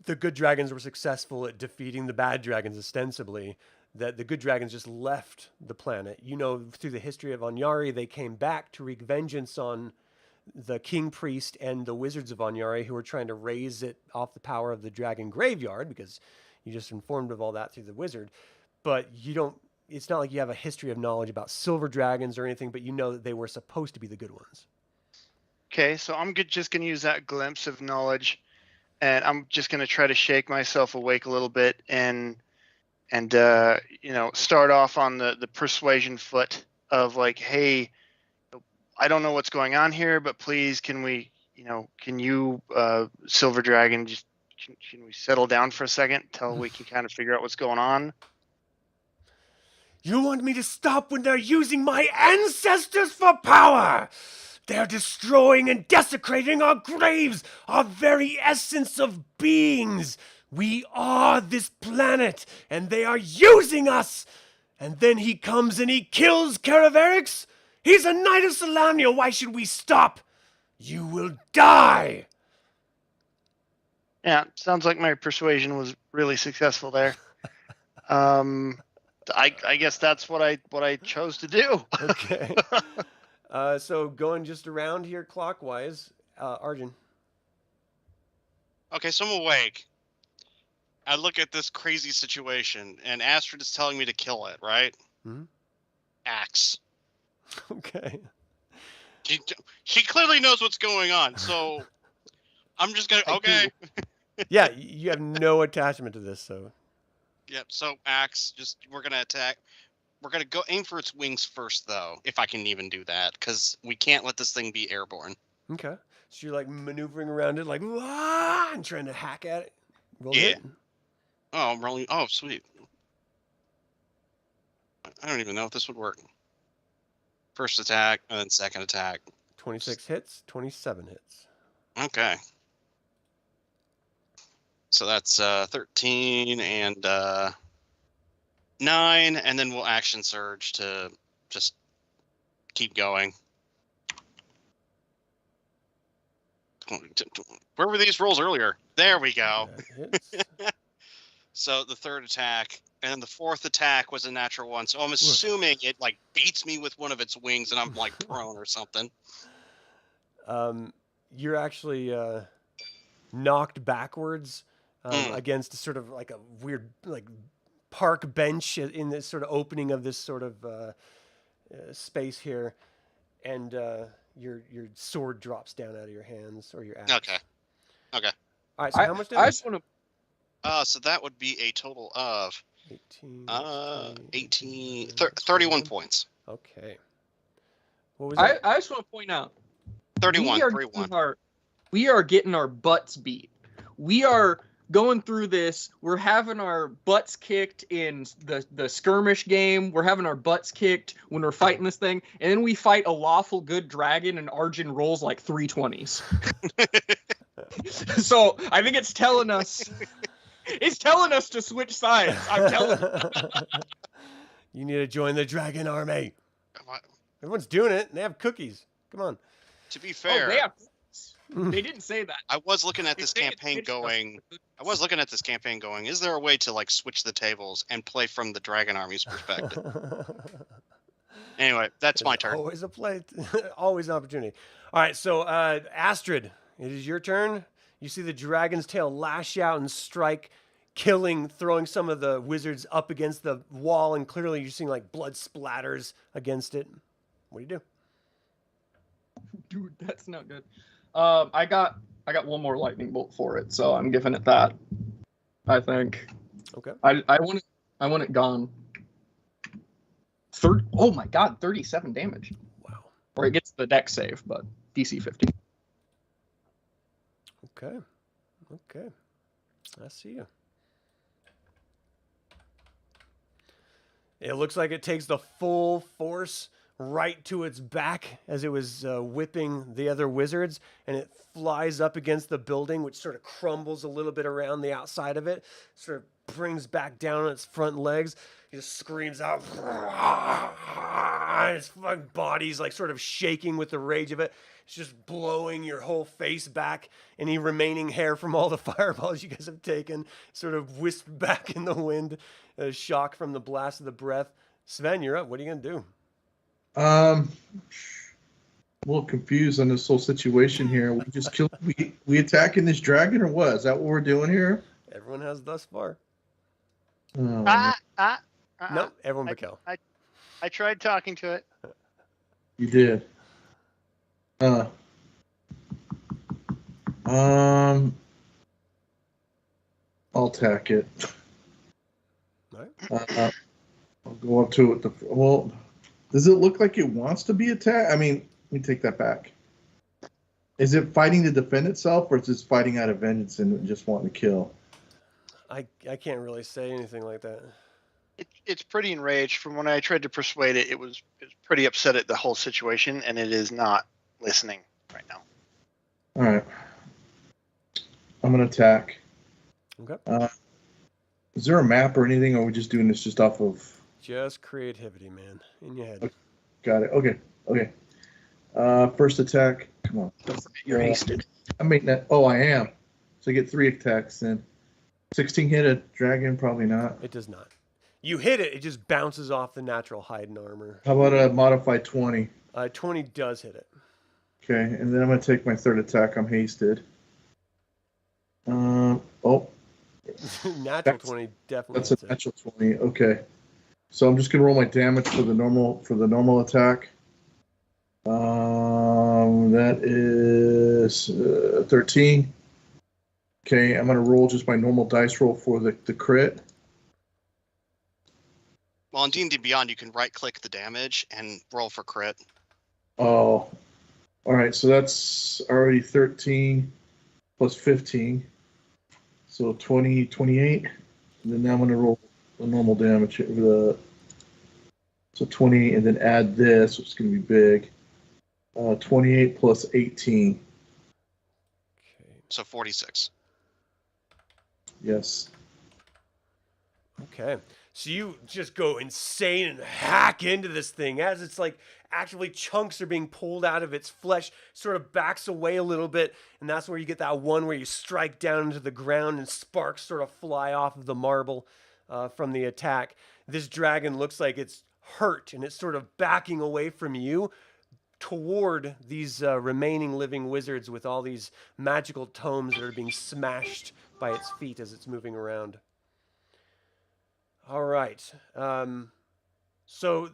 S2: the good dragons were successful at defeating the bad dragons, ostensibly, that the good dragons just left the planet. You know, through the history of Anyari, they came back to wreak vengeance on the king priest and the wizards of Anyari, who were trying to raise it off the power of the dragon graveyard, because you just informed of all that through the wizard. But you don't, it's not like you have a history of knowledge about silver dragons or anything, but you know that they were supposed to be the good ones.
S5: Okay, so I'm just going to use that glimpse of knowledge, and I'm just going to try to shake myself awake a little bit and you know, start off on the persuasion foot of like, hey, I don't know what's going on here, but please, can we, you know, can you, Silver Dragon, just can we settle down for a second until we can kind of figure out what's going on?
S2: You want me to stop when they're using my ancestors for power? They're destroying and desecrating our graves, our very essence of beings. We are this planet, and they are using us. And then he comes and he kills Caravarix? He's a knight of Solamnia. Why should we stop? You will die.
S5: Yeah, sounds like my persuasion was really successful there. I guess that's what I chose to do.
S2: Okay. So going just around here clockwise, Arjan.
S4: Okay, so I'm awake. I look at this crazy situation, and Astrid is telling me to kill it, right?
S2: Mm-hmm.
S4: Axe.
S2: Okay.
S4: She clearly knows what's going on, so I'm just gonna. Okay.
S2: Yeah, you have no attachment to this, so.
S4: Yep. So axe. We're gonna attack. We're gonna go aim for its wings first, though, if I can even do that, because we can't let this thing be airborne.
S2: Okay. So you're like maneuvering around it, like "Wah!" and trying to hack at it. Roll hit.
S4: Oh, I'm rolling. Oh, sweet. I don't even know if this would work. First attack, and then second attack.
S2: 26 hits, 27 hits.
S4: Okay. So that's 13 and 9, and then we'll action surge to just keep going. Where were these rolls earlier? There we go. So the third attack, and then the fourth attack was a natural one. So I'm assuming it like beats me with one of its wings, and I'm like prone or something.
S2: You're actually knocked backwards against sort of like a weird like park bench in this sort of opening of this sort of space here, and your sword drops down out of your hands or your axe.
S4: Okay.
S2: All right. So how much damage?
S3: I just want to.
S4: So that would be a total of
S2: 18,
S4: 31 points.
S2: Okay. What was that?
S3: I just want to point out.
S4: 31.
S3: We are getting our butts beat. We are going through this. We're having our butts kicked in the skirmish game. We're having our butts kicked when we're fighting this thing. And then we fight a lawful good dragon, and Arjan rolls like 3 20s. So I think it's telling us. It's telling us to switch sides. I'm telling you.
S2: You need to join the Dragon Army. Everyone's doing it, and they have cookies. Come on.
S4: To be fair,
S3: they didn't say that.
S4: I was looking at this campaign going. Is there a way to like switch the tables and play from the Dragon Armies perspective? Anyway, that's my turn.
S2: Always a play, always an opportunity. All right, so Astrid, it is your turn. You see the dragon's tail lash out and strike, throwing some of the wizards up against the wall, and clearly you're seeing like blood splatters against it. What do you do?
S3: Dude, that's not good. I got one more lightning bolt for it, so I'm giving it that. I think.
S2: Okay.
S3: I want it gone. Oh my god, 37 damage.
S2: Wow.
S3: Or it gets the dex save, but DC 15.
S2: Okay. I see you. It looks like it takes the full force right to its back as it was whipping the other wizards, and it flies up against the building, which sort of crumbles a little bit around the outside of it, sort of brings back down on its front legs. He just screams out, and its fucking body's like sort of shaking with the rage of it. It's just blowing your whole face back. Any remaining hair from all the fireballs you guys have taken sort of whisked back in the wind, shock from the blast of the breath. Sven, you're up. What are you going to do?
S6: A little confused on this whole situation here. We just killed. We attacking this dragon or what? Is that what we're doing here?
S2: Everyone has thus far.
S6: Oh,
S2: No, everyone but Kel.
S5: I tried talking to it.
S6: you did. I'll attack it.
S2: All right.
S6: I'll go up to it. Well, does it look like it wants to be attacked? I mean, let me take that back. Is it fighting to defend itself, or is it fighting out of vengeance and just wanting to kill?
S2: I can't really say anything like that.
S5: It's pretty enraged. From when I tried to persuade it, it was pretty upset at the whole situation, and it is not listening right now.
S6: All right. I'm gonna attack.
S2: Okay.
S6: Is there a map or anything, or are we just doing this just off of?
S2: Just creativity, man. In your head.
S6: Okay. Got it. Okay. First attack. Come on.
S3: Don't forget you're hasted.
S6: I'm making that. Oh, I am. So I get 3 attacks then. 16 hit a dragon? Probably not.
S2: It does not. You hit it, it just bounces off the natural hide and armor.
S6: How about a modified 20?
S2: 20 does hit it.
S6: Okay, and then I'm going to take my third attack. I'm hasted.
S2: Natural 20 definitely
S6: That's
S2: hits
S6: a
S2: it.
S6: natural 20. Okay. So I'm just going to roll my damage for the normal attack. That is 13. Okay, I'm going to roll just my normal dice roll for the crit.
S4: Well, in D&D Beyond, you can right-click the damage and roll for crit.
S6: Oh, all right. So that's already 13 plus 15. So 20, 28. And then now I'm going to roll the normal damage. So 20, and then add this, which is going to be big. 28 plus 18.
S2: Okay.
S4: So 46.
S6: Yes.
S2: Okay. So you just go insane and hack into this thing as it's like actively chunks are being pulled out of its flesh, sort of backs away a little bit. And that's where you get that one where you strike down into the ground and sparks sort of fly off of the marble from the attack. This dragon looks like it's hurt and it's sort of backing away from you toward these remaining living wizards with all these magical tomes that are being smashed by its feet as it's moving around. All right. So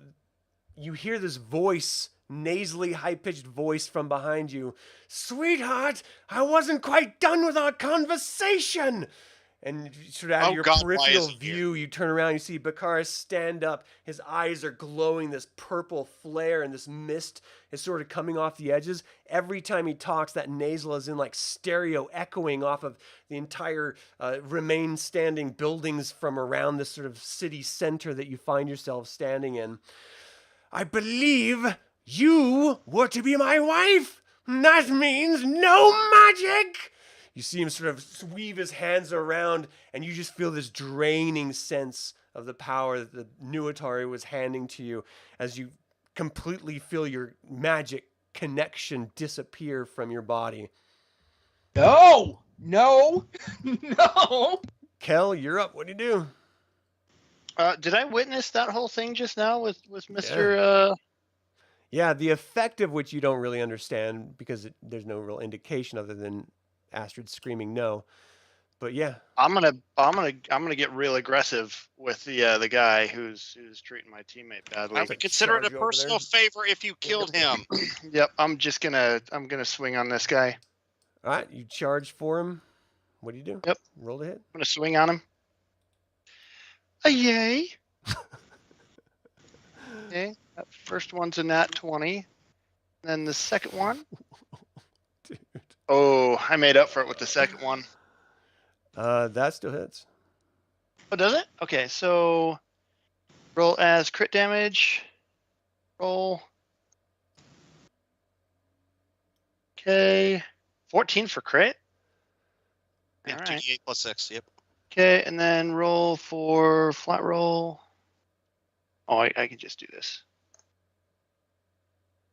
S2: you hear this voice, nasally, high-pitched voice from behind you. Sweetheart, I wasn't quite done with our conversation. And sort of out of your peripheral view, you turn around, you see Bakaris stand up. His eyes are glowing this purple flare, and this mist is sort of coming off the edges. Every time he talks, that nasal is in like stereo echoing off of the entire remain standing buildings from around this sort of city center that you find yourself standing in. I believe you were to be my wife. That means no magic. You see him sort of weave his hands around, and you just feel this draining sense of the power that the new Atari was handing to you as you completely feel your magic connection disappear from your body.
S7: No!
S2: Kel, you're up. What do you do?
S5: Did I witness that whole thing just now with Mr.
S2: Yeah, the effect of which you don't really understand because there's no real indication other than Astrid screaming no. But yeah,
S5: I'm gonna get real aggressive with the guy who's treating my teammate badly.
S4: I would consider it a personal favor if you killed him.
S5: Yep, I'm gonna swing on this guy.
S2: All right, you charge for him. What do you do?
S5: Yep.
S2: Roll to hit.
S5: I'm gonna swing on him. Yay! Okay, that first one's a nat 20. Then the second one.
S2: Dude.
S5: Oh, I made up for it with the second one.
S2: That still hits.
S5: Oh, does it? Okay, so roll as crit damage. Roll. Okay, 14 for crit.
S4: Yeah,
S5: All right.
S4: 2d8 plus 6, yep.
S5: Okay, and then roll for flat roll. Oh, I can just do this.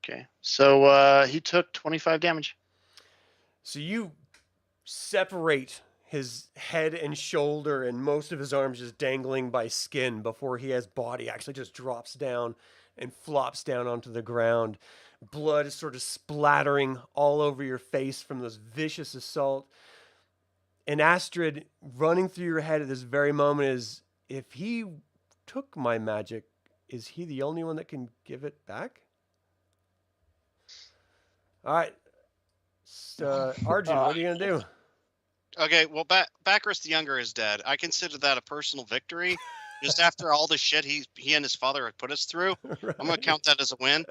S5: Okay, so he took 25 damage.
S2: So you separate his head and shoulder and most of his arms just dangling by skin before his body actually just drops down and flops down onto the ground. Blood is sort of splattering all over your face from this vicious assault. And Astrid, running through your head at this very moment is, if he took my magic, is he the only one that can give it back? All right. So, Arjan, what are you going to do?
S4: Okay, well, Bakaris the Younger is dead. I consider that a personal victory. Just after all the shit he and his father have put us through,
S2: Right.
S4: I'm going to count that as a win.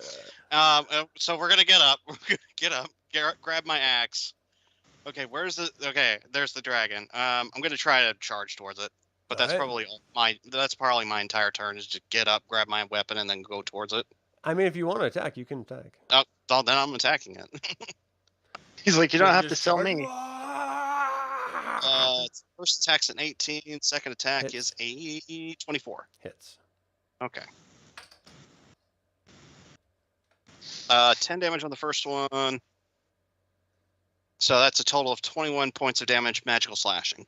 S4: So we're going to get up. We're going to get up, grab my axe. Okay, there's the dragon. I'm going to try to charge towards it. But that's
S2: Alright.
S4: probably my entire turn is to get up, grab my weapon, and then go towards it.
S2: I mean, if you want to attack, you can attack.
S4: Oh, well, then I'm attacking it.
S5: He's like, you don't
S2: So
S5: have to
S2: just
S5: sell
S2: charge-
S5: me.
S4: First attack's an 18. Second attack
S2: Hits.
S4: is a 24.
S2: Hits.
S4: Okay. 10 damage on the first one. So that's a total of 21 points of damage, magical slashing.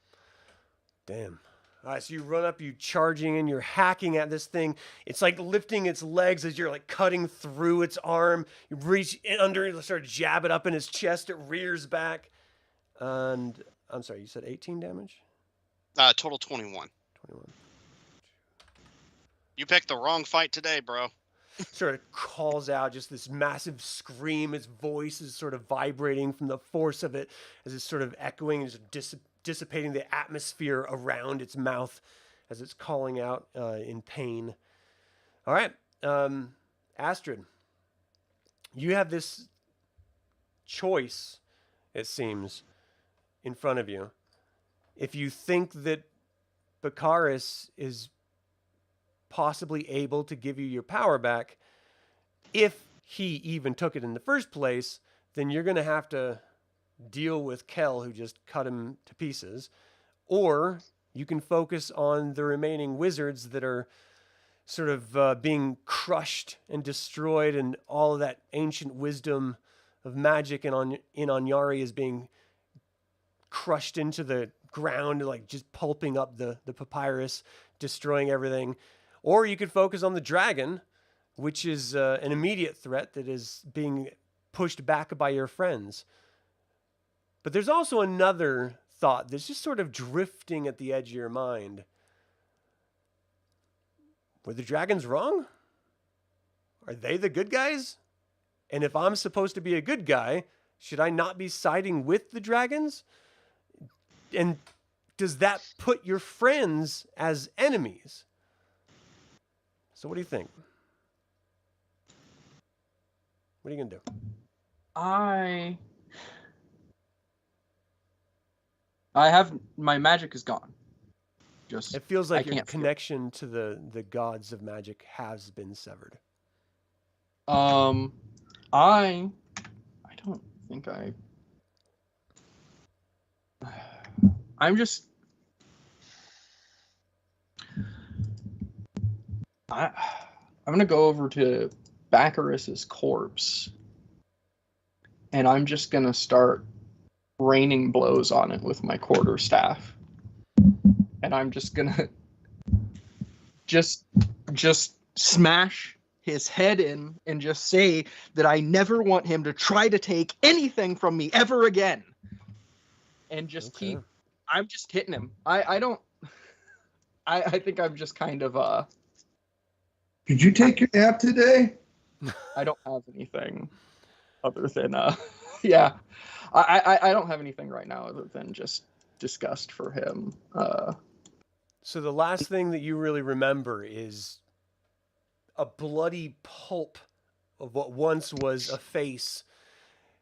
S2: Damn. All right, so you run up, you charging in, you're hacking at this thing. It's like lifting its legs as you're like cutting through its arm. You reach in under it, start to jab it up in its chest. It rears back. And I'm sorry, you said 18 damage?
S4: Total 21.
S2: 21.
S4: You picked the wrong fight today, bro.
S2: Sort of calls out just this massive scream. Its voice is sort of vibrating from the force of it as it's sort of echoing and just dissipating the atmosphere around its mouth as it's calling out in pain. All right, Astrid, you have this choice, it seems, in front of you. If you think that Takhisis is possibly able to give you your power back, if he even took it in the first place, then you're going to have to deal with Kel, who just cut him to pieces, or you can focus on the remaining wizards that are sort of being crushed and destroyed, and all of that ancient wisdom of magic in Anyari is being crushed into the ground, like just pulping up the papyrus, destroying everything. Or you could focus on the dragon, which is an immediate threat that is being pushed back by your friends. But there's also another thought that's just sort of drifting at the edge of your mind. Were the dragons wrong? Are they the good guys? And if I'm supposed to be a good guy, should I not be siding with the dragons? And does that put your friends as enemies? So what do you think? What are you going to do?
S7: I have my magic is gone. Just
S2: It feels like
S7: I
S2: your
S7: can't feel it.
S2: connection to the gods of magic has been severed.
S7: I don't think I'm just I'm gonna go over to Baccharis's corpse, and I'm just gonna start raining blows on it with my quarterstaff, and I'm just gonna just smash his head in and just say that I never want him to try to take anything from me ever again, and just
S2: Okay.
S7: I'm just hitting him. I think I'm just kind of
S6: Did you take your nap today?
S7: I don't have anything other than yeah. I don't have anything right now other than just disgust for him.
S2: So the last thing that you really remember is a bloody pulp of what once was a face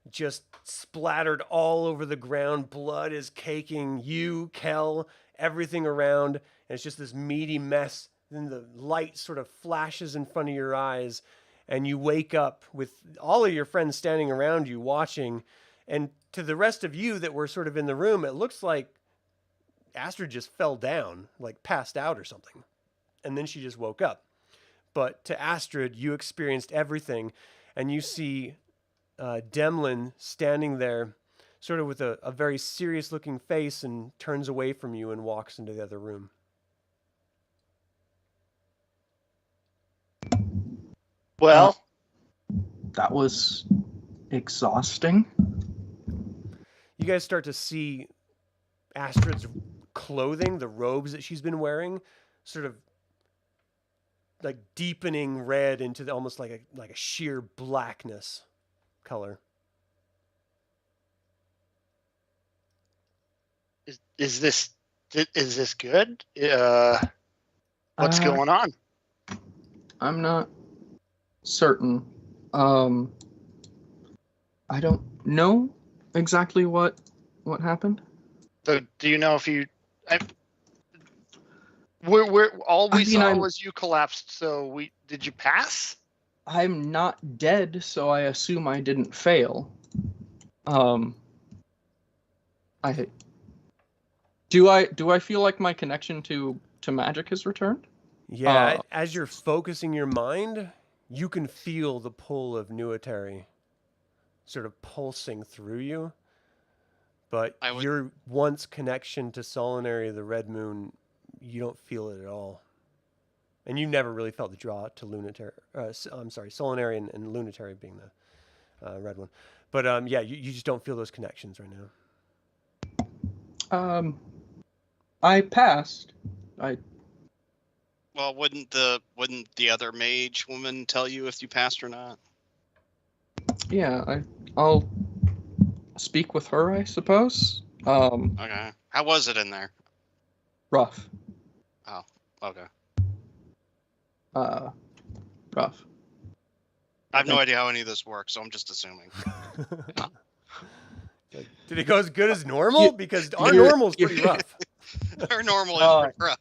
S2: just splattered all over the ground. Blood is caking you, Kel, everything around. And it's just this meaty mess. Then the light sort of flashes in front of your eyes, and you wake up with all of your friends standing around you watching. And to the rest of you that were sort of in the room, it looks like Astrid just fell down, like passed out or something. And then she just woke up. But to Astrid, you experienced everything, and you see Demlin standing there sort of with a very serious looking face, and turns away from you and walks into the other room.
S5: Well,
S7: That was exhausting.
S2: You guys start to see Astrid's clothing, the robes that she's been wearing, sort of like deepening red into almost like a sheer blackness color.
S5: is this good? What's
S7: Uh,
S5: going on?
S7: I'm not certain. I don't know exactly what happened.
S5: So, do you know if you? All we saw
S3: I'm-
S5: was you collapsed. So did you pass?
S3: I'm not dead, so I assume I didn't fail. Do I feel like my connection to magic has returned?
S2: Yeah, as you're focusing your mind, you can feel the pull of Nuitary sort of pulsing through you. But your once connection to Solinary, the Red Moon, you don't feel it at all. And you never really felt the draw to Lunitary. I'm sorry, Solinary and Lunitary being the red one. But yeah, you just don't feel those connections right now.
S3: I passed.
S4: Well, wouldn't the other mage woman tell you if you passed or not?
S3: Yeah, I'll speak with her, I suppose.
S4: Okay. How was it in there?
S3: Rough.
S4: Oh, okay.
S3: Rough.
S4: I have no idea how any of this works, so I'm just assuming.
S2: Did it go as good as normal? Because our normal's pretty rough.
S4: Our normal is pretty rough.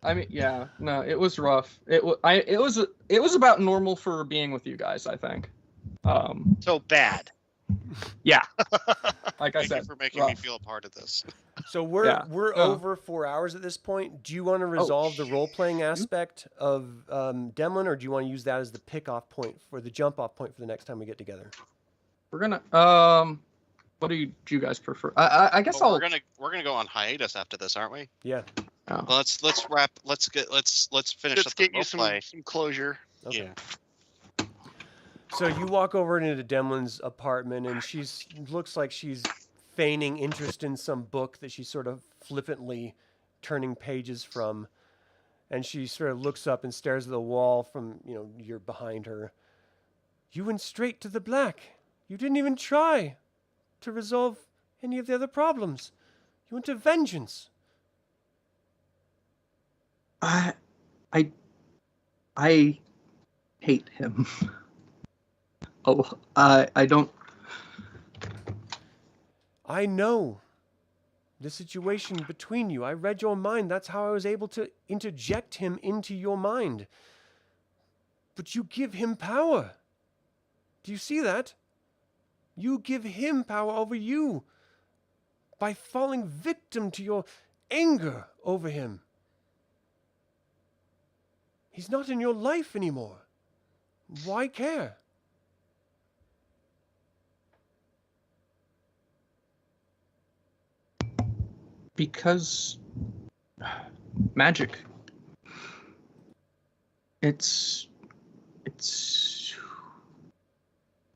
S3: I mean, yeah, no, it was rough. It was about normal for being with you guys, I think.
S4: So bad.
S3: Yeah. Like I
S4: Thank
S3: said,
S4: you for making me feel a part of this.
S2: So we're over 4 hours at this point. Do you want to resolve the role-playing aspect of Demlin, or do you want to use that as the pick-off point for the jump-off point for the next time we get together?
S3: We're gonna what do you guys prefer? I guess
S4: we're gonna go on hiatus after this, aren't we?
S2: Yeah.
S3: Oh.
S4: Well, let's finish
S5: Let's
S4: up the
S5: get you
S4: roleplay.
S5: some closure.
S2: Okay.
S4: Yeah.
S2: So you walk over into Demlin's apartment, and looks like she's feigning interest in some book that she's sort of flippantly turning pages from. And she sort of looks up and stares at the wall from, you're behind her. You went straight to the black. You didn't even try to resolve any of the other problems. You went to vengeance.
S3: I hate him. I don't.
S2: I know the situation between you. I read your mind. That's how I was able to interject him into your mind. But you give him power. Do you see that? You give him power over you by falling victim to your anger over him. He's not in your life anymore. Why care?
S3: Because magic. It's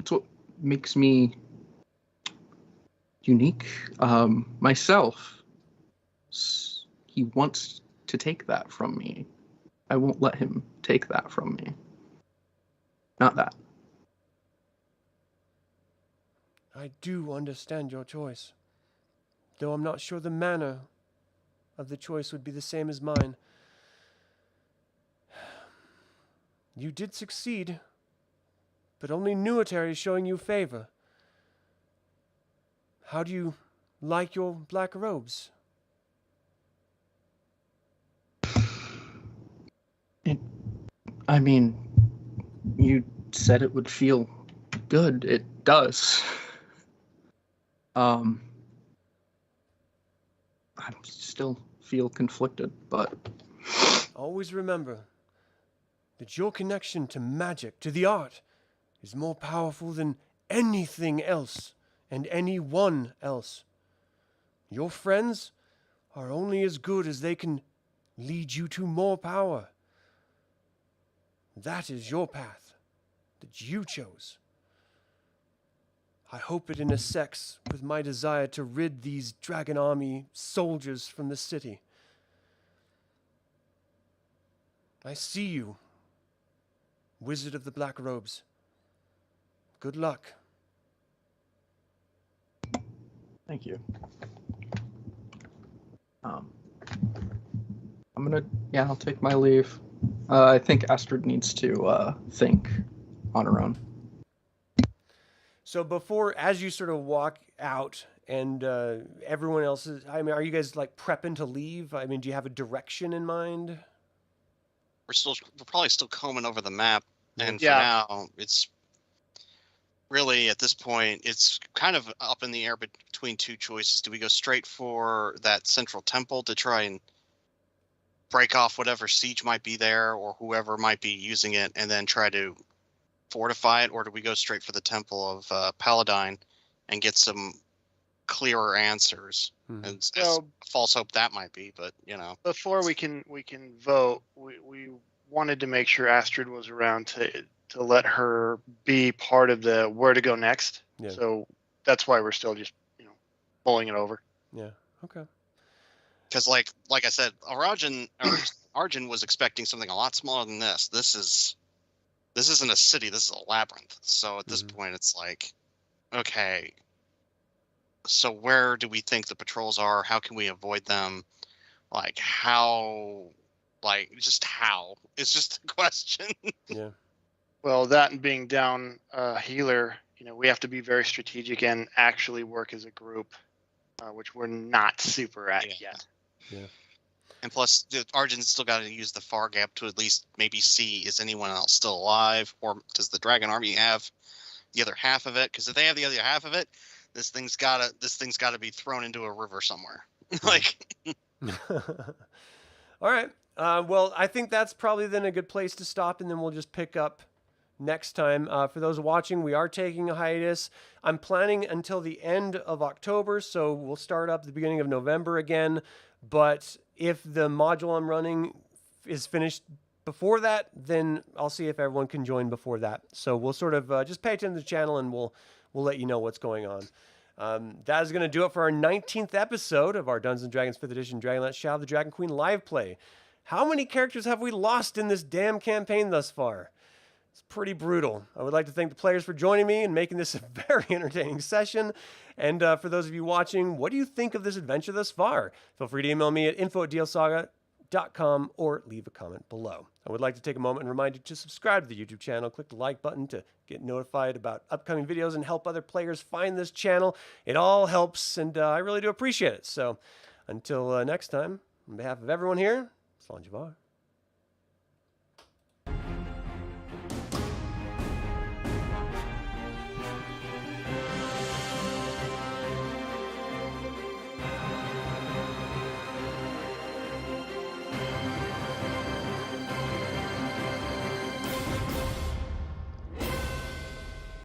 S3: what makes me unique. Myself. He wants to take that from me. I won't let him take that from me. Not that.
S2: I do understand your choice, though I'm not sure the manner of the choice would be the same as mine. You did succeed, but only Nuitary is showing you favor. How do you like your black robes?
S3: I mean, you said it would feel good. It does. I still feel conflicted, but...
S2: Always remember that your connection to magic, to the art, is more powerful than anything else and anyone else. Your friends are only as good as they can lead you to more power. That is your path that you chose. I hope it intersects with my desire to rid these Dragon Army soldiers from the city. I see you, Wizard of the Black Robes. Good luck.
S3: Thank you. I'll take my leave. I think Astrid needs to think on her own.
S2: So before, as you sort of walk out and everyone else is, I mean, are you guys like prepping to leave? I mean, do you have a direction in mind?
S4: We're probably still combing over the map, and for
S5: Yeah.
S4: now, it's really at this point, it's kind of up in the air between two choices. Do we go straight for that central temple to try and break off whatever siege might be there, or whoever might be using it, and then try to fortify it, or do we go straight for the temple of Paladin and get some clearer answers?
S2: Mhm.
S4: And
S5: So-
S4: false hope that might be, but you know.
S5: Before we can vote, we wanted to make sure Astrid was around to let her be part of the where to go next.
S2: Yeah.
S5: So that's why we're still just mulling it over.
S2: Yeah. Okay.
S4: Because like I said, Arjan was expecting something a lot smaller than this. This isn't a city. This is a labyrinth. So at this point, it's like, okay, so where do we think the patrols are? How can we avoid them? Like how? Like just how? It's just a question.
S2: Yeah.
S5: Well, that and being down healer, we have to be very strategic and actually work as a group, which we're not super at yet.
S2: Yeah.
S4: And plus, Arjan's still got to use the far gap to at least maybe see, is anyone else still alive, or does the Dragon Army have the other half of it? Because if they have the other half of it, this thing's gotta be thrown into a river somewhere. Like,
S2: All right. Well, I think that's probably then a good place to stop, and then we'll just pick up next time. For those watching, we are taking a hiatus. I'm planning until the end of October, so we'll start up at the beginning of November again. But if the module I'm running is finished before that, then I'll see if everyone can join before that. So we'll sort of just pay attention to the channel, and we'll let you know what's going on. That is going to do it for our 19th episode of our Dungeons & Dragons 5th Edition DragonLance Shadow of the Dragon Queen live play. How many characters have we lost in this damn campaign thus far? It's pretty brutal. I would like to thank the players for joining me and making this a very entertaining session. And for those of you watching, what do you think of this adventure thus far? Feel free to email me at info@dlsaga.com or leave a comment below. I would like to take a moment and remind you to subscribe to the YouTube channel. Click the like button to get notified about upcoming videos and help other players find this channel. It all helps, and I really do appreciate it. So until next time, on behalf of everyone here, Slan Javar.